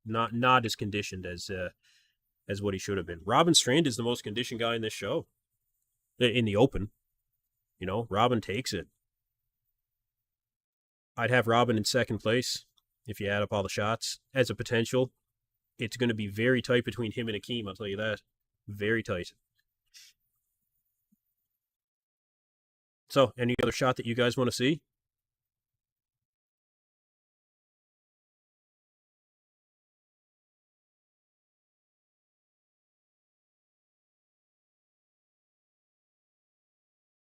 as conditioned as what he should have been. Robin Strand is the most conditioned guy in this show. In the open. You know, Robin takes it. I'd have Robin in second place if you add up all the shots as a potential. It's going to be very tight between him and Akim, I'll tell you that. Very tight. So, any other shot that you guys want to see?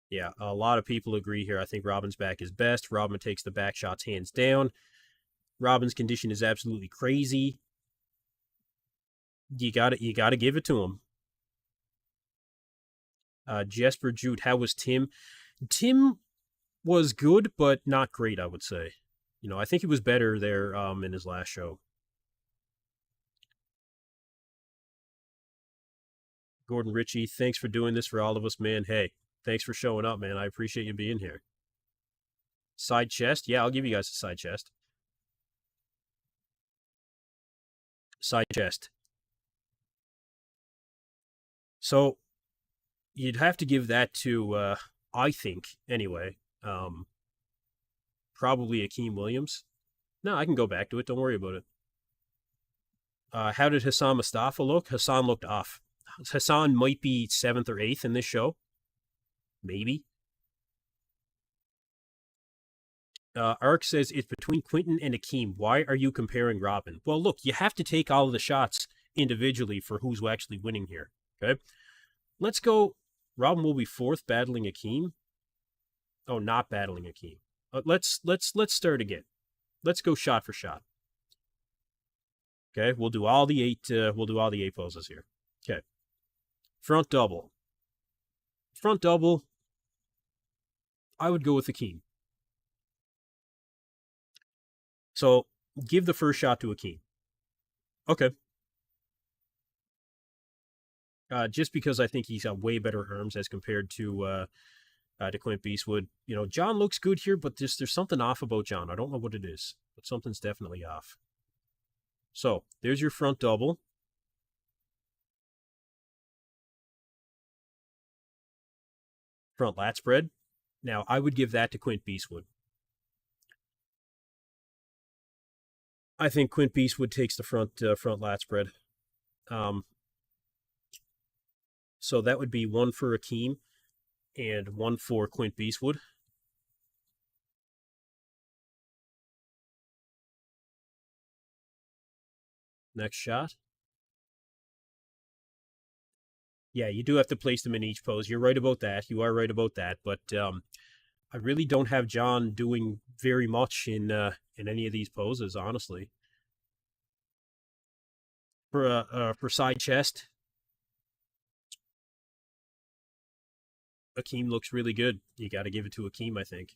Yeah, a lot of people agree here. I think Robin's back is best. Robin takes the back shots hands down. Robin's condition is absolutely crazy. You gotta give it to him. Jesper Jute, how was Tim? Tim was good, but not great, I would say. You know, I think he was better there in his last show. Gordon Ritchie, thanks for doing this for all of us, man. Hey, thanks for showing up, man. I appreciate you being here. Side chest? Yeah, I'll give you guys a side chest. Side chest. So, you'd have to give that to, I think, anyway, probably Akeem Williams. No, I can go back to it. Don't worry about it. How did Hassan Mustafa look? Hassan looked off. Hassan might be 7th or 8th in this show. Maybe. Ark says it's between Quinton and Akeem. Why are you comparing Robin? Well, look, you have to take all of the shots individually for who's actually winning here. Okay, let's go. Robin will be 4th, battling Akeem. Oh, not battling Akeem. Let's start again. Let's go shot for shot. Okay, we'll do all the 8. We'll do all the 8 poses here. Okay, front double. Front double. I would go with Akeem. So give the first shot to Akeem. Okay. Just because I think he's got way better arms as compared to Quint Beastwood. You know, John looks good here, but there's something off about John. I don't know what it is, but something's definitely off. So there's your front double. Front lat spread. Now I would give that to Quint Beastwood. I think Quint Beastwood takes the front lat spread. So that would be 1 for Akeem and 1 for Quint Beastwood. Next shot. Yeah, you do have to place them in each pose. You're right about that. You are right about that. But I really don't have John doing very much in any of these poses, honestly. For side chest, Akeem looks really good. You got to give it to Akeem, I think.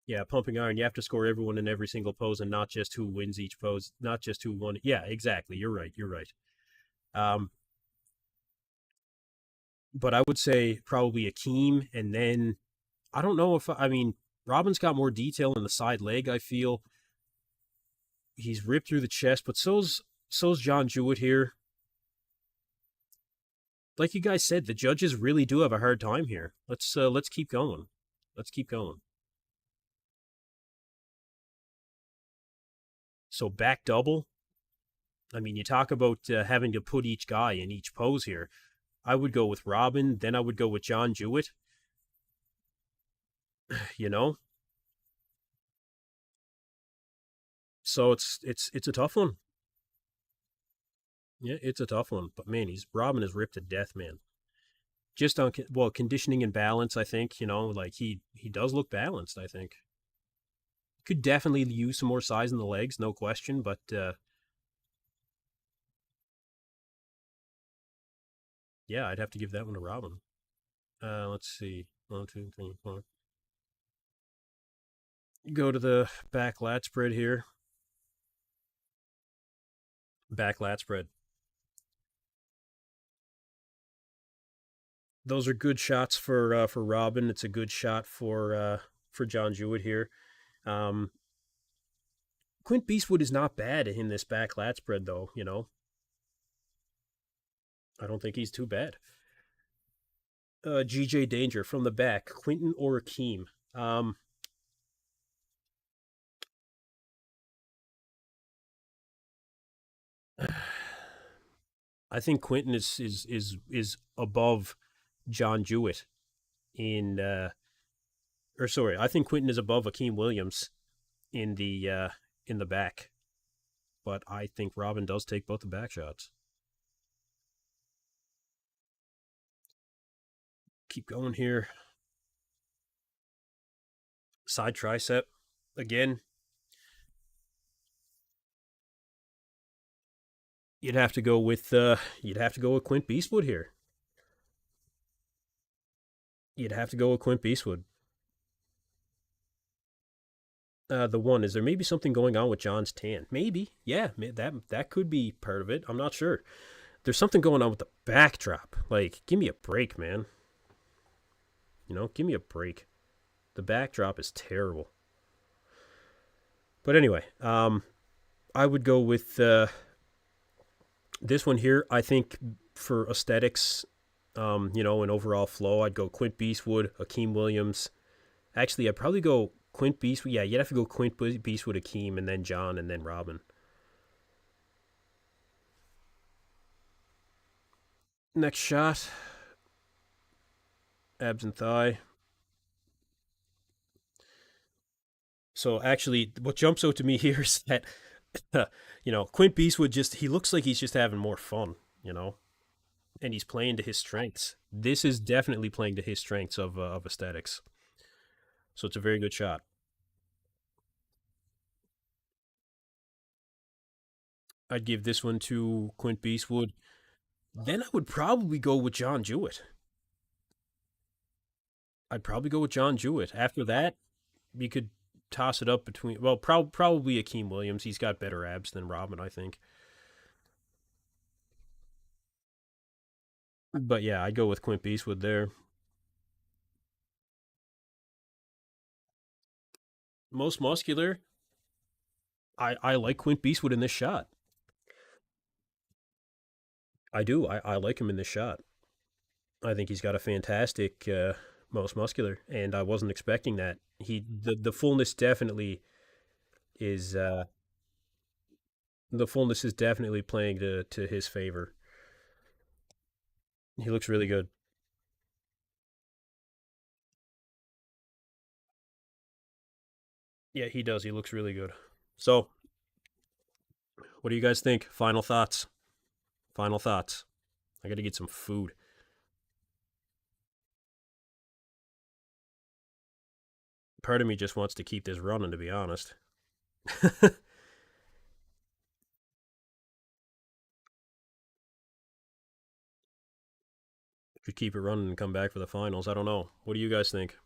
Yeah, pumping iron. You have to score everyone in every single pose, and not just who wins each pose. Not just who won. Yeah, exactly. You're right. You're right. But I would say probably Akeem, and then I don't know if I mean Robin's got more detail in the side leg. I feel he's ripped through the chest, but so's John Jewett here. Like you guys said, the judges really do have a hard time here. Let's keep going. Let's keep going. So back double. I mean, you talk about having to put each guy in each pose here. I would go with Robin, then I would go with John Jewett. You know? So it's a tough one. Yeah, it's a tough one. But man, Robin is ripped to death, man. Just on well conditioning and balance. I think like he does look balanced. I think could definitely use some more size in the legs, no question. But yeah, I'd have to give that one to Robin. Let's see, 1, 2, 3, 4. Go to the back lat spread here. Back lat spread. Those are good shots for Robin. It's a good shot for John Jewett here. Um, Quint Beastwood is not bad in this back lat spread, though. I don't think he's too bad. GJ Danger from the back, Quinton or Akeem. Um, I think Quinton is above John Jewett in or sorry, I think Quinton is above Akeem Williams in the back, but I think Robin does take both the back shots. Keep going here. Side tricep again. You'd have to go with Quint Beastwood here. You'd have to go with Quint Beastwood. The one is there maybe something going on with John's tan? Maybe, yeah, that could be part of it. I'm not sure. There's something going on with the backdrop. Like, give me a break, man. Give me a break. The backdrop is terrible. But anyway, I would go with this one here. I think for aesthetics, and overall flow, I'd go Quint Beastwood, Hakeem Williams. Actually, I'd probably go Quint Beastwood. Yeah, you'd have to go Quint Beastwood, Hakeem, and then John, and then Robin. Next shot, abs and thigh. So actually, what jumps out to me here is that, Quint Beastwood he looks like he's just having more fun, and he's playing to his strengths. This is definitely playing to his strengths of aesthetics. So it's a very good shot. I'd give this one to Quint Beastwood. Then I would probably go with John Jewett. I'd probably go with John Jewett. After that, we could toss it up between, well, probably Akeem Williams. He's got better abs than Robin, I think. But yeah, I'd go with Quint Beastwood there. Most muscular, I like Quint Beastwood in this shot. I do. I like him in this shot. I think he's got a fantastic most muscular, and I wasn't expecting that. The fullness definitely is the fullness is definitely playing to his favor. He looks really good. Yeah, he does. He looks really good. So, what do you guys think? Final thoughts. Final thoughts. I got to get some food. Part of me just wants to keep this running, to be honest. Could keep it running and come back for the finals. I don't know. What do you guys think?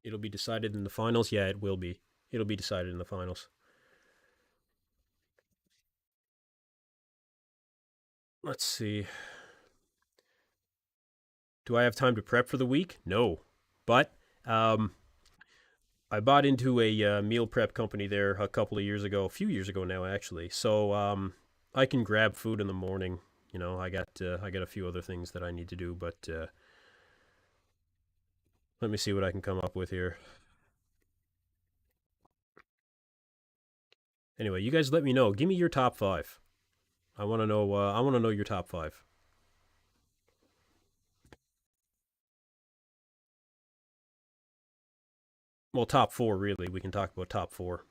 It'll be decided in the finals. Yeah, it will be. It'll be decided in the finals. Let's see. Do I have time to prep for the week? No, but I bought into a meal prep company there a couple of years ago, a few years ago now actually. So I can grab food in the morning. I got a few other things that I need to do, but Let me see what I can come up with here. Anyway, you guys let me know. Give me your top five. I want to know. I want to know your top five. Well, top four really. We can talk about top four.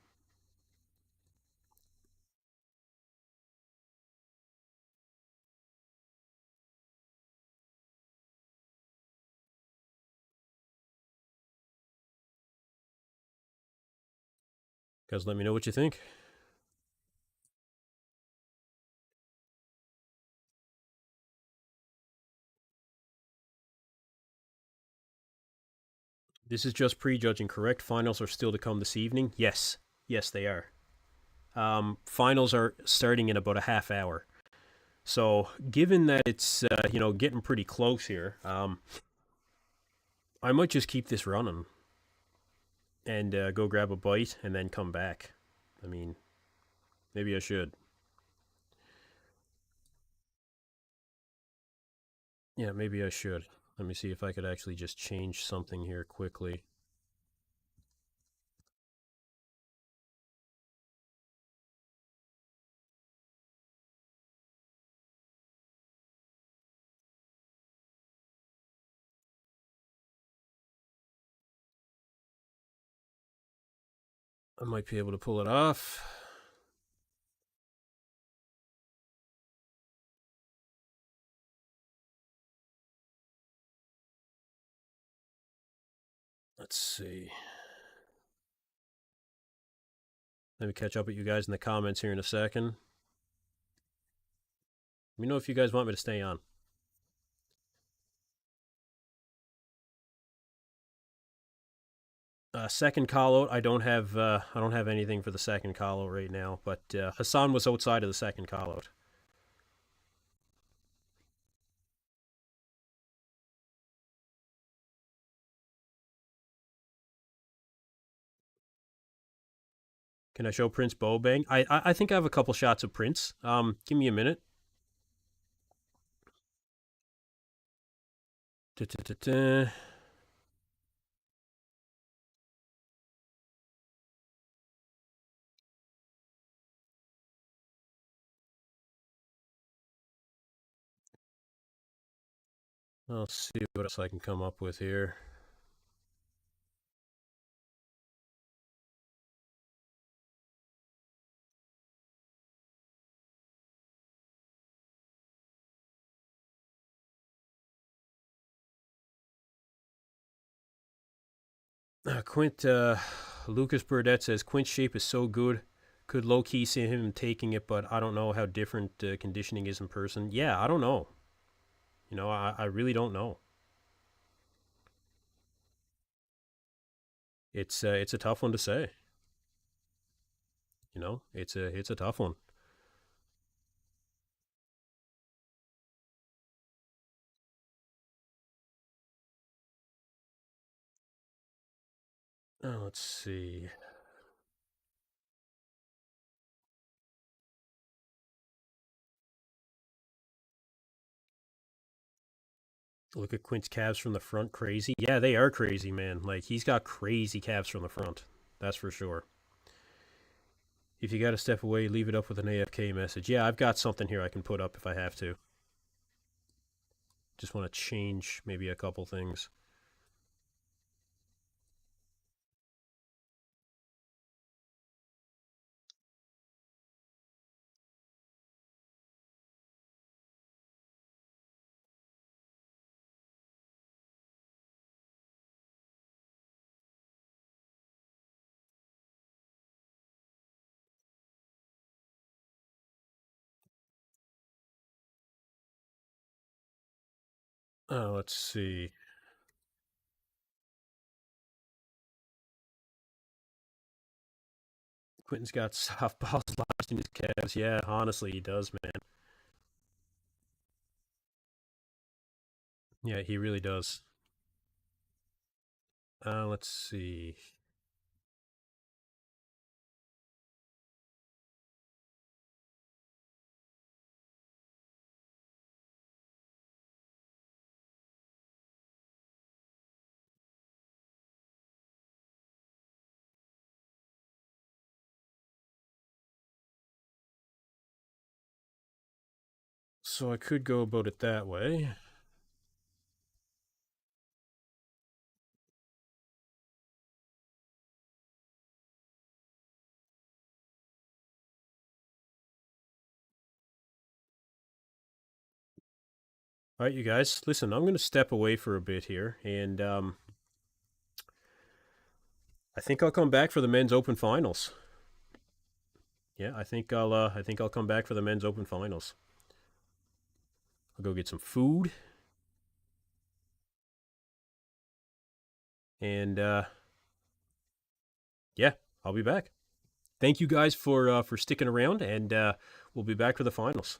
Guys, let me know what you think. This is just prejudging, correct? Finals are still to come this evening. Yes, yes, they are. Finals are starting in about a half hour. So, given that it's getting pretty close here, I might just keep this running and go grab a bite and then come back. I mean, maybe I should. Yeah, maybe I should. Let me see if I could actually just change something here quickly. I might be able to pull it off. Let's see. Let me catch up with you guys in the comments here in a second. Let me know if you guys want me to stay on. Second call out. I don't have anything for the second call out right now. But Hassan was outside of the second call out. Can I show Prince Bobang? I think I have a couple shots of Prince. Give me a minute. Da-da-da-da. I'll see what else I can come up with here. Quint Lucas Burdett says Quint's shape is so good. Could low key see him taking it, but I don't know how different conditioning is in person. Yeah, I don't know. I really don't know. It's a tough one to say. It's a tough one. Let's see. Look at Quint's calves from the front. Crazy. Yeah, they are crazy, man. Like, he's got crazy calves from the front. That's for sure. If you got to step away, leave it up with an AFK message. Yeah, I've got something here I can put up if I have to. Just want to change maybe a couple things. Let's see. Quentin's got softballs lodged in his calves. Yeah, honestly, he does, man. Yeah, he really does. Let's see. So I could go about it that way. All right, you guys, listen, I'm going to step away for a bit here, and I think I'll come back for the men's open finals. Yeah, I think I'll come back for the men's open finals. I'll go get some food, and yeah, I'll be back. Thank you guys for sticking around, and we'll be back for the finals.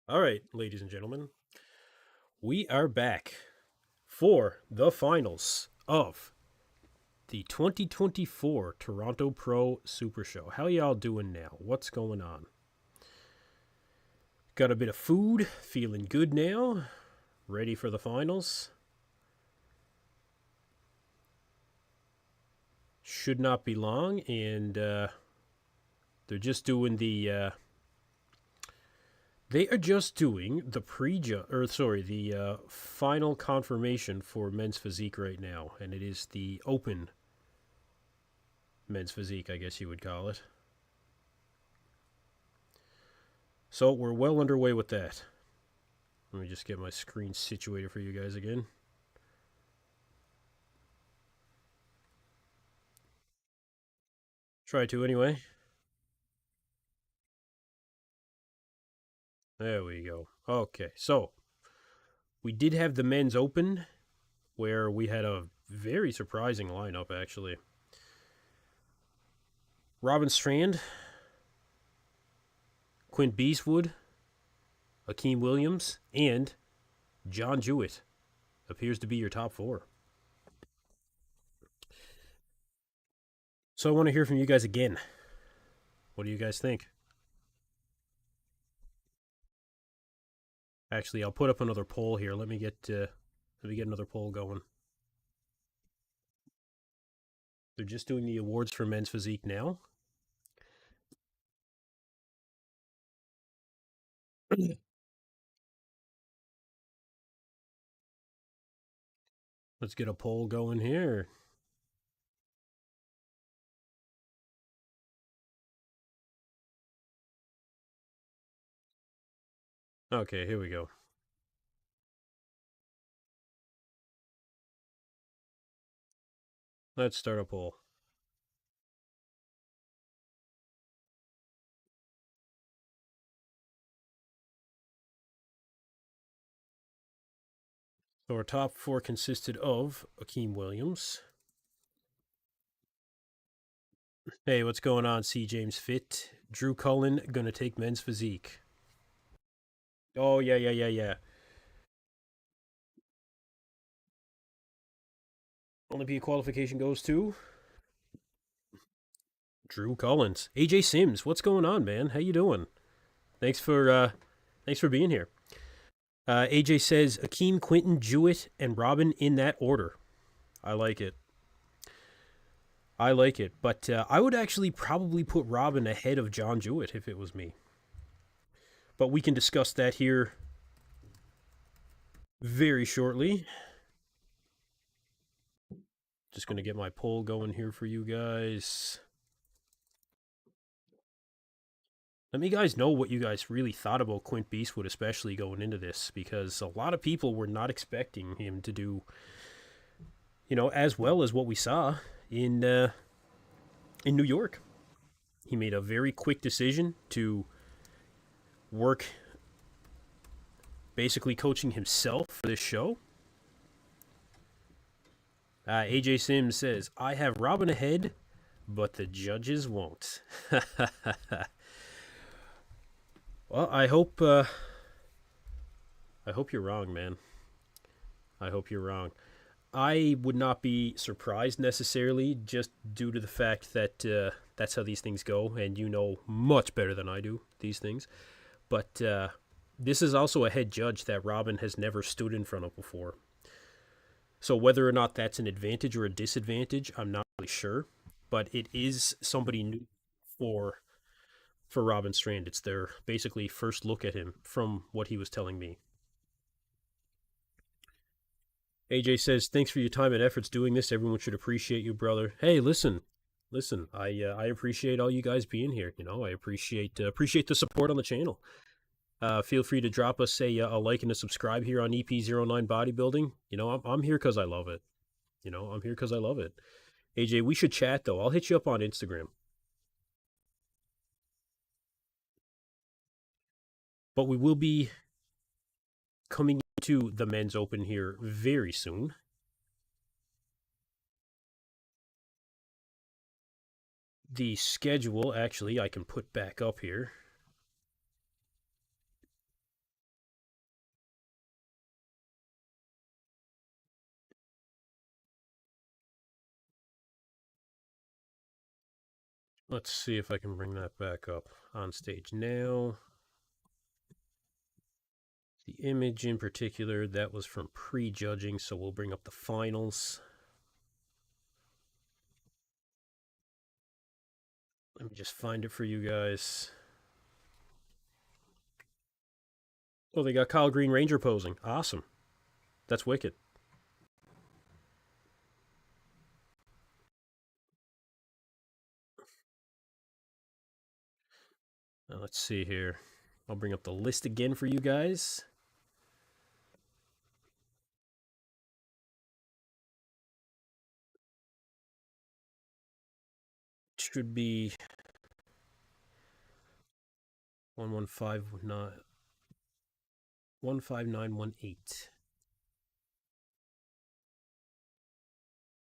All right, ladies and gentlemen, we are back for the finals of the 2024 Toronto Pro Super Show. How y'all doing now? What's going on? Got a bit of food, feeling good now, ready for the finals. Should not be long, and they're just doing the they are just doing the the final confirmation for men's physique right now, and it is the open men's physique, I guess you would call it. So we're well underway with that. Let me just get my screen situated for you guys again. Try to anyway. There we go. Okay, so we did have the men's open where we had a very surprising lineup, actually. Robin Strand, Quint Beastwood, Akim Williams, and John Jewett appears to be your top four. So I want to hear from you guys again. What do you guys think? Actually, I'll put up another poll here. Let me get another poll going. They're just doing the awards for men's physique now. Let's get a poll going here. Okay, here we go. Let's start a poll. So our top four consisted of Akim Williams. Hey, what's going on, C. James Fit? Drew Cullen gonna take men's physique. Oh, yeah. Olympia qualification goes to Drew Collins. AJ Sims, what's going on, man? How you doing? Thanks for thanks for being here. AJ says Akeem, Quinton, Jewett, and Robin in that order. I like it. I like it, but I would actually probably put Robin ahead of John Jewett if it was me. But we can discuss that here very shortly. Just going to get my poll going here for you guys. Let me guys know what you guys really thought about Quint Beastwood, especially going into this, because a lot of people were not expecting him to do, as well as what we saw in New York. He made a very quick decision to work basically coaching himself for this show. AJ Sims says, I have Robin ahead, but the judges won't. Well, I hope you're wrong, man. I hope you're wrong. I would not be surprised necessarily, just due to the fact that that's how these things go, and you know much better than I do these things. But this is also a head judge that Robin has never stood in front of before. So whether or not that's an advantage or a disadvantage, I'm not really sure. But it is somebody new for Robin Strand. It's their basically first look at him from what he was telling me. AJ says, "Thanks for your time and efforts doing this. Everyone should appreciate you, brother." Hey, listen. I appreciate all you guys being here. I appreciate the support on the channel. Feel free to drop us a like and a subscribe here on EP09 Bodybuilding. I'm here because I love it. I'm here because I love it. AJ, we should chat though. I'll hit you up on Instagram. But we will be coming to the men's open here very soon. The schedule, actually, I can put back up here. Let's see if I can bring that back up on stage now. The image in particular, that was from pre-judging, so we'll bring up the finals. Let me just find it for you guys. Oh, they got Kyle Green Ranger posing. Awesome. That's wicked. Now, let's see here. I'll bring up the list again for you guys. Should be 15918.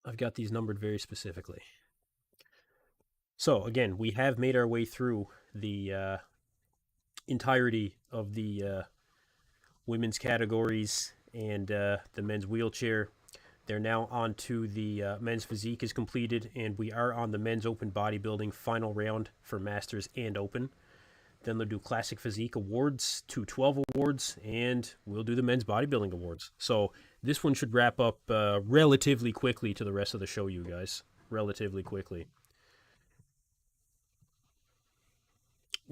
I've got these numbered very specifically. So again, we have made our way through the entirety of the women's categories and the men's wheelchair. They're now on to the men's physique is completed, and we are on the men's open bodybuilding final round for Masters and Open. Then they'll do Classic Physique Awards, 212 Awards, and we'll do the Men's Bodybuilding Awards. So this one should wrap up relatively quickly to the rest of the show, you guys. Relatively quickly.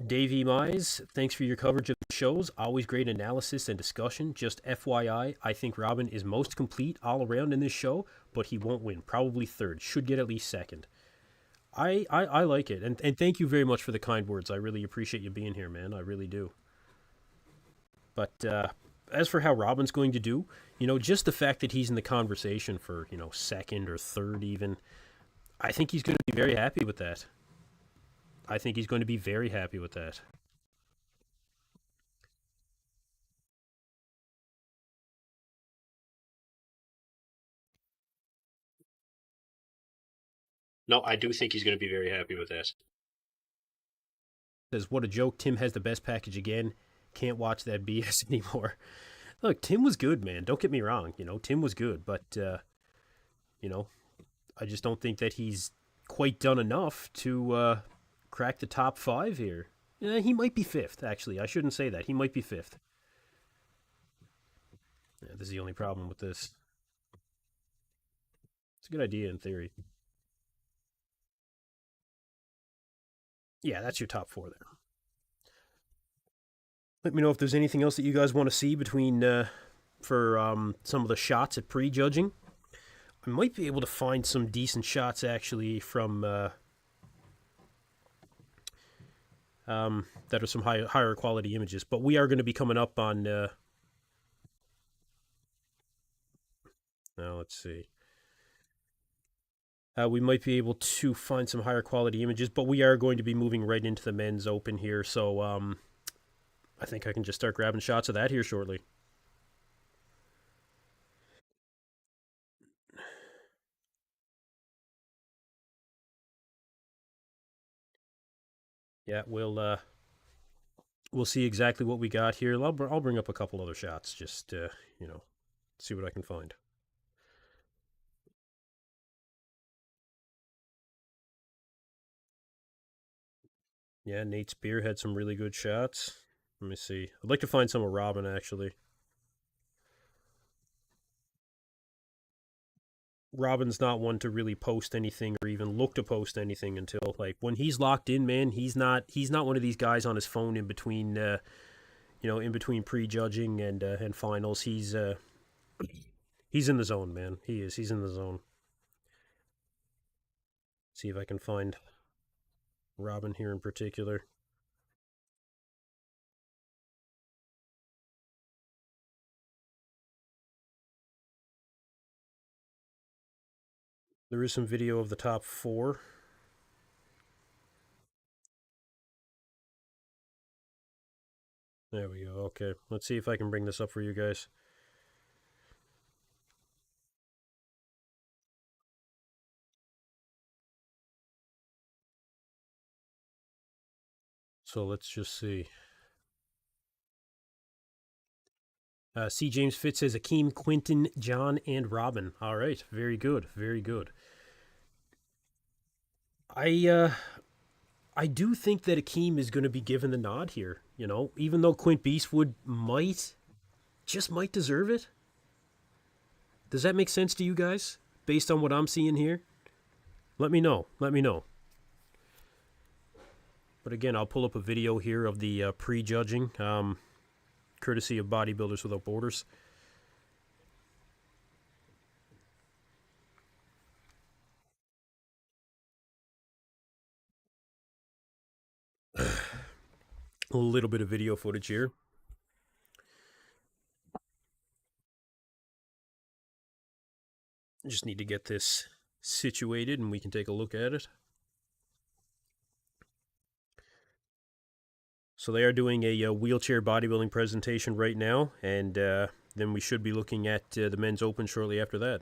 Dave E. Mize, thanks for your coverage of the shows. Always great analysis and discussion. Just FYI, I think Robin is most complete all around in this show, but he won't win. Probably third. Should get at least second. I like it. And thank you very much for the kind words. I really appreciate you being here, man. I really do. But as for how Robin's going to do, just the fact that he's in the conversation for, second or third even, I think he's going to be very happy with that. I think he's going to be very happy with that. No, I do think he's going to be very happy with this. Says, what a joke. Tim has the best package again. Can't watch that BS anymore. Look, Tim was good, man. Don't get me wrong. Tim was good, but, you know, I just don't think that he's quite done enough to crack the top five here. He might be fifth, actually. I shouldn't say that. He might be fifth. Yeah, this is the only problem with this. It's a good idea in theory. Yeah, that's your top four there. Let me know if there's anything else that you guys want to see between for some of the shots at prejudging. I might be able to find some decent shots actually from that are some higher quality images. But we are going to be coming up on. Now let's see. We might be able to find some higher quality images, but we are going to be moving right into the men's open here. So I think I can just start grabbing shots of that here shortly. Yeah, we'll see exactly what we got here. I'll bring up a couple other shots, just see what I can find. Yeah, Nate Spear had some really good shots. Let me see. I'd like to find some of Robin actually. Robin's not one to really post anything or even look to post anything until like when he's locked in, man. He's not one of these guys on his phone in between in between prejudging and finals. He's in the zone, man. He is. He's in the zone. See if I can find Robin here in particular. There is some video of the top four. There we go. Okay, let's see if I can bring this up for you guys. So let's just see. C. James Fitz says Akeem, Quinton, John, and Robin. All right, very good, very good. I do think that Akeem is going to be given the nod here. Even though Quint Beastwood might deserve it. Does that make sense to you guys, based on what I'm seeing here? Let me know. Let me know. But again, I'll pull up a video here of the prejudging, courtesy of Bodybuilders Without Borders. A little bit of video footage here. Just need to get this situated and we can take a look at it. So they are doing a wheelchair bodybuilding presentation right now, and then we should be looking at the men's open shortly after that.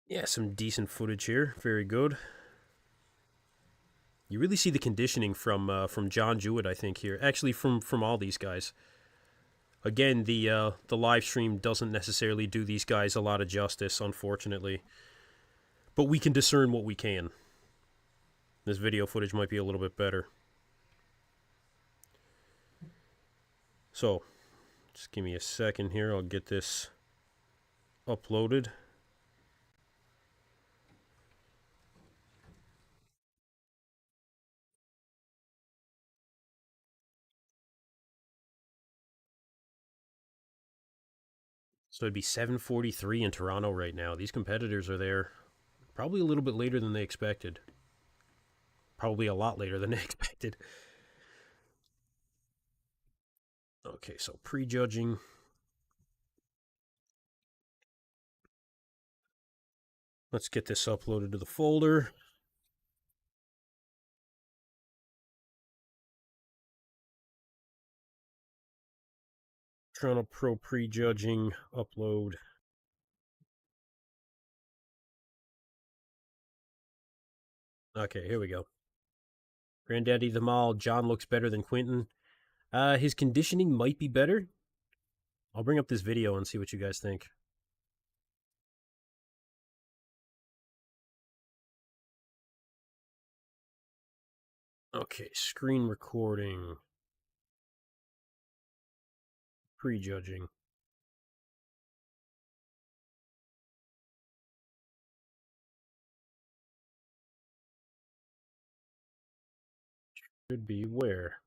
Yeah, some decent footage here. Very good. You really see the conditioning from John Jewett, I think, here. Actually, from all these guys. Again, the live stream doesn't necessarily do these guys a lot of justice, unfortunately. But we can discern what we can. This video footage might be a little bit better. So, just give me a second here. I'll get this uploaded. So it'd be 7:43 in Toronto right now. These competitors are there probably a little bit later than they expected. Probably a lot later than they expected. Okay, so prejudging. Let's get this uploaded to the folder. Toronto Pro prejudging upload. Okay, here we go. Granddaddy the Mall, John looks better than Quinton. His conditioning might be better. I'll bring up this video and see what you guys think. Okay, screen recording. Prejudging. Should be where?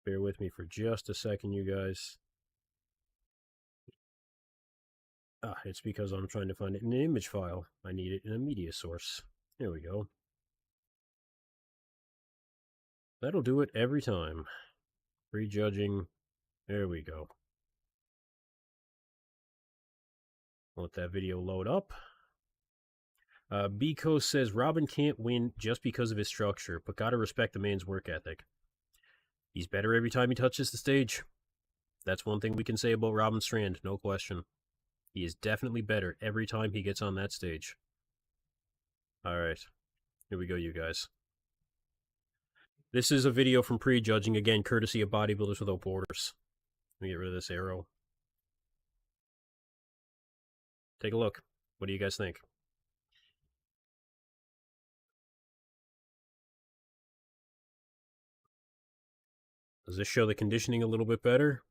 Bear with me for just a second, you guys. It's because I'm trying to find it in an image file. I need it in a media source. There we go. That'll do it every time. Prejudging. There we go. Let that video load up. Biko says Robin can't win just because of his structure, but gotta respect the man's work ethic. He's better every time he touches the stage. That's one thing we can say about Robin Strand, no question. He is definitely better every time he gets on that stage. Alright, here we go, you guys. This is a video from prejudging, again, courtesy of Bodybuilders Without Borders. Let me get rid of this arrow. Take a look. What do you guys think? Does this show the conditioning a little bit better?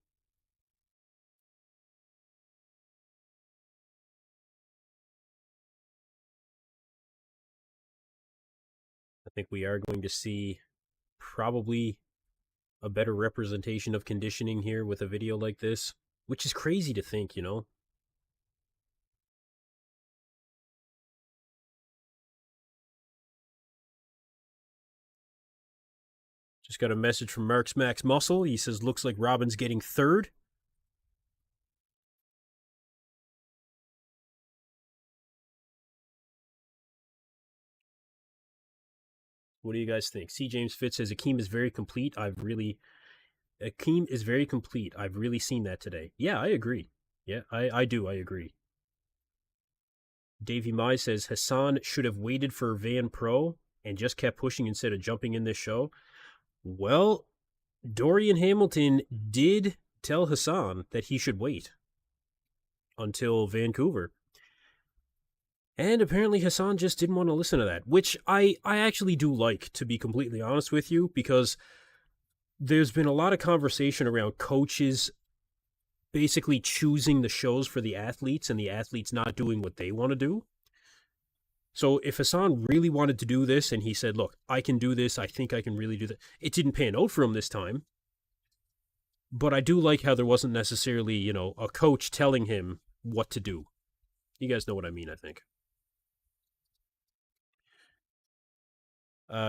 I think we are going to see probably a better representation of conditioning here with a video like this, which is crazy to think, you know? Just got a message from Mark's Max Muscle. He says, looks like Robin's getting third. What do you guys think? C. James Fitz says, Akim is very complete. Akim is very complete. I've really seen that today. Yeah, I agree. Yeah, I do. I agree. Davey Mai says, Hassan should have waited for Van Pro and just kept pushing instead of jumping in this show. Well, Dorian Hamilton did tell Hassan that he should wait until Vancouver. And apparently Hassan just didn't want to listen to that, which I actually do like, to be completely honest with you, because there's been a lot of conversation around coaches basically choosing the shows for the athletes and the athletes not doing what they want to do. So if Hassan really wanted to do this and he said, look, I can do this, I think I can really do that, it didn't pan out for him this time. But I do like how there wasn't necessarily, you know, a coach telling him what to do. You guys know what I mean, I think.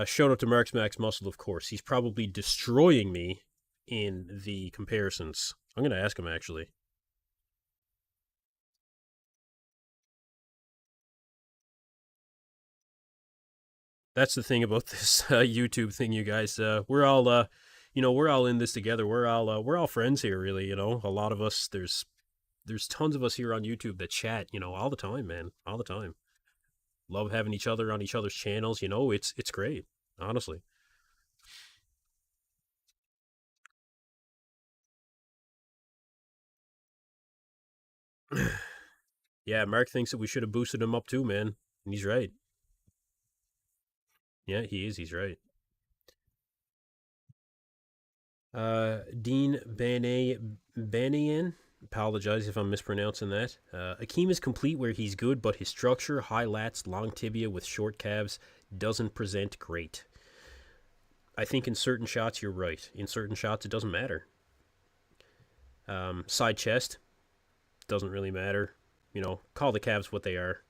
Shout out to Mark's Max Muscle, of course. He's probably destroying me in the comparisons. I'm going to ask him, actually. That's the thing about this YouTube thing, you guys. We're all, we're all in this together. We're all friends here, really. You know, a lot of us. There's tons of us here on YouTube that chat. You know, all the time, man, all the time. Love having each other on each other's channels. You know, it's great, honestly. Yeah, Mark thinks that we should have boosted him up too, man, and he's right. Yeah, he is. He's right. Dean Banayan. Apologize if I'm mispronouncing that. Akim is complete where he's good, but his structure, high lats, long tibia with short calves, doesn't present great. I think in certain shots you're right. In certain shots it doesn't matter. Side chest doesn't really matter. You know, call the calves what they are.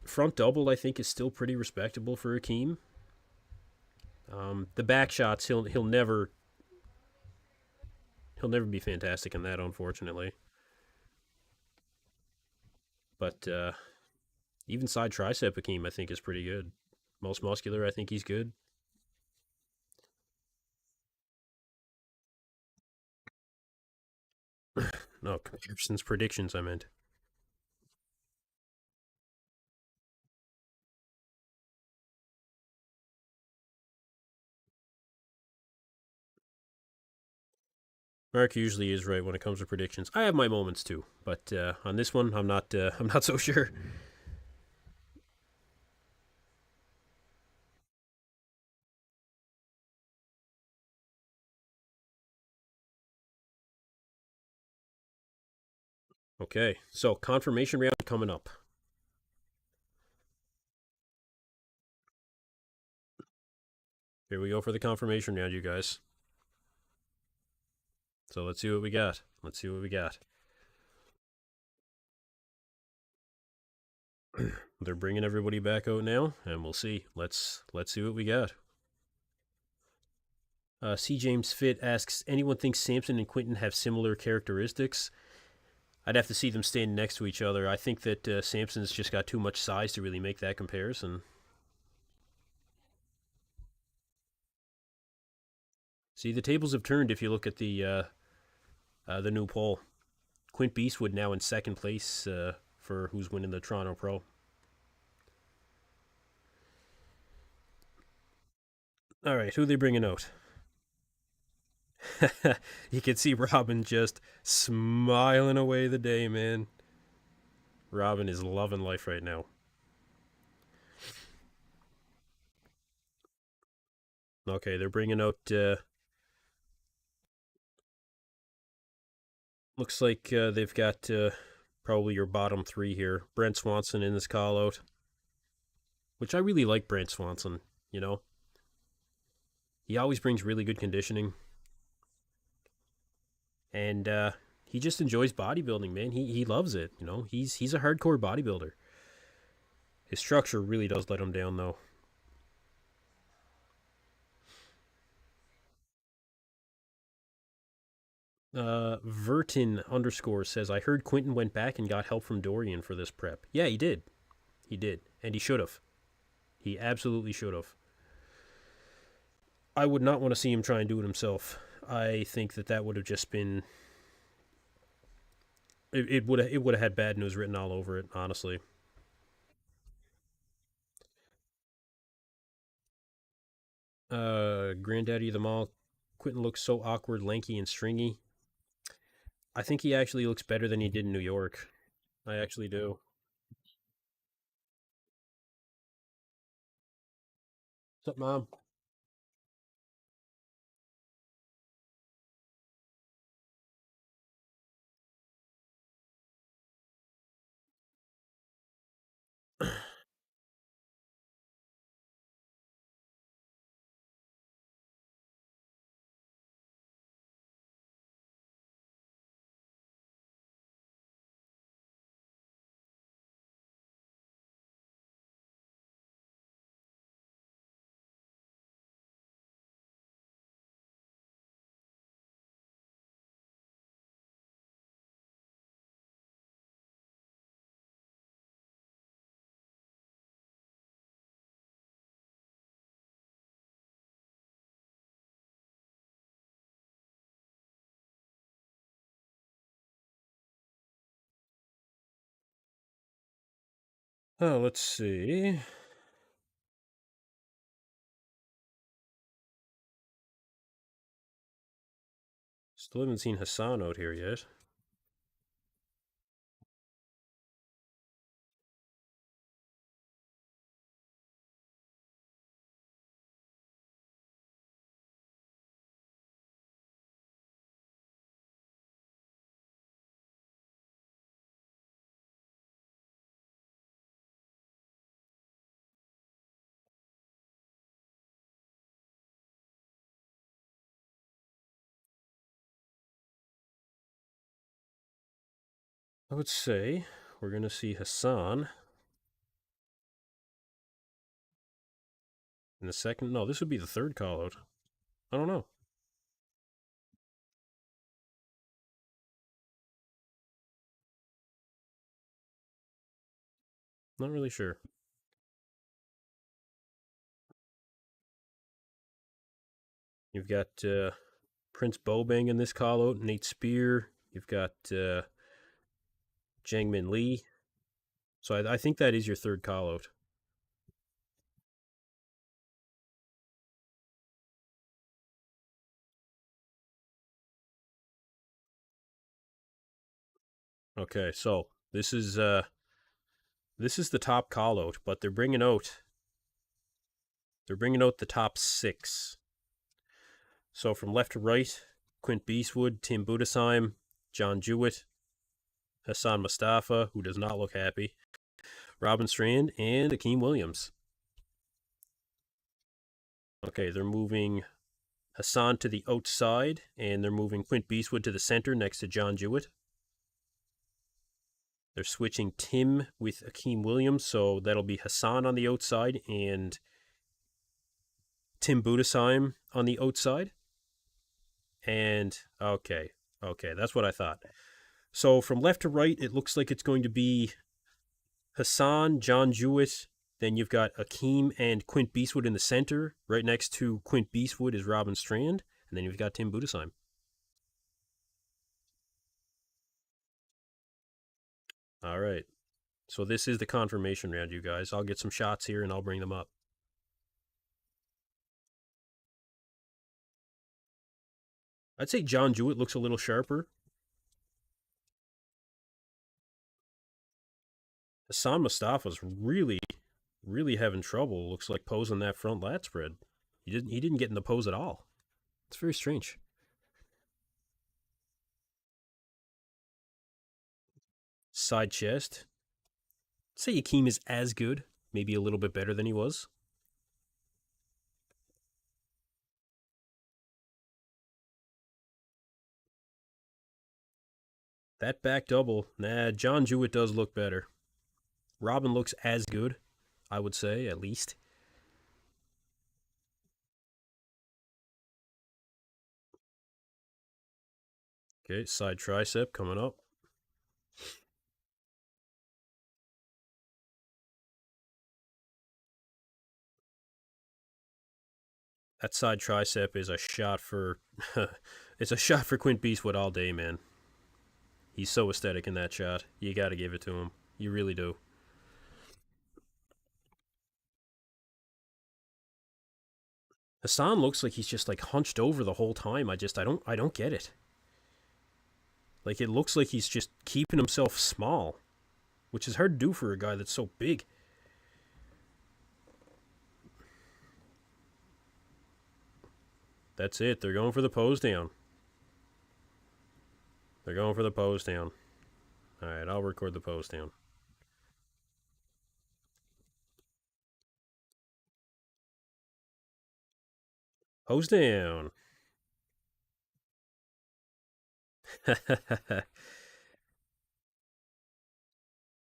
Front double I think is still pretty respectable for Akim. The back shots he'll never be fantastic in that, unfortunately. But even side tricep Akim I think is pretty good. Most muscular I think he's good. No, comparisons, predictions, I meant. Mark usually is right when it comes to predictions. I have my moments too, but on this one, I'm not. I'm not so sure. Okay, so confirmation round coming up. Here we go for the confirmation round, you guys. So let's see what we got. Let's see what we got. They're bringing everybody back out now, and we'll see. Let's see what we got. C. James Fit asks, anyone thinks Samson and Quinton have similar characteristics? I'd have to see them standing next to each other. I think that Samson's just got too much size to really make that comparison. See, the tables have turned if you look at the new poll. Quint Beastwood now in second place for who's winning the Toronto Pro. All right, who are they bringing out? You can see Robin just smiling away the day, man. Robin is loving life right now. Okay, they're bringing out. Looks like they've got probably your bottom three here. Brent Swanson in this call out, which I really like. Brent Swanson, you know, he always brings really good conditioning, and he just enjoys bodybuilding, man. He loves it, you know. He's a hardcore bodybuilder. His structure really does let him down, though. Vertin underscore says, I heard Quinton went back and got help from Dorian for this prep. Yeah, he did. He did. And he should have. He absolutely should have. I would not want to see him try and do it himself. I think that that would have just been. It would have had bad news written all over it, honestly. Granddaddy of them all, Quinton looks so awkward, lanky, and stringy. I think he actually looks better than he did in New York. I actually do. What's up, Mom? Oh, let's see. Still haven't seen Hassan out here yet. I would say we're going to see Hassan in the second. No, this would be the third call out. I don't know. Not really sure. You've got Prince Bobang in this call out, Nate Spear, You've got Jangmin Lee. So I think that is your third call out. Okay, so this is the top call out, but they're bringing out the top 6. So from left to right, Quint Beastwood, Tim Budesheim, John Jewett, Hassan Mustafa, who does not look happy, Robin Strand, and Akim Williams. Okay, they're moving Hassan to the outside, and they're moving Quint Beastwood to the center next to John Jewett. They're switching Tim with Akim Williams, so that'll be Hassan on the outside and Tim Budesheim on the outside. And okay, that's what I thought. So from left to right, it looks like it's going to be Hassan, John Jewett. Then you've got Akim and Quint Beastwood in the center. Right next to Quint Beastwood is Robin Strand. And then you've got Tim Budesheim. All right. So this is the confirmation round, you guys. I'll get some shots here and I'll bring them up. I'd say John Jewett looks a little sharper. Hassan Mustafa's really having trouble. Looks like posing that front lat spread. He didn't get in the pose at all. It's very strange. Side chest. I'd say Akim is as good, maybe a little bit better than he was. That back double, nah, John Jewett does look better. Robin looks as good, I would say, at least. Okay, side tricep coming up. That side tricep is a shot for it's a shot for Quint Beastwood all day, man. He's so aesthetic in that shot. You got to give it to him. You really do. Hassan looks like he's just like hunched over the whole time. I don't get it. Like it looks like he's just keeping himself small, which is hard to do for a guy that's so big. That's it. They're going for the pose down. They're going for the pose down. All right, I'll record the pose down. Pose down.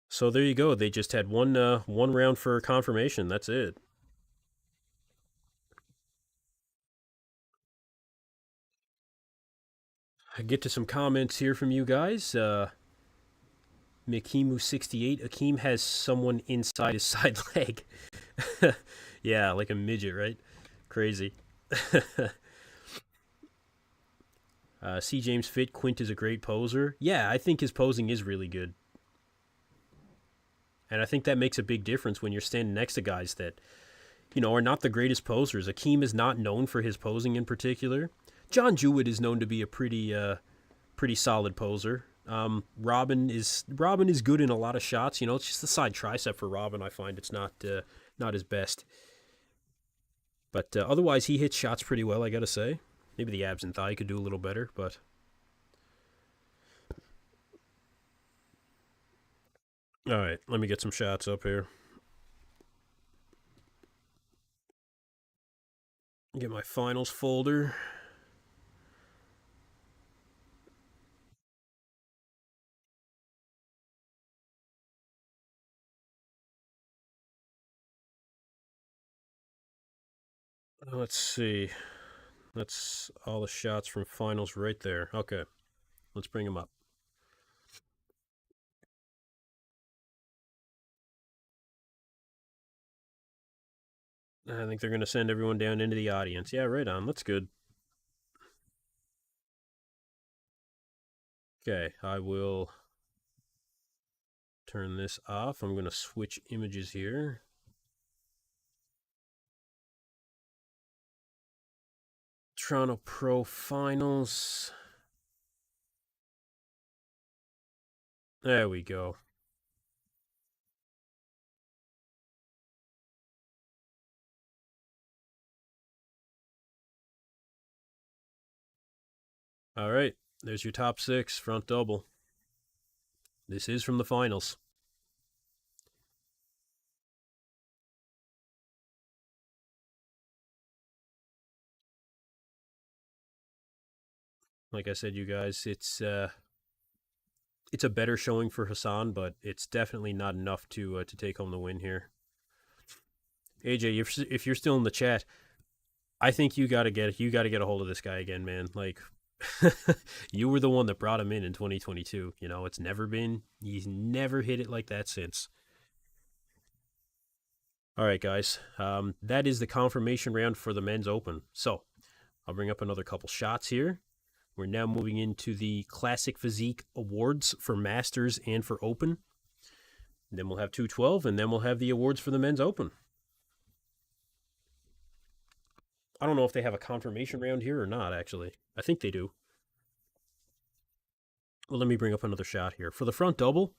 So there you go. They just had one round for confirmation. That's it. I get to some comments here from you guys. Mikimu68. Akim has someone inside his side leg. Yeah, like a midget, right? Crazy. C. James Fit. Quint is a great poser. Yeah, I think his posing is really good. And I think that makes a big difference when you're standing next to guys that, are not the greatest posers. Akim is not known for his posing in particular. John Jewett is known to be a pretty solid poser. Robin is good in a lot of shots. It's just the side tricep for Robin. I find it's not his best. But otherwise, he hits shots pretty well, I gotta say. Maybe the abs and thigh could do a little better, but... Alright, let me get some shots up here. Get my finals folder. Let's see. That's all the shots from finals right there. Okay, let's bring them up. I think they're going to send everyone down into the audience. Yeah, right on. That's good. Okay, I will turn this off. I'm going to switch images here. Toronto Pro Finals. There we go. All right, there's your top 6 front double. This is from the finals. Like I said, you guys, it's a better showing for Hassan, but it's definitely not enough to take home the win here. AJ, if you're still in the chat, I think you gotta get a hold of this guy again, man. Like, you were the one that brought him in 2022. You know, he's never hit it like that since. All right, guys, that is the confirmation round for the men's open. So I'll bring up another couple shots here. We're now moving into the Classic Physique Awards for Masters and for Open. And then we'll have 212, and then we'll have the awards for the men's open. I don't know if they have a confirmation round here or not, actually. I think they do. Well, let me bring up another shot here. For the front double,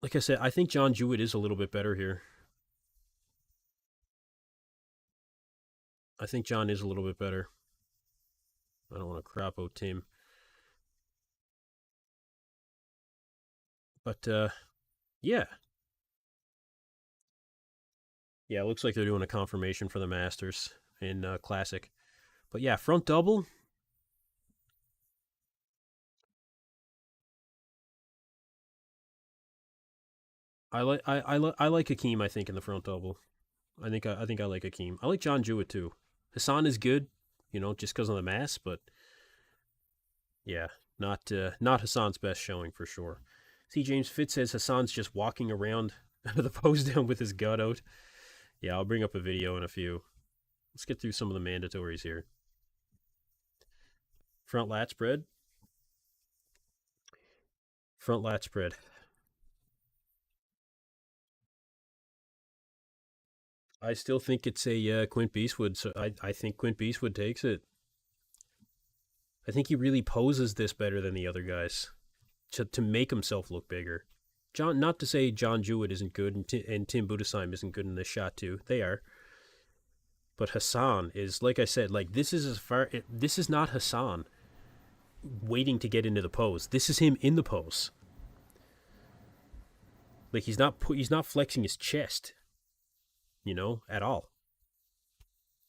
like I said, I think John Jewett is a little bit better here. I think John is a little bit better. I don't want to crop out Tim. But, yeah. Yeah, it looks like they're doing a confirmation for the Masters in Classic. But yeah, front double. I like Hakeem, I think, in the front double. I think I like Hakeem. I like John Jewett too. Hassan is good, you know, just because of the mass, but yeah, not Hassan's best showing for sure. See, James Fitz says Hassan's just walking around the pose down with his gut out. Yeah, I'll bring up a video in a few. Let's get through some of the mandatories here. Front lat spread. Front lat spread. I still think it's a Quint Beastwood, so I think Quint Beastwood takes it. I think he really poses this better than the other guys to make himself look bigger. John, not to say John Jewett isn't good and Tim Budesheim isn't good in this shot too. They are. But Hassan is, like I said, like this is not Hassan waiting to get into the pose. This is him in the pose. Like he's not flexing his chest, you know, at all.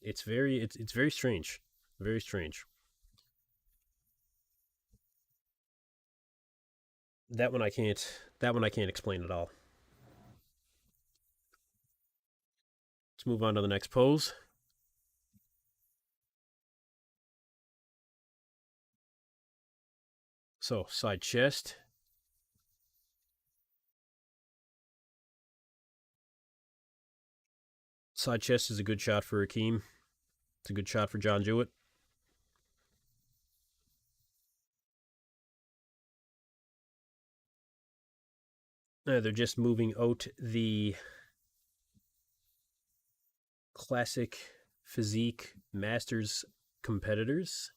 It's very strange. Very strange. That one I can't explain at all. Let's move on to the next pose. So, side chest. Side chest is a good shot for Hakeem. It's a good shot for John Jewett. They're just moving out the Classic Physique Masters competitors.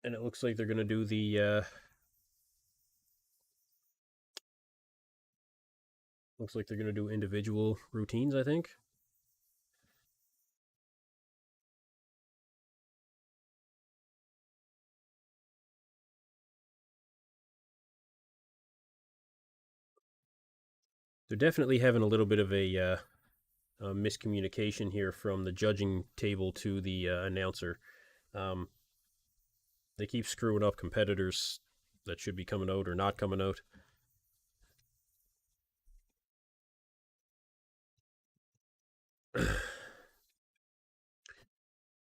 And it looks like they're going to do the looks like they're going to do individual routines, I think. They're definitely having a little bit of a miscommunication here from the judging table to the announcer. They keep screwing up competitors that should be coming out or not coming out.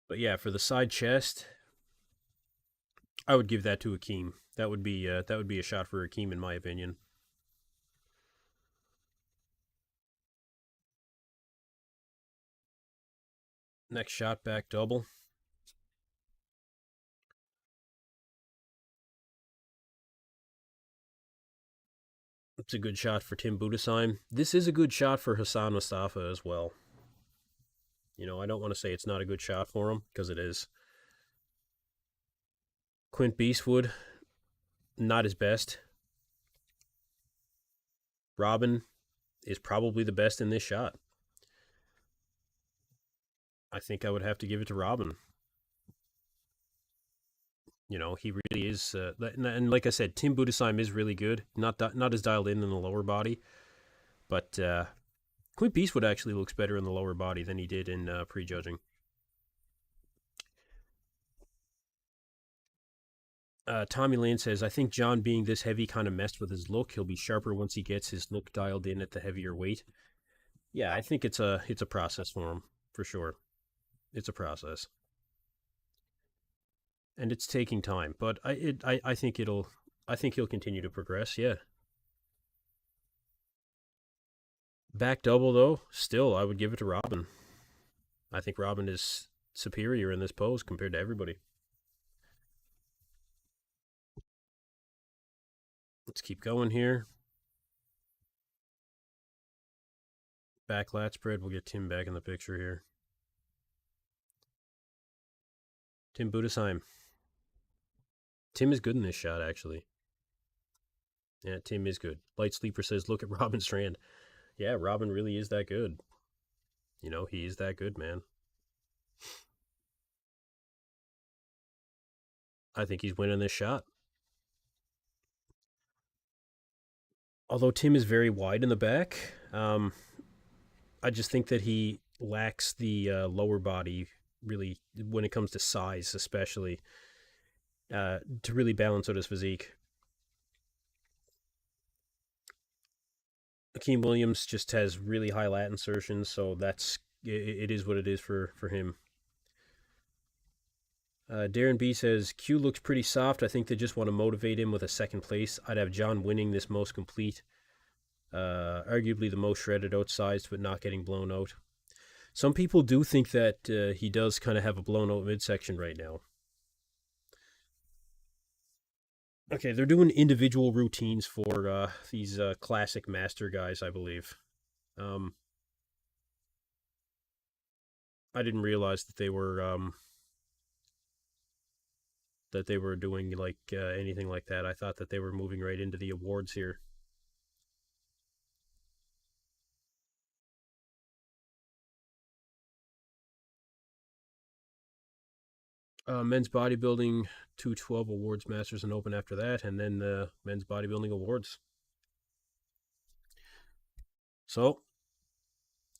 But yeah, for the side chest, I would give that to Akim. That would be a shot for Akim in my opinion. Next shot back double. It's a good shot for Tim Budesheim. This is a good shot for Hassan Mustafa as well. I don't want to say it's not a good shot for him because it is. Quint Beastwood, not his best. Robin is probably the best in this shot. I think I would have to give it to Robin. He really is. And like I said, Tim Budesheim is really good. Not as dialed in the lower body, but Quint Beastwood actually looks better in the lower body than he did in prejudging. Tommy Lane says, I think John being this heavy kind of messed with his look. He'll be sharper once he gets his look dialed in at the heavier weight. Yeah, I think it's a process for him, for sure. It's a process. And it's taking time, but I think he'll continue to progress, yeah. Back double though, still I would give it to Robin. I think Robin is superior in this pose compared to everybody. Let's keep going here. Back lat spread. We'll get Tim back in the picture here. Tim Budesheim. Tim is good in this shot, actually. Yeah, Tim is good. Light Sleeper says, look at Robin Strand. Yeah, Robin really is that good. He is that good, man. I think he's winning this shot. Although Tim is very wide in the back, I just think that he lacks the lower body, really, when it comes to size, especially, to really balance out his physique. Akim Williams just has really high lat insertions, so it is what it is for him. Darren B says, Q looks pretty soft. I think they just want to motivate him with a second place. I'd have John winning this most complete. Arguably the most shredded outsized, but not getting blown out. Some people do think that he does kind of have a blown out midsection right now. Okay, they're doing individual routines for these classic master guys, I believe. I didn't realize that they were doing like anything like that. I thought that they were moving right into the awards here. Men's bodybuilding 212 awards, masters and open after that, and then the men's bodybuilding awards. So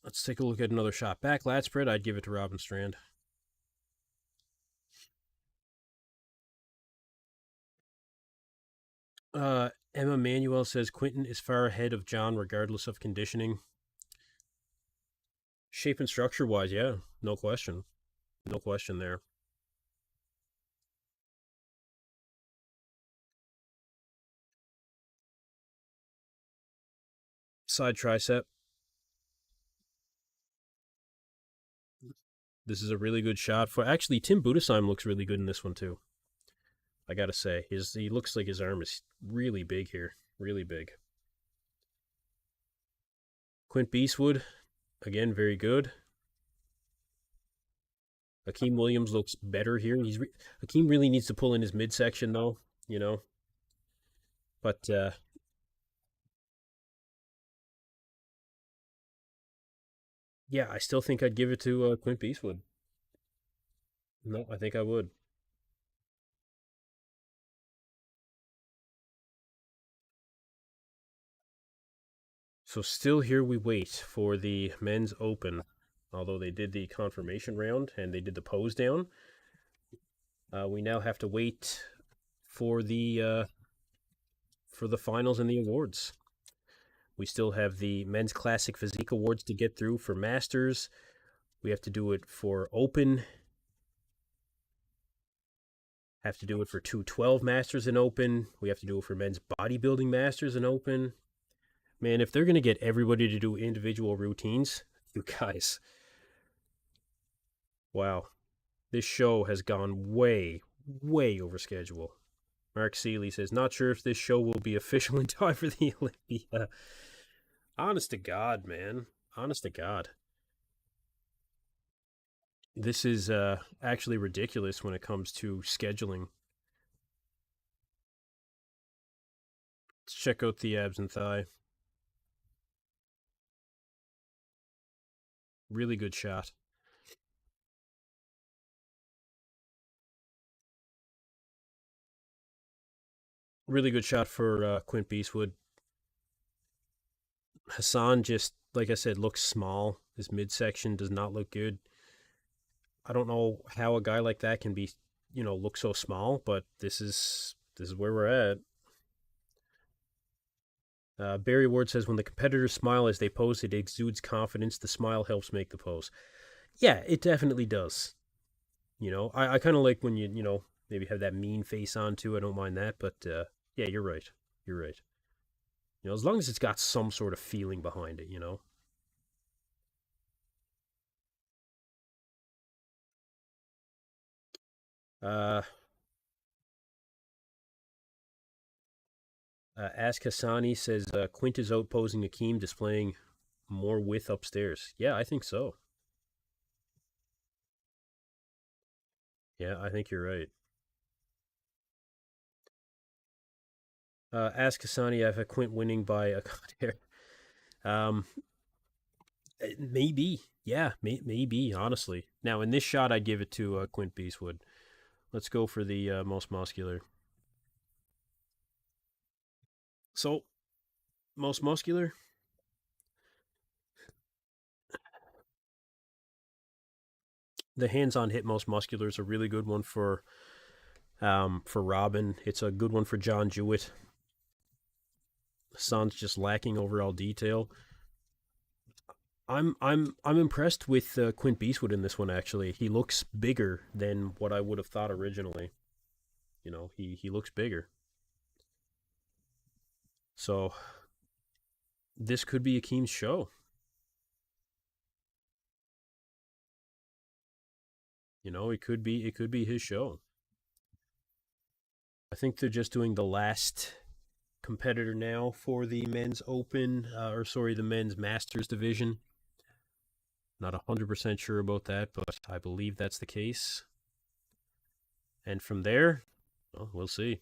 let's take a look at another shot. Back lat spread, I'd give it to Robin Strand. Emma Manuel says Quinton is far ahead of John regardless of conditioning. Shape and structure wise, yeah, no question. No question there. Side tricep. This is a really good shot for. Actually, Tim Budesheim looks really good in this one too. I gotta say, he looks like his arm is really big here, really big. Quint Beastwood, again, very good. Akim Williams looks better here. Akim really needs to pull in his midsection though, But yeah, I still think I'd give it to Quint Beastwood. No, I think I would. So still here we wait for the men's open. Although they did the confirmation round and they did the pose down, we now have to wait for the finals and the awards. We still have the men's classic physique awards to get through for masters. We have to do it for open. Have to do it for 212 Masters and Open. We have to do it for men's bodybuilding Masters and Open. Man, if they're going to get everybody to do individual routines, you guys, wow. This show has gone way, way over schedule. Mark Seeley says, not sure if this show will be official in time for the Olympia. Honest to God, man. Honest to God. This is actually ridiculous when it comes to scheduling. Let's check out the abs and thigh. Really good shot. Really good shot for Quint Beastwood. Hassan just, like I said, looks small. His midsection does not look good. I don't know how a guy like that can be, look so small, but this is where we're at. Barry Ward says, when the competitors smile as they pose, it exudes confidence. The smile helps make the pose. Yeah, it definitely does. I kind of like when maybe have that mean face on too. I don't mind that, but yeah, you're right. You're right. As long as it's got some sort of feeling behind it. Uh, Ask Hassani says Quint is outposing Akeem, displaying more width upstairs. Yeah, I think so. Yeah, I think you're right. Ask Hassani, I've had Quint winning by a hair. Um, maybe. Yeah, maybe, honestly. Now, in this shot, I'd give it to Quint Beastwood. Let's go for the most muscular. So, most muscular? The hands-on hit most muscular is a really good one for Robin. It's a good one for John Jewett. Hassan's just lacking overall detail. I'm impressed with Quint Beastwood in this one. Actually, he looks bigger than what I would have thought originally. He looks bigger. So this could be Akeem's show. It could be his show. I think they're just doing the last competitor now for the men's open, or sorry, the men's masters division. Not 100% sure about that, but I believe that's the case. And from there, well, we'll see.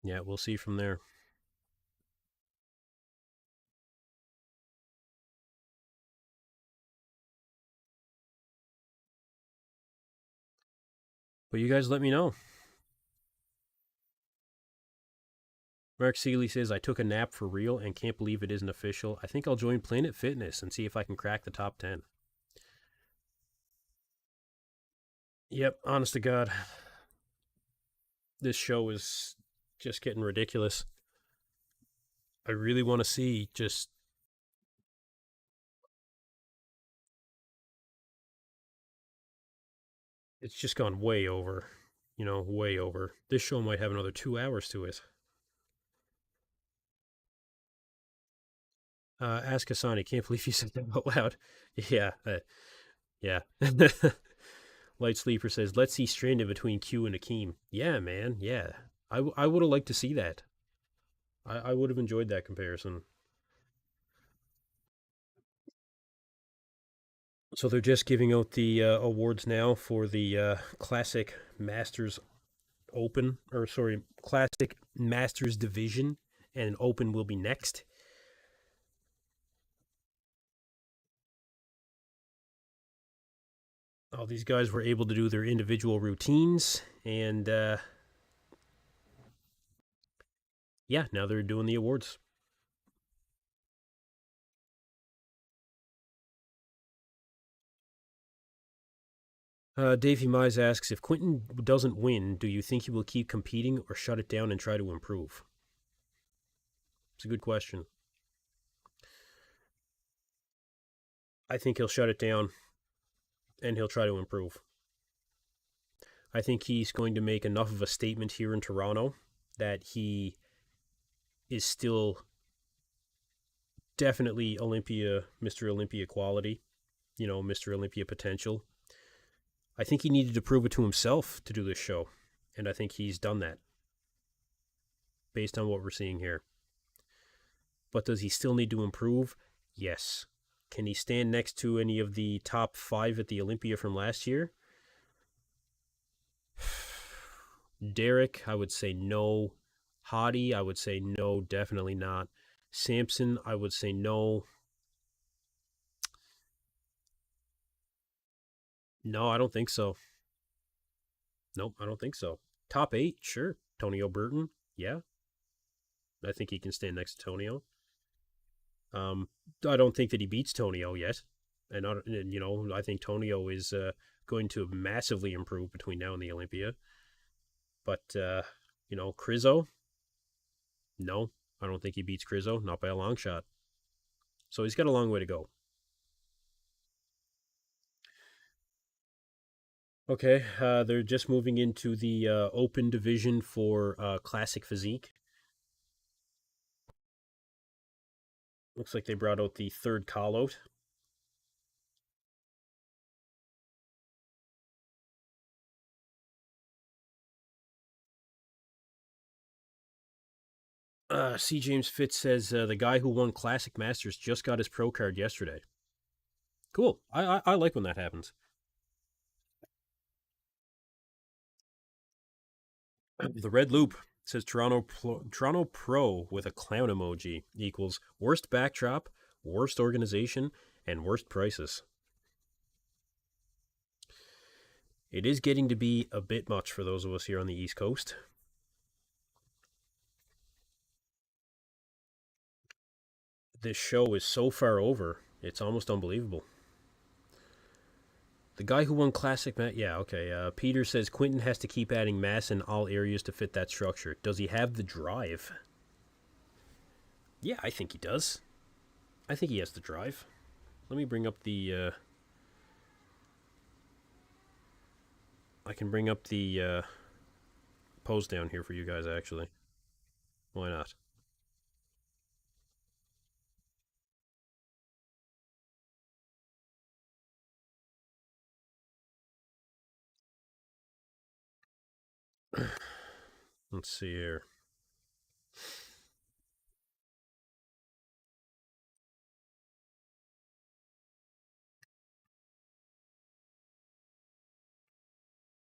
Yeah, we'll see from there. But you guys let me know. Mark Seeley says, I took a nap for real and can't believe it isn't official. I think I'll join Planet Fitness and see if I can crack the top 10. Yep, honest to God. This show is just getting ridiculous. I really want to see just. It's just gone way over. Way over. This show might have another 2 hours to it. Ask Asani, can't believe you said that out loud. Yeah, yeah. Light Sleeper says, let's see Strand in between Q and Akeem. Yeah, man, yeah. I would have liked to see that. I would have enjoyed that comparison. So they're just giving out the awards now for the Classic Masters Open, or sorry, Classic Masters Division, and Open will be next. All these guys were able to do their individual routines, and yeah, now they're doing the awards. Davey Mize asks, if Quinton doesn't win, do you think he will keep competing or shut it down and try to improve? It's a good question. I think he'll shut it down and he'll try to improve. I think he's going to make enough of a statement here in Toronto that he is still definitely Olympia, Mr. Olympia quality, Mr. Olympia potential. I think he needed to prove it to himself to do this show, and I think he's done that based on what we're seeing here. But does he still need to improve? Yes. Can he stand next to any of the top 5 at the Olympia from last year? Derek, I would say no. Hottie, I would say no, definitely not. Samson, I would say no. No, I don't think so. Nope, I don't think so. Top 8, sure. Tonio Burton, yeah. I think he can stand next to Tonio. I don't think that he beats Tonio yet. And I think Tonio is going to massively improve between now and the Olympia. But, Crizzo, no, I don't think he beats Crizzo, not by a long shot. So he's got a long way to go. Okay, they're just moving into the open division for classic physique. Looks like they brought out the third call out. C. James Fitz says the guy who won Classic Masters just got his pro card yesterday. Cool. I like when that happens. The red loop says Toronto Pro with a clown emoji equals worst backdrop, worst organization, and worst prices. It is getting to be a bit much for those of us here on the East Coast. This show is so far over, it's almost unbelievable. The guy who won Classic yeah, okay. Peter says Quinton has to keep adding mass in all areas to fit that structure. Does he have the drive? Yeah, I think he does. I think he has the drive. Let me bring up the... I can bring up the pose down here for you guys, actually. Why not? Let's see here.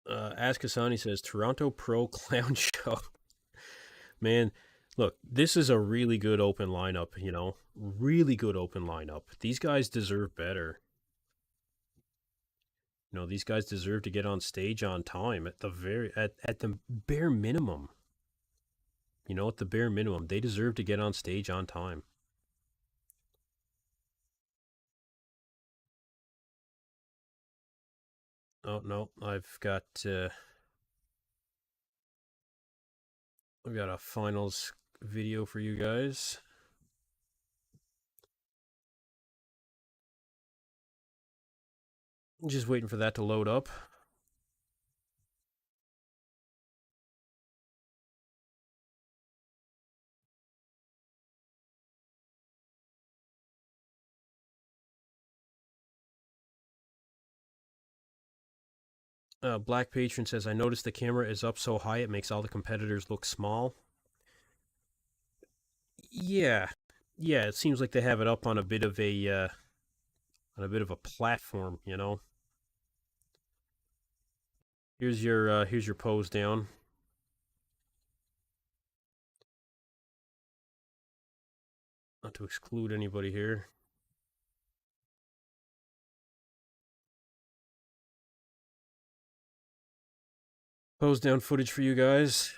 Ask Hassani says Toronto Pro Clown Show. Man, look, this is a really good open lineup, really good open lineup. These guys deserve better. These guys deserve to get on stage on time at the bare minimum. At the bare minimum, they deserve to get on stage on time. Oh no, I've got a finals video for you guys. Just waiting for that to load up. Black Patron says, I noticed the camera is up so high it makes all the competitors look small. Yeah. Yeah, it seems like they have it up on a bit of a platform, Here's your pose down. Not to exclude anybody here. Pose down footage for you guys.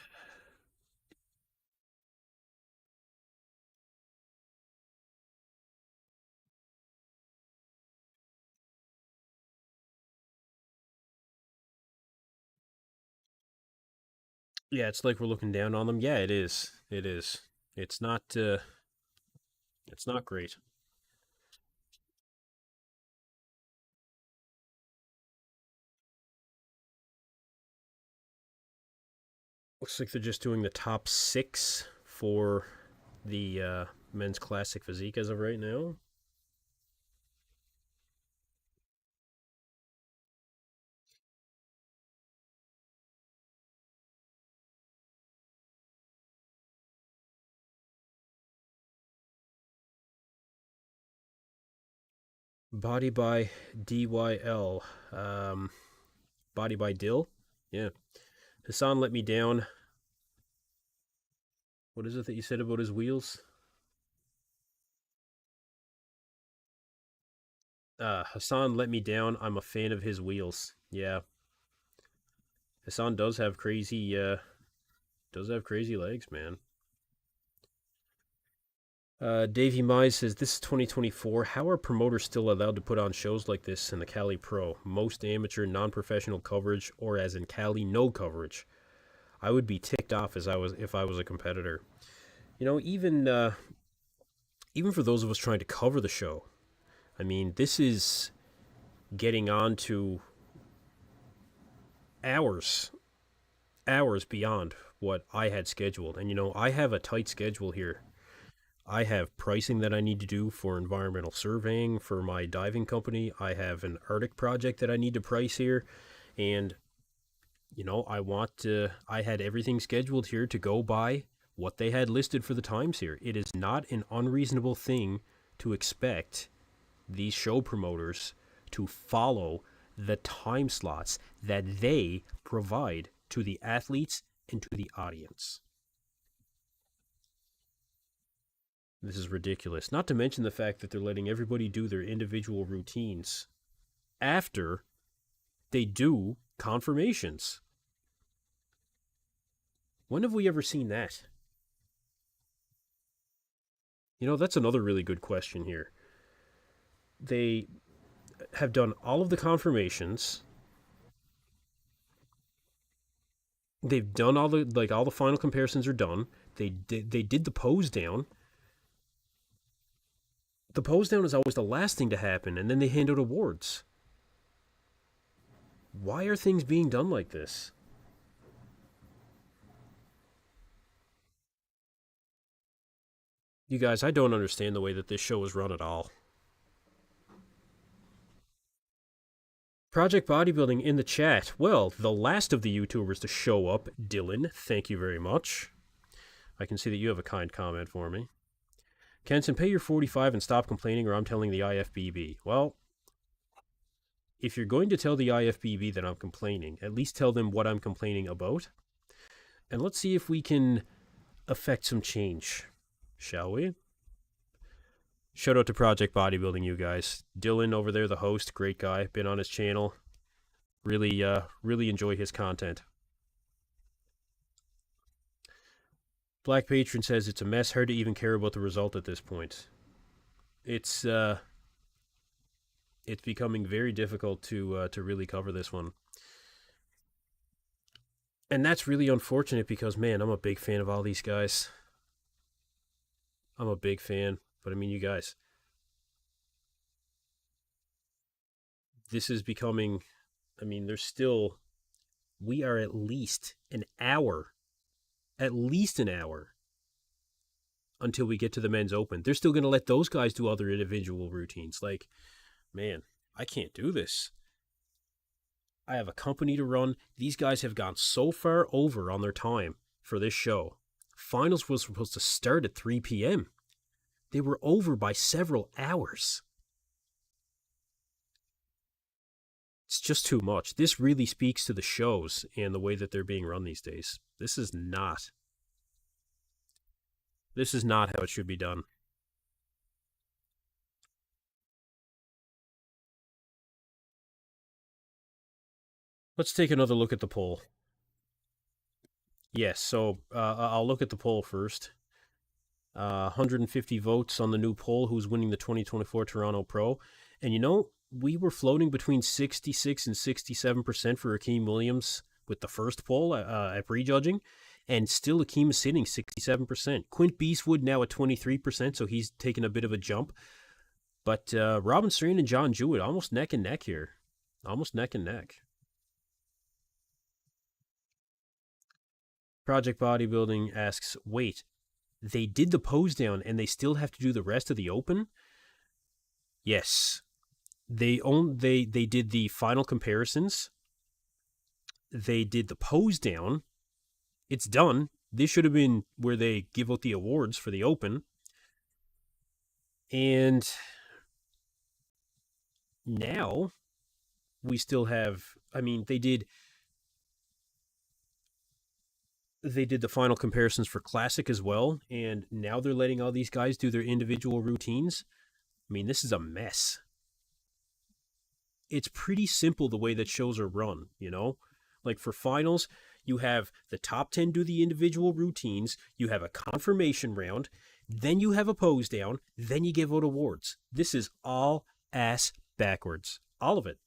Yeah, it's like we're looking down on them. Yeah, it is. It is. It's not great. Looks like they're just doing the top 6 for the men's classic physique as of right now. Body by DYL. Body by Dill. Yeah. Hassan let me down. What is it that you said about his wheels? Hassan let me down. I'm a fan of his wheels. Yeah. Hassan does have crazy legs, man. Davey Mize says, this is 2024. How are promoters still allowed to put on shows like this in the Cali Pro? Most amateur, non-professional coverage, or as in Cali, no coverage. I would be ticked off if I was a competitor. You know, even for those of us trying to cover the show, I mean, this is getting on to hours beyond what I had scheduled. And, you know, I have a tight schedule here. I have pricing that I need to do for environmental surveying for my diving company. I have an Arctic project that I need to price here. And, you know, I had everything scheduled here to go by what they had listed for the times here. It is not an unreasonable thing to expect these show promoters to follow the time slots that they provide to the athletes and to the audience. This is ridiculous. Not to mention the fact that they're letting everybody do their individual routines after they do confirmations. When have we ever seen that? You know, that's another really good question here. They have done all of the confirmations. They've done all the final comparisons are done. They did the pose down. The pose down is always the last thing to happen, and then they hand out awards. Why are things being done like this? You guys, I don't understand the way that this show is run at all. Project Bodybuilding in the chat. Well, the last of the YouTubers to show up, Dylan, thank you very much. I can see that you have a kind comment for me. Kenson, pay your 45 and stop complaining, or I'm telling the IFBB. Well, if you're going to tell the IFBB that I'm complaining, at least tell them what I'm complaining about. And let's see if we can affect some change, shall we? Shout out to Project Bodybuilding, you guys. Dylan over there, the host, great guy. Been on his channel. Really enjoy his content. Black Patron says it's a mess. Hard to even care about the result at this point. It's becoming very difficult to really cover this one. And that's really unfortunate because, man, I'm a big fan of all these guys. I'm a big fan. But I mean, you guys, this is becoming, I mean, we are at least an hour until we get to the men's open. They're still going to let those guys do other individual routines. Like, man, I can't do this. I have a company to run. These guys have gone so far over on their time for this show. Finals was supposed to start at 3 p.m. They were over by several hours. It's just too much. This really speaks to the shows and the way that they're being run these days. This is not how it should be done. Let's take another look at the poll. Yes, so I'll look at the poll first. 150 votes on the new poll, who's winning the 2024 Toronto Pro. And you know, we were floating between 66 and 67% for Akim Williams with the first poll at prejudging, and still Akim is sitting 67%. Quint Beastwood now at 23%, so he's taken a bit of a jump. But Robin Strand and John Jewett almost neck and neck here. Almost neck and neck. Project Bodybuilding asks, wait, they did the pose down and they still have to do the rest of the open? Yes. They did the final comparisons. They did the pose down. It's done. This should have been where they give out the awards for the open. And now we still have, I mean, they did the final comparisons for Classic as well, and now they're letting all these guys do their individual routines. I mean, this is a mess. It's pretty simple the way that shows are run, you know? Like for finals, you have the top 10 do the individual routines, you have a confirmation round, then you have a pose down, then you give out awards. This is all ass backwards. All of it.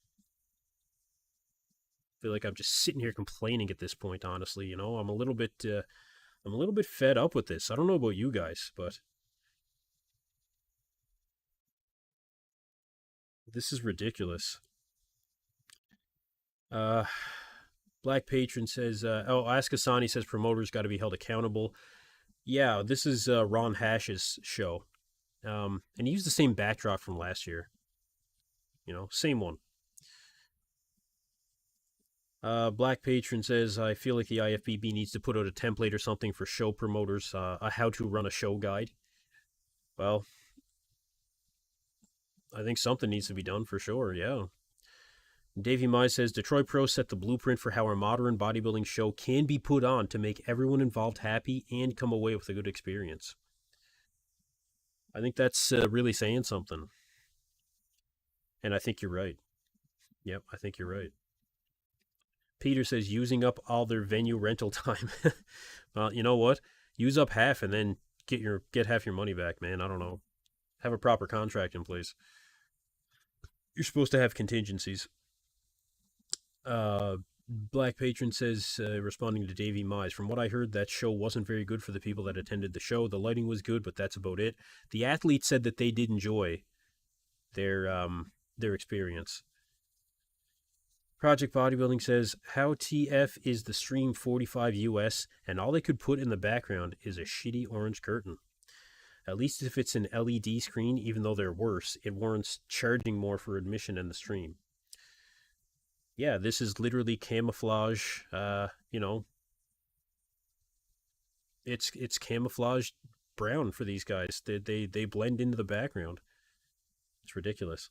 I feel like I'm just sitting here complaining at this point, honestly, you know? I'm a little bit fed up with this. I don't know about you guys, but this is ridiculous. Black Patron says, Ask Asani says promoters got to be held accountable. Yeah, this is Ron Hash's show. And he used the same backdrop from last year. You know, same one. Black Patron says, I feel like the IFBB needs to put out a template or something for show promoters, a how to run a show guide. Well, I think something needs to be done for sure, yeah. Davey Mize says, Detroit Pro set the blueprint for how our modern bodybuilding show can be put on to make everyone involved happy and come away with a good experience. I think that's really saying something. And I think you're right. Yep, I think you're right. Peter says, using up all their venue rental time. Well, you know what? Use up half and then get half your money back, man. I don't know. Have a proper contract in place. You're supposed to have contingencies. Black Patron says, responding to Davey Mize, from what I heard, that show wasn't very good for the people that attended the show. The lighting was good, but that's about it. The athletes said that they did enjoy their experience. Project Bodybuilding says, how TF is the Stream 45 US, and all they could put in the background is a shitty orange curtain. At least if it's an LED screen, even though they're worse, it warrants charging more for admission in the stream. Yeah, this is literally camouflage, you know. It's camouflage brown for these guys. They blend into the background. It's ridiculous.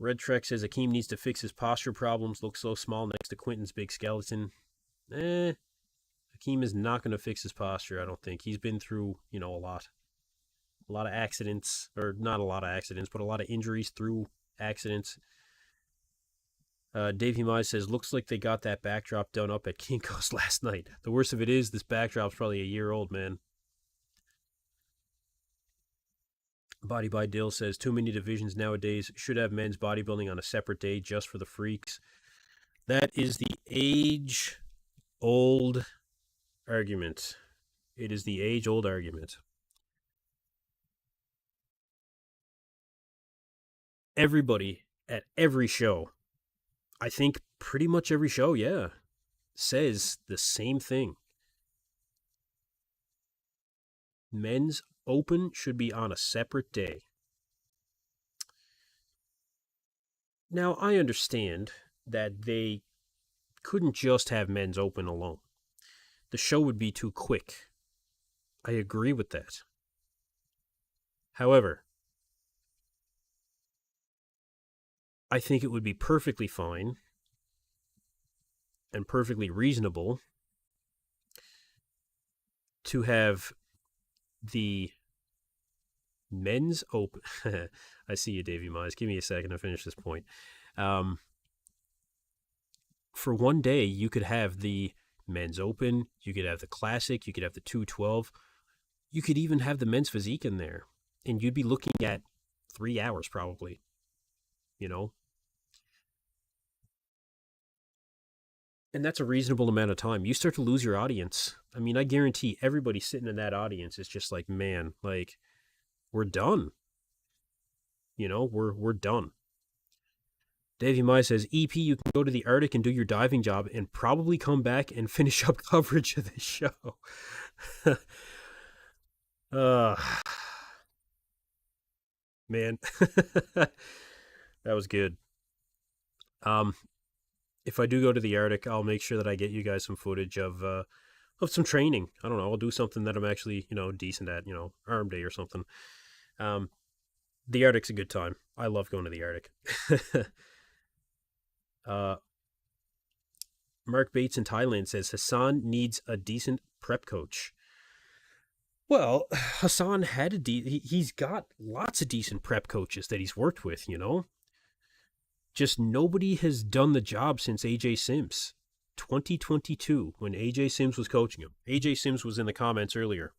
Red Trek says Akim needs to fix his posture problems. Looks so small next to Quinton's big skeleton. Akim is not going to fix his posture, I don't think. He's been through, you know, a lot of accidents, or not a lot of accidents, but a lot of injuries through accidents. Davey Mize says, looks like they got that backdrop done up at Kinko's last night. The worst of it is, this backdrop's probably a year old, man. Body by Dill says, too many divisions nowadays. Should have men's bodybuilding on a separate day just for the freaks. That is the age-old argument. It is the age-old argument. Everybody at every show, I think pretty much every show, yeah, says the same thing. Men's open should be on a separate day. Now, I understand that they couldn't just have men's open alone. The show would be too quick. I agree with that. However, I think it would be perfectly fine and perfectly reasonable to have the men's open. I see you, Davey Mize. Give me a second to finish this point. For one day, you could have the men's open, you could have the classic, you could have the 212, you could even have the men's physique in there, and you'd be looking at 3 hours probably, you know? And that's a reasonable amount of time. You start to lose your audience. I mean, I guarantee everybody sitting in that audience is just like, man, like, we're done. You know, we're done. Davey Mai says, EP, you can go to the Arctic and do your diving job and probably come back and finish up coverage of the show. uh, man, that was good. Um, if I do go to the Arctic, I'll make sure that I get you guys some footage of some training. I don't know. I'll do something that I'm actually, decent at, arm day or something. Um, the Arctic's a good time. I love going to the Arctic. uh, Mark Bates in Thailand says Hassan needs a decent prep coach. Well, Hassan had he's got lots of decent prep coaches that he's worked with, Just nobody has done the job since AJ Sims. 2022, when AJ Sims was coaching him. AJ Sims was in the comments earlier.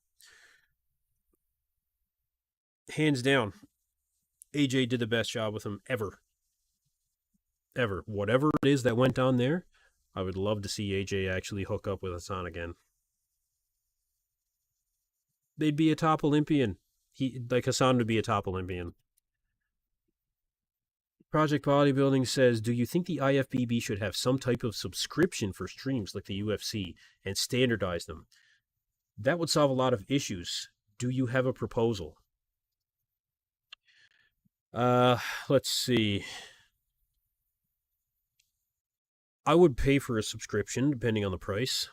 Hands down, AJ did the best job with him ever. Ever. Whatever it is that went on there, I would love to see AJ actually hook up with Hassan again. They'd be a top Olympian. Hassan would be a top Olympian. Project Bodybuilding says, do you think the IFBB should have some type of subscription for streams like the UFC and standardize them? That would solve a lot of issues. Do you have a proposal? Let's see. I would pay for a subscription depending on the price.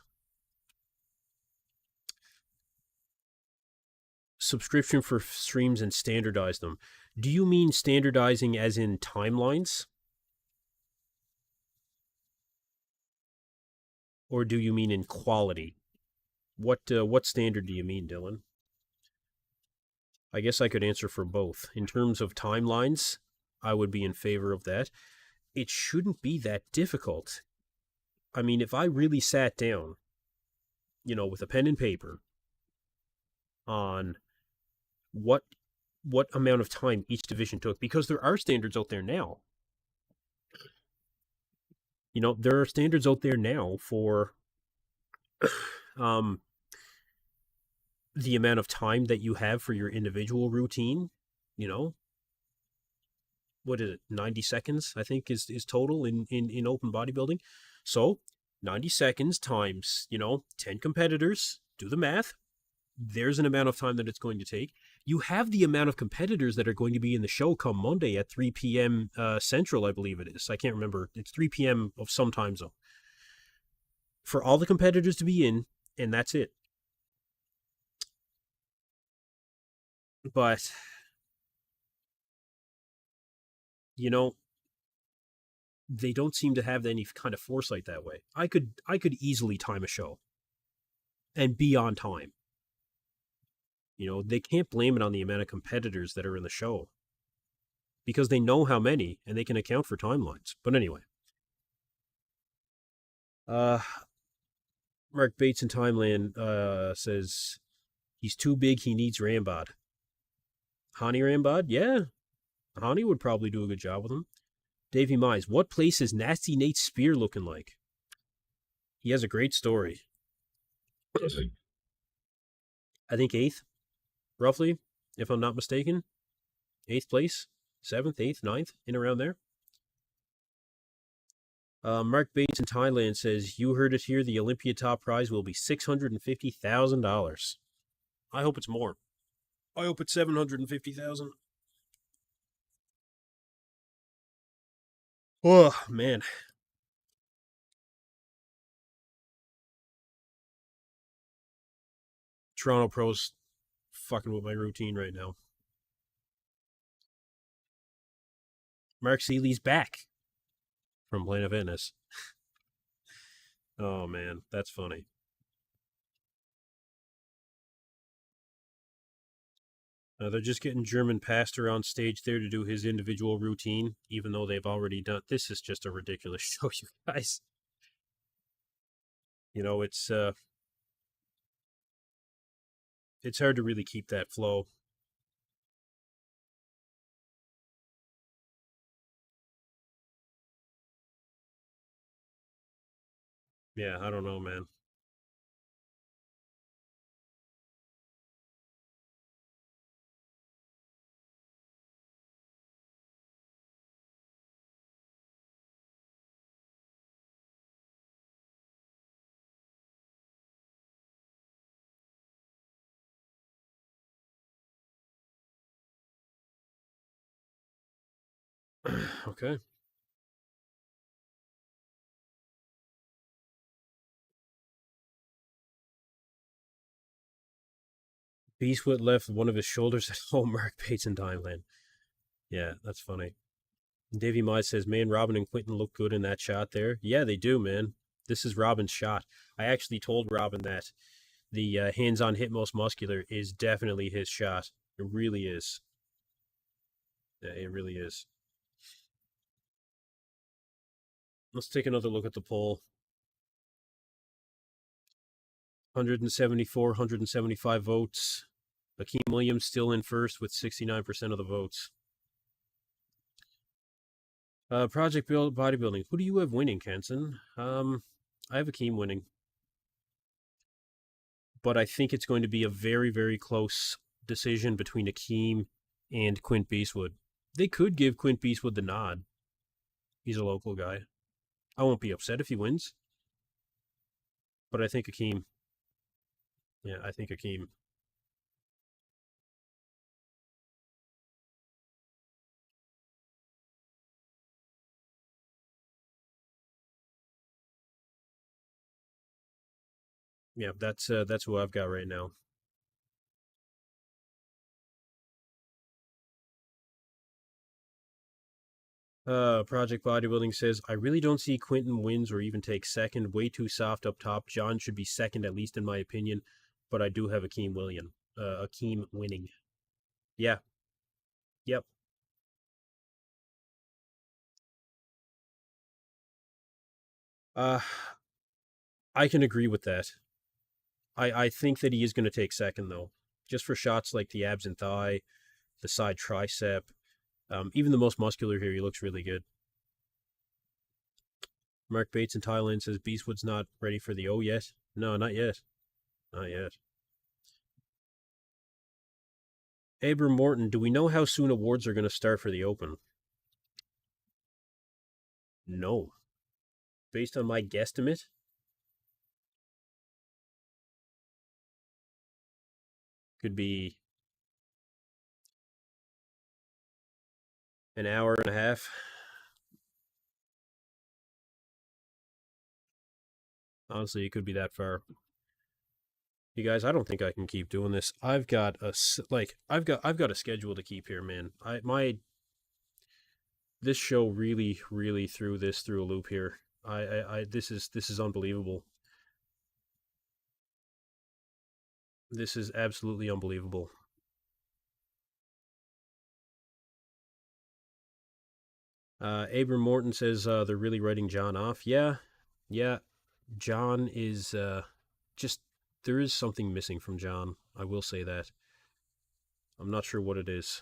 Subscription for streams and standardize them. Do you mean standardizing as in timelines? Or do you mean in quality? What standard do you mean, Dylan? I guess I could answer for both. In terms of timelines, I would be in favor of that. It shouldn't be that difficult. I mean, if I really sat down, with a pen and paper on what amount of time each division took, because there are standards out there now. There are standards out there now for the amount of time that you have for your individual routine. What is it? 90 seconds, I think, is total in open bodybuilding. So 90 seconds times, 10 competitors, do the math. There's an amount of time that it's going to take. You have the amount of competitors that are going to be in the show come Monday at 3 p.m. Central, I believe it is. I can't remember. It's 3 p.m. of some time zone. For all the competitors to be in, and that's it. But, they don't seem to have any kind of foresight that way. I could easily time a show and be on time. They can't blame it on the amount of competitors that are in the show because they know how many and they can account for timelines. But anyway, Mark Bates in Timeland says he's too big. He needs Rambod. Hani Rambod? Yeah. Hani would probably do a good job with him. Davey Mize, what place is Nasty Nate's spear looking like? He has a great story. I think 8th, roughly, if I'm not mistaken. 8th place, 7th, 8th, 9th, in around there. Mark Bates in Thailand says, you heard it here, the Olympia top prize will be $650,000. I hope it's more. I hope it's $750,000. Oh, man. Toronto Pro's fucking with my routine right now. Mark Seeley's back from Planet Fitness. Oh, man, that's funny. They're just getting German Pastor on stage there to do his individual routine, even though they've already done. This is just a ridiculous show, you guys. It's hard to really keep that flow. Yeah, I don't know, man. Okay. Beastwood left one of his shoulders at home. Mark Bates in Thailand. Yeah, that's funny. Davey Mize says, man, Robin and Quinton look good in that shot there. Yeah, they do, man. This is Robin's shot. I actually told Robin that the hands on hit most muscular is definitely his shot. It really is. Yeah, it really is. Let's take another look at the poll. 174, 175 votes. Akim Williams still in first with 69% of the votes. Project Build Bodybuilding. Who do you have winning, Kenson? I have Akeem winning, but I think it's going to be a very, very close decision between Akeem and Quint Beastwood. They could give Quint Beastwood the nod. He's a local guy. I won't be upset if he wins, but I think Akeem. Yeah, I think Akeem. Yeah, that's who I've got right now. Project Bodybuilding says, I really don't see Quinton wins or even take second. Way too soft up top. John should be second, at least in my opinion. But I do have Akeem William. Akeem winning. Yeah. Yep. Uh, I can agree with that. I think that he is going to take second, though. Just for shots like the abs and thigh, the side tricep, even the most muscular here, he looks really good. Mark Bates in Thailand says Beastwood's not ready for the O yet. No, not yet. Not yet. Abram Morton, do we know how soon awards are going to start for the Open? No. Based on my guesstimate, could be an hour and a half. Honestly, it could be that far. You guys, I don't think I can keep doing this. I've got a schedule to keep here, man. This show really threw this through a loop here. This is unbelievable. This is absolutely unbelievable. Abram Morton says they're really writing John off. Yeah, yeah. John is just there is something missing from John. I will say that. I'm not sure what it is.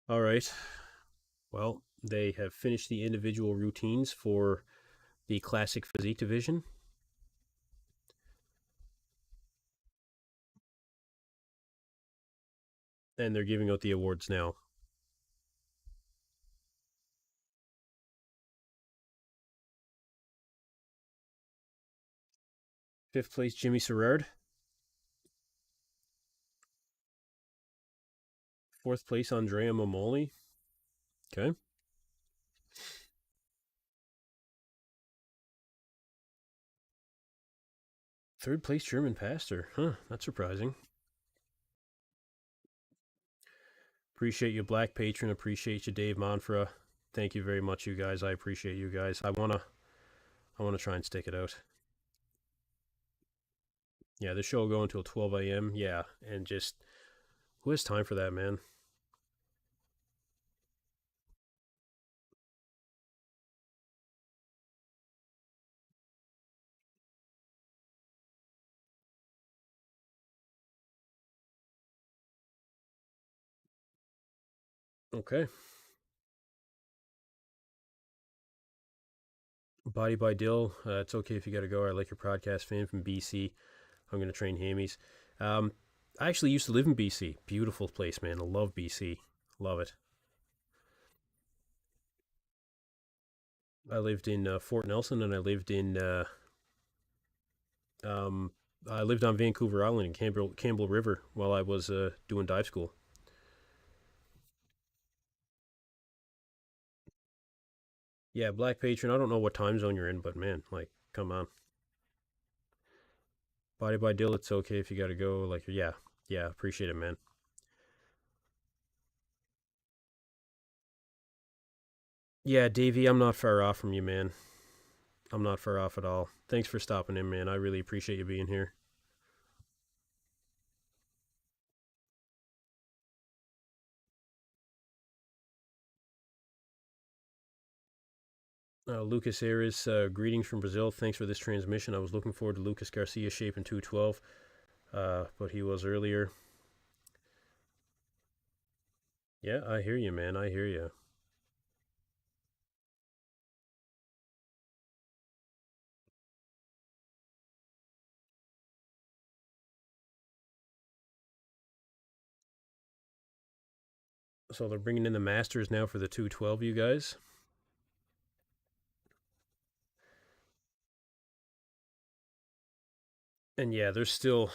All right. Well, they have finished the individual routines for the classic physique division, and they're giving out the awards now. Fifth place, Jimmy Serrard. Fourth place, Andrea Momoli. Okay. Third place, German Pastor. Huh, that's surprising. Appreciate you, Black Patron. Appreciate you, Dave Monfra. Thank you very much, you guys. I appreciate you guys. I wanna try and stick it out. Yeah, the show will go until 12 a.m. Yeah, and just who has time for that, man? Okay. Body by Dill. It's okay if you got to go. I like your podcast, fan from BC. I'm going to train Hamies. I actually used to live in BC. Beautiful place, man. I love BC. Love it. I lived in Fort Nelson, and um, I lived on Vancouver Island in Campbell River while I was doing dive school. Yeah, Black Patron. I don't know what time zone you're in, but man, like, come on, Body by Dill. It's okay if you got to go. Like, yeah, yeah, appreciate it, man. Yeah, Davey, I'm not far off from you, man. I'm not far off at all. Thanks for stopping in, man. I really appreciate you being here. Lucas Ayres, greetings from Brazil. Thanks for this transmission. I was looking forward to Lucas Garcia shaping 212, but he was earlier. Yeah, I hear you, man. I hear you. So they're bringing in the Masters now for the 212, you guys. And yeah, there's still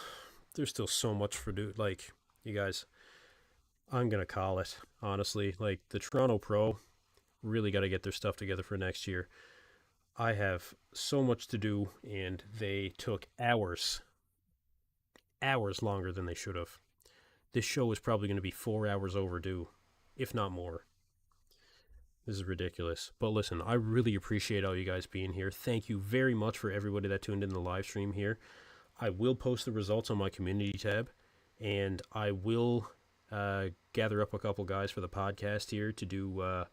so much for do. Like, you guys, I'm gonna call it honestly. Like, the Toronto Pro really got to get their stuff together for next year. I have so much to do, and they took hours longer than they should have. This show is probably going to be 4 hours overdue, if not more. This is ridiculous. But listen, I really appreciate all you guys being here. Thank you very much for everybody that tuned in the live stream here. I will post the results on my community tab, and I will gather up a couple guys for the podcast here to do a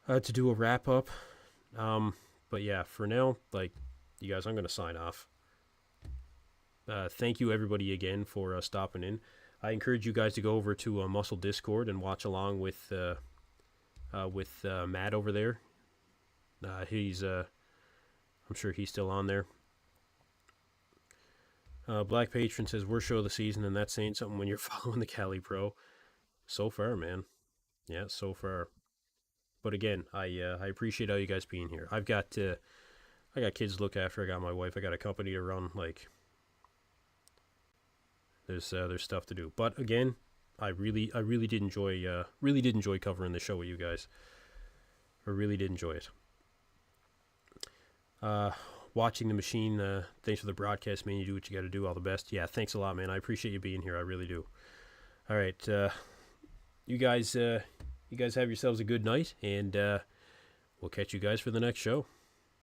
wrap up. But yeah, for now, like, you guys, I'm gonna sign off. Thank you everybody again for stopping in. I encourage you guys to go over to Muscle Discord and watch along with Matt over there. He's I'm sure he's still on there. Black Patron says we're show of the season, and that's saying something when you're following the Cali Pro. So far, man. Yeah, so far. But again, I appreciate all you guys being here. I got kids to look after. I got my wife. I got a company to run. Like, there's stuff to do. But again, I really did enjoy covering the show with you guys. I really did enjoy it. Uh, Watching the machine. Thanks for the broadcast, man. You do what you got to do. All the best. Yeah, thanks a lot, man. I appreciate you being here. I really do. All right, you guys. You guys have yourselves a good night, and we'll catch you guys for the next show.